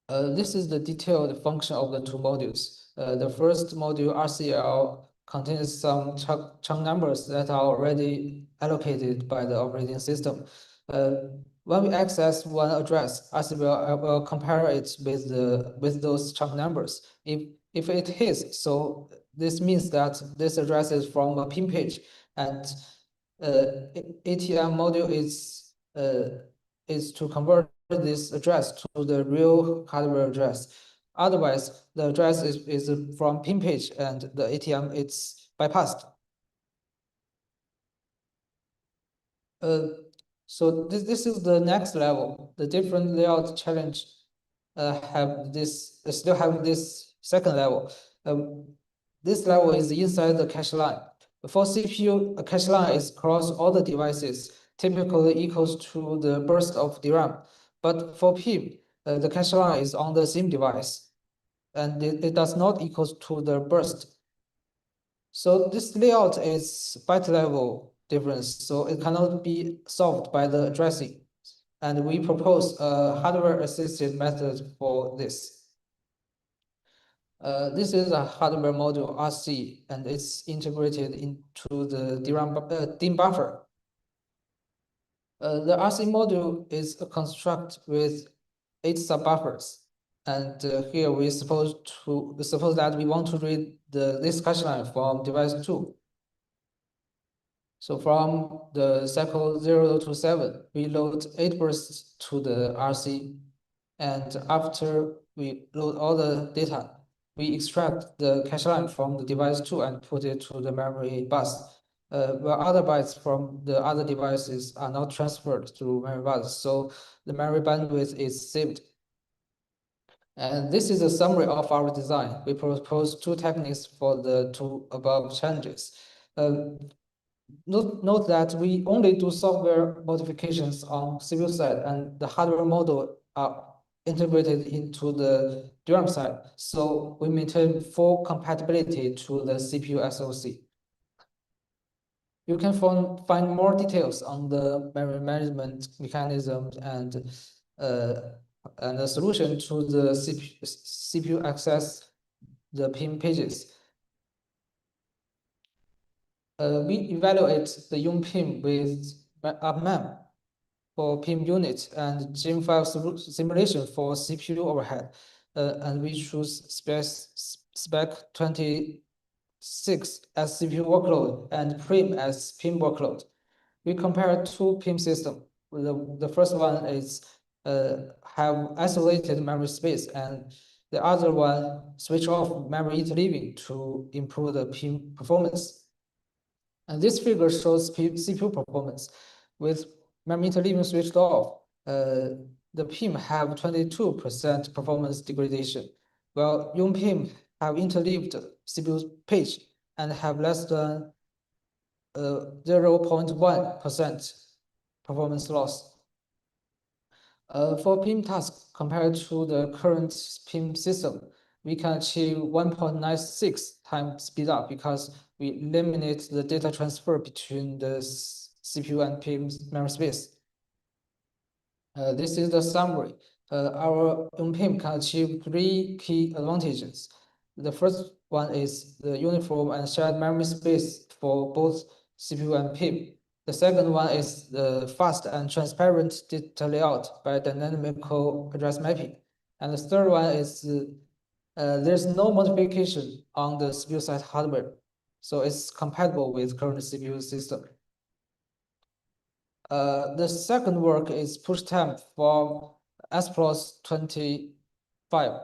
This is the detailed function of the 2 modules. The first module, RCL, contains some chunk numbers that are already allocated by the operating system. When we access one address, RCL will compare it with those chunk numbers. If it hits, so this means that this address is from a PIM page, and ATM module is to convert this address to the real hardware address. Otherwise, the address is from PIM page, and the ATM it's bypassed. So this is the next level. The different layout challenge still have this second level. This level is inside the cache line. For CPU, a cache line is across all the devices, typically equals to the burst of DRAM. But for PIM, the cache line is on the same device, and it does not equal to the burst. So this layout is byte level difference, so it cannot be solved by the addressing. And we propose a hardware assisted method for this. This is a hardware module RC, and it's integrated into the DIMM buffer. The RC module is a construct with 8 subbuffers, and here we suppose that we want to read this cache line from device 2. So from the cycle 0 to 7, we load 8 bursts to the RC, and after we load all the data, we extract the cache line from the device 2 and put it to the memory bus. While other bytes from the other devices are not transferred through memory bus, so the memory bandwidth is saved. And this is a summary of our design. We propose 2 techniques for the 2 above challenges. Note that we only do software modifications on CPU side, and the hardware model are integrated into the DRAM side. So we maintain full compatibility to the CPU SoC. You can find more details on the memory management mechanisms and the solution to the CPU access the PIM pages. We evaluate the YUM-PIM with UpMem for PIM unit and Gen 5 simulation for CPU overhead, and we choose spec 26 as CPU workload and PRIM as PIM workload. We compare 2 PIM systems. The first one is have isolated memory space, and the other one switch off memory interleaving to improve the PIM performance. And this figure shows CPU performance. With memory interleaving switched off, the PIM have 22% performance degradation, while YUM-PIM have interleaved CPU page and have less than 0.1% performance loss. For PIM tasks compared to the current PIM system, we can achieve 1.96 times speed up because we eliminate the data transfer between the CPU and PIM memory space. This is the summary. Our YUM-PIM can achieve 3 key advantages. The first one is the uniform and shared memory space for both CPU and PIM. The second one is the fast and transparent data layout by dynamical address mapping. And the third one is there's no modification on the CPU side hardware, so it's compatible with current CPU system. The second work is push time for S+25.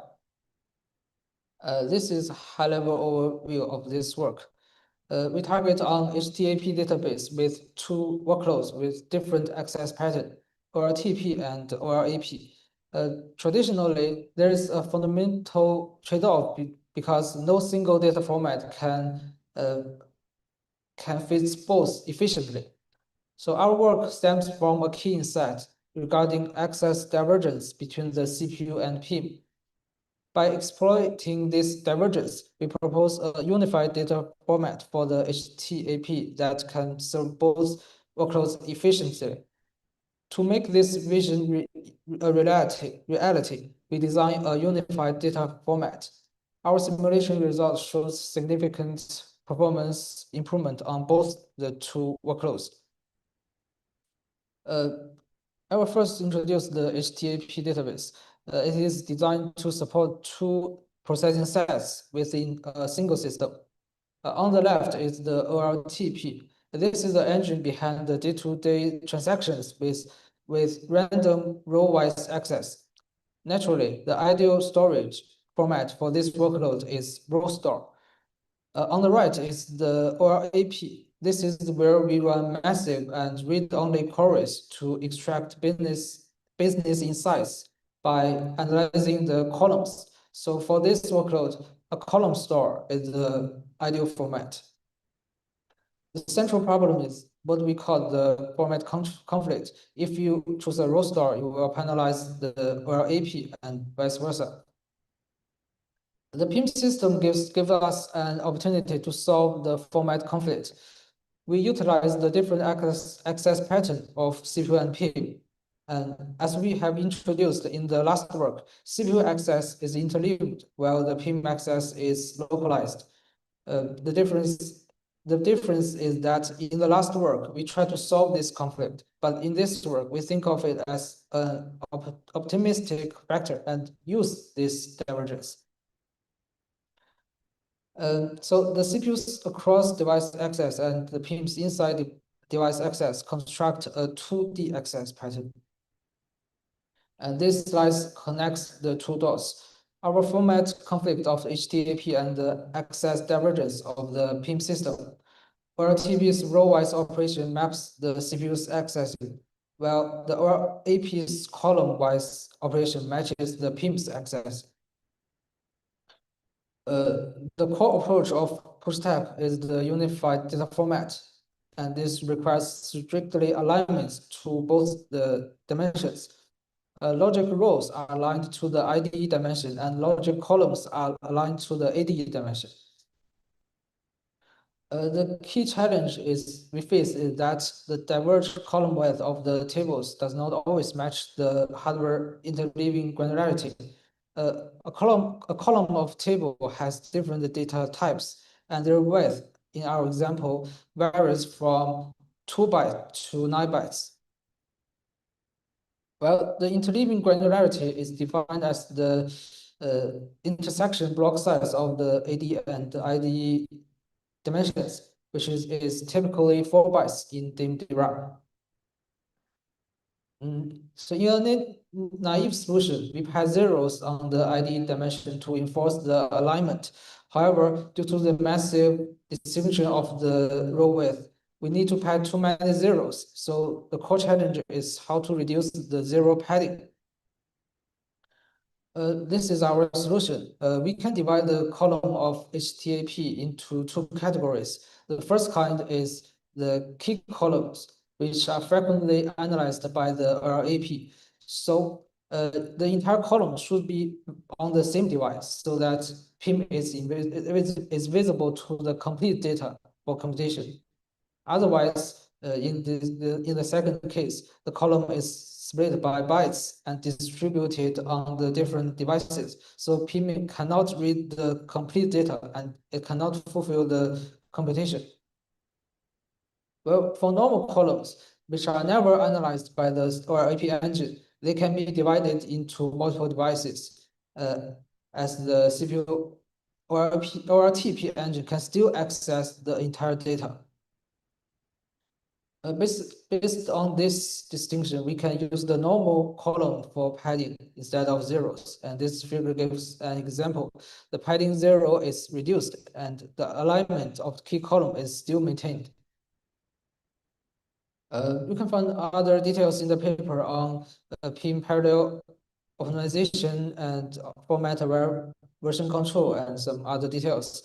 This is a high-level overview of this work. We target on HTAP database with 2 workloads with different access pattern, OLTP and OLAP. Traditionally, there is a fundamental trade-off because no single data format can fit both efficiently. So our work stems from a key insight regarding access divergence between the CPU and PIM. By exploiting this divergence, we propose a unified data format for the HTAP that can serve both workloads efficiently. To make this vision a reality, we design a unified data format. Our simulation results shows significant performance improvement on both the 2 workloads. I will first introduce the HTAP database. It is designed to support 2 processing sets within a single system. On the left is the OLTP. This is the engine behind the day-to-day transactions with random row-wise access. Naturally, the ideal storage format for this workload is row store. On the right is the OLAP. This is where we run massive and read-only queries to extract business insights by analyzing the columns. So for this workload, a column store is the ideal format. The central problem is what we call the format conflict. If you choose a row store, you will penalize the OLAP and vice versa. The PIM system gives us an opportunity to solve the format conflict. We utilize the different access pattern of CPU and PIM. And as we have introduced in the last work, CPU access is interleaved while the PIM access is localized. The difference is that in the last work, we try to solve this conflict, but in this work, we think of it as an optimistic factor and use this divergence. So the CPUs across device access and the PIMs inside the device access construct a 2D access pattern. And this slice connects the two dots. Our format conflict of HTTP and the access divergence of the PIM system. ORTP's row-wise operation maps the CPU's access, while the ORAP's column-wise operation matches the PIM's access. The core approach of push-tab is the unified data format, and this requires strictly alignments to both the dimensions. Logic rows are aligned to the IDE dimension, and logic columns are aligned to the ADE dimension. The key challenge we face is that the diverged column width of the tables does not always match the hardware interleaving granularity. A column of table has different data types, and their width in our example varies from 2 bytes to 9 bytes. Well, the interleaving granularity is defined as the intersection block size of the AD and the IDE dimensions, which is typically 4 bytes in DIMM-DRAM. So in a naive solution, we pass zeros on the IDE dimension to enforce the alignment. However, due to the massive distribution of the row width, we need to pad too many zeros. So the core challenge is how to reduce the zero padding. This is our solution. We can divide the column of HTAP into two categories. The first kind is the key columns, which are frequently analyzed by the ORAP. So the entire column should be on the same device so that PIM is visible to the complete data for computation. Otherwise, in the second case, the column is split by bytes and distributed on the different devices. So PIM cannot read the complete data and it cannot fulfill the computation. Well, for normal columns, which are never analyzed by the ORAP engine, they can be divided into multiple devices, as the CPU ORTP engine can still access the entire data. Based on this distinction, we can use the normal column for padding instead of zeros. And this figure gives an example. The padding 0 is reduced and the alignment of the key column is still maintained. You can find other details in the paper on PIM parallel optimization and format aware version control and some other details.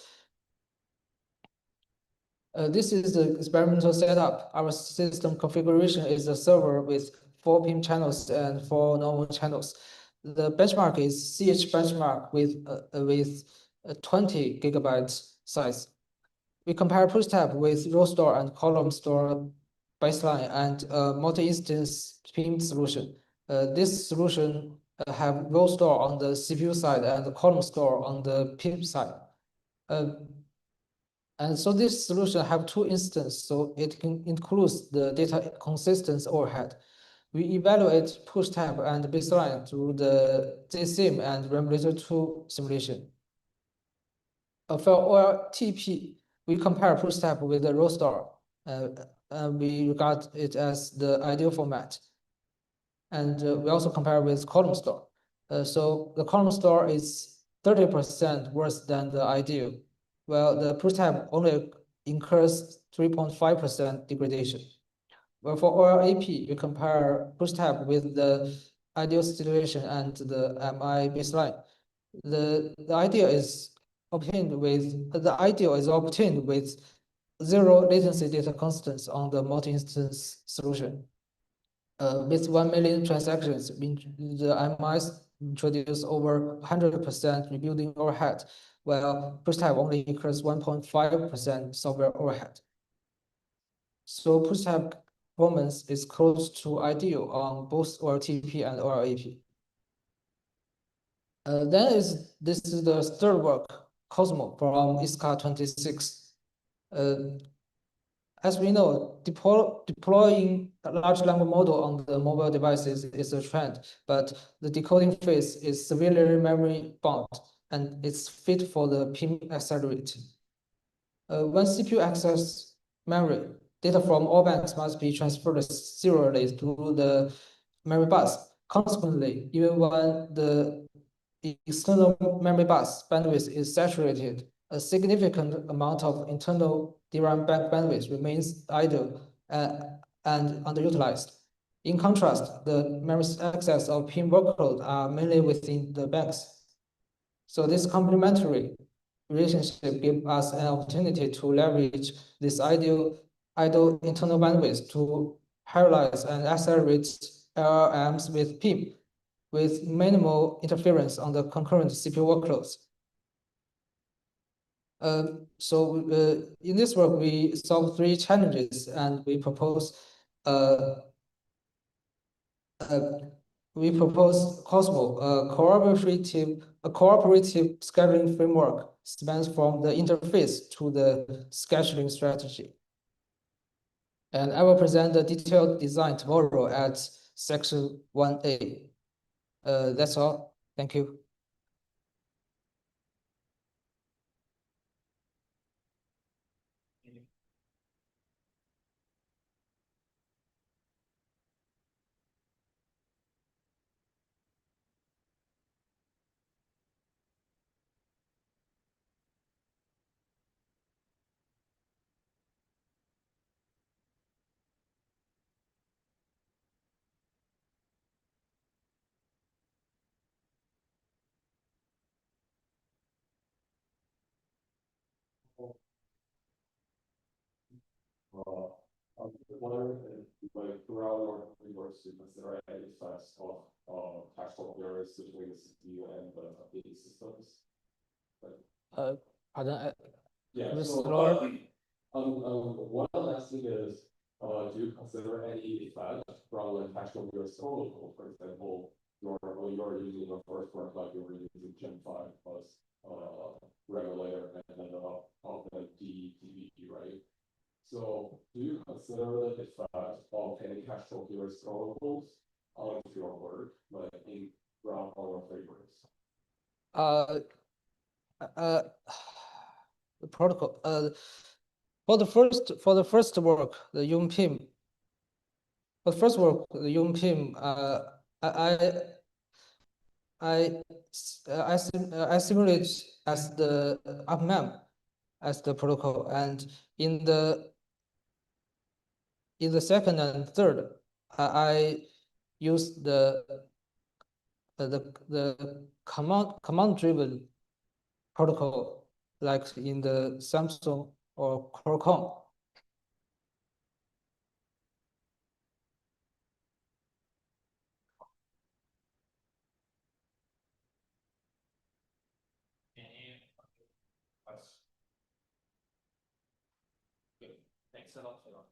This is the experimental setup. Our system configuration is a server with 4 PIM channels and 4 normal channels. The benchmark is CH benchmark with 20 gigabytes size. We compare push-tab with row store and column store baseline and multi-instance PIM solution. This solution have row store on the CPU side and the column store on the PIM side. And so this solution have 2 instances, so it includes the data consistency overhead. We evaluate push-tab and baseline through the JSIM and Remulator-2 simulation. For ORTP, we compare push-tab with the row store. We regard it as the ideal format. And we also compare with column store. So the column store is 30% worse than the ideal. Well, the push-tab only incurs 3.5% degradation. Well, for ORAP, you compare push-tab with the ideal situation and the MI baseline. The ideal is obtained with 0 latency data constants on the multi-instance solution. With 1 million transactions, the MIs introduce over 100% rebuilding overhead, while push-tab only incurs 1.5% software overhead. So push-tab performance is close to ideal on both OLTP and OLAP. This is the third work, Cosmo from ISCA 26. As we know, deploying a large language model on the mobile devices is a trend, but the decoding phase is severely memory bound, and it's fit for the PIM accelerator. When CPU access memory, data from all banks must be transferred serially through the memory bus. Consequently, even when the external memory bus bandwidth is saturated, a significant amount of internal DRAM bank bandwidth remains idle and underutilized. In contrast, the memory access of PIM workload are mainly within the banks. So this complementary relationship gives us an opportunity to leverage this idle internal bandwidth to parallelize and accelerate LLMs with PIM with minimal interference on the concurrent CPU workloads. In this work, we solve 3 challenges, and we propose Cosmo, a cooperative scheduling framework spans from the interface to the scheduling strategy. And I will present the detailed design tomorrow at section 1A. That's all. Thank you. Wondering if, like, throughout your resource to consider any effects of tactile errors between the CPU and the updating systems. Pardon? Yeah. So, what I'm asking is, do you consider any effect from like tactile errors local? For example, you're using a first work like you were using Gen 5 plus regulator and then DTV, right? So do you consider the effect of any cache coherence protocols onto your work, like in ground or favorites? The protocol. For the first work, the YunPIM. For the first work, the YunPIM. I simulate as the UpMem as the protocol, and in the second and third, I use the command driven protocol, like in the Samsung or Qualcomm. Thanks a lot for that.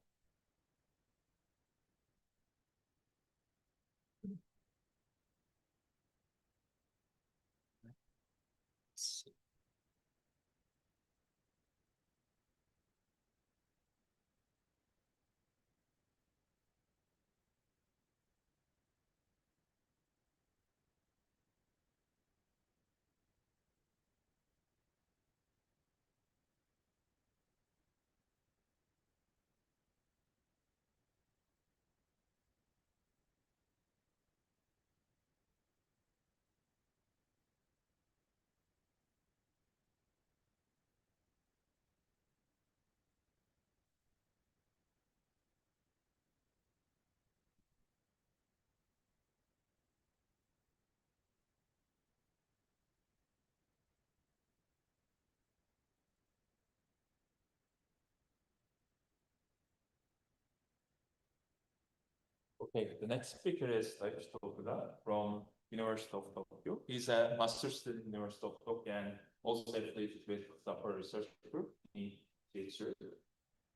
Okay, the next speaker is Yuksel from University of Tokyo. He's a master's student in University of Tokyo and also affiliated with Upper Research Group in Teacher.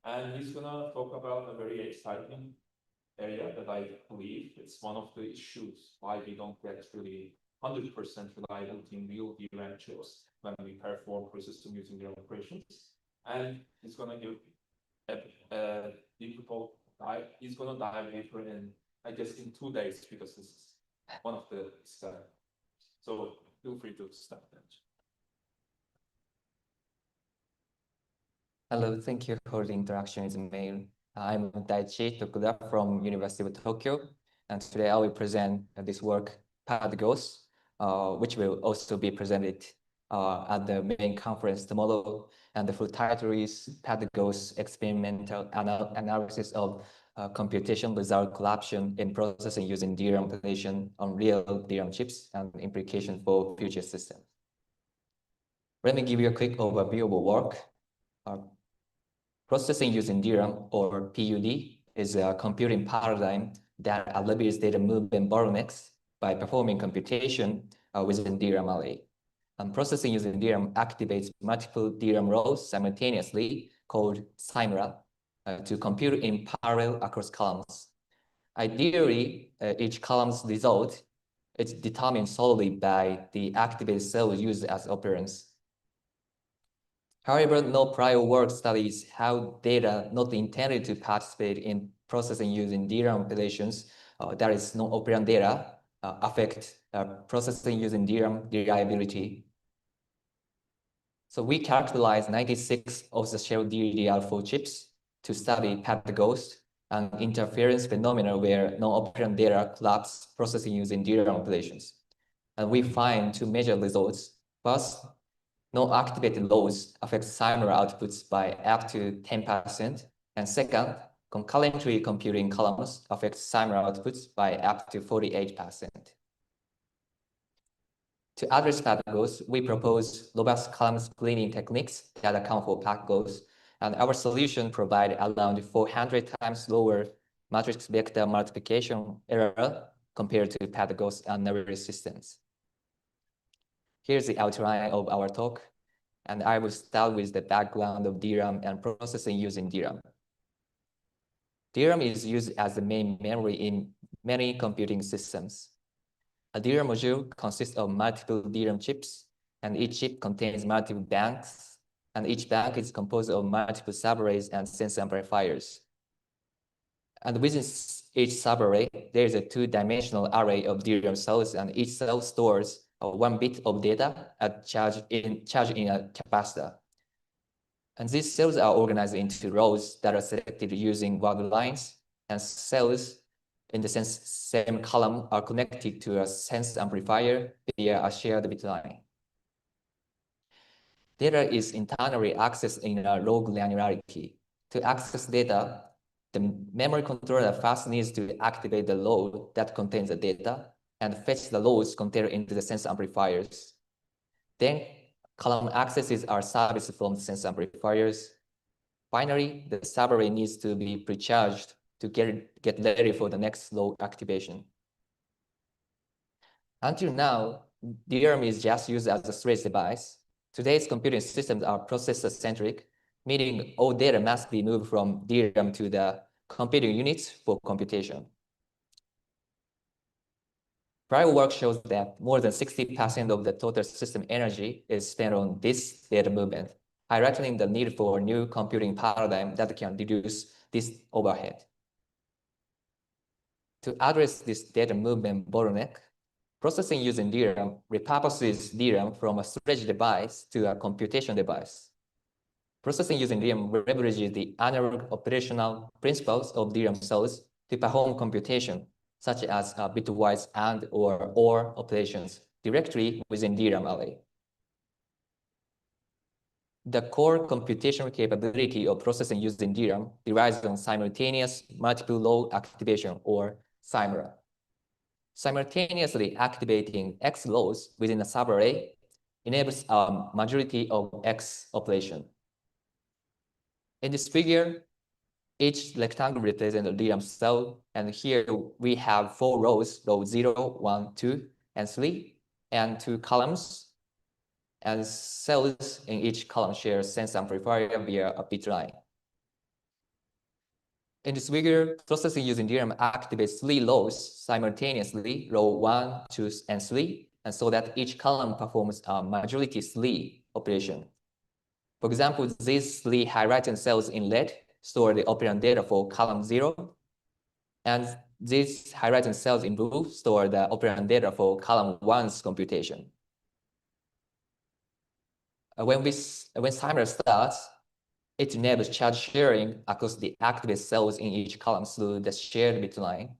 And he's gonna talk about a very exciting area that I believe it's one of the issues why we don't get really 100% reliability in real DRAM chips when we perform processing using DRAM operations. And it's going to give a difficult dive. He's going to dive deeper in, I guess, in 2 days, because this is one of the steps. So feel free to start that. Hello, thank you for the introduction, Ismail. I'm Daichi Tokuda from University of Tokyo, and today I will present this work, PADGOS, which will also be presented at the main conference tomorrow. And the full title is PADGOS Experimental Analysis of Computation Result Collapsion in Processing Using DRAM Operation on Real DRAM Chips and Implication for Future Systems. Let me give you a quick overview of the work. Processing using DRAM, or PUD, is a computing paradigm that alleviates data movement bottlenecks by performing computation within DRAM array. And processing using DRAM activates multiple DRAM rows simultaneously, called SIMRA, to compute in parallel across columns. Ideally, each column's result is determined solely by the activated cell used as operands. However, no prior work studies how data not intended to participate in processing using DRAM operations, that is, non-operand data, affect processing using DRAM reliability. So we characterized 96 off-the-shelf DDR4 chips to study PADGOS and interference phenomena where non-operand data collapse processing using DRAM operations. And we find 2 major results. First, non-activated loads affect SIMRA outputs by up to 10%. And second, concurrently computing columns affect SIMRA outputs by up to 48%. To address PADGOS, we propose robust column splitting techniques that account for PADGOS, and our solution provides around 400 times lower matrix vector multiplication error compared to PADGOS and Neverest systems. Here's the outline of our talk, and I will start with the background of DRAM and processing using DRAM. DRAM is used as the main memory in many computing systems. A DRAM module consists of multiple DRAM chips, and each chip contains multiple banks, and each bank is composed of multiple subarrays and sense amplifiers. And within each subarray, there is a 2-dimensional array of DRAM cells, and each cell stores 1 bit of data at charge in a capacitor. And these cells are organized into rows that are selected using word lines, and cells in the same column are connected to a sense amplifier via a shared bit line. Data is internally accessed in a low granularity. To access data, the memory controller first needs to activate the load that contains the data and fetch the loads contained into the sense amplifiers. Then column accesses are serviced from the sense amplifiers. Finally, the subarray needs to be pre-charged to get ready for the next load activation. Until now, DRAM is just used as a storage device. Today's computing systems are processor-centric, meaning all data must be moved from DRAM to the computing units for computation. Prior work shows that more than 60% of the total system energy is spent on this data movement, highlighting the need for a new computing paradigm that can reduce this overhead. To address this data movement bottleneck, processing using DRAM repurposes DRAM from a storage device to a computation device. Processing using DRAM leverages the analog operational principles of DRAM cells to perform computation, such as bitwise AND or OR operations directly within DRAM array. The core computational capability of processing using DRAM relies on simultaneous multiple load activation, or SIMRA. Simultaneously activating X loads within a subarray enables a majority of X operation. In this figure, each rectangle represents a DRAM cell, and here we have 4 rows, row 0, 1, 2, and 3, and 2 columns, and cells in each column share sense amplifier via a bit line. In this figure, processing using DRAM activates 3 rows simultaneously, row 1, 2, and 3, and so that each column performs a majority 3 operation. For example, these 3 highlighted cells in red store the operand data for column 0, and these highlighted cells in blue store the operand data for column 1's computation. When timer starts, it enables charge sharing across the activated cells in each column through the shared bit line.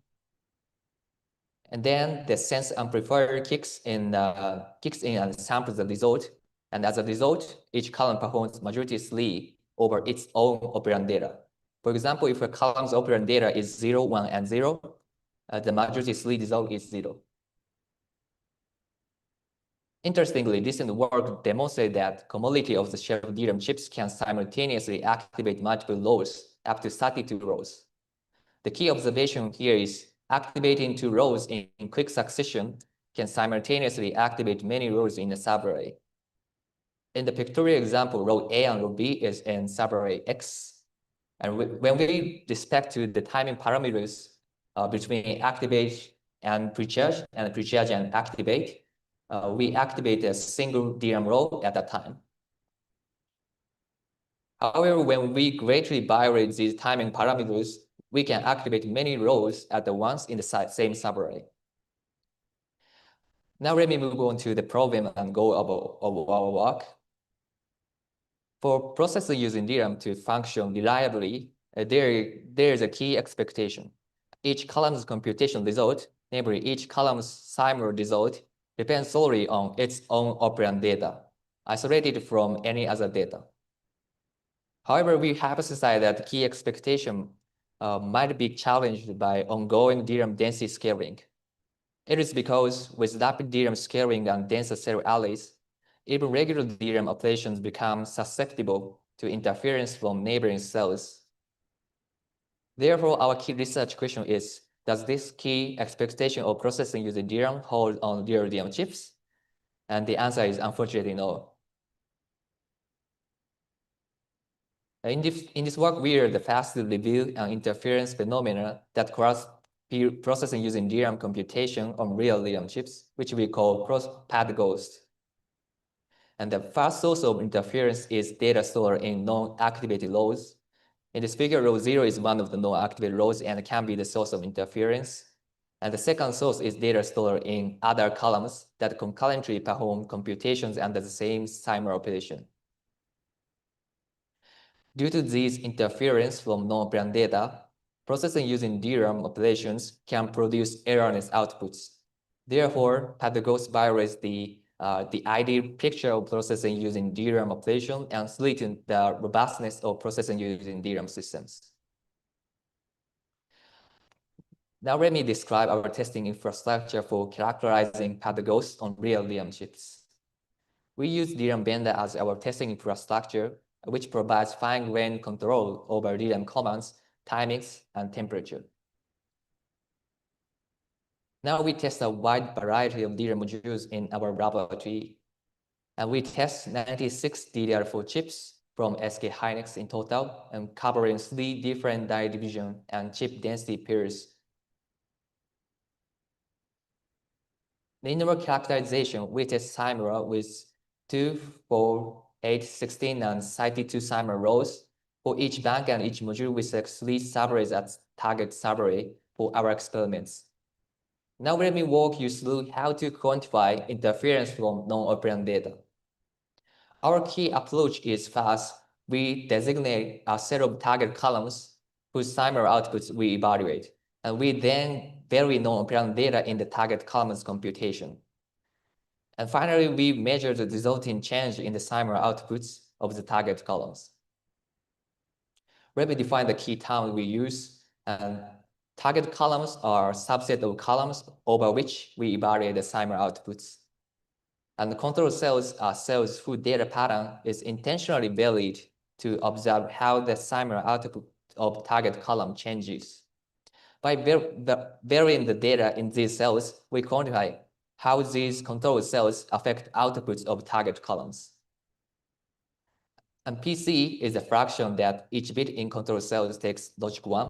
And then the sense amplifier kicks in and samples the result. And as a result, each column performs majority 3 over its own operand data. For example, if a column's operand data is 0, 1, and 0, the majority 3 result is 0. Interestingly, recent work demonstrated that commodity of the share of DRAM chips can simultaneously activate multiple rows, up to 32 rows. The key observation here is activating 2 rows in quick succession can simultaneously activate many rows in a subarray. In the pictorial example, row A and row B is in subarray X. And when we respect to the timing parameters between activate and precharge and activate, we activate a single DRAM row at a time. However, when we greatly violate these timing parameters, we can activate many rows at once in the same subarray. Now let me move on to the problem and goal of our work. For processors using DRAM to function reliably, there is a key expectation. Each column's computation result, namely each column's timer result, depends solely on its own operand data, isolated from any other data. However, we hypothesize that key expectation might be challenged by ongoing DRAM density scaling. It is because with rapid DRAM scaling and denser cell arrays, even regular DRAM operations become susceptible to interference from neighboring cells. Therefore, our key research question is, does this key expectation of processing using DRAM hold on real DRAM chips? And the answer is unfortunately no. In this work, we are the first to reveal an interference phenomena that cross processing using DRAM computation on real DRAM chips, which we call path ghost. And the first source of interference is data stored in non-activated rows. In this figure, row 0 is one of the non-activated rows and can be the source of interference. And the second source is data stored in other columns that concurrently perform computations under the same timer operation. Due to these interference from non-operand data, processing using DRAM operations can produce erroneous outputs. Therefore, path ghost violates the ideal picture of processing using DRAM operation and threatens the robustness of processing using DRAM systems. Now let me describe our testing infrastructure for characterizing path ghosts on real DRAM chips. We use DRAM vendor as our testing infrastructure, which provides fine-grained control over DRAM commands, timings, and temperature. Now we test a wide variety of DRAM modules in our laboratory, and we test 96 DDR4 chips from SK Hynix in total, and covering 3 different die division and chip density pairs. In our characterization, we test timer with 2, 4, 8, 16, and 32 timer rows. For each bank and each module, we select 3 subarrays as target subarray for our experiments. Now let me walk you through how to quantify interference from non-operand data. Our key approach is first, we designate a set of target columns whose timer outputs we evaluate, and we then vary non-operand data in the target column's computation. And finally, we measure the resulting change in the timer outputs of the target columns. Let me define the key terms we use. And target columns are a subset of columns over which we evaluate the timer outputs. And the control cells are cells whose data pattern is intentionally varied to observe how the timer output of target column changes. By varying the data in these cells, we quantify how these control cells affect outputs of target columns. And PC is a fraction that each bit in control cells takes logic 1.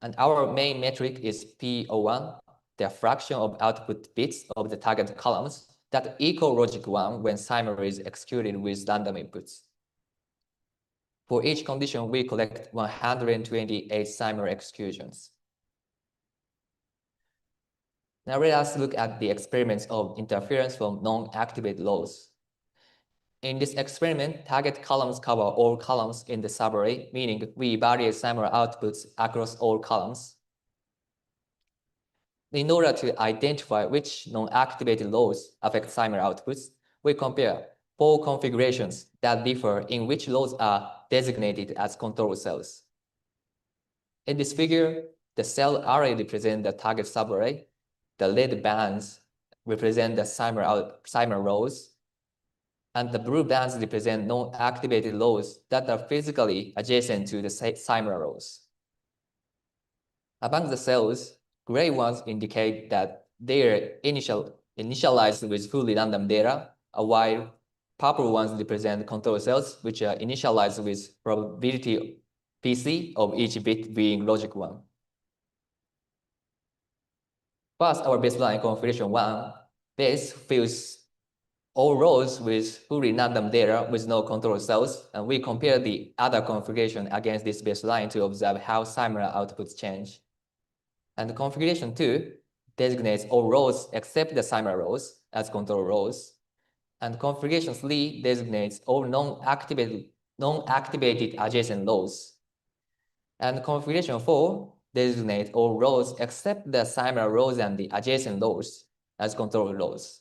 And our main metric is P01, the fraction of output bits of the target columns that equal logic 1 when summary is executed with random inputs. For each condition, we collect 128 summary executions. Now let us look at the experiments of interference from non-activated loads. In this experiment, target columns cover all columns in the subarray, meaning we evaluate summary outputs across all columns. In order to identify which non-activated loads affect summary outputs, we compare 4 configurations that differ in which loads are designated as control cells. In this figure, the cell array represents the target subarray, the red bands represent the summary rows, and the blue bands represent non-activated loads that are physically adjacent to the summary rows. Among the cells, gray ones indicate that they are initialized with fully random data, while purple ones represent control cells, which are initialized with probability PC of each bit being logic 1. First, our baseline configuration 1, this fills all rows with fully random data with no control cells, and we compare the other configuration against this baseline to observe how summary outputs change. And configuration 2 designates all rows except the summary rows as control rows. And configuration 3 designates all non-activated adjacent rows. And configuration 4 designates all rows except the summary rows and the adjacent rows as control rows.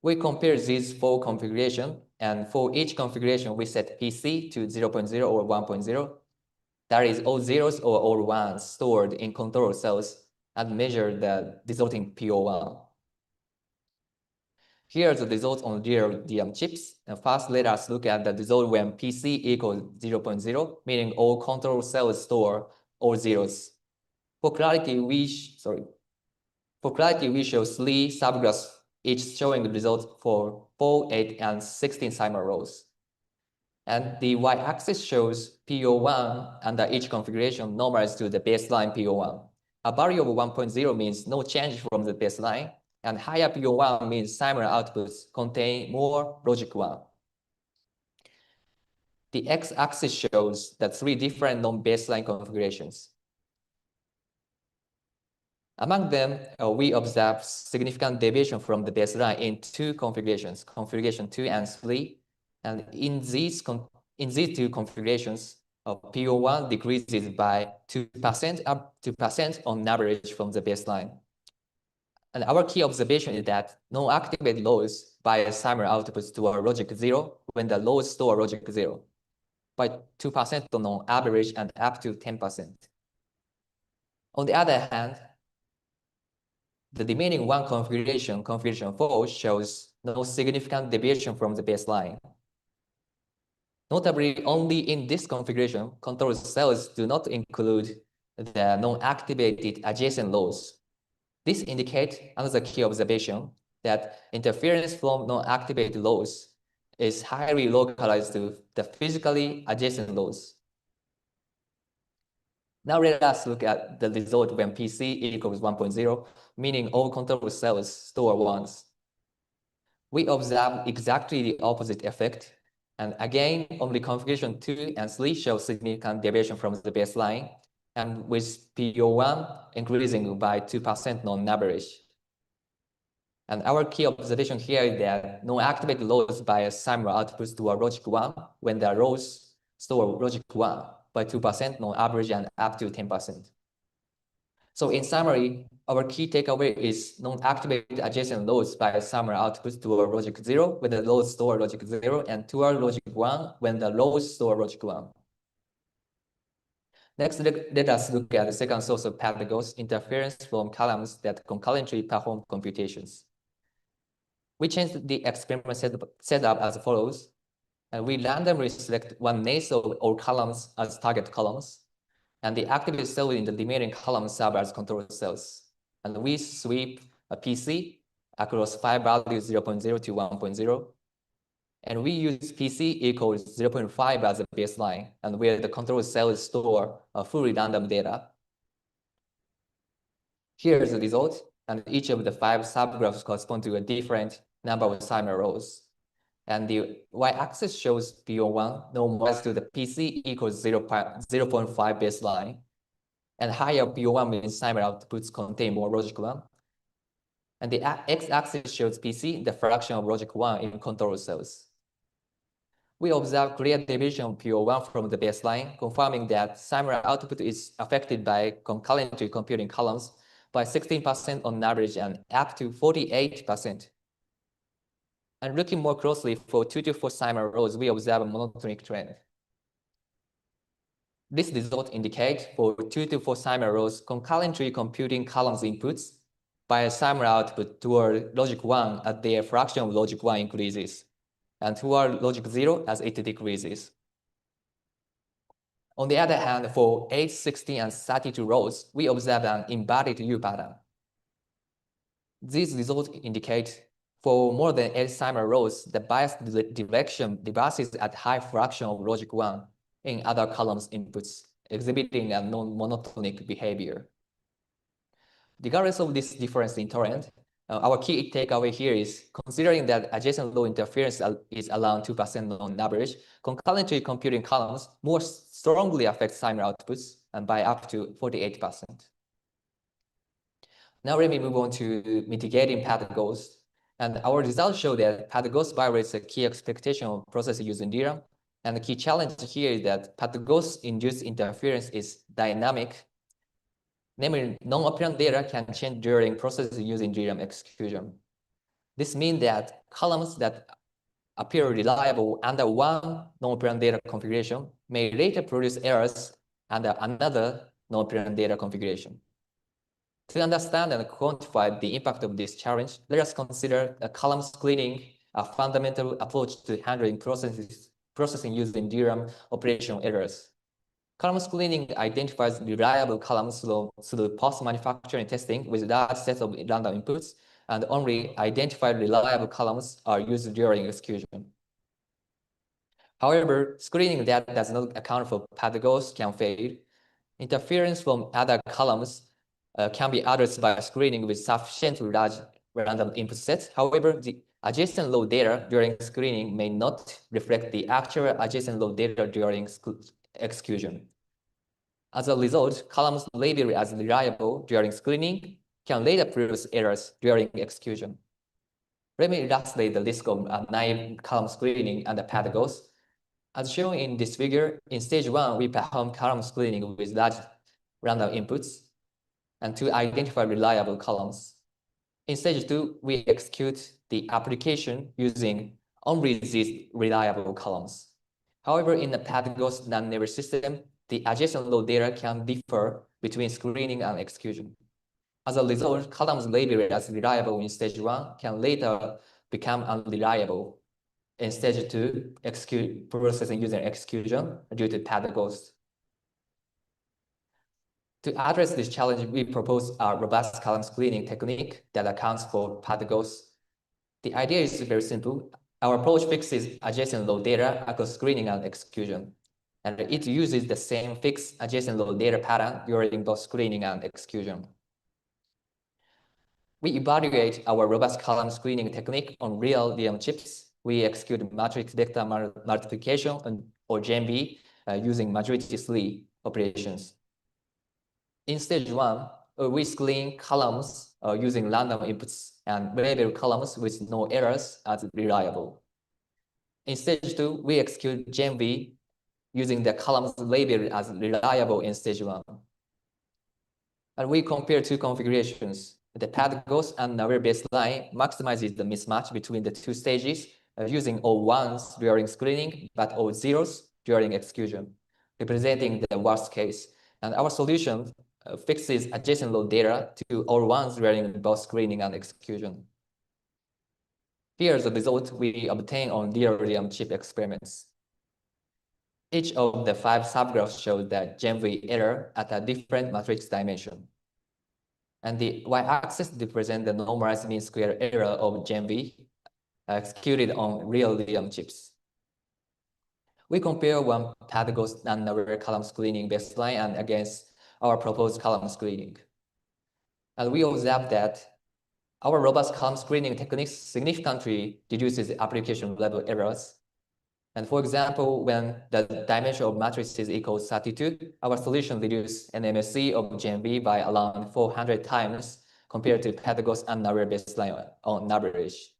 We compare these 4 configurations, and for each configuration, we set PC to 0.0 or 1.0. That is all zeros or all ones stored in control cells, and measure the resulting PO1. Here are the results on real DRAM chips. And first, let us look at the result when PC equals 0.0, meaning all control cells store all zeros. For clarity, we show 3 subgraphs, each showing the results for 4, 8, and 16 summary rows. And the y-axis shows PO1 under each configuration normalized to the baseline PO1. A value of 1.0 means no change from the baseline, and higher PO1 means summary outputs contain more logic 1. The x-axis shows the 3 different non-baseline configurations. Among them, we observe significant deviation from the baseline in 2 configurations, configuration 2 and 3. And in these 2 configurations, PO1 decreases by 2% up 2% on average from the baseline. And our key observation is that non-activated loads bias summary outputs to a logic 0 when the loads store logic 0, by 2% on average and up to 10%. On the other hand, the remaining 1 configuration, configuration 4, shows no significant deviation from the baseline. Notably, only in this configuration, control cells do not include the non-activated adjacent loads. This indicates another key observation, that interference from non-activated loads is highly localized to the physically adjacent loads. Now let us look at the result when PC equals 1.0, meaning all control cells store 1s. We observe exactly the opposite effect. And again, only configuration 2 and 3 show significant deviation from the baseline, and with PO1 increasing by 2% on average. And our key observation here is that non-activated loads bias summary outputs to a logic 1 when the rows store logic 1 by 2% on average and up to 10%. So in summary, our key takeaway is non-activated adjacent loads bias summary outputs to a logic 0 when the loads store logic 0, and to a logic 1 when the loads store logic 1. Next, let us look at the second source of paradox, interference from columns that concurrently perform computations. We changed the experiment setup as follows, and we randomly select 1/8 of all columns as target columns, and the activated cells in the remaining columns serve as control cells. And we sweep a PC across 5 values 0.0 to 1.0. And we use PC equals 0.5 as a baseline, and where the control cell store fully random data. Here is the result, and each of the 5 subgraphs correspond to a different number of Simon rows. And the y-axis shows PO1 normalized to the PC equals 0.5 baseline. And higher PO1 means Simon outputs contain more logic 1. And the x-axis shows PC, the fraction of logic 1 in control cells. We observe clear deviation of PO1 from the baseline, confirming that Simon output is affected by concurrently computing columns by 16% on average and up to 48%. And looking more closely for 2 to 4 Simon rows, we observe a monotonic trend. This result indicates for 2 to 4 Simon rows, concurrently computing columns inputs by a Simon output toward logic 1 as their fraction of logic 1 increases, and toward logic 0 as it decreases. On the other hand, for 8, 16, and 32 rows, we observe an inverted U pattern. These results indicate for more than 8 Simon rows, the bias direction reverses at high fraction of logic 1 in other columns inputs, exhibiting a non-monotonic behavior. Regardless of this difference in torrent, our key takeaway here is considering that adjacent low interference is around 2% on average, concurrently computing columns more strongly affect Simon outputs and by up to 48%. Now let me move on to mitigating path ghost. And our results show that path ghost violates a key expectation of processing using DRAM. And the key challenge here is that path ghost induced interference is dynamic. Namely, non-operand data can change during processing using DRAM execution. This means that columns that appear reliable under one non-operand data configuration may later produce errors under another non-operand data configuration. To understand and quantify the impact of this challenge, let us consider a column cleaning, a fundamental approach to handling processing using DRAM operational errors. Column cleaning identifies reliable columns through post-manufacturing testing with large sets of random inputs, and only identified reliable columns are used during execution. However, screening that does not account for path ghost can fail. Interference from other columns can be addressed by screening with sufficiently large random input sets. However, the adjacent load data during screening may not reflect the actual adjacent load data during execution. As a result, columns labeled as reliable during screening can later produce errors during execution. Let me illustrate the risk of naive column screening and the path ghost. As shown in this figure, in stage 1, we perform column screening with large random inputs and to identify reliable columns. In stage 2, we execute the application using only these reliable columns. However, in the path ghost non-neighbor system, the adjacent load data can differ between screening and execution. As a result, columns labeled as reliable in stage 1 can later become unreliable in stage 2 processing using execution due to path ghost. To address this challenge, we propose a robust column cleaning technique that accounts for path ghost. The idea is very simple. Our approach fixes adjacent load data across screening and execution, and it uses the same fixed adjacent load data pattern during both screening and execution. We evaluate our robust column screening technique on real DRAM chips. We execute matrix vector multiplication or GMV using majority-3 operations. In stage 1, we screen columns using random inputs and label columns with no errors as reliable. In stage 2, we execute GMV using the columns labeled as reliable in stage 1. And we compare 2 configurations. The path ghost and our baseline maximizes the mismatch between the 2 stages using all 1s during screening, but all 0s during execution, representing the worst case. And our solution fixes adjacent load data to all 1s during both screening and execution. Here's the result we obtain on DRAM chip experiments. Each of the 5 subgraphs shows the GMV error at a different matrix dimension. And the y-axis represents the normalized mean square error of GMV executed on real DRAM chips. We compare one Padgos non-array column screening baseline and against our proposed column screening. And we observe that our robust column screening techniques significantly reduces application level errors. And for example, when the dimension of matrices equals 32, our solution reduces an MSE of GMV by around 400 times compared to Padgos and array baseline on average.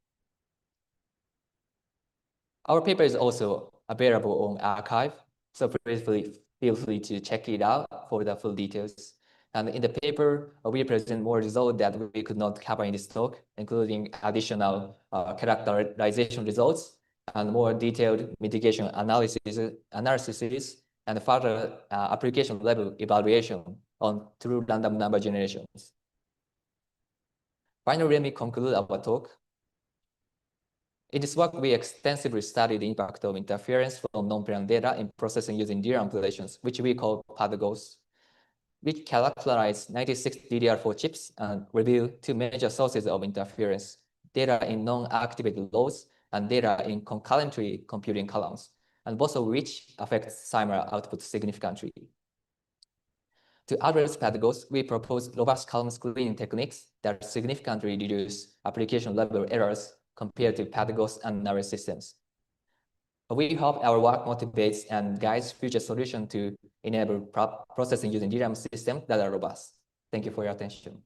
Our paper is also available on arXiv, so feel free to check it out for the full details. And in the paper, we present more results that we could not cover in this talk, including additional characterization results and more detailed mitigation analysis and further application level evaluation on true random number generations. Finally, let me conclude our talk. In this work, we extensively studied the impact of interference from non-parent data in processing using DRAM operations, which we call Padgos, which characterize 96 DDR4 chips and reveal two major sources of interference: data in non-activated loads and data in concurrently computing columns, and both of which affect SIMR output significantly. To address Padgos, we propose robust column screening techniques that significantly reduce application level errors compared to Padgos and array systems. We hope our work motivates and guides future solutions to enable processing using DRAM systems that are robust. Thank you for your attention.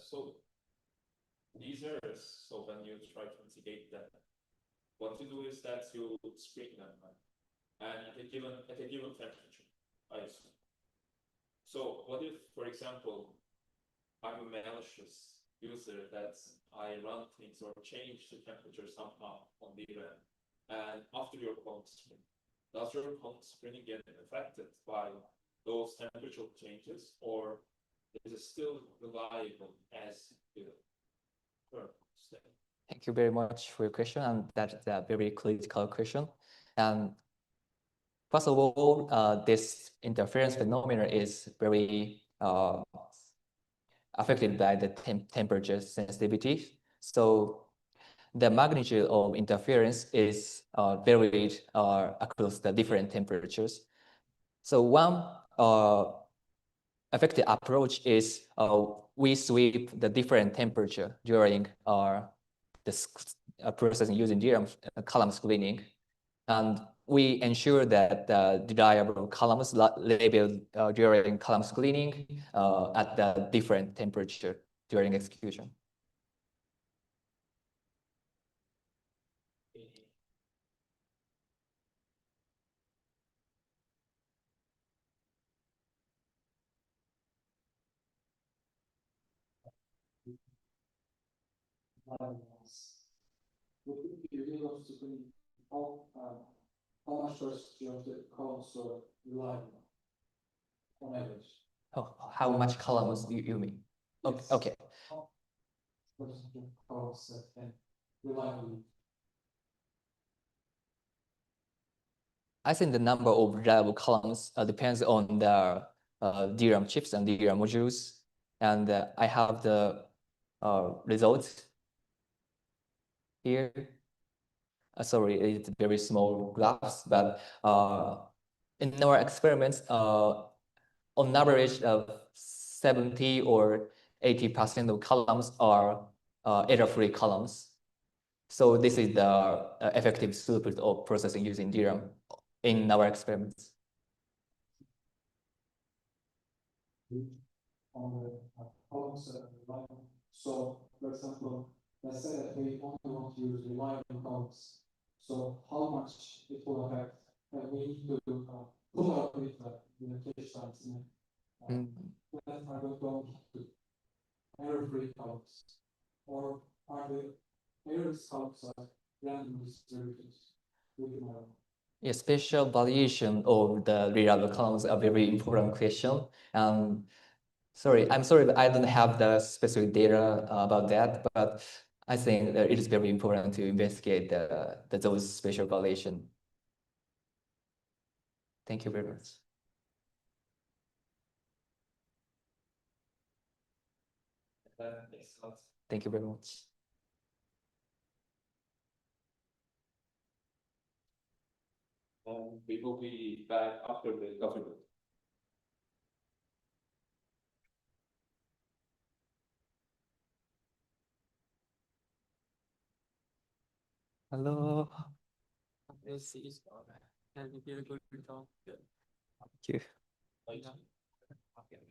So these errors, so when you try to mitigate them, what you do is that you screen them, and at a given temperature, I assume. So what if, for example, I'm a malicious user that I run things or change the temperature somehow on the RAM, and after your column screen, does your column screening get affected by those temperature changes, or is it still reliable as the current state? Thank you very much for your question, and that's a very critical question. And first of all, this interference phenomenon is very affected by the temperature sensitivity. So the magnitude of interference is varied across the different temperatures. So one effective approach is we sweep the different temperature during the processing using DRAM column screening, and we ensure that the reliable columns labeled during column screening at the different temperature during execution. How much percentage of the columns are reliable on average? Oh, how much columns you mean? Okay. Yes. Okay. Percentage of columns and reliable. I think the number of reliable columns depends on the DRAM chips and DRAM modules, and I have the results here. Sorry, it's very small graphs, but in our experiments, on average, 70 or 80% of columns are error-free columns. So this is the effective throughput of processing using DRAM in our experiments. On the columns reliable. So, for example, let's say that we only want to use reliable columns. So, how much it will affect? We need to put our data in the cache size. That are going to error-free columns, or are the error columns random distributions? A spatial variation of the reliable columns a very important question. Sorry, I'm sorry, but I don't have the specific data about that, but I think that it is very important to investigate those spatial variation. Thank you very much. Thank you very much. We will be back after the coffee break. Hello. This is all right. And if you're good to talk, good. Thank you. Okay.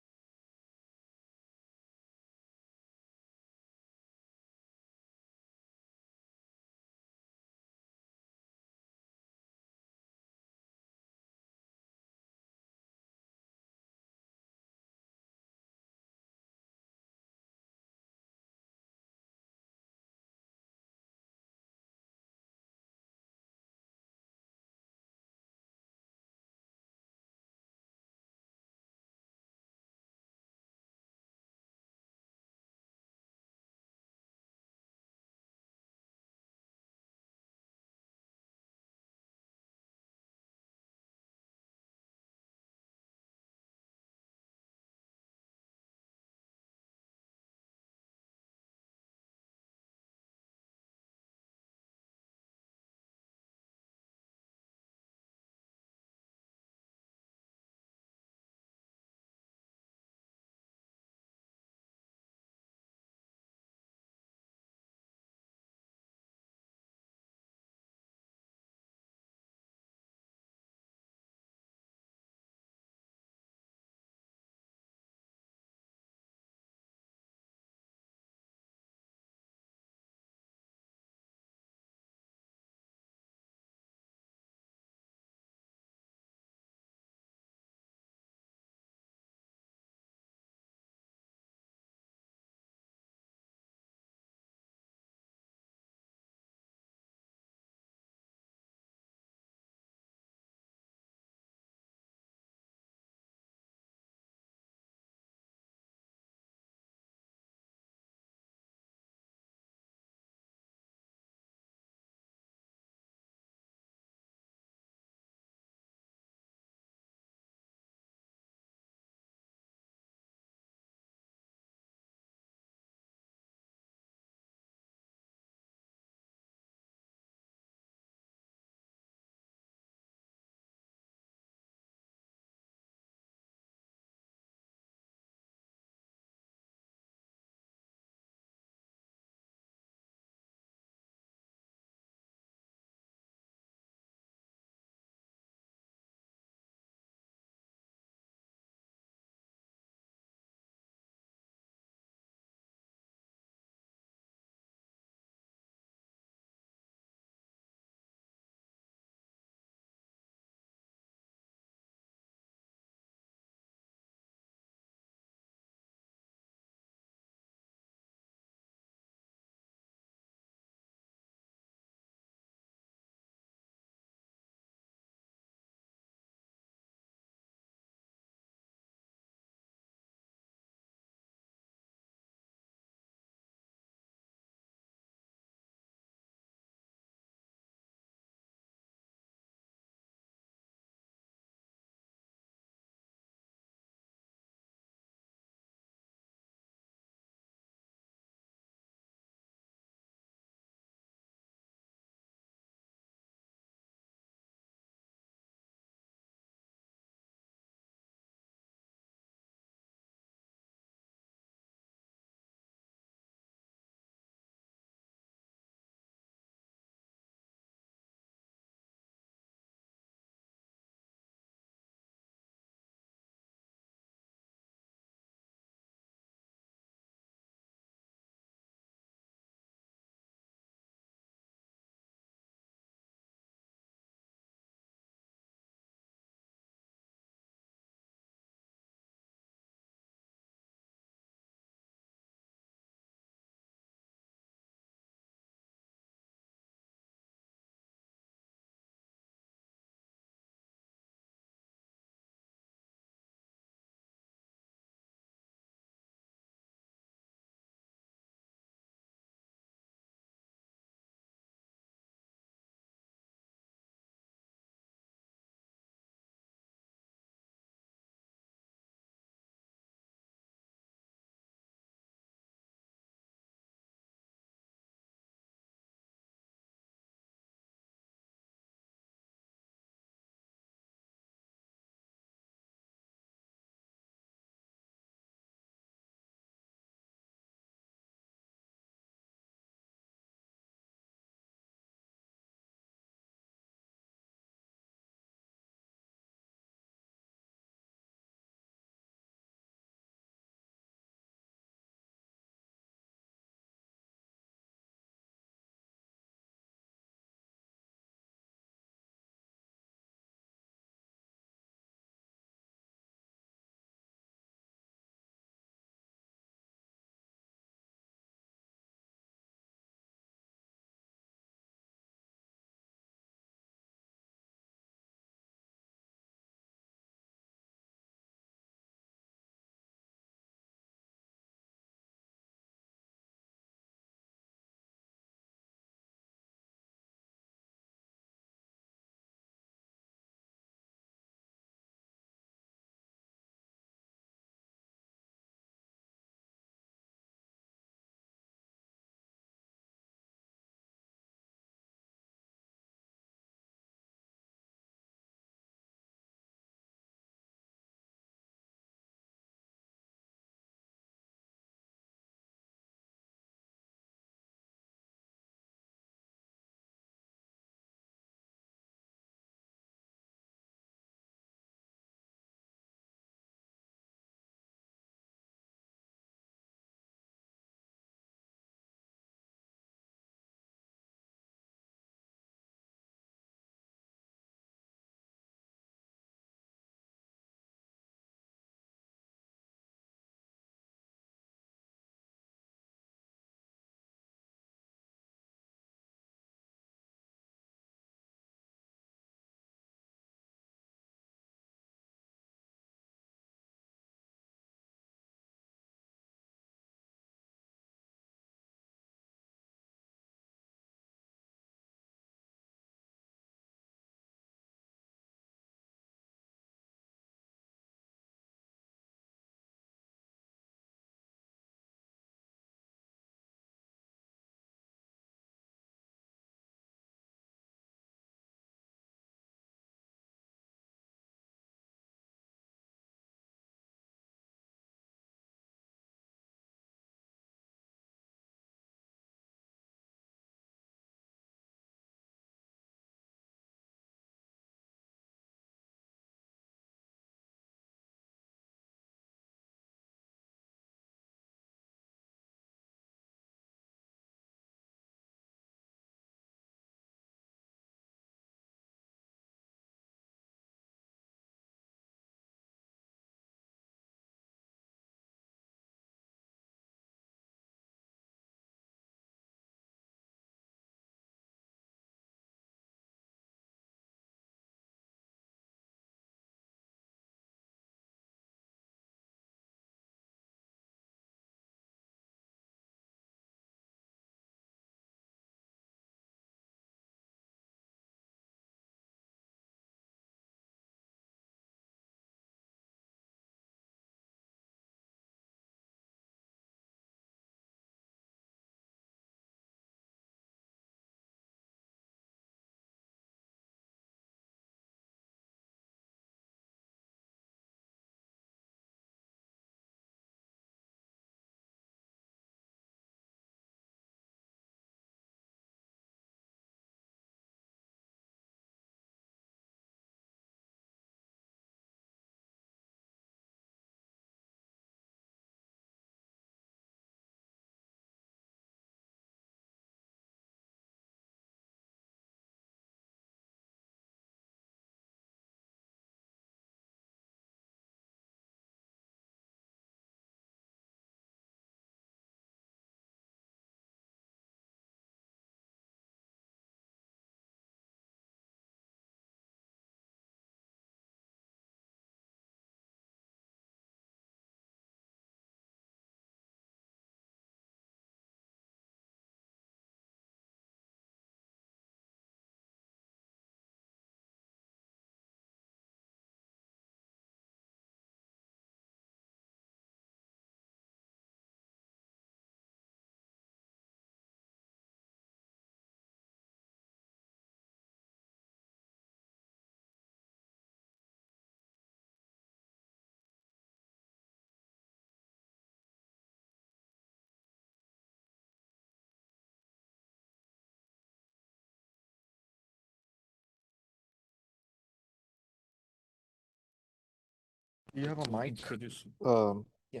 Do you have a mic? Introduce. Yeah.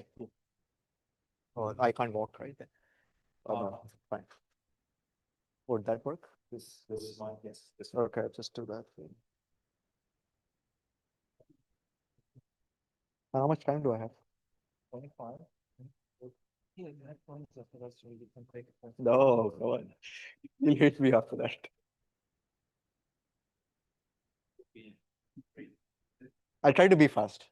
Oh, I can't walk right then. Oh, no, fine. Would that work? This is mine. Yes. This Okay, just do that. How much time do I have? 25. Yeah, that one is after that, so you can take it. No, no one. You'll hate me after that. I'll try to be fast.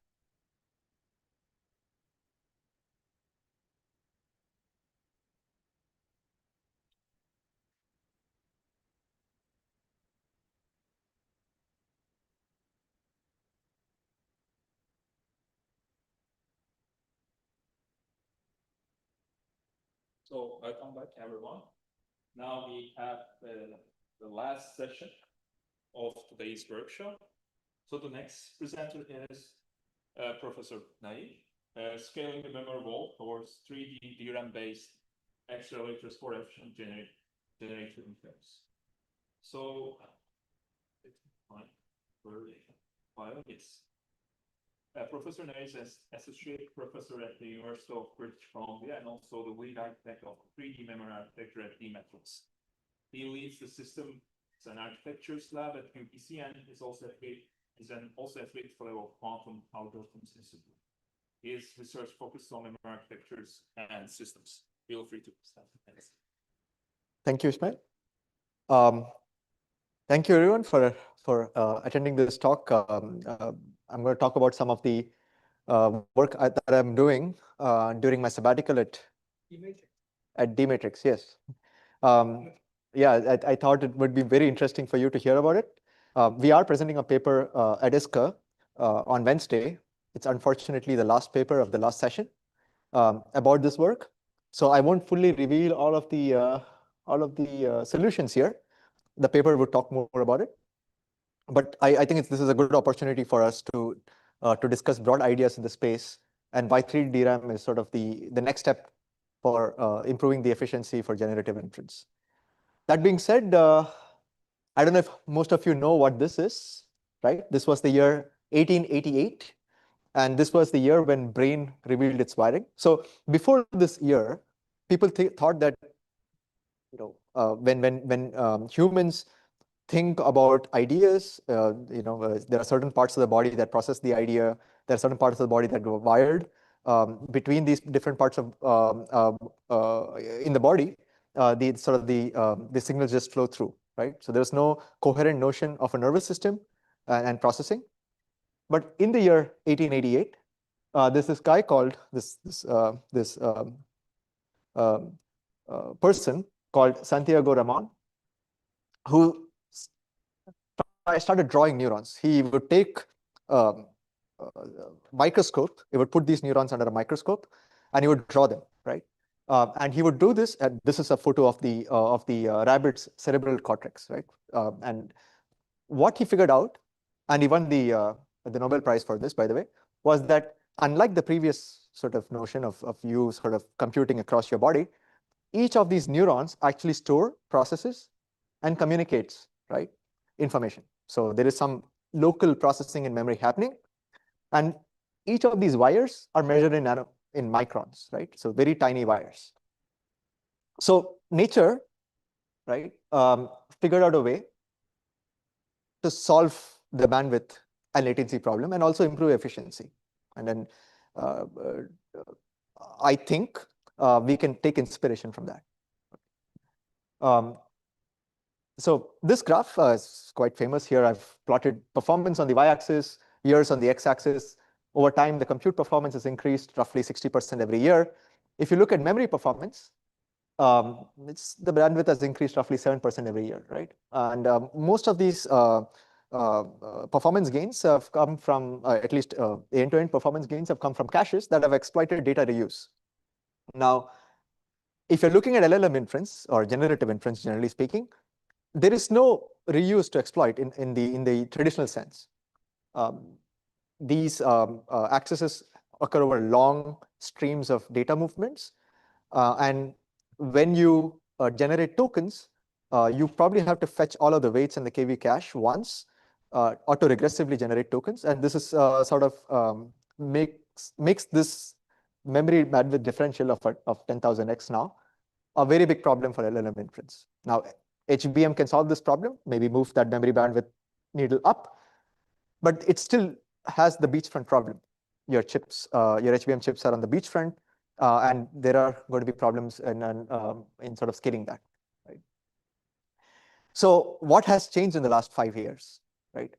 So welcome back, everyone. Now we have the last session of today's workshop. So the next presenter is Professor Nair, scaling the memory wall towards 3D DRAM-based accelerators for efficient generator interface. So, it's Professor Nair is associate professor at the University of British Columbia and also the lead architect of 3D memory architecture at D-Metrics. He leads the Systems and Architectures Lab at UPC and is also affiliate fellow of Quantum Algorithms Institute. His research focuses on memory architectures and systems. Feel free to start. Thanks. Thank you, Ismail. Thank you, everyone, for attending this talk. I'm going to talk about some of the work that I'm doing during my sabbatical at D-Matrix. Yes. Yeah, I thought it would be very interesting for you to hear about it. We are presenting a paper at ISCA on Wednesday. It's unfortunately the last paper of the last session about this work. So I won't fully reveal all of the solutions here. The paper would talk more about it. But I think this is a good opportunity for us to discuss broad ideas in the space and why 3D DRAM is sort of the next step for improving the efficiency for generative inference. That being said, I don't know if most of you know what this is, right? This was the year 1888, and this was the year when brain revealed its wiring. So before this year, people thought that when humans think about ideas, there are certain parts of the body that process the idea. There are certain parts of the body that go wired. Between these different parts of in the body, the signals just flow through, right? So there's no coherent notion of a nervous system and processing. But in the year 1888, there's this guy called this person called Santiago Ramon, who I started drawing neurons. He would take a microscope, he would put these neurons under a microscope, and he would draw them, right? And he would do this, and this is a photo of the rabbit's cerebral cortex, right? And what he figured out, and he won the Nobel Prize for this, by the way, was that unlike the previous sort of notion of you sort of computing across your body, each of these neurons actually store, processes, and communicates, right, information. So there is some local processing in memory happening, and each of these wires are measured in microns, right? So very tiny wires. So nature, right, figured out a way to solve the bandwidth and latency problem and also improve efficiency. And then I think we can take inspiration from that. So this graph is quite famous here. I've plotted performance on the y-axis, years on the x-axis. Over time, the compute performance has increased roughly 60% every year. If you look at memory performance, the bandwidth has increased roughly 7% every year, right? And most of these performance gains have come from, at least end-to-end performance gains have come from caches that have exploited data reuse. Now, if you're looking at LLM inference or generative inference, generally speaking, there is no reuse to exploit in the traditional sense. These accesses occur over long streams of data movements. And when you generate tokens, you probably have to fetch all of the weights in the KV cache once, auto-regressively generate tokens. And this is sort of makes this memory bandwidth differential of 10,000x now a very big problem for LLM inference. Now, HBM can solve this problem, maybe move that memory bandwidth needle up, but it still has the beachfront problem. Your chips, your HBM chips are on the beachfront, and there are going to be problems in sort of scaling that, right? So what has changed in the last 5 years, right?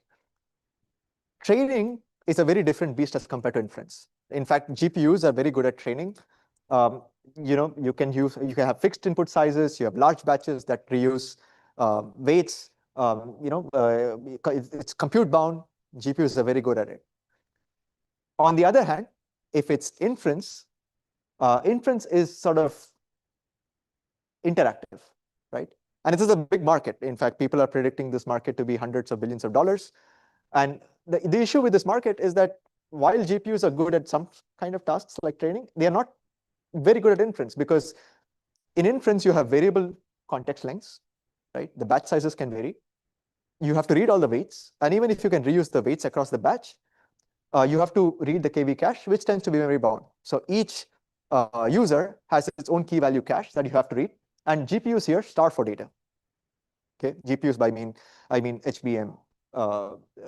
Training is a very different beast as compared to inference. In fact, GPUs are very good at training. You can have fixed input sizes, you have large batches that reuse weights. It's compute bound. GPUs are very good at it. On the other hand, if it's inference, inference is sort of interactive, right? And this is a big market. In fact, people are predicting this market to be hundreds of billions of dollars. And the issue with this market is that while GPUs are good at some kind of tasks like training, they are not very good at inference, because in inference, you have variable context lengths, right? The batch sizes can vary. You have to read all the weights. And even if you can reuse the weights across the batch, you have to read the KV cache, which tends to be memory bound. So each user has its own key value cache that you have to read. And GPUs here starve for data. Okay, GPUs I mean HBM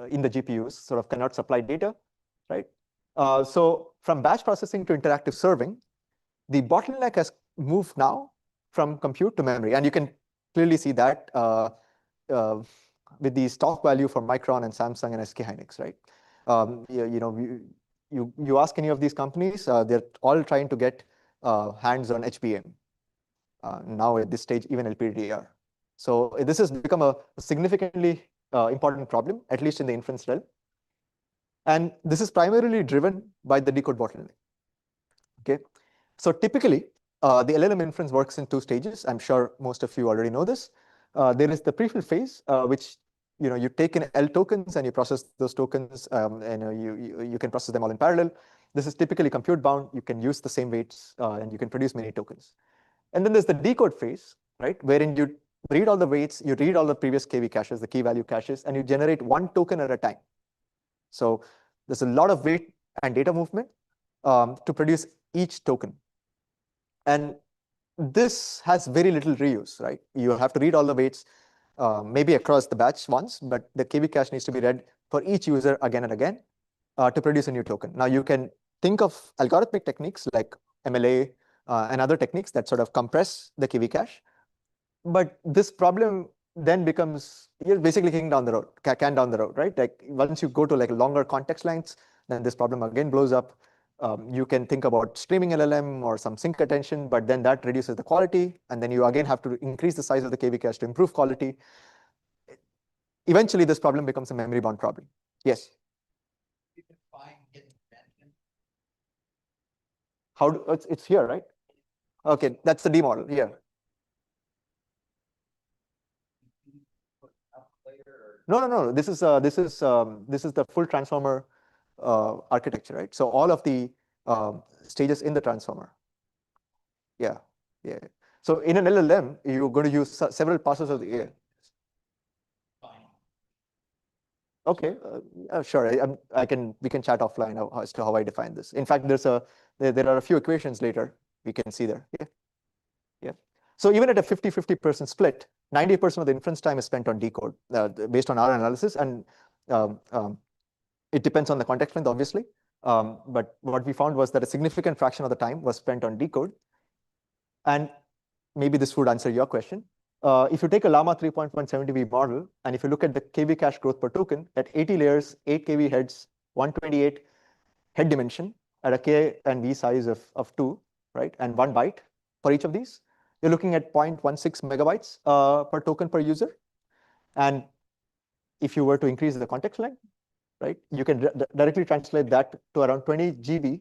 in the GPUs sort of cannot supply data, right? So from batch processing to interactive serving, the bottleneck has moved now from compute to memory. And you can clearly see that with the stock value for Micron and Samsung and SK Hynix, right? You ask any of these companies, they're all trying to get hands on HBM. Now at this stage, even LPDDR. So this has become a significantly important problem, at least in the inference realm. And this is primarily driven by the decode bottleneck. Okay, so typically, the LLM inference works in 2 stages. I'm sure most of you already know this. There is the prefill phase, which you take in L tokens and you process those tokens, and you can process them all in parallel. This is typically compute bound. You can use the same weights, and you can produce many tokens. And then there's the decode phase, right, wherein you read all the weights, you read all the previous KV caches, the key value caches, and you generate 1 token at a time. So there's a lot of weight and data movement to produce each token. And this has very little reuse, right? You have to read all the weights, maybe across the batch once, but the KV cache needs to be read for each user again and again to produce a new token. Now you can think of algorithmic techniques like MLA and other techniques that sort of compress the KV cache. But this problem then becomes, you're basically kicking down the road, can down the road, right? Like once you go to like longer context lengths, then this problem again blows up. You can think about streaming LLM or some sync attention, but then that reduces the quality. And then you again have to increase the size of the KV cache to improve quality. Eventually, this problem becomes a memory bound problem. Yes? It's here, right? Okay, that's the D model here. No. This is the full transformer architecture, right? So all of the stages in the transformer. Yeah. So in an LLM, you're going to use several passes of the air. Okay, sure. We can chat offline as to how I define this. In fact, there are a few equations later we can see there. Yeah. So even at a 50-50% split, 90% of the inference time is spent on decode based on our analysis, and it depends on the context length, obviously. But what we found was that a significant fraction of the time was spent on decode. And maybe this would answer your question. If you take a Llama 3.170B model, and if you look at the KV cache growth per token at 80 layers, 8 KV heads, 128 head dimension at a K and V size of 2, right, and 1 byte for each of these, you're looking at 0.16 megabytes per token per user. And if you were to increase the context length, right, you can directly translate that to around 20 GB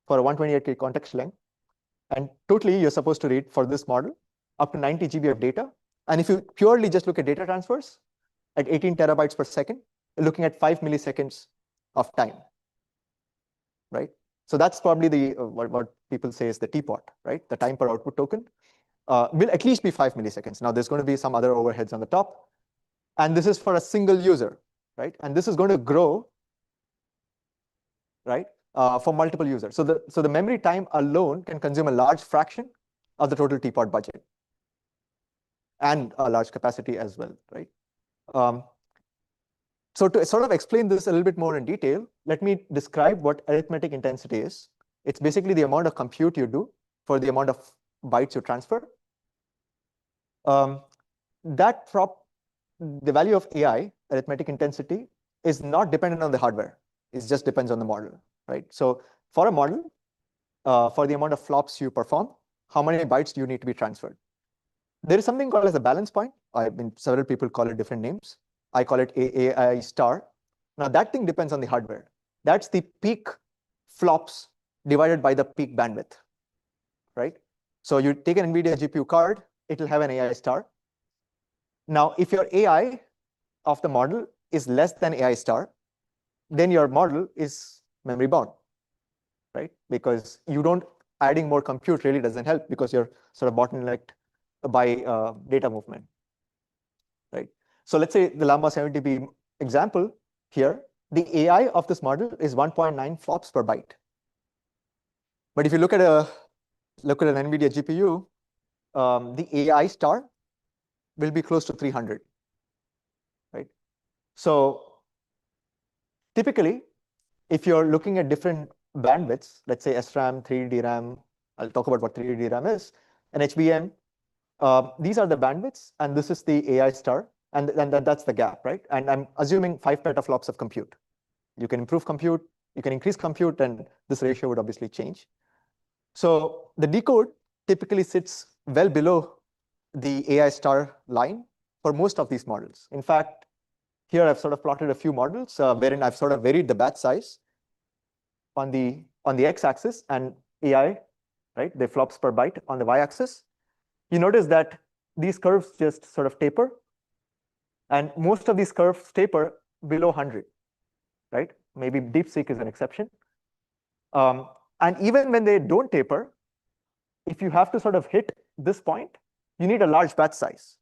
for a 128K context length. And totally, you're supposed to read for this model up to 90 GB of data. And if you purely just look at data transfers at 18 terabytes per second, you're looking at 5 milliseconds of time, right? So that's probably the what people say is the teapot, right? The time per output token will at least be 5 milliseconds. Now, there's going to be some other overheads on the top. And this is for a single user, right? And this is going to grow, right, for multiple users. So the memory time alone can consume a large fraction of the total teapot budget and a large capacity as well, right? So to sort of explain this a little bit more in detail, let me describe what arithmetic intensity is. It's basically the amount of compute you do for the amount of bytes you transfer. The value of AI, arithmetic intensity, is not dependent on the hardware. It just depends on the model, right? So for a model, for the amount of flops you perform, how many bytes do you need to be transferred? There is something called as a balance point. Several people call it different names. I call it AI star. Now that thing depends on the hardware. That's the peak flops divided by the peak bandwidth, right? So you take an NVIDIA GPU card, it'll have an AI star. Now, if your AI of the model is less than AI star, then your model is memory bound, right? Because adding more compute really doesn't help because you're sort of bottlenecked by data movement, right? So let's say the Llama 70B example here, the AI of this model is 1.9 flops per byte. But if you look at an NVIDIA GPU, the AI star will be close to 300, right? So typically, if you're looking at different bandwidths, let's say SRAM, 3D RAM, I'll talk about what 3D RAM is, and HBM, these are the bandwidths, and this is the AI star, and that's the gap, right? And I'm assuming 5 petaflops of compute. You can improve compute, you can increase compute, and this ratio would obviously change. So the decode typically sits well below the AI star line for most of these models. In fact, here I've sort of plotted a few models wherein I've sort of varied the batch size on the x-axis and AI, right? The flops per byte on the y-axis. You notice that these curves just sort of taper, and most of these curves taper below 100, right? Maybe DeepSeek is an exception. And even when they don't taper, if you have to sort of hit this point, you need a large batch size.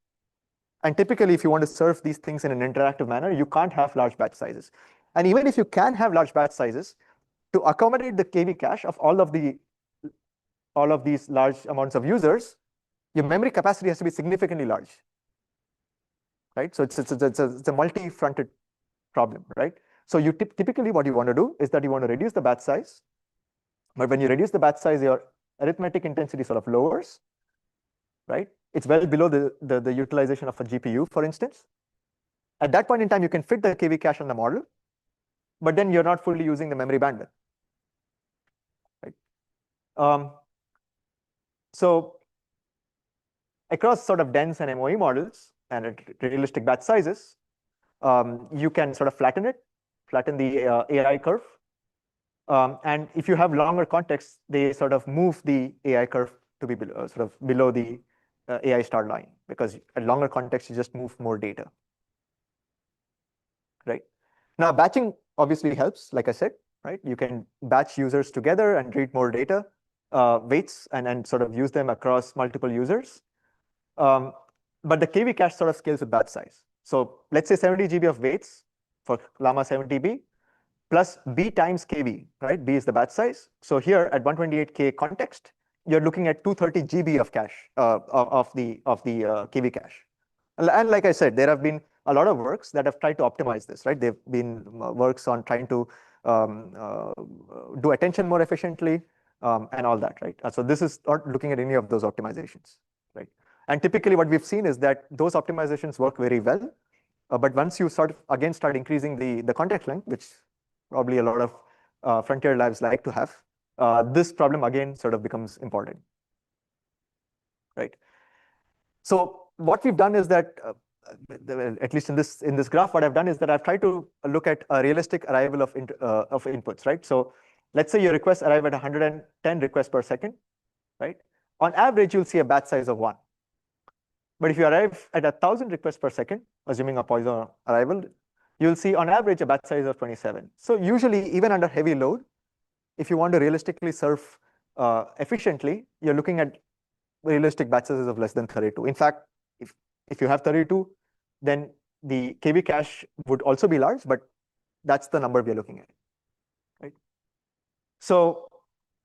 And typically, if you want to serve these things in an interactive manner, you can't have large batch sizes. And even if you can have large batch sizes, to accommodate the KV cache of all of these large amounts of users, your memory capacity has to be significantly large, right? So it's a multi-fronted problem, right? So you typically what you want to do is that you want to reduce the batch size. But when you reduce the batch size, your arithmetic intensity sort of lowers, right? It's well below the utilization of a GPU, for instance. At that point in time, you can fit the KV cache on the model, but then you're not fully using the memory bandwidth, right? So across sort of dense and MOE models and at realistic batch sizes, you can sort of flatten the AI curve. And if you have longer contexts, they sort of move the AI curve to be below the AI star line, because at longer context, you just move more data, right? Now, batching obviously helps, like I said, right? You can batch users together and read more data, weights, and sort of use them across multiple users. But the KV cache sort of scales with batch size. So let's say 70 GB of weights for Llama 70B plus B times KV, right? B is the batch size. So here at 128K context, you're looking at 230 GB of cache of the KV cache. And like I said, there have been a lot of works that have tried to optimize this, right? There've been works on trying to do attention more efficiently and all that, right? So this is not looking at any of those optimizations, right? And typically what we've seen is that those optimizations work very well. But once you start increasing the context length, which probably a lot of frontier labs like to have, this problem again sort of becomes important, right? So what we've done is that, at least in this graph, what I've done is that I've tried to look at a realistic arrival of inputs, right? So let's say your requests arrive at 110 requests per second, right? On average, you'll see a batch size of 1. But if you arrive at 1,000 requests per second, assuming a Poisson arrival, you'll see on average a batch size of 27. So usually, even under heavy load, if you want to realistically serve efficiently, you're looking at realistic batch sizes of less than 32. In fact, if you have 32, then the KV cache would also be large, but that's the number we're looking at, right? So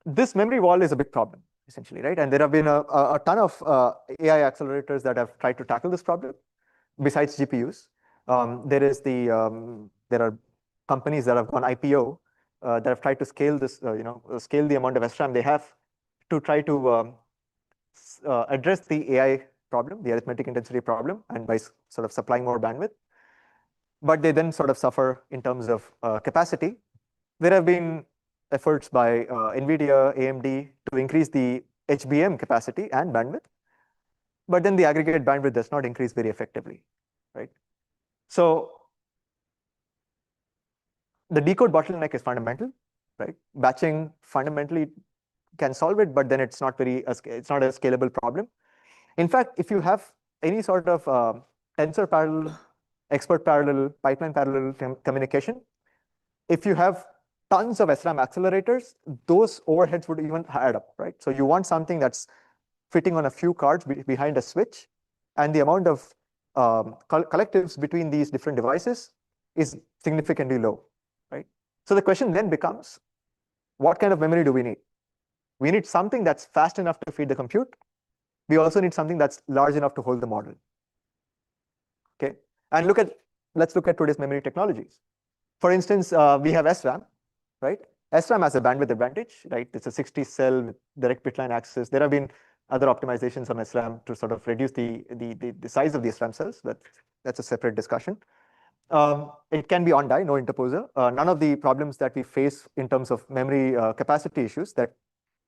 this memory wall is a big problem, essentially, right? And there have been a ton of AI accelerators that have tried to tackle this problem besides GPUs. There are companies that have gone IPO that have tried to scale this, scale the amount of SRAM they have to try to address the AI problem, the arithmetic intensity problem, and by sort of supplying more bandwidth. But they then sort of suffer in terms of capacity. There have been efforts by NVIDIA, AMD to increase the HBM capacity and bandwidth, but then the aggregate bandwidth does not increase very effectively, right? So the decode bottleneck is fundamental, right? Batching fundamentally can solve it, but then it's not a scalable problem. In fact, if you have any sort of tensor parallel, expert parallel, pipeline parallel communication, if you have tons of SRAM accelerators, those overheads would even add up, right? So you want something that's fitting on a few cards behind a switch, and the amount of collectives between these different devices is significantly low, right? So the question then becomes, what kind of memory do we need? We need something that's fast enough to feed the compute. We also need something that's large enough to hold the model. Okay, and let's look at today's memory technologies. For instance, we have SRAM, right? SRAM has a bandwidth advantage, right? It's a 60-cell with direct bitline access. There have been other optimizations on SRAM to sort of reduce the size of the SRAM cells, but that's a separate discussion. It can be on die, no interposer. None of the problems that we face in terms of memory capacity issues that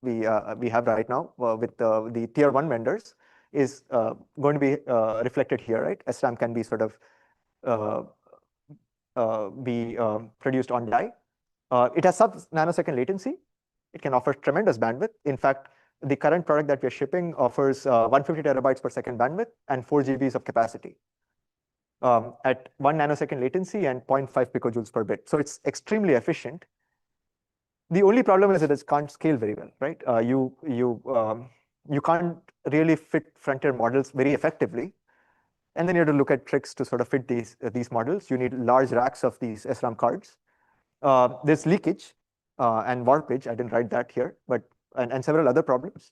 we have right now with the tier 1 vendors is going to be reflected here, right? SRAM can be sort of produced on die. It has sub-nanosecond latency. It can offer tremendous bandwidth. In fact, the current product that we're shipping offers 150 terabytes per second bandwidth and 4 GBs of capacity at 1 nanosecond latency and 0.5 picojoules per bit. So it's extremely efficient. The only problem is that it can't scale very well, right? You can't really fit frontier models very effectively. And then you have to look at tricks to sort of fit these models. You need large racks of these SRAM cards. There's leakage and warpage. I didn't write that here, but and several other problems.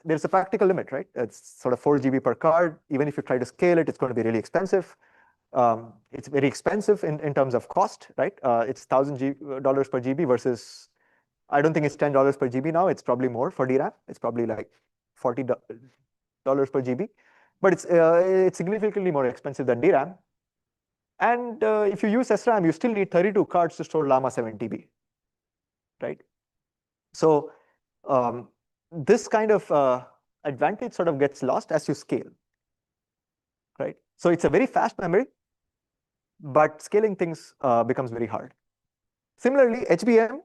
There's a practical limit, right? It's sort of 4 GB per card. Even if you try to scale it, it's going to be really expensive. It's very expensive in terms of cost, right? It's $1,000 per GB versus, I don't think it's $10 per GB now. It's probably more for DRAM. It's probably like $40 per GB. But it's significantly more expensive than DRAM. And if you use SRAM, you still need 32 cards to store Llama 7 TB, right? So this kind of advantage sort of gets lost as you scale, right? So it's a very fast memory, but scaling things becomes very hard. Similarly, HBM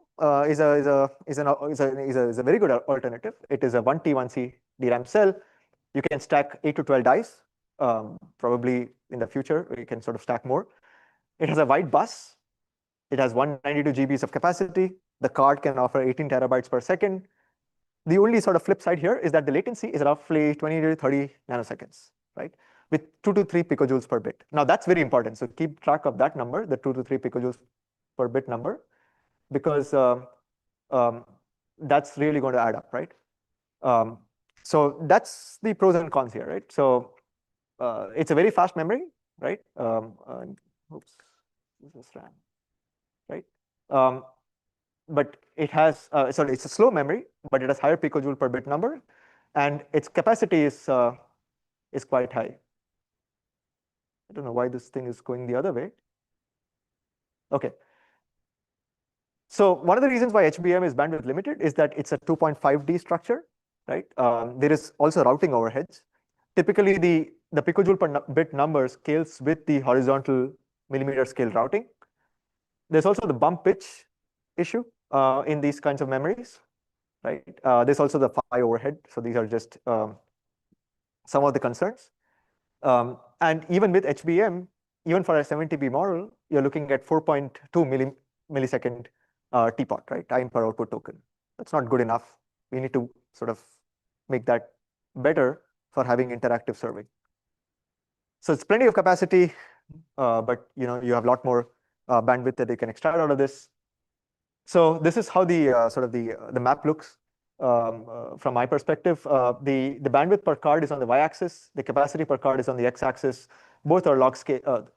is a very good alternative. It is a 1T1C DRAM cell. You can stack 8 to 12 dice. Probably in the future, you can sort of stack more. It has a wide bus. It has 192 GBs of capacity. The card can offer 18 terabytes per second. The only sort of flip side here is that the latency is roughly 20 to 30 nanoseconds, right? With 2 to 3 picojoules per bit. Now that's very important. So keep track of that number, the 2 to 3 picojoules per bit number, because that's really going to add up, right? So that's the pros and cons here, right? So it's a very fast memory, right? Oops, this is RAM, right? But it has, sorry, it's a slow memory, but it has higher picojoule per bit number, and its capacity is quite high. I don't know why this thing is going the other way. Okay. So one of the reasons why HBM is bandwidth limited is that it's a 2.5D structure, right? There is also routing overheads. Typically, the picojoule per bit number scales with the horizontal millimeter scale routing. There's also the bump pitch issue in these kinds of memories, right? There's also the PHY overhead. So these are just some of the concerns. And even with HBM, even for a 70B model, you're looking at 4.2 millisecond TPOT, right? Time per output token. That's not good enough. We need to sort of make that better for having interactive serving. So it's plenty of capacity, but you have a lot more bandwidth that you can extract out of this. So this is how the sort of the map looks from my perspective. The bandwidth per card is on the y-axis. The capacity per card is on the x-axis. Both are log scale.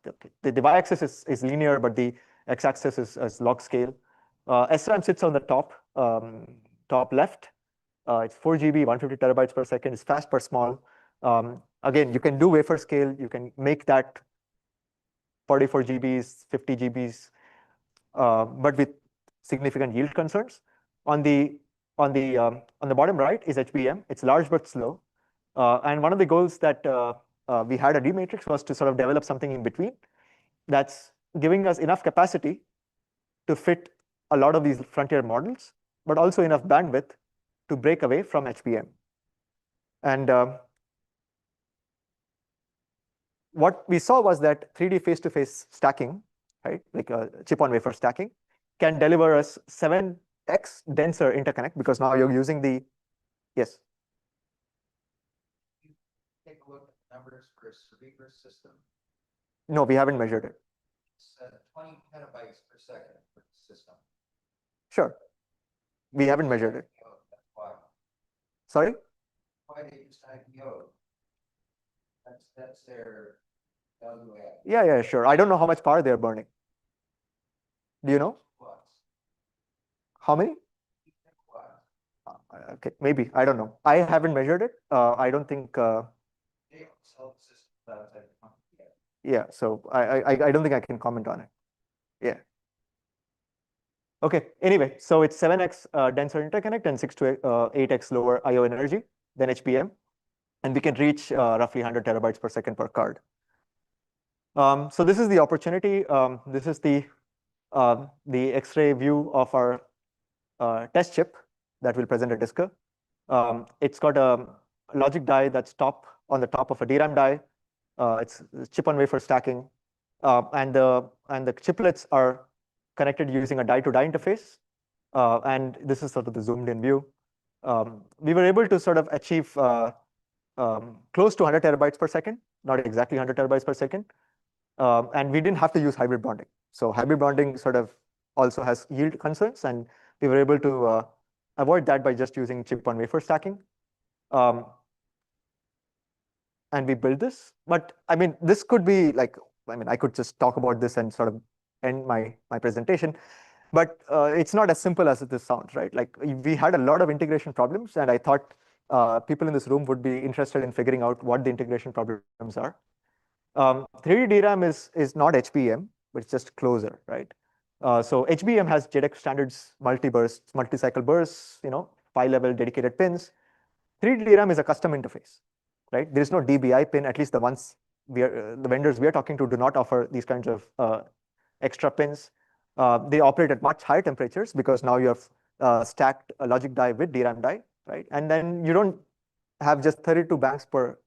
The y-axis is linear, but the x-axis is log scale. SRAM sits on the top left. It's 4 GB, 150 terabytes per second. It's fast but small. Again, you can do wafer scale. You can make that 44 GBs, 50 GBs, but with significant yield concerns. On the bottom right is HBM. It's large but slow. And one of the goals that we had at D-Matrix was to sort of develop something in between that's giving us enough capacity to fit a lot of these frontier models, but also enough bandwidth to break away from HBM. And what we saw was that 3D face-to-face stacking, right, like chip-on-wafer stacking, can deliver us 7x denser interconnect because now you're using the, yes? Take a look at the numbers for a Cerebras system. No, we haven't measured it. It's 20 petabytes per second for the system. Sure. We haven't measured it. That's why. Sorry? Why they use IPO? That's their value add. Yeah, sure. I don't know how much power they're burning. Do you know? How many? Okay, maybe. I don't know. I haven't measured it. I don't think. They don't sell the system without that yet. Yeah, so I don't think I can comment on it. Yeah. Okay. Anyway, so it's 7x denser interconnect and 6 to 8x lower I/O energy than HBM, and we can reach roughly 100 terabytes per second per card. So this is the opportunity. This is the X-ray view of our test chip that we'll present at ISCA. It's got a logic die that's on the top of a DRAM die. It's chip-on-wafer stacking, and the chiplets are connected using a die-to-die interface. And this is sort of the zoomed-in view. We were able to sort of achieve close to 100 terabytes per second, not exactly 100 terabytes per second. And we didn't have to use hybrid bonding. So hybrid bonding sort of also has yield concerns, and we were able to avoid that by just using chip-on-wafer stacking. And we built this. But I mean, this could be like, I could just talk about this and sort of end my presentation. But it's not as simple as this sounds, right? Like we had a lot of integration problems, and I thought people in this room would be interested in figuring out what the integration problems are. 3D DRAM is not HBM, but it's just closer, right? So HBM has JEDEC standards, multi-bursts, multi-cycle bursts, PI-level dedicated pins. 3D DRAM is a custom interface, right? There is no DBI pin, at least the ones the vendors we are talking to do not offer these kinds of extra pins. They operate at much higher temperatures because now you have stacked a logic die with DRAM die, right? And then you don't have just 32 banks per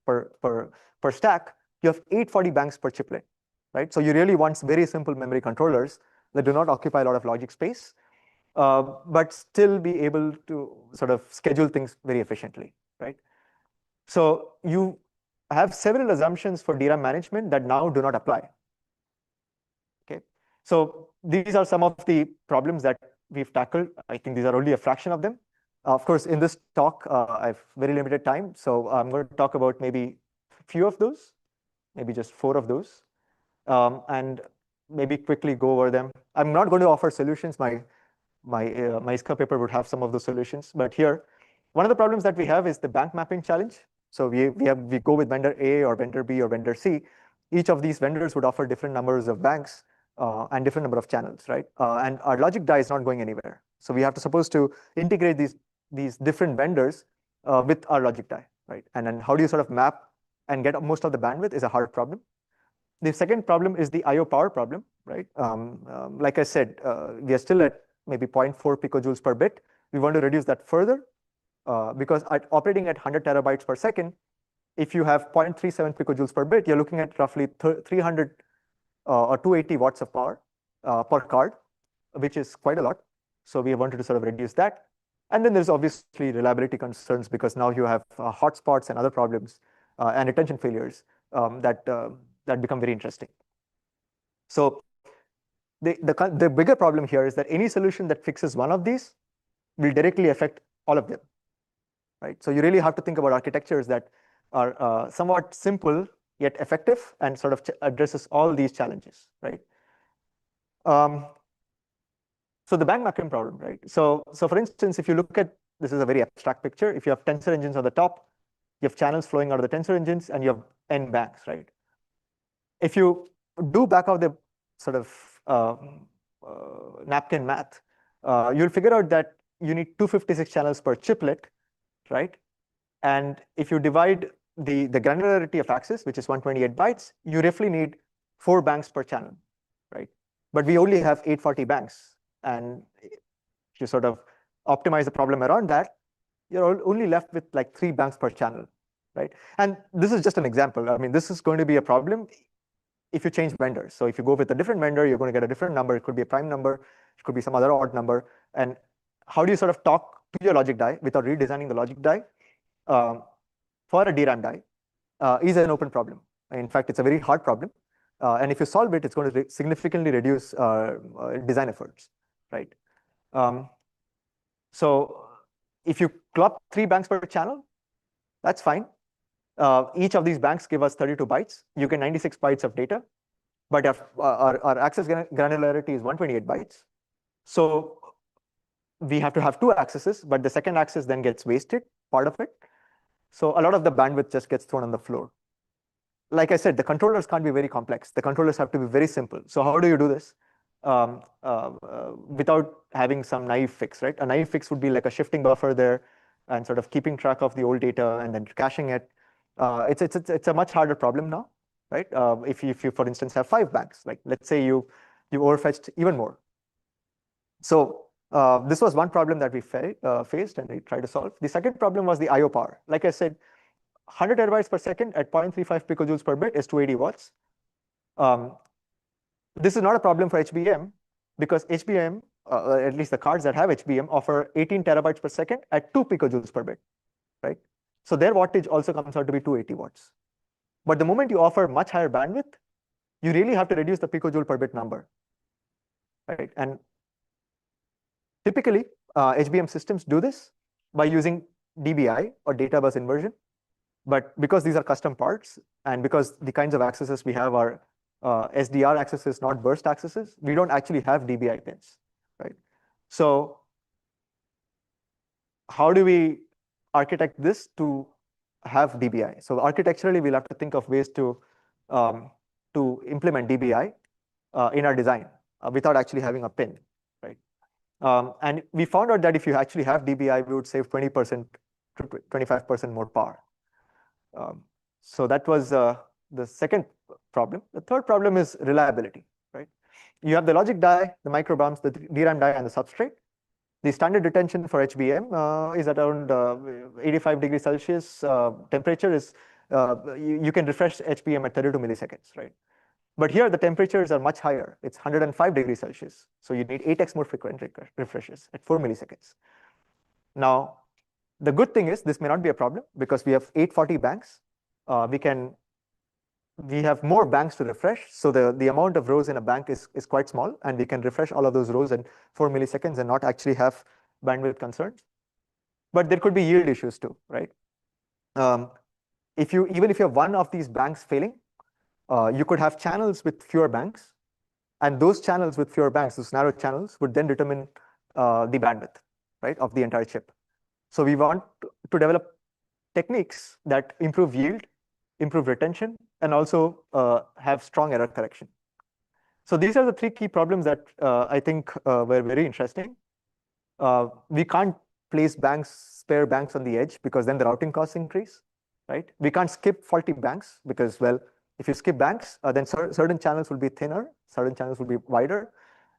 stack. You have 840 banks per chiplet, right? So you really want very simple memory controllers that do not occupy a lot of logic space, but still be able to sort of schedule things very efficiently, right? So you have several assumptions for DRAM management that now do not apply. Okay, so these are some of the problems that we've tackled. I think these are only a fraction of them. Of course, in this talk, I have very limited time, so I'm going to talk about maybe a few of those, maybe just 4 of those, and maybe quickly go over them. I'm not going to offer solutions. My ISCA paper would have some of those solutions, but here, one of the problems that we have is the bank mapping challenge. So we go with vendor A or vendor B or vendor C. Each of these vendors would offer different numbers of banks and different number of channels, right? And our logic die is not going anywhere. So we have to suppose to integrate these different vendors with our logic die, right? And then how do you sort of map and get most of the bandwidth is a hard problem. The second problem is the I/O power problem, right? Like I said, we are still at maybe 0.4 picojoules per bit. We want to reduce that further because operating at 100 terabytes per second, if you have 0.37 picojoules per bit, you're looking at roughly 300 or 280 watts of power per card, which is quite a lot. So we wanted to sort of reduce that. And then there's obviously reliability concerns because now you have hotspots and other problems and attention failures that become very interesting. So the bigger problem here is that any solution that fixes one of these will directly affect all of them, right? So you really have to think about architectures that are somewhat simple yet effective and sort of addresses all these challenges, right? So the bank mapping problem, right? So for instance, if you look at, this is a very abstract picture. If you have tensor engines on the top, you have channels flowing out of the tensor engines, and you have n banks, right? If you do back of the sort of napkin math, you'll figure out that you need 256 channels per chiplet, right? And if you divide the granularity of access, which is 128 bytes, you roughly need 4 banks per channel, right? But we only have 840 banks. And if you sort of optimize the problem around that, you're only left with like 3 banks per channel, right? And this is just an example. I mean, this is going to be a problem if you change vendors. So if you go with a different vendor, you're going to get a different number. It could be a prime number. It could be some other odd number. And how do you sort of talk to your logic die without redesigning the logic die for a DRAM die is an open problem. In fact, it's a very hard problem. And if you solve it, it's going to significantly reduce design efforts, right? So if you club 3 banks per channel, that's fine. Each of these banks give us 32 bytes. You get 96 bytes of data, but our access granularity is 128 bytes. So we have to have 2 accesses, but the second access then gets wasted, part of it. So a lot of the bandwidth just gets thrown on the floor. Like I said, the controllers can't be very complex. The controllers have to be very simple. So how do you do this without having some naive fix, right? A naive fix would be like a shifting buffer there and sort of keeping track of the old data and then caching it. It's a much harder problem now, right? If you, for instance, have 5 banks, like let's say you overfetched even more. So this was one problem that we faced and we tried to solve. The second problem was the I/O power. Like I said, 100 terabytes per second at 0.35 picojoules per bit is 280 watts. This is not a problem for HBM because HBM, at least the cards that have HBM, offer 18 terabytes per second at 2 picojoules per bit, right? So their wattage also comes out to be 280 watts. But the moment you offer much higher bandwidth, you really have to reduce the picojoule per bit number, right? And typically, HBM systems do this by using DBI or data bus inversion. But because these are custom parts and because the kinds of accesses we have are SDR accesses, not burst accesses, we don't actually have DBI pins, right? So how do we architect this to have DBI? So architecturally, we'll have to think of ways to implement DBI in our design without actually having a pin, right? And we found out that if you actually have DBI, we would save 20% to 25% more power. So that was the second problem. The third problem is reliability, right? You have the logic die, the microbumps, the DRAM die, and the substrate. The standard detention for HBM is at around 85 degrees Celsius. Temperature is, you can refresh HBM at 32 milliseconds, right? But here the temperatures are much higher. It's 105 degrees Celsius. So you need 8x more frequent refreshes at 4 milliseconds. Now, the good thing is this may not be a problem because we have 840 banks. We have more banks to refresh. So the amount of rows in a bank is quite small, and we can refresh all of those rows in 4 milliseconds and not actually have bandwidth concerns. But there could be yield issues too, right? Even if you have one of these banks failing, you could have channels with fewer banks, and those channels with fewer banks, those narrow channels, would then determine the bandwidth, right, of the entire chip. So we want to develop techniques that improve yield, improve retention, and also have strong error correction. So these are the 3 key problems that I think were very interesting. We can't place spare banks on the edge because then the routing costs increase, right? We can't skip faulty banks because, well, if you skip banks, then certain channels will be thinner, certain channels will be wider,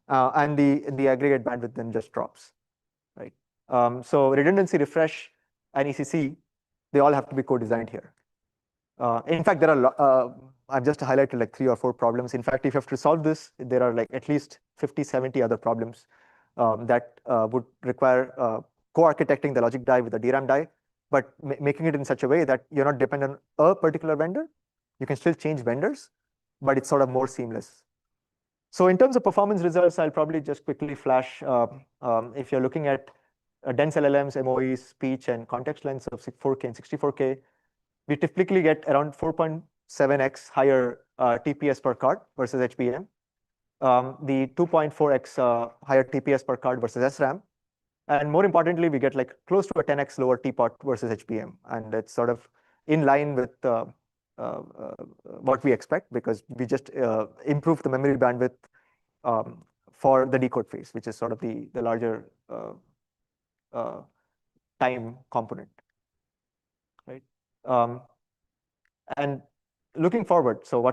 and the aggregate bandwidth then just drops, right? So redundancy, refresh, and ECC, they all have to be co-designed here. In fact, there are I've just highlighted like 3 or 4 problems. In fact, if you have to solve this, there are like at least 50, 70 other problems that would require co-architecting the logic die with the DRAM die, but making it in such a way that you're not dependent on a particular vendor. You can still change vendors, but it's sort of more seamless. So in terms of performance results, I'll probably just quickly flash. If you're looking at dense LLMs, MOEs, speech, and context lengths of 4K and 64K, we typically get around 4.7x higher TPS per card versus HBM. The 2.4x higher TPS per card versus SRAM. And more importantly, we get like close to a 10x lower TPOT versus HBM. And it's sort of in line with what we expect, because we just improve the memory bandwidth for the decode phase, which is sort of the larger time component, right? And looking forward, so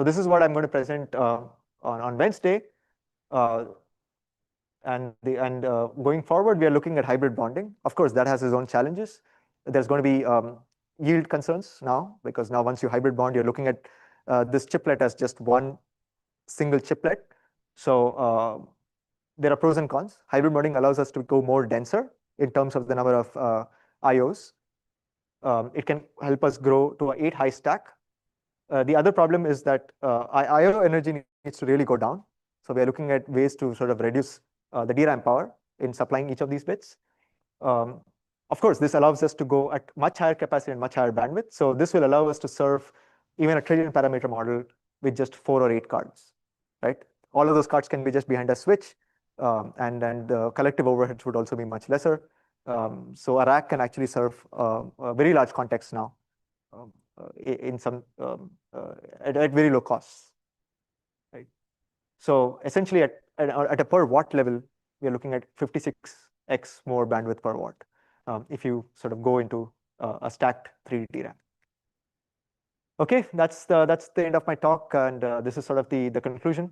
this is what I'm going to present on Wednesday. And going forward, we are looking at hybrid bonding. Of course, that has its own challenges. There's going to be yield concerns now, because now once you hybrid bond, you're looking at this chiplet as just one single chiplet. So there are pros and cons. Hybrid bonding allows us to go more denser in terms of the number of IOs. It can help us grow to an 8-high stack. The other problem is that IO energy needs to really go down. So we are looking at ways to sort of reduce the DRAM power in supplying each of these bits. Of course, this allows us to go at much higher capacity and much higher bandwidth. So this will allow us to serve even a trillion parameter model with just 4 or 8 cards, right? All of those cards can be just behind a switch, and the collective overheads would also be much lesser. So a rack can actually serve a very large context now in some at very low costs, right? So essentially at a per watt level, we are looking at 56x more bandwidth per watt if you sort of go into a stacked 3D DRAM. Okay, that's the end of my talk, and this is sort of the conclusion.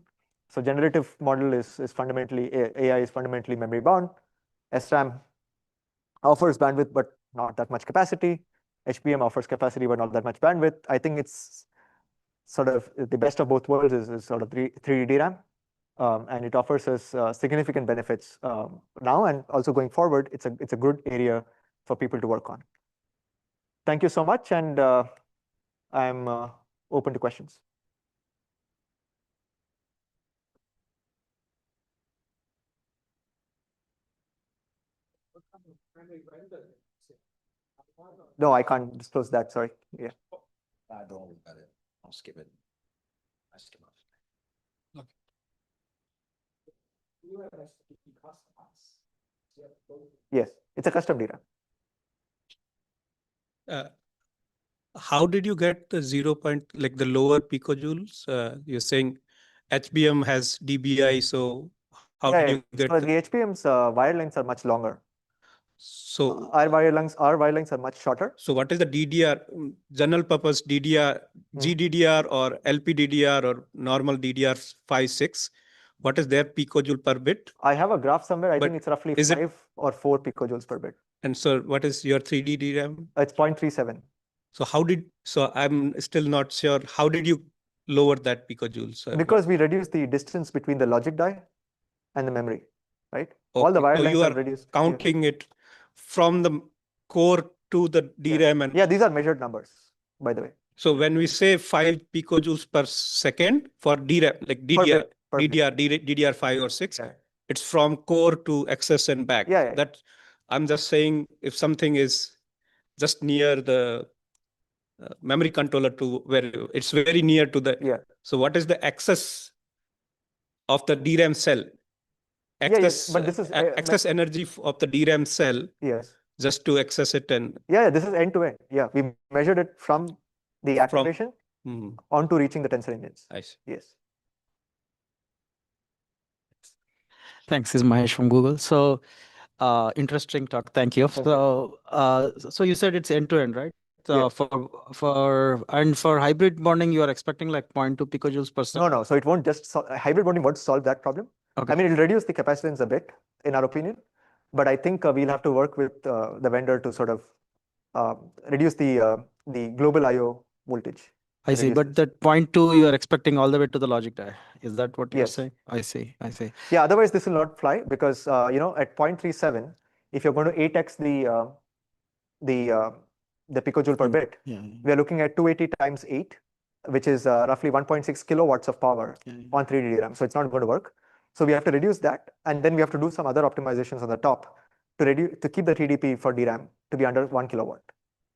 So generative model is fundamentally, AI is fundamentally memory bound. SRAM offers bandwidth, but not that much capacity. HBM offers capacity, but not that much bandwidth. I think it's sort of the best of both worlds is sort of 3D DRAM. And it offers us significant benefits now, and also going forward, it's a good area for people to work on. Thank you so much, and I'm open to questions. No, I can't disclose that, sorry. Yeah. I don't worry about it. I'll skip it. I skip off. Yes, it's a custom DRAM. How did you get the 0. Like the lower picojoules? You're saying HBM has dBi, so how did you get? So the HBM's wire lengths are much longer. So our wire lengths are much shorter. So what is the DDR, general purpose DDR, GDDR or LPDDR or normal DDR5-6? What is their picojoule per bit? I have a graph somewhere. I think it's roughly 5 or 4 picojoules per bit. And so what is your 3D DRAM? It's 0.37. So I'm still not sure. How did you lower that picojoules? Because we reduced the distance between the logic die and the memory, right? Okay. All the wire lengths are reduced. Counting it from the core to the DRAM. And yeah, these are measured numbers, by the way. So when we say 5 picojoules per second for DRAM, like DDR5 or 6, it's from core to access and back. That I'm just saying, if something is just near the memory controller to where it's very near to the. So what is the access of the DRAM cell? Access, but this is access energy of the DRAM cell. Yes. Just to access it and. Yeah, this is end to end. Yeah, we measured it from the activation onto reaching the tensor engines. I see. Yes. Thanks, this is Mahesh from Google. So interesting talk. Thank you. So so you said it's end to end, right? So for hybrid bonding, you are expecting like 0.2 picojoules per second. No. So it won't just hybrid bonding won't solve that problem. Okay. I mean, it'll reduce the capacitance a bit, in our opinion, but I think we'll have to work with the vendor to sort of reduce the global I/O voltage. I see, but that 0.2 you are expecting all the way to the logic die. Is that what you're saying? I see. Yeah, otherwise this will not fly, because at 0.37, if you're going to 8x the picojoule per bit, we are looking at 280 times 8, which is roughly 1.6 kilowatts of power on 3D DRAM. So it's not going to work. So we have to reduce that, and then we have to do some other optimizations on the top to keep the TDP for DRAM to be under 1 kilowatt.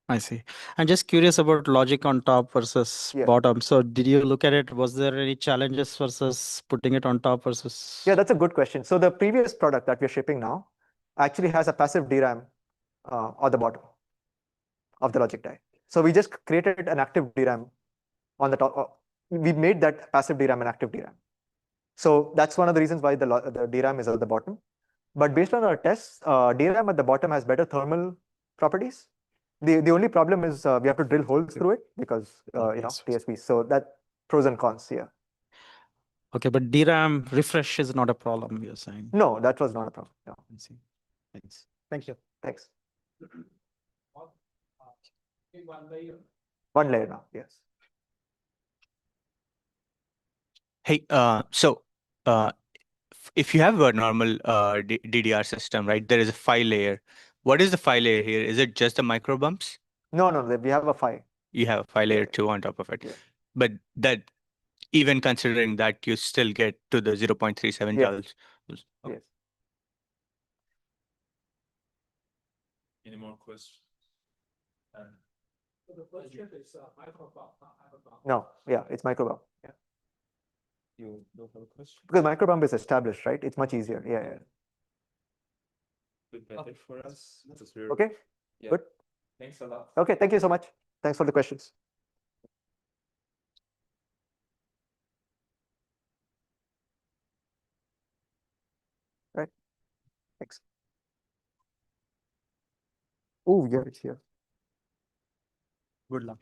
I see. I'm just curious about logic on top versus bottom. So did you look at it? Was there any challenges versus putting it on top versus? Yeah, that's a good question. So the previous product that we're shipping now actually has a passive DRAM on the bottom of the logic die. So we just created an active DRAM on the top. We made that passive DRAM an active DRAM. So that's one of the reasons why the DRAM is at the bottom. But based on our tests, DRAM at the bottom has better thermal properties. The only problem is we have to drill holes through it because TSP. So that pros and cons here. Okay, but DRAM refresh is not a problem, you're saying? No, that was not a problem. No. I see. Thanks. Thank you. Thanks. One layer. One layer now, yes. Hey, if you have a normal DDR system, right, there is a PHY layer. What is the PHY layer here? Is it just the micro bumps? No, we have a PHY. You have a PHY layer too on top of it. But that, even considering that, you still get to the 0.37 joules. Yes. Any more questions? So the first chip is micro bump, not micro bump. No, yeah, it's micro bump. Yeah. You don't have a question? Because micro bump is established, right? It's much easier. Yeah. Bit better for us. Okay. Yeah. Good. Thanks a lot. Okay, thank you so much. Thanks for the questions. Right. Thanks. Oh, yeah, it's here. Good luck.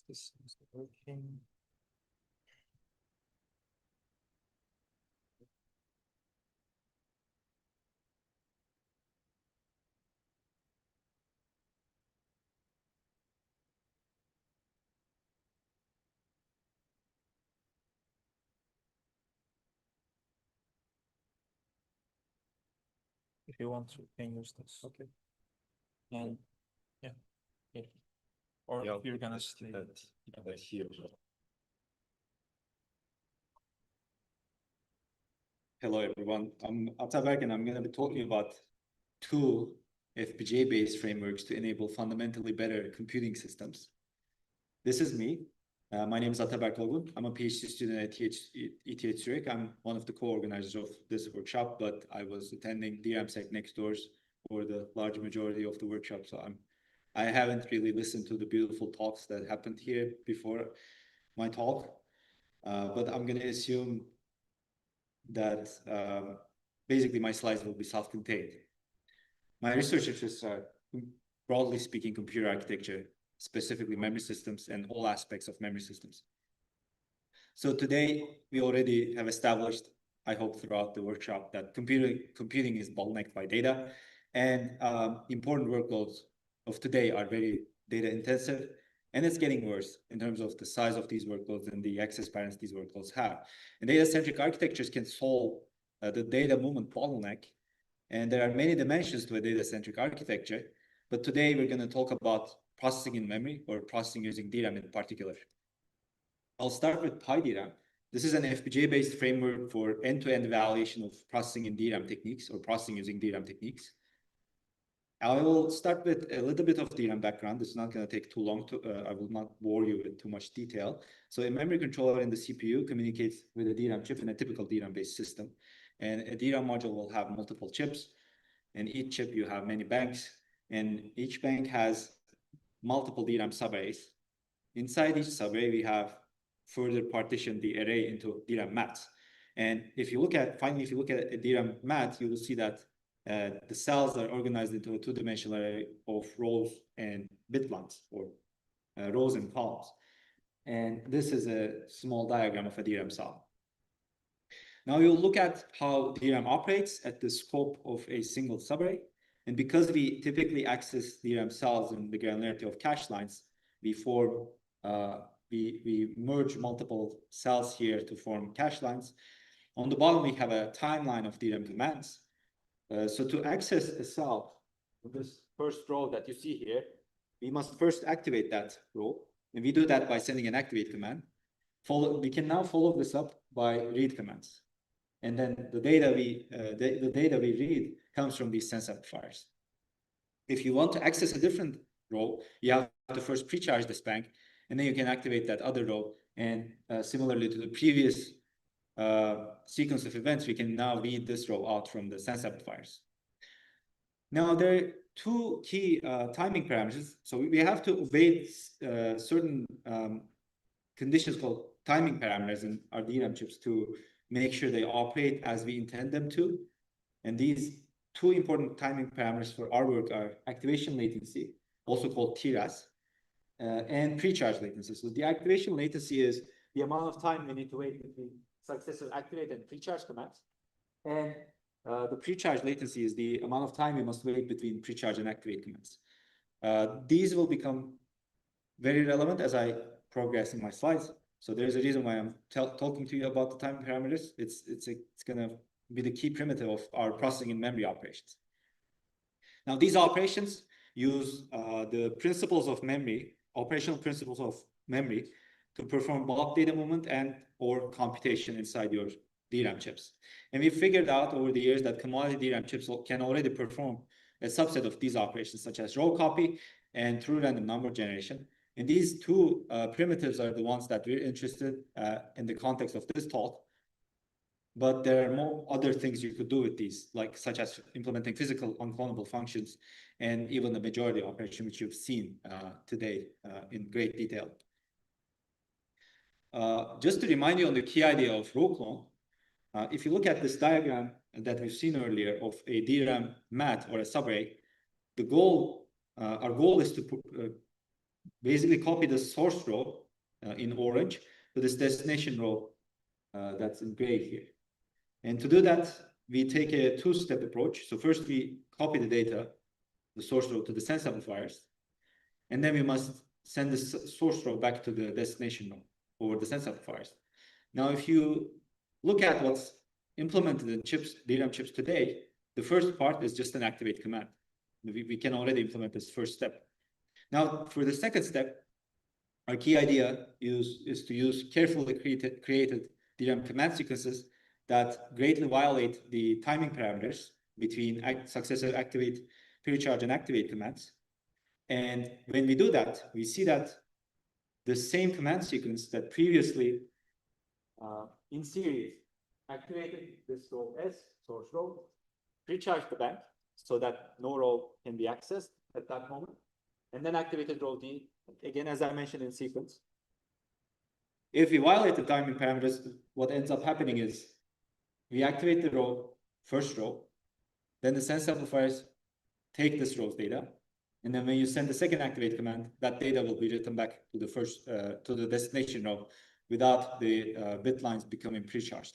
This is working. If you want to, you can use this. Okay. And yeah. Or if you're gonna stay that here. Hello, everyone. I'm Ataberk, and I'm going to be talking about two FPGA-based frameworks to enable fundamentally better computing systems. This is me. My name is Ataberk Olgun. I'm a PhD student at ETH Zurich. I'm one of the co-organizers of this workshop, but I was attending DRAMsec next doors for the large majority of the workshop, so I haven't really listened to the beautiful talks that happened here before my talk, but I'm going to assume that basically my slides will be self-contained. My research interests are, broadly speaking, computer architecture, specifically memory systems and all aspects of memory systems. So today, we already have established, I hope throughout the workshop, that computing is bottlenecked by data, and important workloads of today are very data intensive, and it's getting worse in terms of the size of these workloads and the access patterns these workloads have. And data-centric architectures can solve the data movement bottleneck. And there are many dimensions to a data-centric architecture. But today we're going to talk about processing in memory, or processing using DRAM in particular. I'll start with PyDRAM. This is an FPGA-based framework for end-to-end evaluation of processing in DRAM techniques, or processing using DRAM techniques. I will start with a little bit of DRAM background. It's not going to take too long. I will not bore you with too much detail. So a memory controller in the CPU communicates with a DRAM chip in a typical DRAM-based system. And a DRAM module will have multiple chips. And each chip, you have many banks. And each bank has multiple DRAM subarrays. Inside each subarray, we have further partitioned the array into DRAM mats. And if you look at a DRAM mat, you will see that the cells are organized into a two-dimensional array of rows and bit lines, or rows and columns. And this is a small diagram of a DRAM cell. Now we'll look at how DRAM operates at the scope of a single subarray. And because we typically access DRAM cells in the granularity of cache lines, we merge multiple cells here to form cache lines. On the bottom, we have a timeline of DRAM commands. So to access a cell, this first row that you see here, we must first activate that row. And we do that by sending an activate command. We can now follow this up by read commands. And then the data we read comes from these sense amplifiers. If you want to access a different row, you have to first pre-charge this bank, and then you can activate that other row. And similarly to the previous sequence of events, we can now read this row out from the sense amplifiers. Now there are two key timing parameters. So we have to obey certain conditions called timing parameters in our DRAM chips to make sure they operate as we intend them to. And these two important timing parameters for our work are activation latency, also called TRAS, and pre-charge latency. So the activation latency is the amount of time we need to wait between successive activate and pre-charge commands. And the pre-charge latency is the amount of time we must wait between pre-charge and activate commands. These will become very relevant as I progress in my slides. So there's a reason why I'm talking to you about the time parameters. It's going to be the key primitive of our processing and memory operations. Now, these operations use the principles of memory, operational principles of memory, to perform bulk data movement and or computation inside your DRAM chips. And we figured out over the years that commodity DRAM chips can already perform a subset of these operations, such as row copy and true random number generation. And these two primitives are the ones that we're interested in the context of this talk. But there are more other things you could do with these, like such as implementing physical unclonable functions and even the majority operation, which you've seen today in great detail. Just to remind you on the key idea of row clone, if you look at this diagram that we've seen earlier of a DRAM mat or a subarray, the goal, our goal is to basically copy the source row in orange to this destination row that's in gray here. And to do that, we take a two-step approach. So first we copy the data, the source row, to the sense amplifiers, and then we must send the source row back to the destination row over the sense amplifiers. Now, if you look at what's implemented in chips, DRAM chips today, the first part is just an activate command. We can already implement this first step. Now, for the second step, our key idea is to use carefully created DRAM command sequences that greatly violate the timing parameters between successive activate, pre-charge, and activate commands. And when we do that, we see that the same command sequence that previously in series activated this row S, source row, pre-charged the bank so that no row can be accessed at that moment, and then activated row D, again, as I mentioned, in sequence. If we violate the timing parameters, what ends up happening is we activate the row, first row, then the sense amplifiers take this row's data, and then when you send the second activate command, that data will be written back to the first to the destination row without the bit lines becoming pre-charged.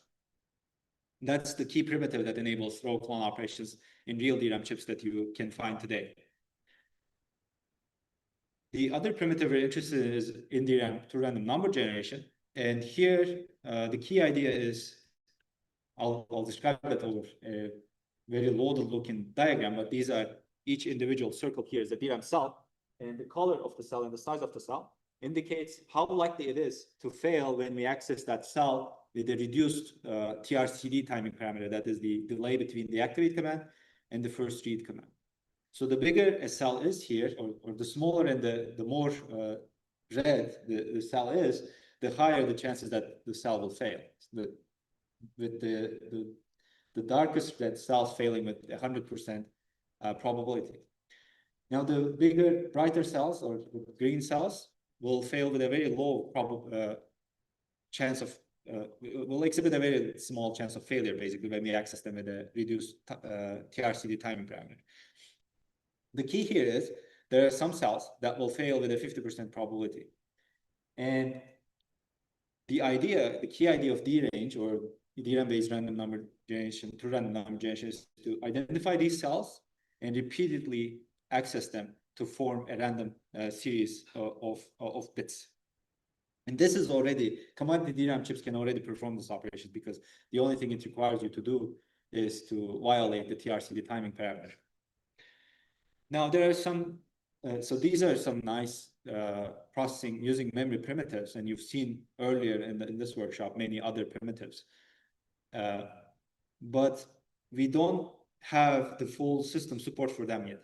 That's the key primitive that enables row clone operations in real DRAM chips that you can find today. The other primitive we're interested in is in DRAM to random number generation. And here, the key idea is, I'll describe it over a very loaded looking diagram, but these are each individual circle here is a DRAM cell, and the color of the cell and the size of the cell indicates how likely it is to fail when we access that cell with the reduced TRCD timing parameter, that is the delay between the activate command and the first read command. So the bigger a cell is here, or the smaller and the more red the cell is, the higher the chances that the cell will fail. With the darkest red cells failing with 100% probability. Now the bigger, brighter cells or the green cells will fail with a very low chance of, will exhibit a very small chance of failure basically when we access them with a reduced TRCD timing parameter. The key here is there are some cells that will fail with a 50% probability. And the key idea of D-range, or DRAM-based random number generation through random number generation is to identify these cells and repeatedly access them to form a random series of bits. And this is already, commodity DRAM chips can already perform this operation because the only thing it requires you to do is to violate the TRCD timing parameter. Now there are some, so these are some nice processing using memory primitives, and you've seen earlier in this workshop many other primitives. But we don't have the full system support for them yet.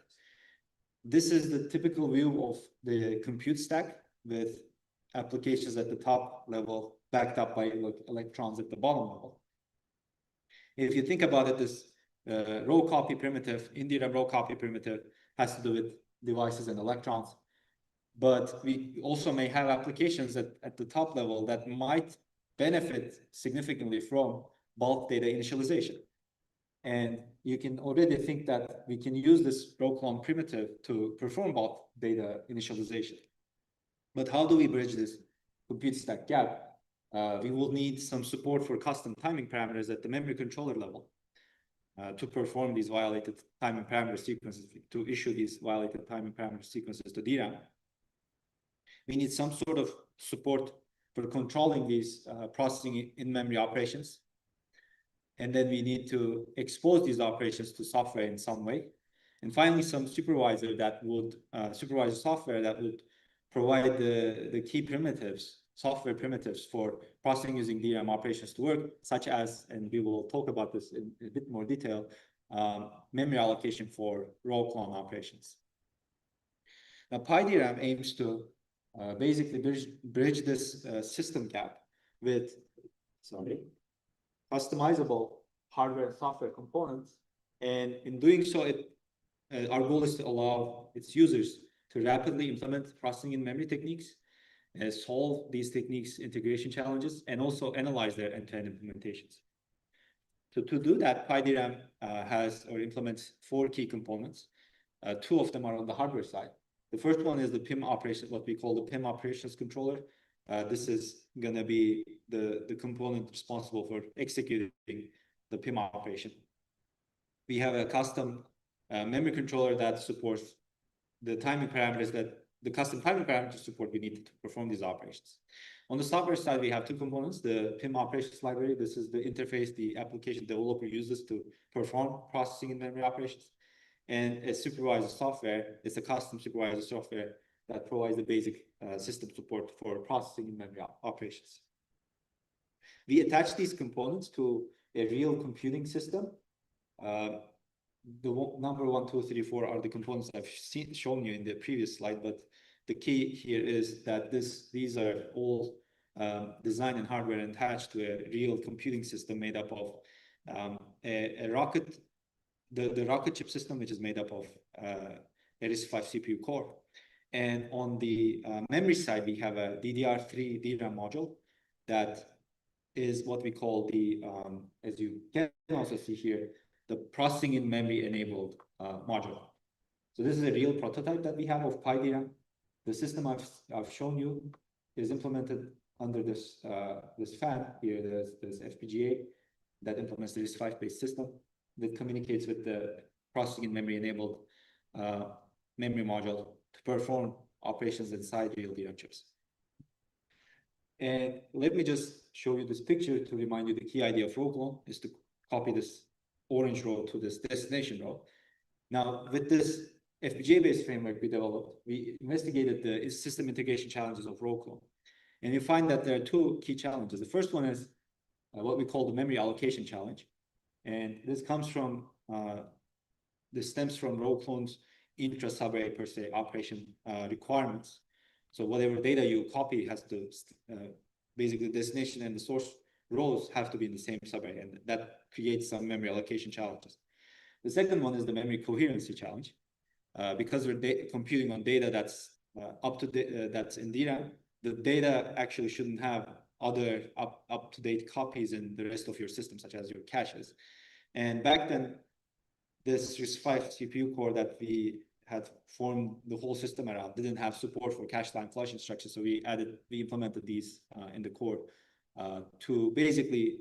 This is the typical view of the compute stack with applications at the top level backed up by electrons at the bottom level. If you think about it, this row copy primitive, DRAM row copy primitive has to do with devices and electrons. But we also may have applications at the top level that might benefit significantly from bulk data initialization. And you can already think that we can use this row clone primitive to perform bulk data initialization. But how do we bridge this compute stack gap? We will need some support for custom timing parameters at the memory controller level to perform these violated timing parameter sequences, to issue these violated timing parameter sequences to DRAM. We need some sort of support for controlling these processing in memory operations. And then we need to expose these operations to software in some way. And finally, some supervisor that would, supervisor software that would provide the key primitives, software primitives for processing using DRAM operations to work, such as, and we will talk about this in a bit more detail, memory allocation for row clone operations. Now, PyDRAM aims to basically bridge this system gap with, customizable hardware and software components. And in doing so, our goal is to allow its users to rapidly implement processing in memory techniques, solve these techniques integration challenges, and also analyze their end-to-end implementations. So to do that, PyDRAM has or implements 4 key components. 2 of them are on the hardware side. The first one is the PIM operation, what we call the PIM operations controller. This is going to be the component responsible for executing the PIM operation. We have a custom memory controller that supports the timing parameters that the custom timing parameters support we need to perform these operations. On the software side, we have 2 components, the PIM operations library. This is the interface the application developer uses to perform processing in memory operations. And a supervisor software is a custom supervisor software that provides the basic system support for processing in memory operations. We attach these components to a real computing system. The number 1, 2, 3, 4 are the components I've shown you in the previous slide, but the key here is that these are all designed and hardware attached to a real computing system made up of a rocket, the rocket chip system, which is made up of a RISC-V CPU core. And on the memory side, we have a DDR3 DRAM module that is what we call the, as you can also see here, the processing in memory enabled module. So this is a real prototype that we have of PyDRAM. The system I've shown you is implemented under this fan here. There's FPGA that implements the RISC-V based system that communicates with the processing in memory enabled memory module to perform operations inside real DRAM chips. And let me just show you this picture to remind you the key idea of row clone is to copy this orange row to this destination row. Now, with this FPGA-based framework we developed, we investigated the system integration challenges of row clone. And we find that there are 2 key challenges. The first one is what we call the memory allocation challenge. And this comes from, this stems from row clone's intra-subarray per se operation requirements. So whatever data you copy has to, basically the destination and the source rows have to be in the same subarray, and that creates some memory allocation challenges. The second one is the memory coherency challenge. Because we're computing on data that's that's in DRAM, the data actually shouldn't have other up-to-date copies in the rest of your system, such as your caches. And back then, this RISC-V CPU core that we had formed the whole system around didn't have support for cache line flush instructions. So we implemented these in the core to basically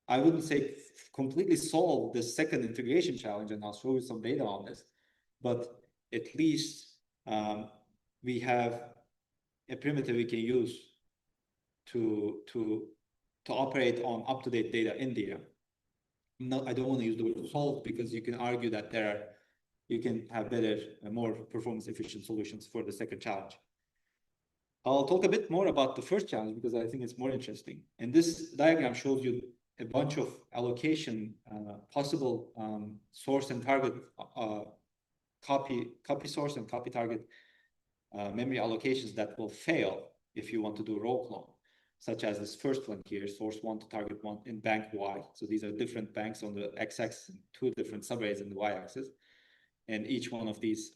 I wouldn't say completely solve the second integration challenge, and I'll show you some data on this, but at least we have a primitive we can use to operate on up-to-date data in DRAM. No, I don't want to use the word solve because you can argue that you can have better, more performance-efficient solutions for the second challenge. I'll talk a bit more about the first challenge because I think it's more interesting. And this diagram shows you a bunch of allocation, possible source and target, copy source and copy target memory allocations that will fail if you want to do row clone, such as this first one here, source 1 to target 1 in bank Y. So these are different banks on the x-axis, two different subarrays in the y-axis. And each one of these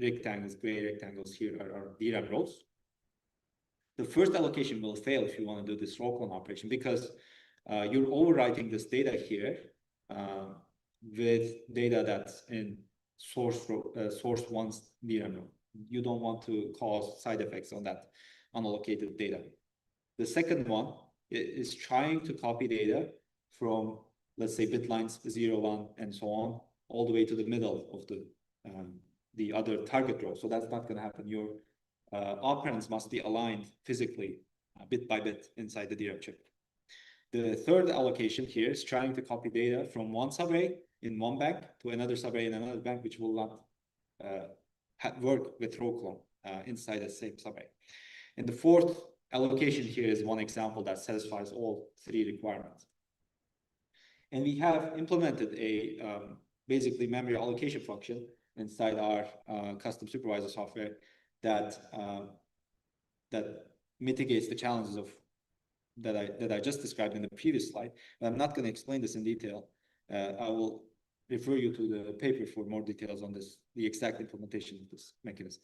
rectangles, gray rectangles here are DRAM rows. The first allocation will fail if you want to do this row clone operation because you're overwriting this data here with data that's in source 1's DRAM row. You don't want to cause side effects on that unallocated data. The second one is trying to copy data from, let's say, bit lines 0, 1, and so on, all the way to the middle of the other target row. So that's not going to happen. Your operands must be aligned physically, bit by bit, inside the DRAM chip. The third allocation here is trying to copy data from one subarray in one bank to another subarray in another bank, which will not work with row clone inside the same subarray. And the fourth allocation here is one example that satisfies all three requirements. And we have implemented a basically memory allocation function inside our custom supervisor software that mitigates the challenges of that I just described in the previous slide. But I'm not going to explain this in detail. I will refer you to the paper for more details on this, the exact implementation of this mechanism.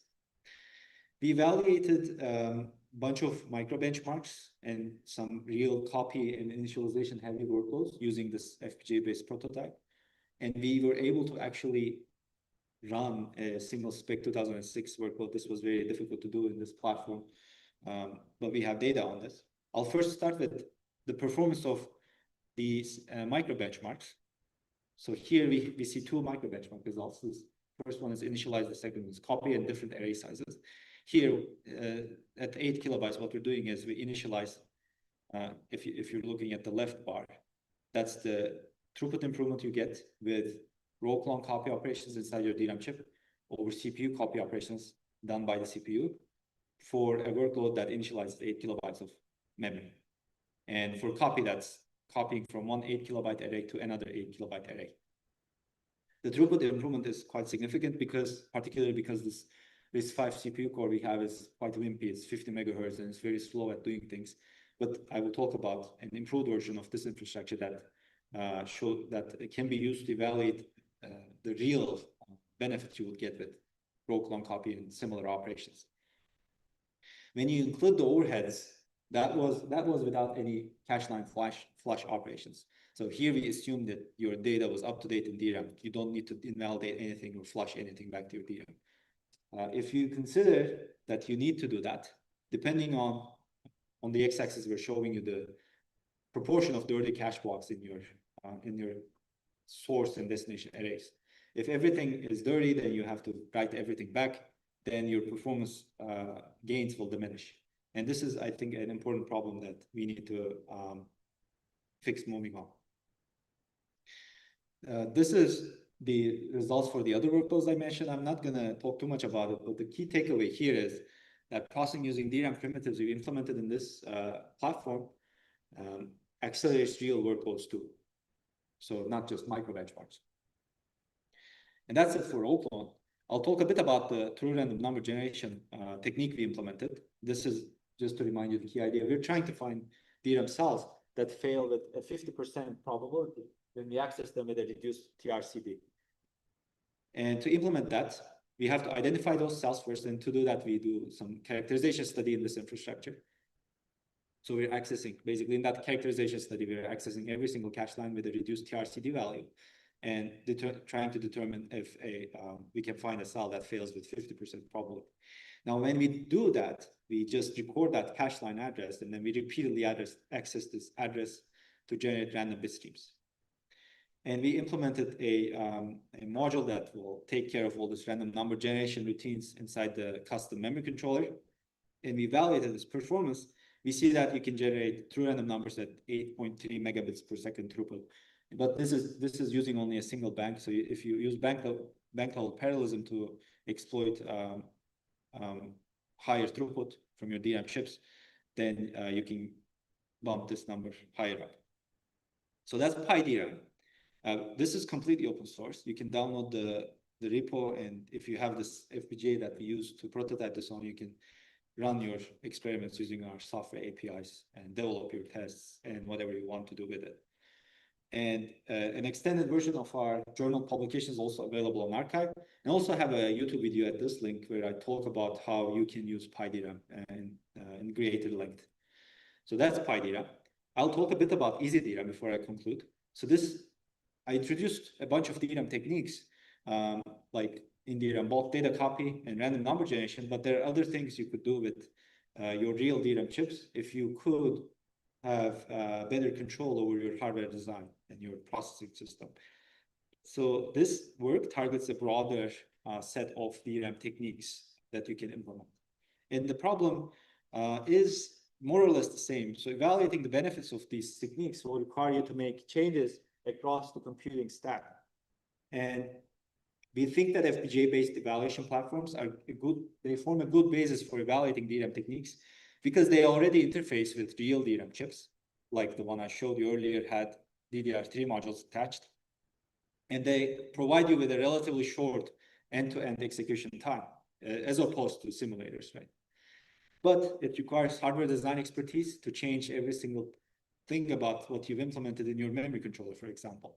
We evaluated a bunch of micro benchmarks and some real copy and initialization heavy workloads using this FPGA-based prototype. And we were able to actually run a single spec 2006 workload. This was very difficult to do in this platform, but we have data on this. I'll first start with the performance of these micro benchmarks. So here we see two micro benchmark results. This first one is initialize, the second one is copy and different array sizes. Here at 8 kilobytes, what we're doing is we initialize, if you're looking at the left bar, that's the throughput improvement you get with row clone copy operations inside your DRAM chip over CPU copy operations done by the CPU for a workload that initializes 8 kilobytes of memory. And for copy, that's copying from one 8 kilobyte array to another 8 kilobyte array. The throughput improvement is quite significant particularly because this RISC-V CPU core we have is quite wimpy. It's 50 megahertz and it's very slow at doing things. But I will talk about an improved version of this infrastructure that it can be used to evaluate the real benefits you would get with row clone copy and similar operations. When you include the overheads, that was without any cache line flush operations. So here we assume that your data was up to date in DRAM. You don't need to invalidate anything or flush anything back to your DRAM. If you consider that you need to do that, depending on the x-axis, we're showing you the proportion of dirty cache blocks in your source and destination arrays. If everything is dirty, then you have to write everything back. Then your performance gains will diminish. And this is, I think, an important problem that we need to fix moving on. This is the results for the other workloads I mentioned. I'm not going to talk too much about it, but the key takeaway here is that processing using DRAM primitives we implemented in this platform accelerates real workloads too. So not just micro benchmarks. And that's it for row clone. I'll talk a bit about the true random number generation technique we implemented. This is just to remind you the key idea. We're trying to find DRAM cells that fail with a 50% probability when we access them with a reduced TRCD. And to implement that, we have to identify those cells first, and to do that, we do some characterization study in this infrastructure. So we're accessing, basically in that characterization study, we're accessing every single cache line with a reduced TRCD value and trying to determine if we can find a cell that fails with 50% probability. Now, when we do that, we just record that cache line address, and then we repeatedly access this address to generate random bit streams. And we implemented a module that will take care of all this random number generation routines inside the custom memory controller. And we evaluated this performance. We see that you can generate true random numbers at 8.3 megabits per second throughput. But this is using only a single bank. So if you use bank level parallelism to exploit higher throughput from your DRAM chips, then you can bump this number higher up. So that's PyDRAM. This is completely open source. You can download the repo, and if you have this FPGA that we use to prototype this on, you can run your experiments using our software APIs and develop your tests and whatever you want to do with it. And an extended version of our journal publication is also available on Archive. And also have a YouTube video at this link where I talk about how you can use PyDRAM in greater length. So that's PyDRAM. I'll talk a bit about EasyDRAM before I conclude. So I introduced a bunch of DRAM techniques like in DRAM bulk data copy and random number generation, but there are other things you could do with your real DRAM chips if you could have better control over your hardware design and your processing system. So this work targets a broader set of DRAM techniques that you can implement. And the problem is more or less the same. So evaluating the benefits of these techniques will require you to make changes across the computing stack. And we think that FPGA-based evaluation platforms they form a good basis for evaluating DRAM techniques because they already interface with real DRAM chips, like the one I showed you earlier had DDR3 modules attached. And they provide you with a relatively short end-to-end execution time, as opposed to simulators, right? But it requires hardware design expertise to change every single thing about what you've implemented in your memory controller, for example.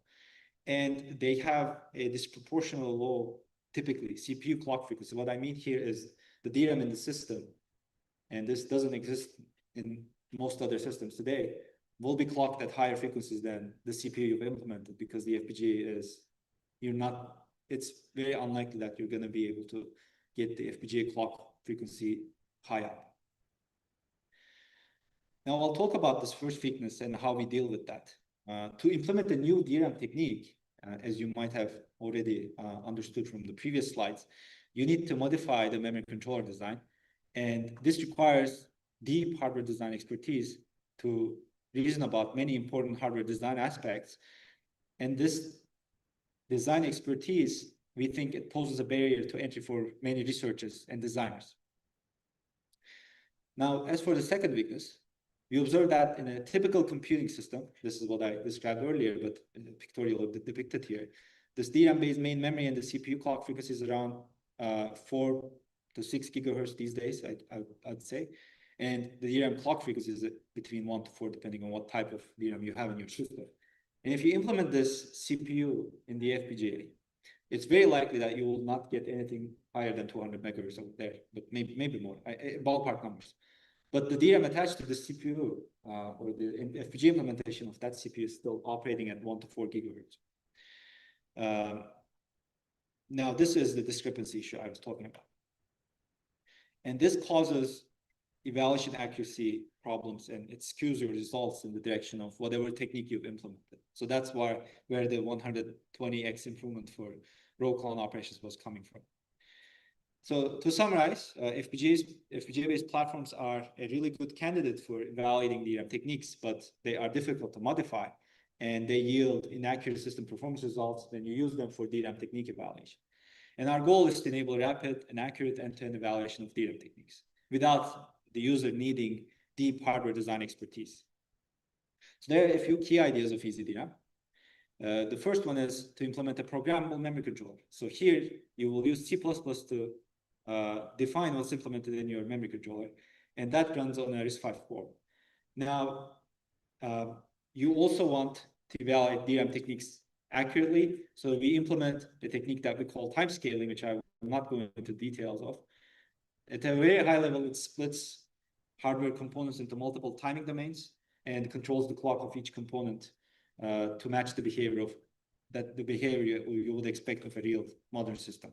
And they have a disproportional low, typically, CPU clock frequency. What I mean here is the DRAM in the system, and this doesn't exist in most other systems today, will be clocked at higher frequencies than the CPU you've implemented because the FPGA it's very unlikely that you're going to be able to get the FPGA clock frequency high up. Now I'll talk about this first weakness and how we deal with that. To implement a new DRAM technique, as you might have already understood from the previous slides, you need to modify the memory controller design. And this requires deep hardware design expertise to reason about many important hardware design aspects. And this design expertise, we think it poses a barrier to entry for many researchers and designers. Now, as for the second weakness, we observe that in a typical computing system, this is what I described earlier, but in the pictorial depicted here, this DRAM-based main memory and the CPU clock frequency is around 4 to 6 gigahertz these days, I'd say. And the DRAM clock frequency is between 1 to 4, depending on what type of DRAM you have in your system. And if you implement this CPU in the FPGA, it's very likely that you will not get anything higher than 200 megahertz over there, but maybe more, ballpark numbers. But the DRAM attached to the CPU or the FPGA implementation of that CPU is still operating at 1 to 4 gigahertz. Now, this is the discrepancy issue I was talking about. And this causes evaluation accuracy problems, and it skews your results in the direction of whatever technique you've implemented. So that's where the 120x improvement for row column operations was coming from. So to summarize, FPGA-based platforms are a really good candidate for evaluating DRAM techniques, but they are difficult to modify, and they yield inaccurate system performance results when you use them for DRAM technique evaluation. And our goal is to enable rapid and accurate end-to-end evaluation of DRAM techniques without the user needing deep hardware design expertise. So there are a few key ideas of EasyDRAM. The first one is to implement a programmable memory controller. So here you will use C++ to define what's implemented in your memory controller, and that runs on a RISC-V core. Now, you also want to evaluate DRAM techniques accurately, so we implement a technique that we call time scaling, which I will not go into details of. At a very high level, it splits hardware components into multiple timing domains and controls the clock of each component to match the behavior you would expect of a real modern system.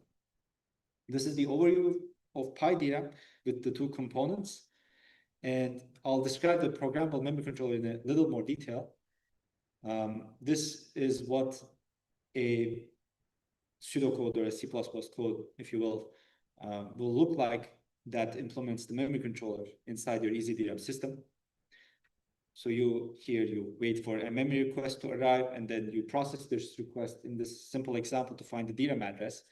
This is the overview of PyDRAM with the two components, and I'll describe the programmable memory controller in a little more detail. This is what a pseudocode or a C++ code, if you will look like that implements the memory controller inside your EasyDRAM system. So you wait for a memory request to arrive, and then you process this request in this simple example to find the DRAM address,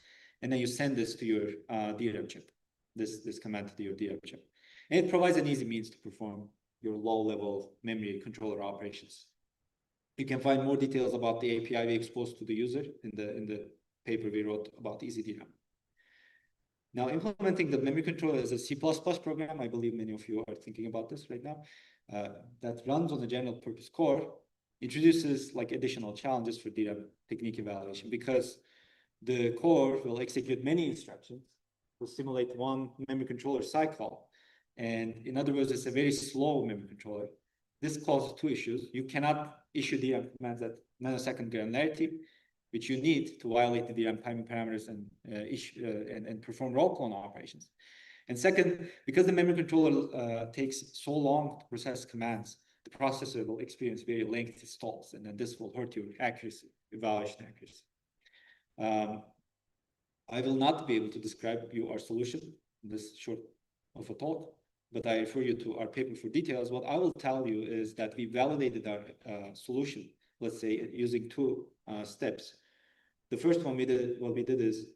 and then you send this to your DRAM chip, this command to your DRAM chip. And it provides an easy means to perform your low-level memory controller operations. You can find more details about the API we exposed to the user in the paper we wrote about EasyDRAM. Now, implementing the memory controller as a C++ program, I believe many of you are thinking about this right now, that runs on a general purpose core, introduces like additional challenges for DRAM technique evaluation, because the core will execute many instructions, will simulate one memory controller cycle. And in other words, it's a very slow memory controller. This causes two issues. You cannot issue DRAM commands at nanosecond granularity, which you need to violate the DRAM timing parameters and perform roll clone operations. And second, because the memory controller takes so long to process commands, the processor will experience very lengthy stalls, and then this will hurt your accuracy, evaluation accuracy. I will not be able to describe you our solution in this short of a talk, but I refer you to our paper for details. What I will tell you is that we validated our solution, let's say, using two steps. The first one what we did is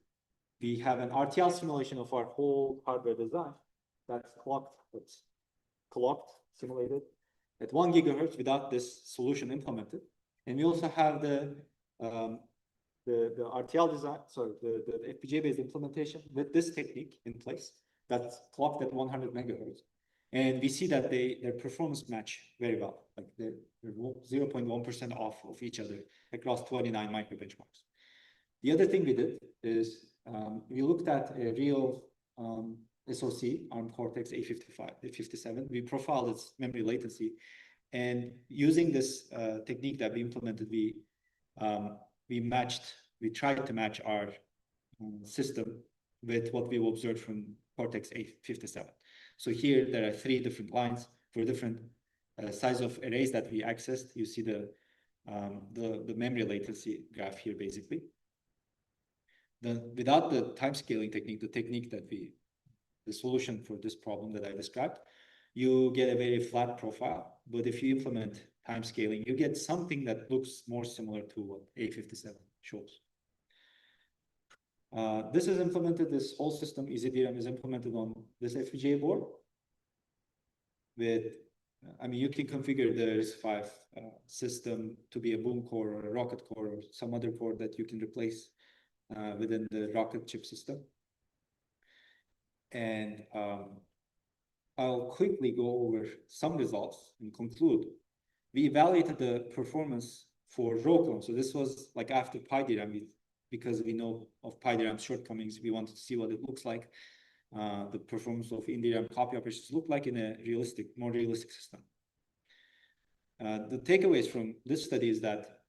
we have an RTL simulation of our whole hardware design that's clocked, simulated at 1 gigahertz without this solution implemented. And we also have the RTL design, sorry, the FPGA-based implementation with this technique in place that's clocked at 100 megahertz. And we see that their performance match very well, like they're 0.1% off of each other across 29 micro benchmarks. The other thing we did is we looked at a real SoC, ARM Cortex A57. We profiled its memory latency, and using this technique that we implemented, we tried to match our system with what we observed from Cortex A57. So here there are 3 different lines for different size of arrays that we accessed. You see the memory latency graph here, basically. Without the time scaling technique, the solution for this problem that I described, you get a very flat profile. But if you implement time scaling, you get something that looks more similar to what A57 shows. This is implemented, this whole system, EasyDRAM, is implemented on this FPGA board with, you can configure the RISC-V system to be a boom core or a rocket core or some other core that you can replace within the rocket chip system. And I'll quickly go over some results and conclude. We evaluated the performance for row clone. So this was like after PyDRAM, because we know of PyDRAM's shortcomings, we wanted to see what it looks like, the performance of in-DRAM copy operations look like in a more realistic system. The takeaways from this study is that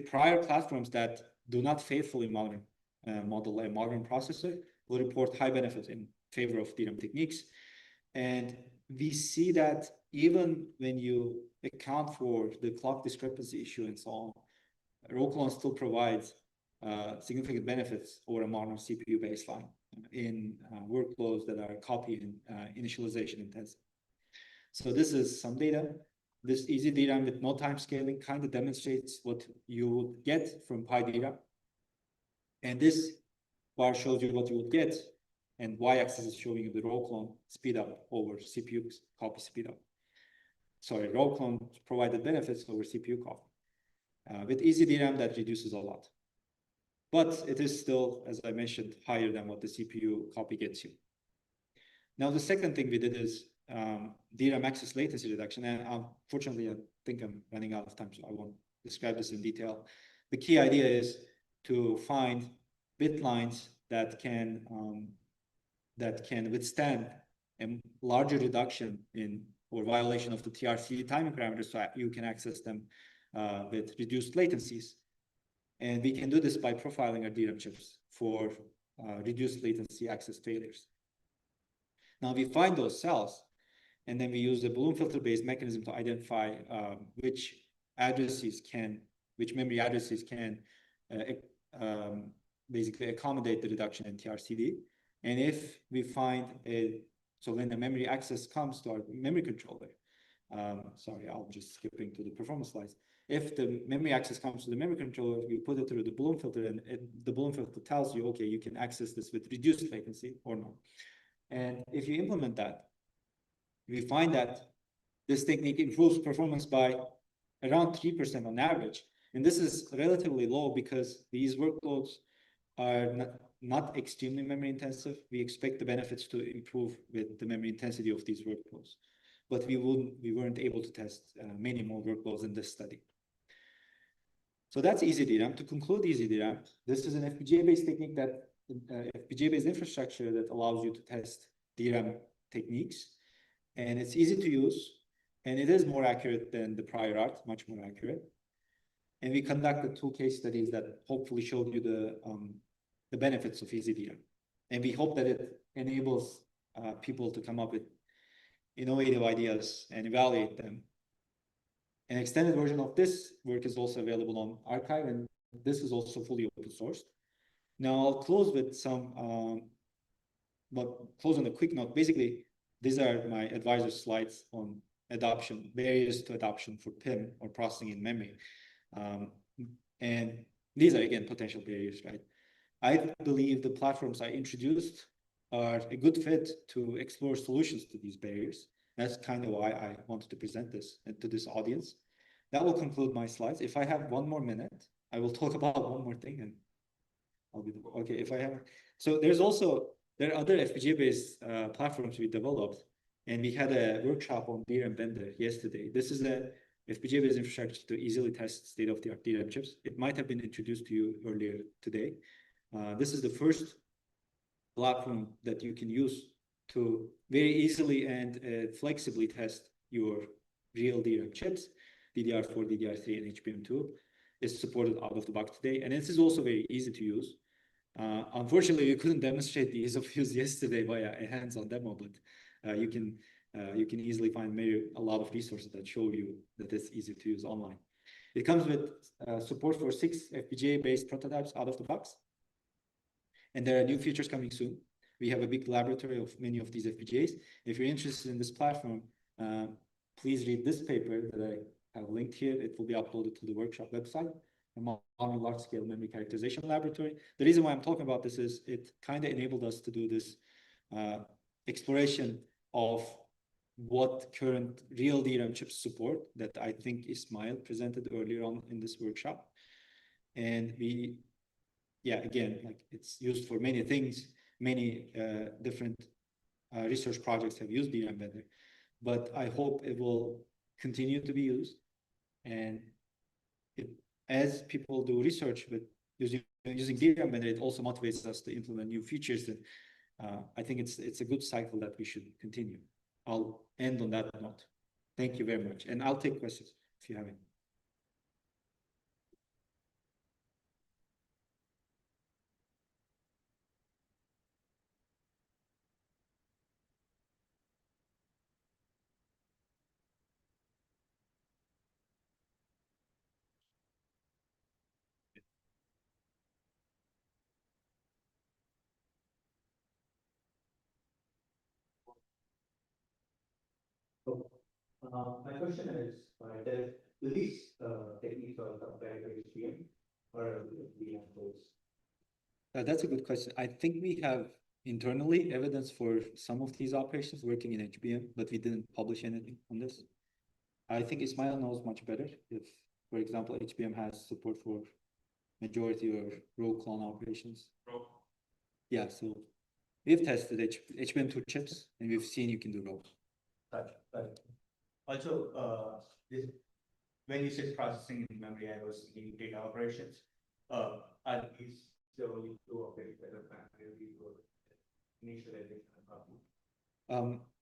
prior platforms that do not faithfully model a modern processor will report high benefits in favor of DRAM techniques. And we see that even when you account for the clock discrepancy issue and so on, row clone still provides significant benefits over a modern CPU baseline in workflows that are copy and initialization intensive. So this is some data. This EasyDRAM with no time scaling kind of demonstrates what you would get from PyDRAM. And this bar shows you what you would get, and y-axis is showing you the row clone speed up over CPU copy speed up. Sorry, row clone provided benefits over CPU copy. With EasyDRAM, that reduces a lot. But it is still, as I mentioned, higher than what the CPU copy gets you. Now, the second thing we did is DRAM access latency reduction. And unfortunately, I think I'm running out of time, so I won't describe this in detail. The key idea is to find bit lines that can withstand a larger reduction in or violation of the TRC timing parameters, so you can access them with reduced latencies. And we can do this by profiling our DRAM chips for reduced latency access failures. Now we find those cells, and then we use a balloon filter-based mechanism to identify which memory addresses can basically accommodate the reduction in TRCD. And if we find so when the memory access comes to our memory controller, sorry, I'll just skipping to the performance slides. If the memory access comes to the memory controller, we put it through the Bloom filter, and the Bloom filter tells you, okay, you can access this with reduced latency or not. And if you implement that, we find that this technique improves performance by around 3% on average. And this is relatively low because these workloads are not extremely memory intensive. We expect the benefits to improve with the memory intensity of these workloads. But we weren't able to test many more workloads in this study. So that's easy DRAM. To conclude easy DRAM, this is an FPGA-based technique that FPGA-based infrastructure that allows you to test DRAM techniques, and it's easy to use, and it is more accurate than the prior art, much more accurate. And we conducted 2 case studies that hopefully showed you the benefits of easy DRAM, and we hope that it enables people to come up with innovative ideas and evaluate them. An extended version of this work is also available on arXiv, and this is also fully open sourced. Now I'll close with close on a quick note. Basically, these are my advisor slides on adoption, barriers to adoption for PIM or processing in memory. And these are, again, potential barriers, right? I believe the platforms I introduced are a good fit to explore solutions to these barriers. That's kind of why I wanted to present this to this audience. That will conclude my slides. If I have 1 more minute, I will talk about one more thing, and I'll be okay. If I have, so there are other FPGA-based platforms we developed, and we had a workshop on DRAM Bender yesterday. This is a FPGA-based infrastructure to easily test state-of-the-art DRAM chips. It might have been introduced to you earlier today. This is the first platform that you can use to very easily and flexibly test your real DRAM chips. DDR4, DDR3, and HBM2 is supported out of the box today, and this is also very easy to use. Unfortunately, we couldn't demonstrate the ease of use yesterday via a hands-on demo, but you can easily find a lot of resources that show you that it's easy to use online. It comes with support for 6 FPGA-based prototypes out of the box, and there are new features coming soon. We have a big laboratory of many of these FPGAs. If you're interested in this platform, please read this paper that I have linked here. It will be uploaded to the workshop website, the Modern Large-Scale Memory Characterization Laboratory. The reason why I'm talking about this is it kind of enabled us to do this exploration of what current real DRAM chips support that I think Ismail presented earlier on in this workshop. And again, like it's used for many things. Many different research projects have used DRAM Bender, but I hope it will continue to be used. And as people do research with using DRAM Bender, it also motivates us to implement new features. And I think it's a good cycle that we should continue. I'll end on that note. Thank you very much, and I'll take questions if you have any. My question is, do these techniques are compared to HBM or we have those? That's a good question. I think we have internally evidence for some of these operations working in HBM, but we didn't publish anything on this. I think Ismail knows much better if, for example, HBM has support for majority or row clone operations. Yeah, so we've tested HBM2 chips, and we've seen you can do rows. Gotcha. Also, when you said processing in memory, I was thinking data operations. Are these the only 2 operations that are primarily for initialization?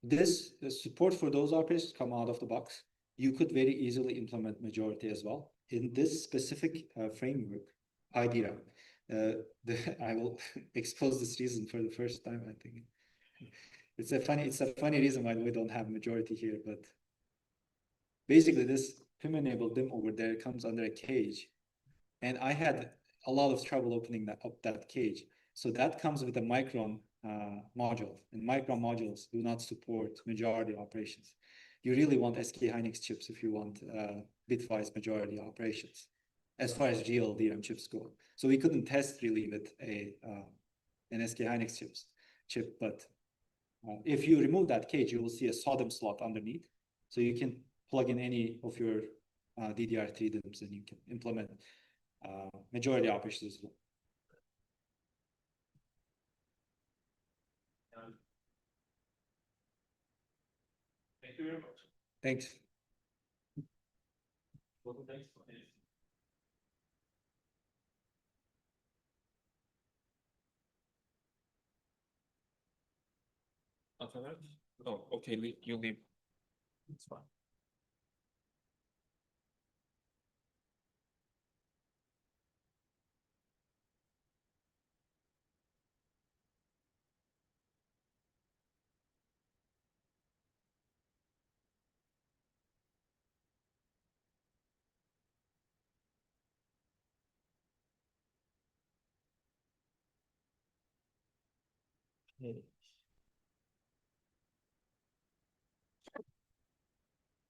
This support for those operations come out of the box. You could very easily implement majority as well. In this specific framework, IDRAM, I will expose this reason for the first time, I think. It's a funny reason why we don't have majority here, but basically this PIM-enabled DIMM over there comes under a cage. And I had a lot of trouble opening that cage. So that comes with a Micron module, and Micron modules do not support majority operations. You really want SK Hynix chips if you want bitwise majority operations, as far as GLDRAM chips go. So we couldn't test really with an SK Hynix chip, but if you remove that cage, you will see a SODIMM slot underneath. So you can plug in any of your DDR3 DIMMs and you can implement majority operations as well. Thank you very much. Thanks. Oh, okay, you leave. It's fine.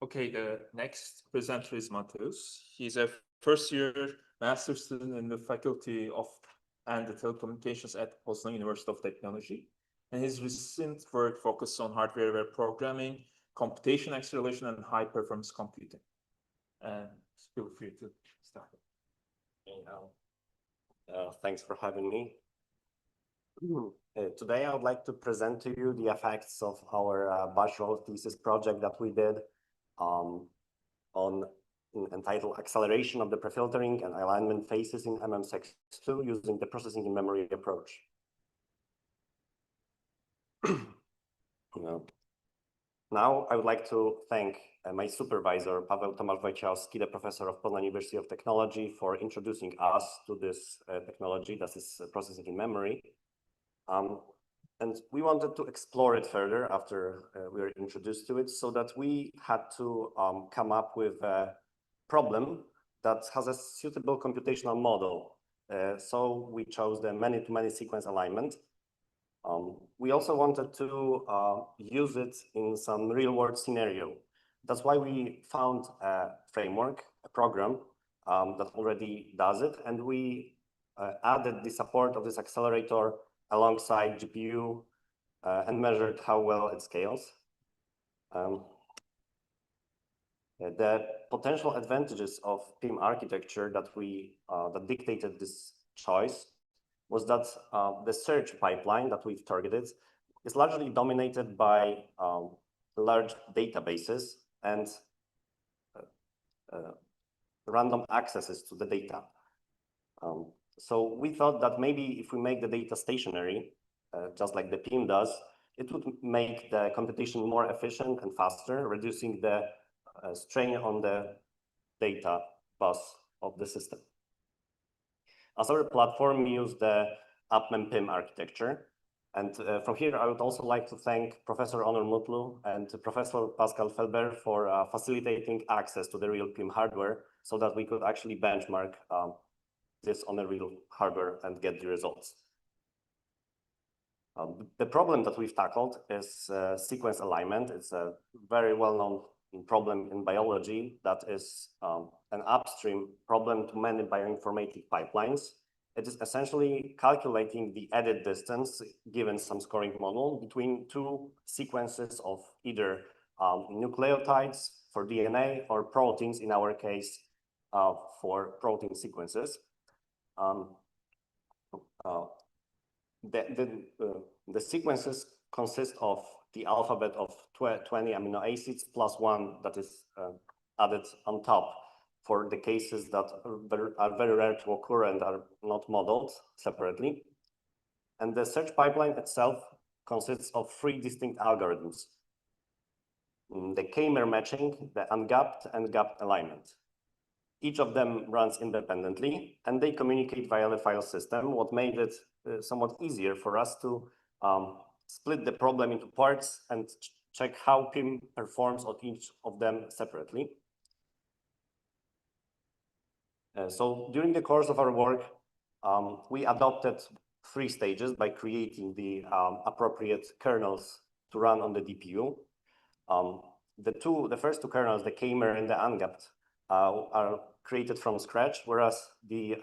Okay, the next presenter is Mateus. He's a first-year master's student in the Faculty of and the Telecommunications at Bostanci University of Technology. And his recent work focused on hardware programming, computation acceleration, and high-performance computing. And feel free to start. Thanks for having me. Today, I would like to present to you the effects of our bachelor thesis project that we did entitled Acceleration of the Prefiltering and Alignment Phases in MMCCSys-6 using the processing in memory approach. Now, I would like to thank my supervisor, Paweł Tomasz Wojciechowski, the professor of Poznań University of Technology, for introducing us to this technology, that is processing in memory. And we wanted to explore it further after we were introduced to it, so that we had to come up with a problem that has a suitable computational model. So we chose the many-to-many sequence alignment. We also wanted to use it in some real-world scenario. That's why we found a framework, a program that already does it, and we added the support of this accelerator alongside GPU and measured how well it scales. The potential advantages of PIM architecture that dictated this choice was that the search pipeline that we've targeted is largely dominated by large databases and random accesses to the data. So we thought that maybe if we make the data stationary, just like the PIM does, it would make the computation more efficient and faster, reducing the strain on the data bus of the system. As our platform, we use the UpMem-PIM architecture. And from here, I would also like to thank Professor Onur Mutlu and Professor Pascal Felber for facilitating access to the real PIM hardware so that we could actually benchmark this on a real hardware and get the results. The problem that we've tackled is sequence alignment. It's a very well-known problem in biology that is an upstream problem to many bioinformatic pipelines. It is essentially calculating the edit distance given some scoring model between two sequences of either nucleotides for DNA or proteins, in our case, for protein sequences. The sequences consist of the alphabet of 20 amino acids plus one that is added on top for the cases that are very rare to occur and are not modeled separately. And the search pipeline itself consists of three distinct algorithms: the k-mer matching, the ungapped, and gapped alignment. Each of them runs independently, and they communicate via the file system, what made it somewhat easier for us to split the problem into parts and check how PIM performs on each of them separately. So during the course of our work, we adopted 3 stages by creating the appropriate kernels to run on the DPU. The first 2 kernels, the K-mer and the ungapped, are created from scratch, whereas the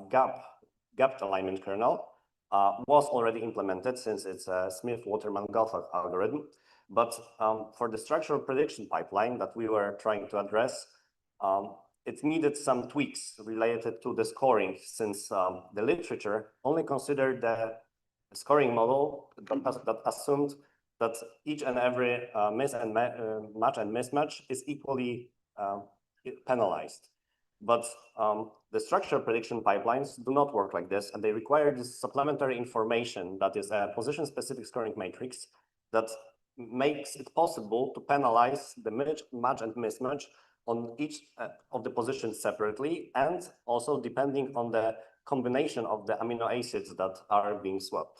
gapped alignment kernel was already implemented since it's a Smith-Waterman-Gulf algorithm. But for the structural prediction pipeline that we were trying to address, it needed some tweaks related to the scoring, since the literature only considered the scoring model that assumed that each and every match and mismatch is equally penalized. But the structural prediction pipelines do not work like this, and they require this supplementary information that is a position-specific scoring matrix that makes it possible to penalize the match and mismatch on each of the positions separately, and also depending on the combination of the amino acids that are being swapped.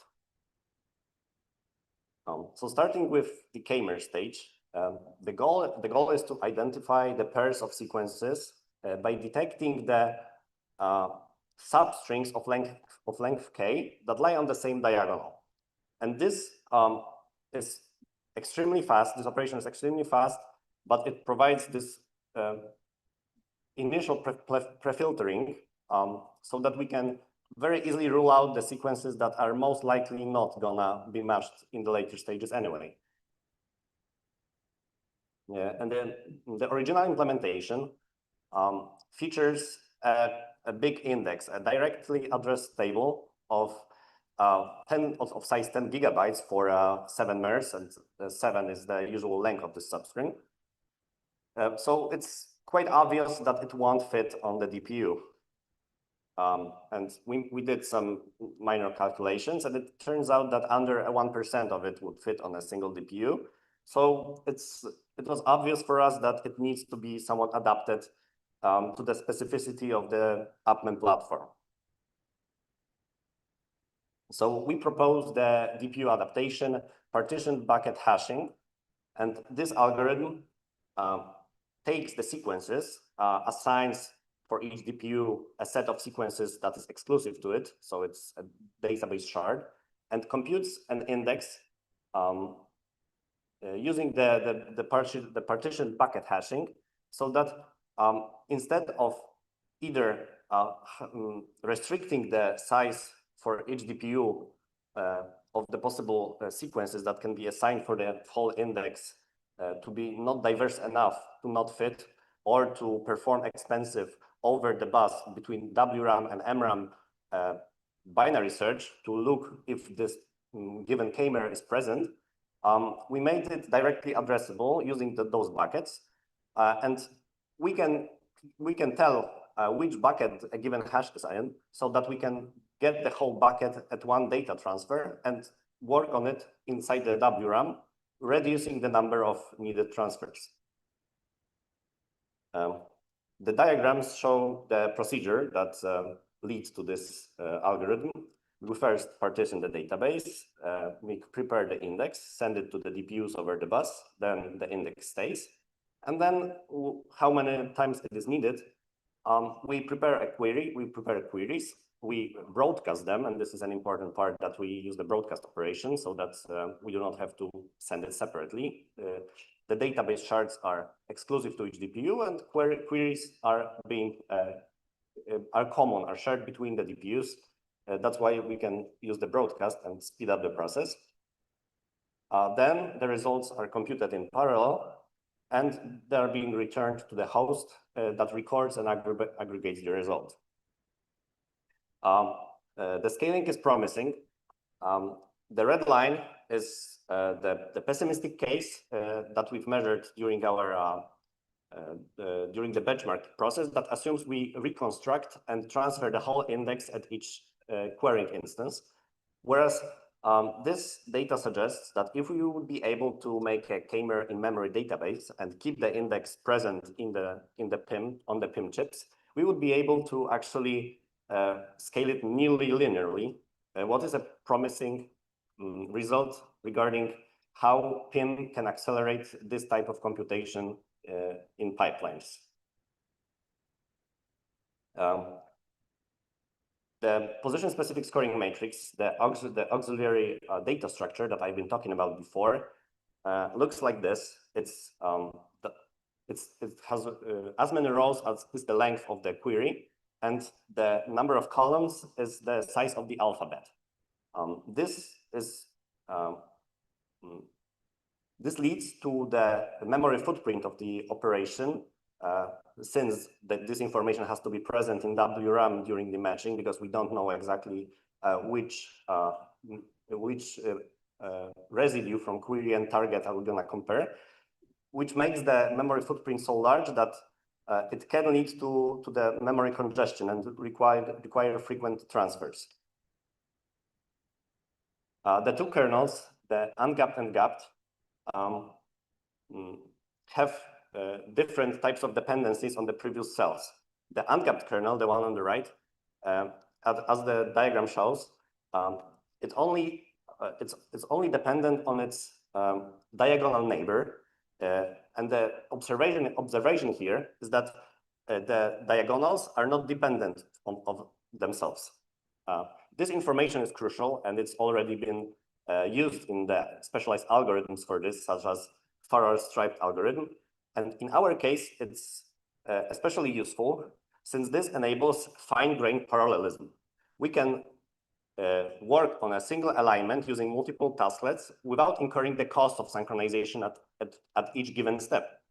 So starting with the K-mer stage, the goal is to identify the pairs of sequences by detecting the substrings of length k that lie on the same diagonal. And this is extremely fast. This operation is extremely fast, but it provides this initial pre-filtering so that we can very easily rule out the sequences that are most likely not gonna be matched in the later stages anyway. Yeah, and then the original implementation features a big index, a directly addressed table of size 10 gigabytes for 7 mers, and 7 is the usual length of the substring. So it's quite obvious that it won't fit on the DPU. And we did some minor calculations, and it turns out that under 1% of it would fit on a single DPU. So it was obvious for us that it needs to be somewhat adapted to the specificity of the UPMEM platform. So we proposed the DPU adaptation, partitioned bucket hashing, and this algorithm takes the sequences, assigns for each DPU a set of sequences that is exclusive to it, so it's a database shard, and computes an index using the partitioned bucket hashing, so that instead of either restricting the size for each DPU of the possible sequences that can be assigned for the whole index to be not diverse enough to not fit, or to perform expensive over the bus between WRAM and MRAM binary search to look if this given K-mer is present, we made it directly addressable using those buckets, and we can tell which bucket a given hash is in, so that we can get the whole bucket at one data transfer and work on it inside the WRAM, reducing the number of needed transfers. The diagrams show the procedure that leads to this algorithm. We first partition the database, we prepare the index, send it to the DPUs over the bus, then the index stays. And then how many times it is needed, we prepare a query, we prepare queries, we broadcast them, and this is an important part that we use the broadcast operation so that we do not have to send it separately. The database shards are exclusive to each DPU, and queries are common, are shared between the DPUs. That's why we can use the broadcast and speed up the process. Then the results are computed in parallel, and they are being returned to the host that records and aggregates the result. The scaling is promising. The red line is the pessimistic case that we've measured during our during the benchmark process that assumes we reconstruct and transfer the whole index at each querying instance. Whereas this data suggests that if we would be able to make a K-mer in memory database and keep the index present in the PIM, on the PIM chips, we would be able to actually scale it nearly linearly. What is a promising result regarding how PIM can accelerate this type of computation in pipelines. The position-specific scoring matrix, the auxiliary data structure that I've been talking about before, looks like this. It has as many rows as is the length of the query, and the number of columns is the size of the alphabet. This leads to the memory footprint of the operation, since this information has to be present in WRAM during the matching, because we don't know exactly which residue from query and target are we going to compare, which makes the memory footprint so large that it can lead to the memory congestion and require frequent transfers. The two kernels, the ungapped and gapped, have different types of dependencies on the previous cells. The ungapped kernel, the one on the right, as the diagram shows, it's only dependent on its diagonal neighbor, and the observation here is that the diagonals are not dependent on themselves. This information is crucial, and it's already been used in the specialized algorithms for this, such as Farrar striped algorithm. And in our case, it's especially useful since this enables fine-grained parallelism. We can work on a single alignment using multiple tasklets without incurring the cost of synchronization at each given step.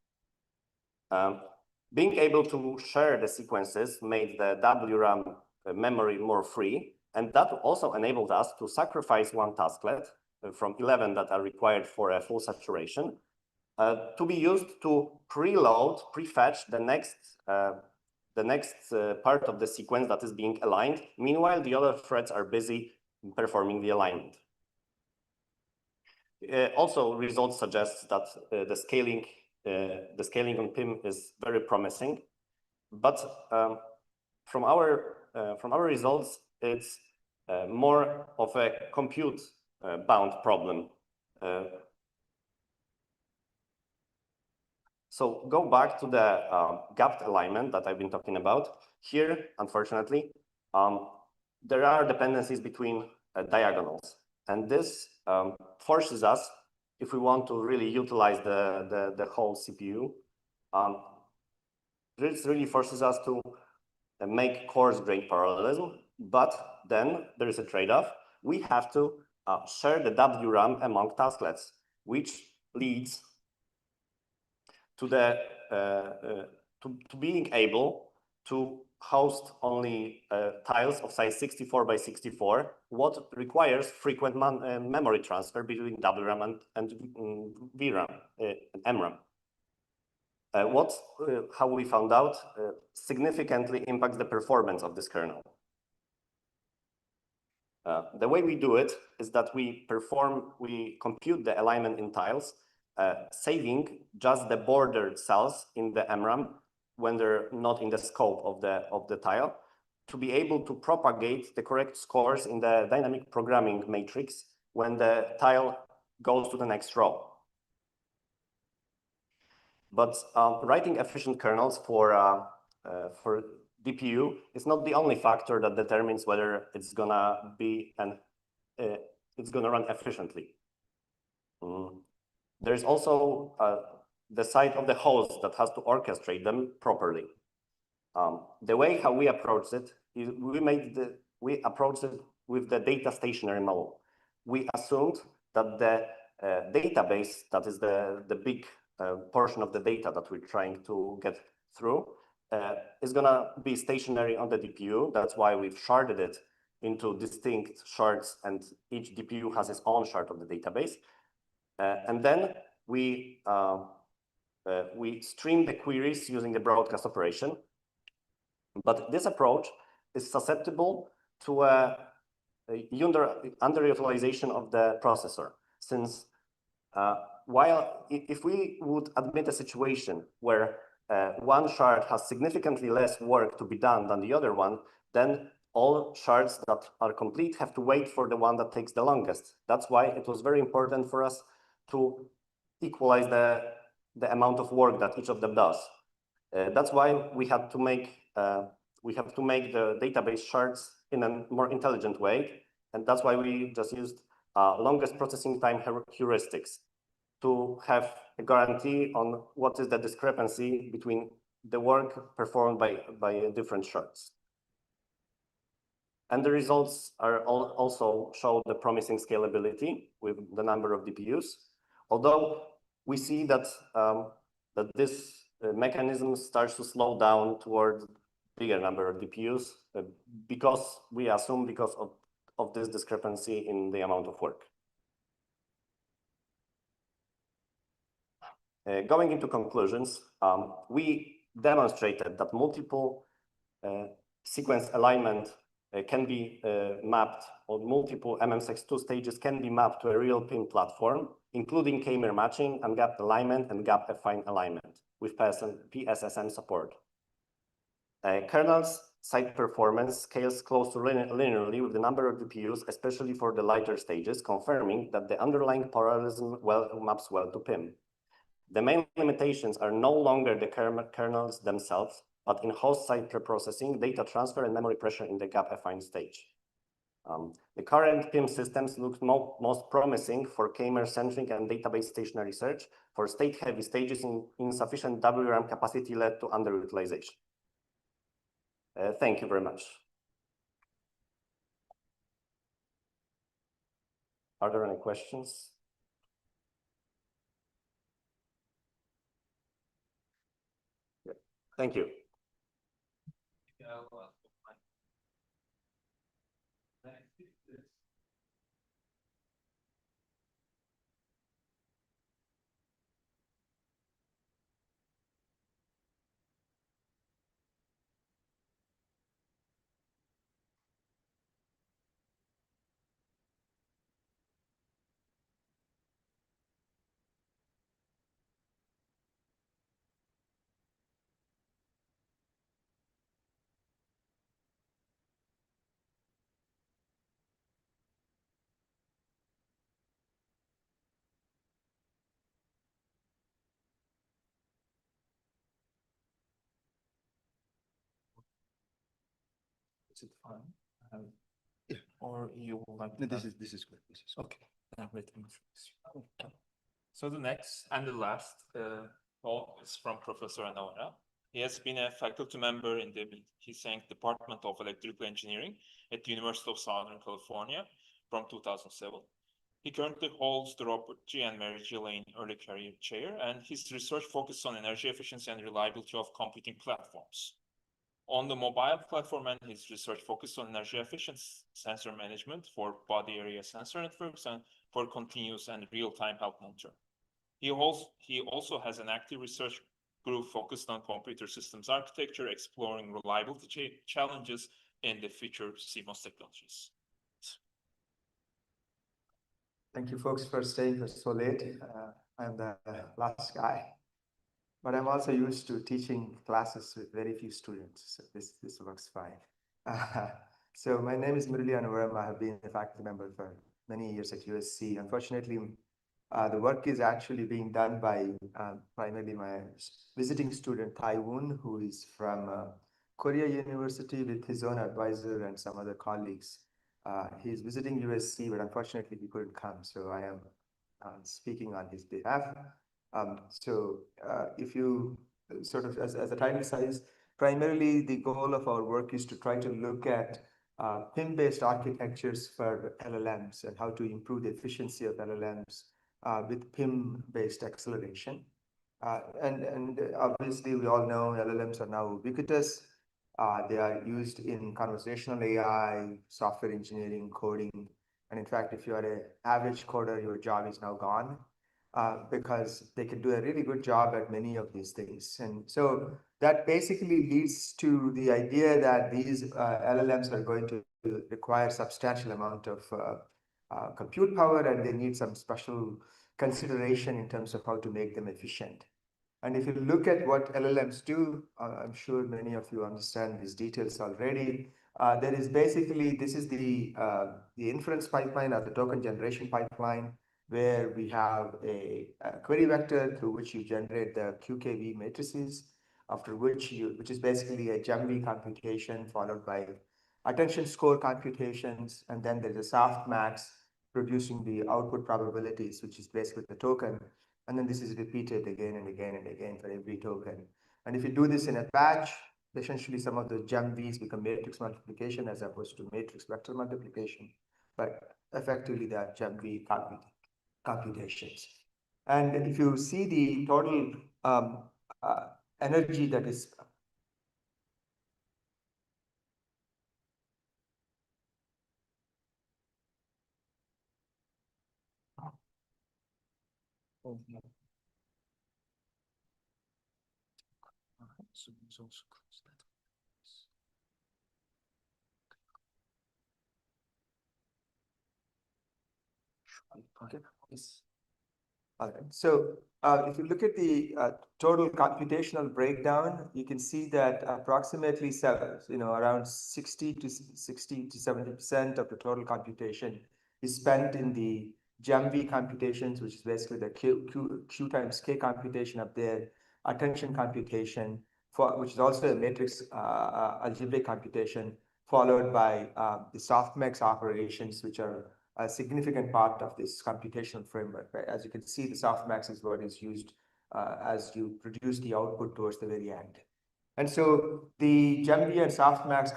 Being able to share the sequences made the WRAM memory more free, and that also enabled us to sacrifice one tasklet from 11 that are required for a full saturation to be used to prefetch the next part of the sequence that is being aligned. Meanwhile, the other threads are busy performing the alignment. Also, results suggest that the scaling on PIM is very promising, but from our results, it's more of a compute bound problem. So go back to the gapped alignment that I've been talking about. Here, unfortunately, there are dependencies between diagonals, and this forces us, if we want to really utilize the whole CPU, this really forces us to make coarse-grained parallelism, but then there is a trade-off. We have to share the WRAM among tasklets, which leads to being able to host only tiles of size 64 by 64, what requires frequent memory transfer between WRAM and VRAM, MRAM. How we found out significantly impacts the performance of this kernel. The way we do it is that we compute the alignment in tiles, saving just the bordered cells in the MRAM when they're not in the scope of the tile, to be able to propagate the correct scores in the dynamic programming matrix when the tile goes to the next row. But writing efficient kernels for DPU is not the only factor that determines whether it's gonna run efficiently. There's also the side of the host that has to orchestrate them properly. The way how we approach it is we approach it with the data stationary model. We assumed that the database, that is the big portion of the data that we're trying to get through, is gonna be stationary on the DPU. That's why we've sharded it into distinct shards, and each DPU has its own shard of the database. And then we stream the queries using the broadcast operation. But this approach is susceptible to underutilization of the processor, since if we would admit a situation where one shard has significantly less work to be done than the other one, then all shards that are complete have to wait for the one that takes the longest. That's why it was very important for us to equalize the amount of work that each of them does. That's why we had to make we have to make the database shards in a more intelligent way. And that's why we just used longest processing time heuristics to have a guarantee on what is the discrepancy between the work performed by different shards. And the results are also show the promising scalability with the number of DPUs. Although we see that, that this mechanism starts to slow down toward bigger number of DPUs because we assume because of this discrepancy in the amount of work. Going into conclusions, we demonstrated that multiple sequence alignment can be mapped, or multiple MMSX2 stages can be mapped to a real PIM platform, including k-mer matching, ungapped alignment, and gap-affine alignment with PSSM support. Kernels site performance scales close to linearly with the number of DPUs, especially for the lighter stages, confirming that the underlying parallelism maps well to PIM. The main limitations are no longer the kernels themselves, but in host site preprocessing, data transfer, and memory pressure in the gap-affine stage. The current PIM systems look most promising for k-mer-centric and database stationary search. For state-heavy stages, insufficient WRAM capacity led to underutilization. Thank you very much. Are there any questions? Yeah. Thank you. Is it fine? Or you would like? No, this is good. This is okay. So the next and the last talk is from Professor Onur. He has been a faculty member in the Department of Electrical Engineering at the University of Southern California from 2007. He currently holds the Robert G. and Mary G. Lane Early Career Chair, and his research focuses on energy efficiency and reliability of computing platforms. On the mobile platform, and his research focused on energy efficient sensor management for body area sensor networks and for continuous and real-time health monitoring. He also has an active research group focused on computer systems architecture, exploring reliability challenges in the future CMOS technologies. Thank you, folks, for staying for so late. I'm the last guy, but I'm also used to teaching classes with very few students, so this works fine. So my name is Onur. I have been a faculty member for many years at USC. Unfortunately, the work is actually being done by primarily my visiting student, Taiwan, who is from Korea University with his own advisor and some other colleagues. He's visiting USC, but unfortunately he couldn't come, so I am speaking on his behalf. If you sort of, as the title says, primarily the goal of our work is to try to look at PIM-based architectures for LLMs and how to improve the efficiency of LLMs with PIM-based acceleration. And obviously we all know LLMs are now ubiquitous. They are used in conversational AI, software engineering, coding. And in fact, if you are an average coder, your job is now gone because they can do a really good job at many of these things. And so that basically leads to the idea that these LLMs are going to require substantial amount of compute power, and they need some special consideration in terms of how to make them efficient. And if you look at what LLMs do, I'm sure many of you understand these details already. There is basically, this is the inference pipeline or the token generation pipeline, where we have a query vector through which you generate the QKV matrices. after which is basically a GEMV computation followed by attention score computations, and then there's a softmax producing the output probabilities, which is basically the token. And then this is repeated again and again and again for every token. And if you do this in a batch, essentially some of the GEMVs become matrix multiplication as opposed to matrix vector multiplication. But effectively, they are GEMV computations. And if you see the total energy that is okay. All right. So if you look at the total computational breakdown, you can see that approximately around 60 to 70% of the total computation is spent in the GEMV computations, which is basically the Q times K computation up there, attention computation, which is also a matrix algebraic computation, followed by the softmax operations, which are a significant part of this computational framework. Right? As you can see, the softmax is what is used as you produce the output towards the very end. And so the GEMV and softmax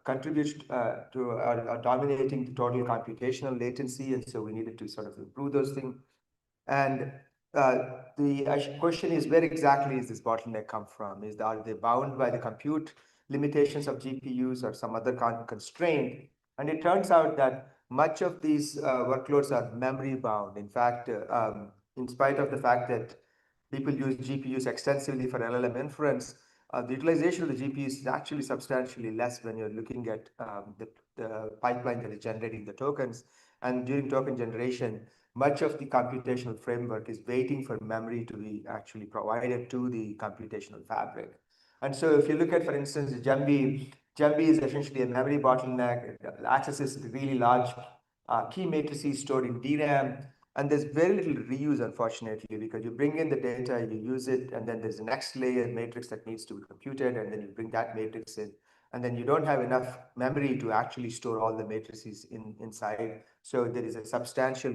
contribute to dominating the total computational latency, and so we needed to sort of improve those things. And the question is, where exactly is this bottleneck come from? Are they bound by the compute limitations of GPUs or some other constraint? And it turns out that much of these workloads are memory bound. In fact, in spite of the fact that people use GPUs extensively for LLM inference, the utilization of the GPUs is actually substantially less when you're looking at the pipeline that is generating the tokens. And during token generation, much of the computational framework is waiting for memory to be actually provided to the computational fabric. And so if you look at, for instance, GEMV is essentially a memory bottleneck. It accesses really large key matrices stored in DRAM. And there's very little reuse, unfortunately, because you bring in the data, you use it, and then there's the next layer matrix that needs to be computed, and then you bring that matrix in. And then you don't have enough memory to actually store all the matrices inside. So there is a substantial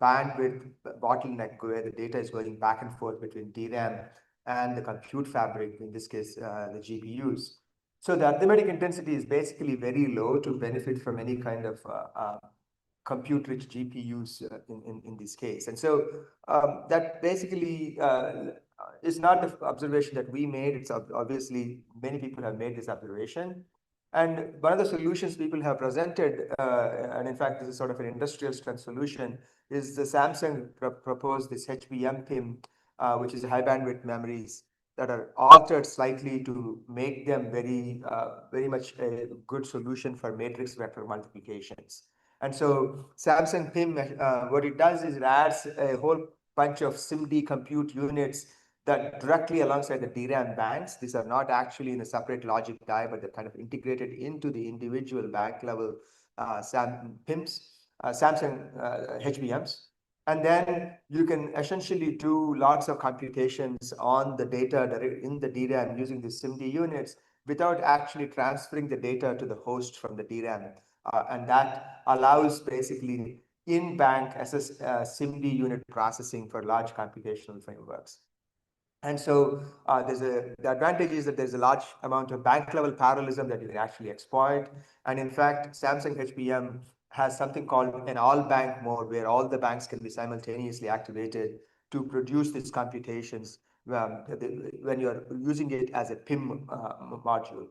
bandwidth bottleneck where the data is going back and forth between DRAM and the compute fabric, in this case, the GPUs. So the arithmetic intensity is basically very low to benefit from any kind of compute-rich GPUs in this case. And so that basically is not the observation that we made. It's obviously many people have made this observation. And one of the solutions people have presented, and in fact, this is sort of an industrial strength solution, is the Samsung proposed this HBM PIM, which is high bandwidth memories that are altered slightly to make them very much a good solution for matrix vector multiplications. And so Samsung PIM, what it does is it adds a whole bunch of SIMD compute units that directly alongside the DRAM banks. These are not actually in a separate logic die, but they're kind of integrated into the individual bank level PIMs, Samsung HBMs. And then you can essentially do lots of computations on the data in the DRAM using the SIMD units without actually transferring the data to the host from the DRAM. And that allows basically in-bank SIMD unit processing for large computational frameworks. And so the advantage is that there's a large amount of bank level parallelism that you can actually exploit. And in fact, Samsung HBM has something called an all bank mode where all the banks can be simultaneously activated to produce these computations when you're using it as a PIM module.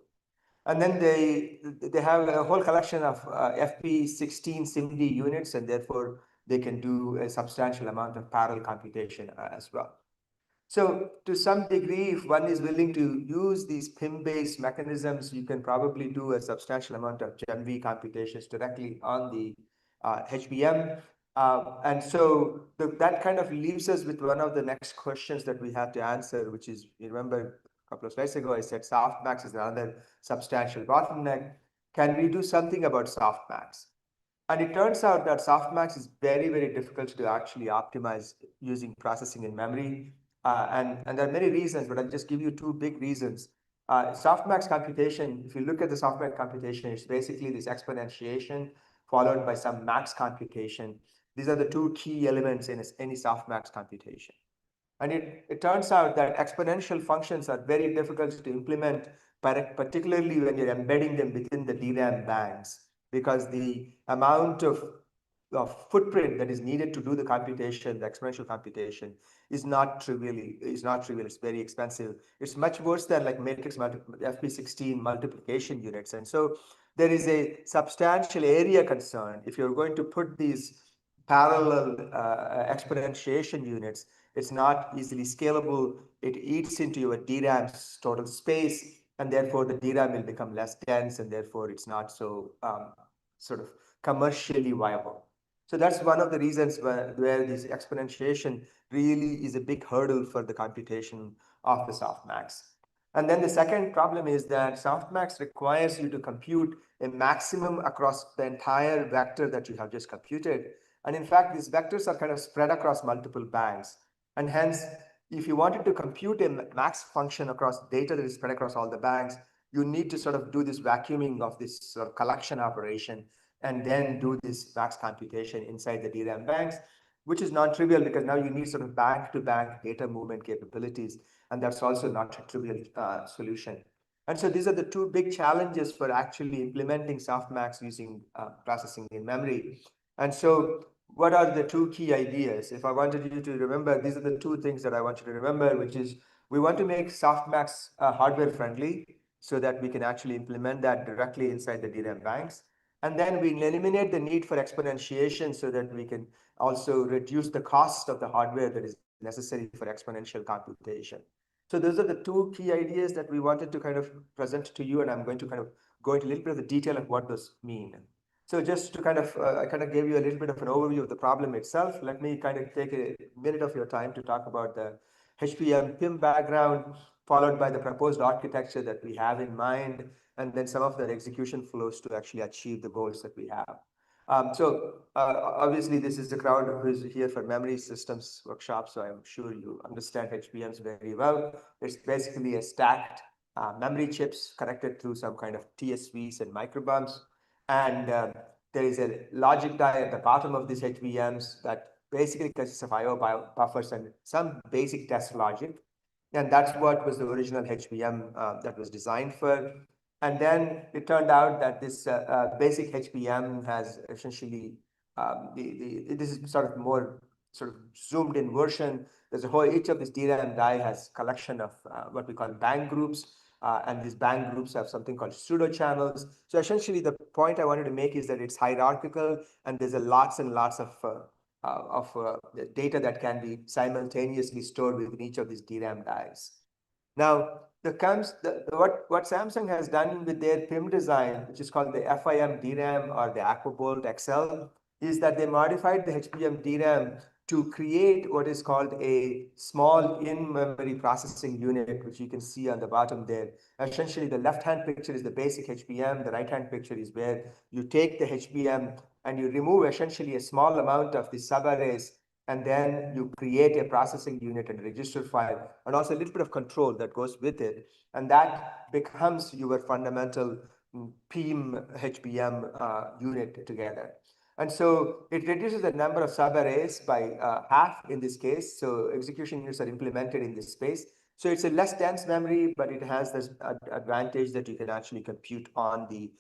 And then they have a whole collection of FP16 SIMD units, and therefore they can do a substantial amount of parallel computation as well. So to some degree, if one is willing to use these PIM-based mechanisms, you can probably do a substantial amount of GEMV computations directly on the HBM. And so that kind of leaves us with one of the next questions that we have to answer, which is, you remember a couple of slides ago, I said softmax is another substantial bottleneck. Can we do something about softmax? And it turns out that softmax is very, very difficult to actually optimize using processing in memory. And there are many reasons, but I'll just give you two big reasons. Softmax computation, if you look at the softmax computation, it's basically this exponentiation followed by some max computation. These are the two key elements in any softmax computation. And it turns out that exponential functions are very difficult to implement, particularly when you're embedding them within the DRAM banks, because the amount of footprint that is needed to do the computation, the exponential computation, is not trivial. It's very expensive. It's much worse than like matrix FP16 multiplication units. And so there is a substantial area concern. If you're going to put these parallel exponentiation units, it's not easily scalable. It eats into your DRAM's total space, and therefore the DRAM will become less dense, and therefore it's not so sort of commercially viable. So that's one of the reasons where this exponentiation really is a big hurdle for the computation of the softmax. And then the second problem is that softmax requires you to compute a maximum across the entire vector that you have just computed. And in fact, these vectors are kind of spread across multiple banks. And hence, if you wanted to compute a max function across data that is spread across all the banks, you need to sort of do this vacuuming of this sort of collection operation and then do this max computation inside the DRAM banks, which is non-trivial because now you need sort of bank-to-bank data movement capabilities, and that's also not a trivial solution. And so these are the two big challenges for actually implementing softmax using processing in memory. And so what are the two key ideas? If I wanted you to remember, these are the two things that I want you to remember, which is we want to make softmax hardware friendly so that we can actually implement that directly inside the DRAM banks. And then we eliminate the need for exponentiation so that we can also reduce the cost of the hardware that is necessary for exponential computation. So those are the two key ideas that we wanted to kind of present to you, and I'm going to kind of go into a little bit of the detail of what those mean. So just to kind of, I kind of gave you a little bit of an overview of the problem itself. Let me kind of take a minute of your time to talk about the HBM PIM background, followed by the proposed architecture that we have in mind, and then some of the execution flows to actually achieve the goals that we have. Obviously, this is the crowd who is here for memory systems workshop, so I'm sure you understand HBMs very well. It's basically a stacked memory chips connected through some kind of TSVs and microbumps. And there is a logic die at the bottom of these HBMs that basically consists of IO buffers and some basic test logic. And that's what was the original HBM that was designed for. And then it turned out that this basic HBM has essentially, this is sort of more sort of zoomed in version. There's a whole, each of these DRAM die has collection of what we call bank groups. And these bank groups have something called pseudo channels. So essentially the point I wanted to make is that it's hierarchical and there's lots and lots of data that can be simultaneously stored within each of these DRAM dies. Now, what Samsung has done with their PIM design, which is called the FIM DRAM or the Aquabolt XL, is that they modified the HBM DRAM to create what is called a small in-memory processing unit, which you can see on the bottom there. Essentially, the left-hand picture is the basic HBM. The right-hand picture is where you take the HBM and you remove essentially a small amount of the subarrays, and then you create a processing unit and register file, and also a little bit of control that goes with it. And that becomes your fundamental PIM HBM unit together. And so it reduces the number of subarrays by half in this case. So execution units are implemented in this space. So it's a less dense memory, but it has this advantage that you can actually compute on the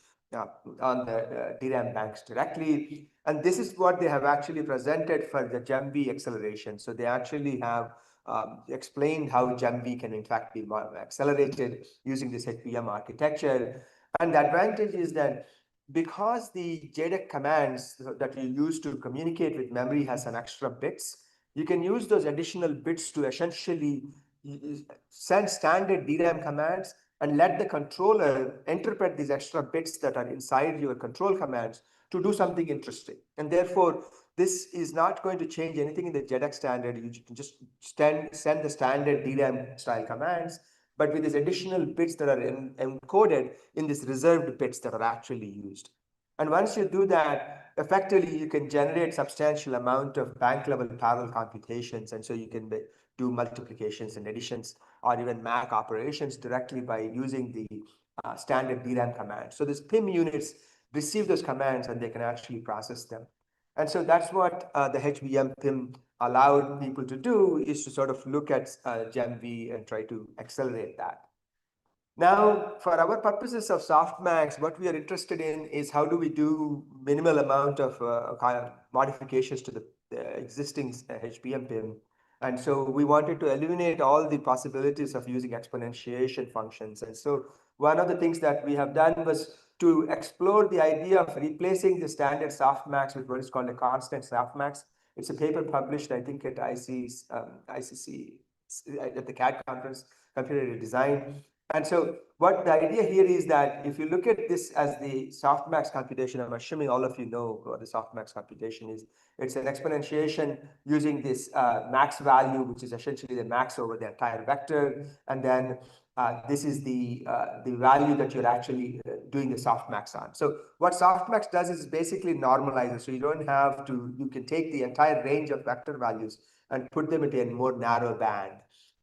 DRAM banks directly. And this is what they have actually presented for the GEMB acceleration. So they actually have explained how GEMB can in fact be accelerated using this HBM architecture. And the advantage is that because the JEDEC commands that you use to communicate with memory has some extra bits, you can use those additional bits to essentially send standard DRAM commands and let the controller interpret these extra bits that are inside your control commands to do something interesting. And therefore, this is not going to change anything in the JEDEC standard. You can just send the standard DRAM style commands, but with these additional bits that are encoded in these reserved bits that are actually used. And once you do that, effectively, you can generate substantial amount of bank level parallel computations. And so you can do multiplications and additions or even MAC operations directly by using the standard DRAM command. So these PIM units receive those commands and they can actually process them. And so that's what the HBM PIM allowed people to do, is to sort of look at GEMV and try to accelerate that. Now, for our purposes of softmax, what we are interested in is how do we do minimal amount of modifications to the existing HBM PIM. And so we wanted to eliminate all the possibilities of using exponentiation functions. And so one of the things that we have done was to explore the idea of replacing the standard softmax with what is called a constant softmax. It's a paper published, I think, at ICC, at the CAD conference, Computer Design. And so what the idea here is that if you look at this as the softmax computation, I'm assuming all of you know what the softmax computation is. It's an exponentiation using this max value, which is essentially the max over the entire vector. And then this is the value that you're actually doing the softmax on. So what softmax does is basically normalizes. So you don't have to, you can take the entire range of vector values and put them into a more narrow band.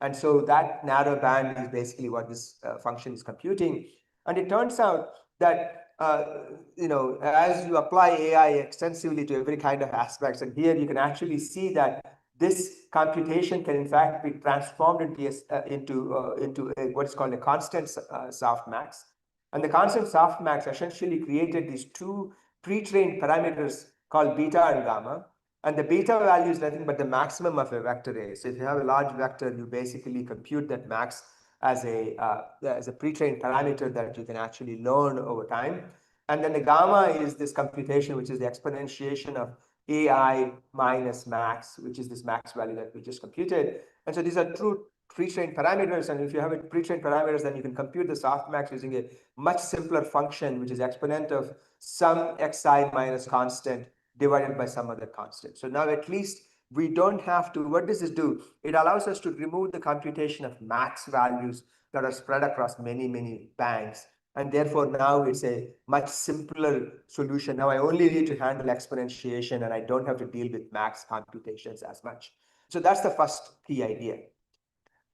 And so that narrow band is basically what this function is computing. And it turns out that as you apply AI extensively to every kind of aspects, and here you can actually see that this computation can in fact be transformed into what's called a constant softmax. And the constant softmax essentially created these two pre-trained parameters called beta and gamma. And the beta value is nothing but the maximum of a vector A. So if you have a large vector, you basically compute that max as a pre-trained parameter that you can actually learn over time. And then the gamma is this computation, which is the exponentiation of AI minus max, which is this max value that we just computed. And so these are true pre-trained parameters. And if you have pre-trained parameters, then you can compute the softmax using a much simpler function, which is exponent of some xi minus constant divided by some other constant. So now at least we don't have to, what does this do? It allows us to remove the computation of max values that are spread across many, many banks. And therefore now it's a much simpler solution. Now I only need to handle exponentiation and I don't have to deal with max computations as much. So that's the first key idea.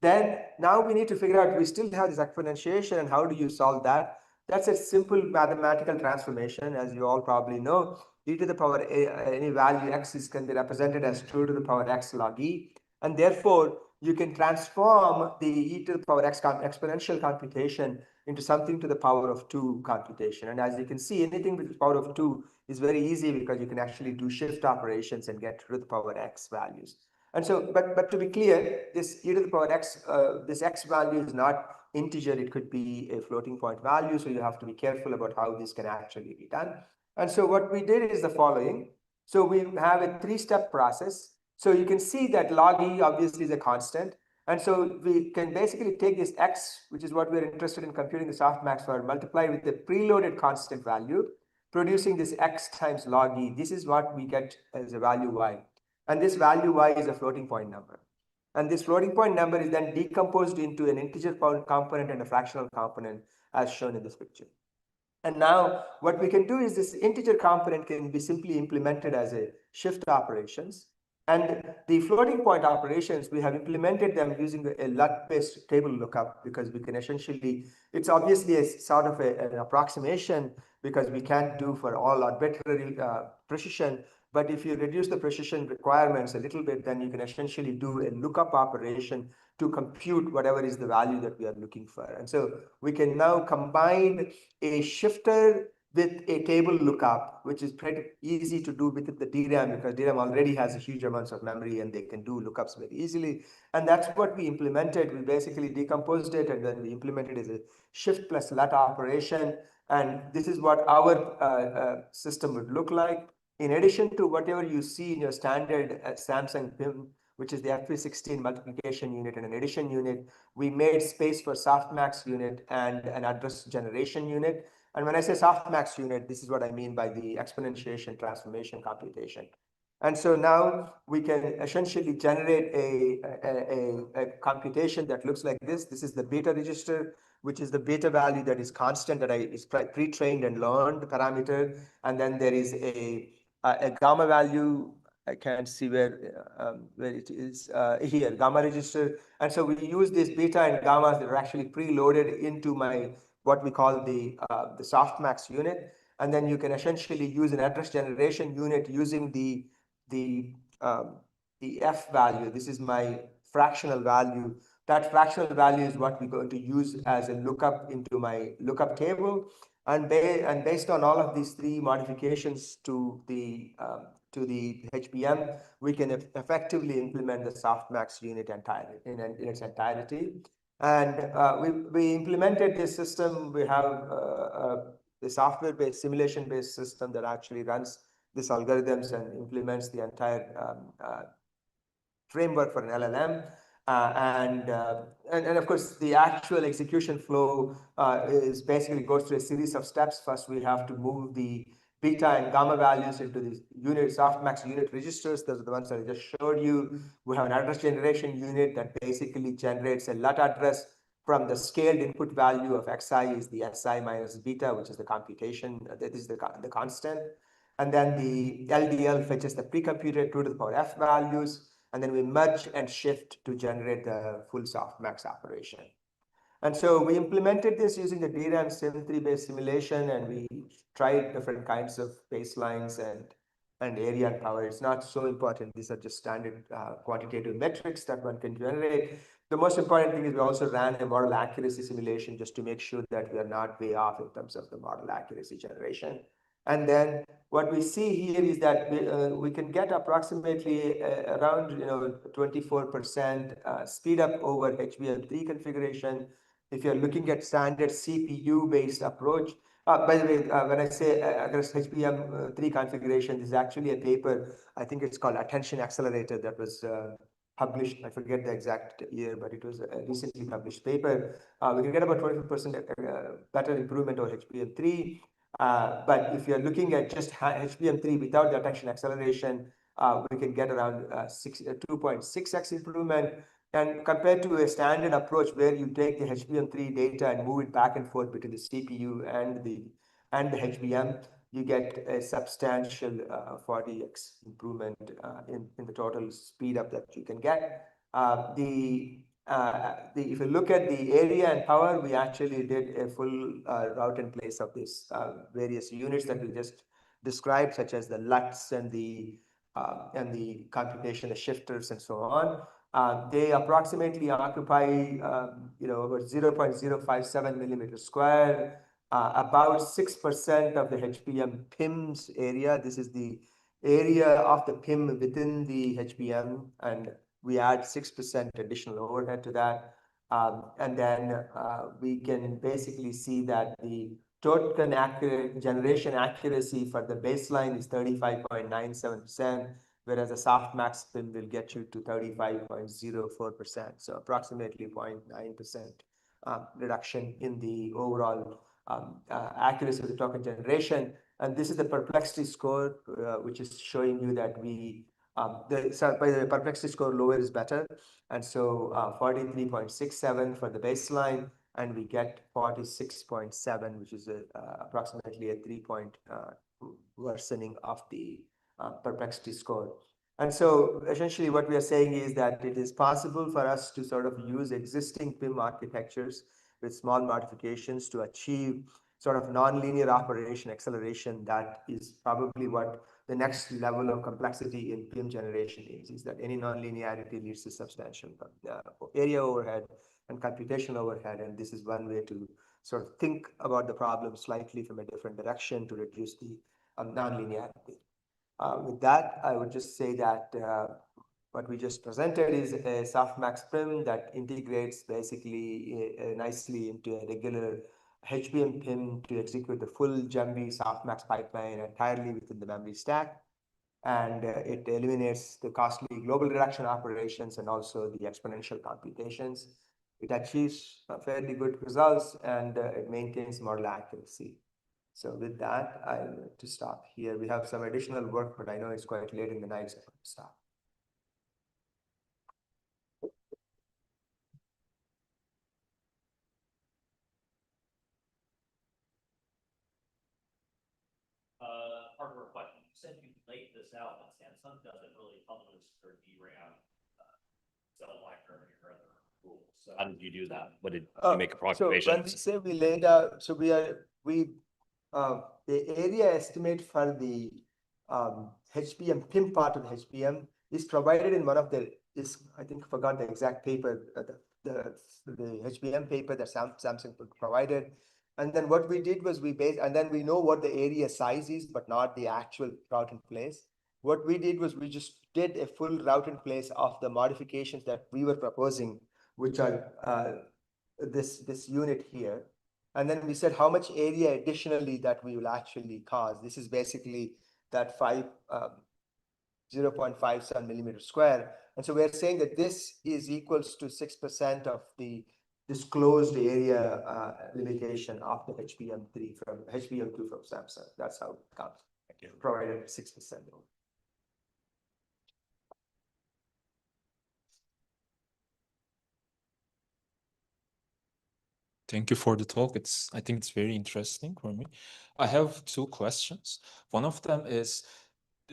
Then now we need to figure out, we still have this exponentiation, and how do you solve that? That's a simple mathematical transformation, as you all probably know. E to the power any value x can be represented as 2 to the power x log e. And therefore, you can transform the e to the power x exponential computation into something to the power of 2 computation. And as you can see, anything with the power of 2 is very easy because you can actually do shift operations and get to the power x values. And so, but to be clear, this e to the power x, this x value is not integer. It could be a floating point value. So you have to be careful about how this can actually be done. And so what we did is the following. So we have a 3-step process. So you can see that log e obviously is a constant. And so we can basically take this x, which is what we're interested in computing the softmax for, multiply with the preloaded constant value, producing this x times log e. This is what we get as a value y. And this value y is a floating point number. And this floating point number is then decomposed into an integer component and a fractional component as shown in this picture. And now what we can do is this integer component can be simply implemented as a shift operations. And the floating point operations, we have implemented them using a LUT-based table lookup, because we can essentially, it's obviously a sort of an approximation, because we can't do for all arbitrary precision. But if you reduce the precision requirements a little bit, then you can essentially do a lookup operation to compute whatever is the value that we are looking for. And so we can now combine a shifter with a table lookup, which is pretty easy to do with the DRAM, because DRAM already has a huge amounts of memory and they can do lookups very easily. And that's what we implemented. We basically decomposed it and then we implemented it as a shift plus LUT operation. And this is what our system would look like. In addition to whatever you see in your standard Samsung PIM, which is the FP16 multiplication unit and an addition unit, we made space for softmax unit and an address generation unit. And when I say softmax unit, this is what I mean by the exponentiation transformation computation. And so now we can essentially generate a computation that looks like this. This is the beta register, which is the beta value that is constant, that is pre-trained and learned parameter. And then there is a gamma value I can't see where it is here, gamma register. And so we use this beta and gammas that are actually preloaded into my what we call the softmax unit. And then you can essentially use an address generation unit using the F value. This is my fractional value. That fractional value is what we're going to use as a lookup into my lookup table. And based on all of these three modifications to the HBM, we can effectively implement the softmax unit in its entirety. And we implemented this system. We have the software-based, simulation-based system that actually runs these algorithms and implements the entire framework for an LLM. And of course, the actual execution flow is basically goes through a series of steps. First, we have to move the beta and gamma values into the softmax unit registers. Those are the ones that I just showed you. We have an address generation unit that basically generates a LUT address from the scaled input value of xi is the si minus beta, which is the computation. That is the constant. And then the LDL fetches the pre-computed 2 to the power f values. And then we merge and shift to generate the full softmax operation. And so we implemented this using the DRAM Sim3 based simulation, and we tried different kinds of baselines and area and power. It's not so important. These are just standard quantitative metrics that one can generate. The most important thing is we also ran a model accuracy simulation just to make sure that we are not way off in terms of the model accuracy generation. And then what we see here is that we can get approximately around 24% speed up over HBM3 configuration. If you're looking at standard CPU-based approach, by the way, when I say HBM3 configuration, this is actually a paper. I think it's called Attention Accelerator that was published. I forget the exact year, but it was a recently published paper. We can get about 24% better improvement over HBM3. But if you're looking at just HBM3 without the attention acceleration, we can get around 2.6x improvement. And compared to a standard approach where you take the HBM3 data and move it back and forth between the CPU and the HBM, you get a substantial 40x improvement in the total speed up that you can get. If you look at the area and power, we actually did a full route in place of these various units that we just described, such as the LUTs and the computation, the shifters, and so on. They approximately occupy, about 0.057 millimeters square, about 6% of the HBM PIM's area. This is the area of the PIM within the HBM, and we add 6% additional overhead to that. And then we can basically see that the total generation accuracy for the baseline is 35.97%, whereas the softmax PIM will get you to 35.04%. So approximately 0.9% reduction in the overall accuracy of the token generation. And this is the perplexity score, which is showing you that by the perplexity score, lower is better. And so 43.67 for the baseline, and we get 46.7, which is approximately a 3-point worsening of the perplexity score. And so essentially what we are saying is that it is possible for us to sort of use existing PIM architectures with small modifications to achieve sort of nonlinear operation acceleration. That is probably what the next level of complexity in PIM generation is that any nonlinearity leads to substantial area overhead and computation overhead. And this is one way to sort of think about the problem slightly from a different direction to reduce the nonlinearity. With that, I would just say that what we just presented is a softmax PIM that integrates basically nicely into a regular HBM PIM to execute the full Gemby softmax pipeline entirely within the memory stack. And it eliminates the costly global reduction operations and also the exponential computations. It achieves fairly good results, and it maintains model accuracy. So with that, I'll to stop here. We have some additional work, but I know it's quite late in the night, so I'll stop. Hardware question. You said you laid this out, but Samsung doesn't really publish their DRAM cell library or other rules. So how did you do that? What did you make approximations? So when we say we laid out, so the area estimate for the HBM PIM part of the HBM is provided in one of the I think I forgot the exact paper, the HBM paper that Samsung provided. And then what we did was and then we know what the area size is, but not the actual route in place. What we did was we just did a full route in place of the modifications that we were proposing, which are this unit here. And then we said how much area additionally that we will actually cause. This is basically that 0.57 millimeter square. And so we're saying that this is equals to 6% of the disclosed area limitation of the HBM2 from Samsung. That's how it comes. Provided 6%. Thank you for the talk. I think it's very interesting for me. I have two questions. One of them is,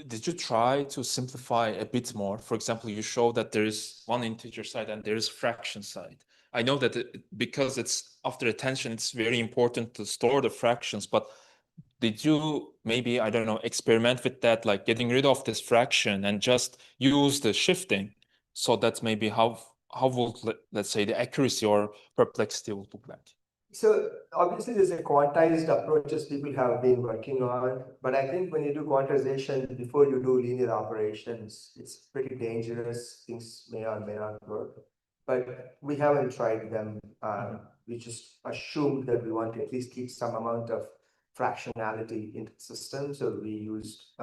did you try to simplify a bit more? For example, you show that there is one integer side and there is fraction side. I know that because it's after attention, it's very important to store the fractions, but did you maybe, I don't know, experiment with that, like getting rid of this fraction and just use the shifting? So that's maybe how would, let's say, the accuracy or perplexity would look like? So obviously there's a quantized approaches people have been working on, but I think when you do quantization before you do linear operations, it's pretty dangerous. Things may or may not work, but we haven't tried them. We just assumed that we want to at least keep some amount of fractionality in the system. So we used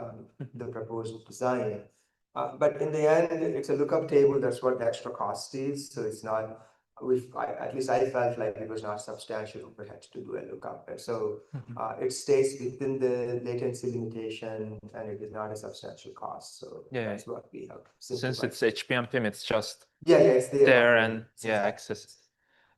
the proposed design. But in the end, it's a lookup table. That's what the extra cost is. So it's not, at least I felt like it was not substantial overhead to do a lookup. So it stays within the latency limitation and it is not a substantial cost. So that's what we have. Since it's HBM PIM, it's just it's there and access.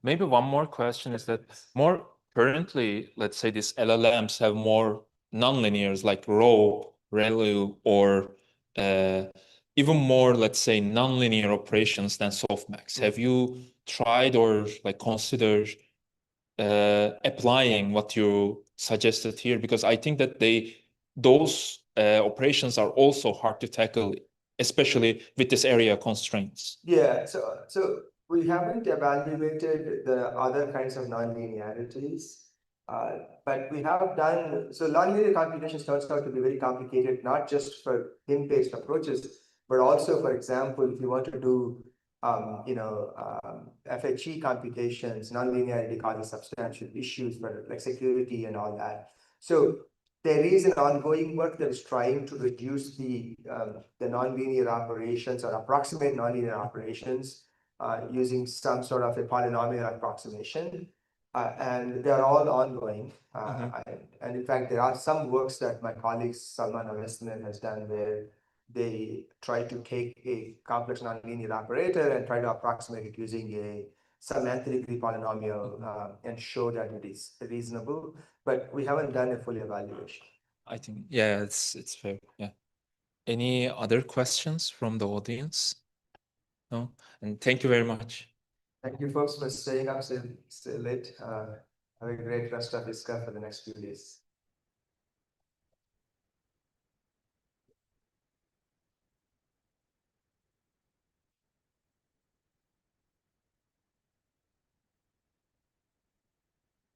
Maybe one more question is that more currently, let's say these LLMs have more nonlinears like row, ReLU, or even more, let's say, nonlinear operations than softmax. Have you tried or like considered applying what you suggested here? Because I think that those operations are also hard to tackle, especially with this area constraints. Yeah, so we haven't evaluated the other kinds of nonlinearities. But we have done, so nonlinear computations turns out to be very complicated, not just for PIM-based approaches, but also, for example, if you want to do, FHE computations, nonlinearity causes substantial issues for like security and all that. So there is an ongoing work that is trying to reduce the nonlinear operations or approximate nonlinear operations using some sort of a polynomial approximation. And they're all ongoing. And in fact, there are some works that my colleague Salman Al-Ismail has done where they try to take a complex nonlinear operator and try to approximate it using a some-nth degree polynomial and show that it is reasonable. But we haven't done a full evaluation. I think, yeah, it's fair. Yeah. Any other questions from the audience? No? And thank you very much. Thank you folks for staying up so late. Have a great rest of ISCA for the next few days.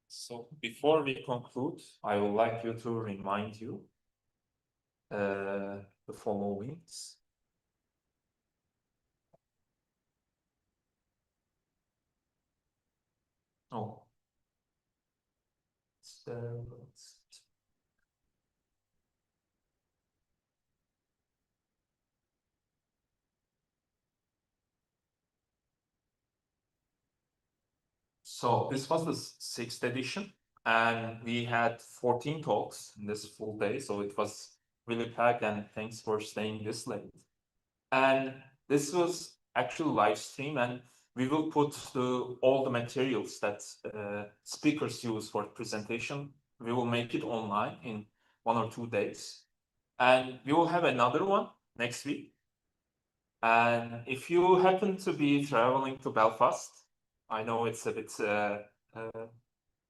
So before we conclude, I would like you to remind you the followings. Oh. So this was the 6th edition, and we had 14 talks in this full day. So it was really packed, and thanks for staying this late. And this was actually live stream, and we will put all the materials that speakers use for presentation. We will make it online in 1 or 2 days. And we will have another one next week. And if you happen to be traveling to Belfast, I know it's a bit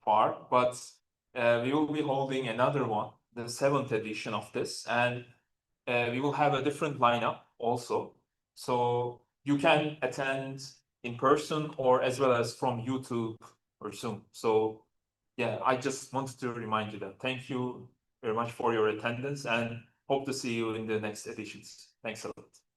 far, but we will be holding another one, the 7th edition of this, and we will have a different lineup also. So you can attend in person or as well as from YouTube or Zoom. So yeah, I just wanted to remind you that. Thank you very much for your attendance and hope to see you in the next editions. Thanks a lot.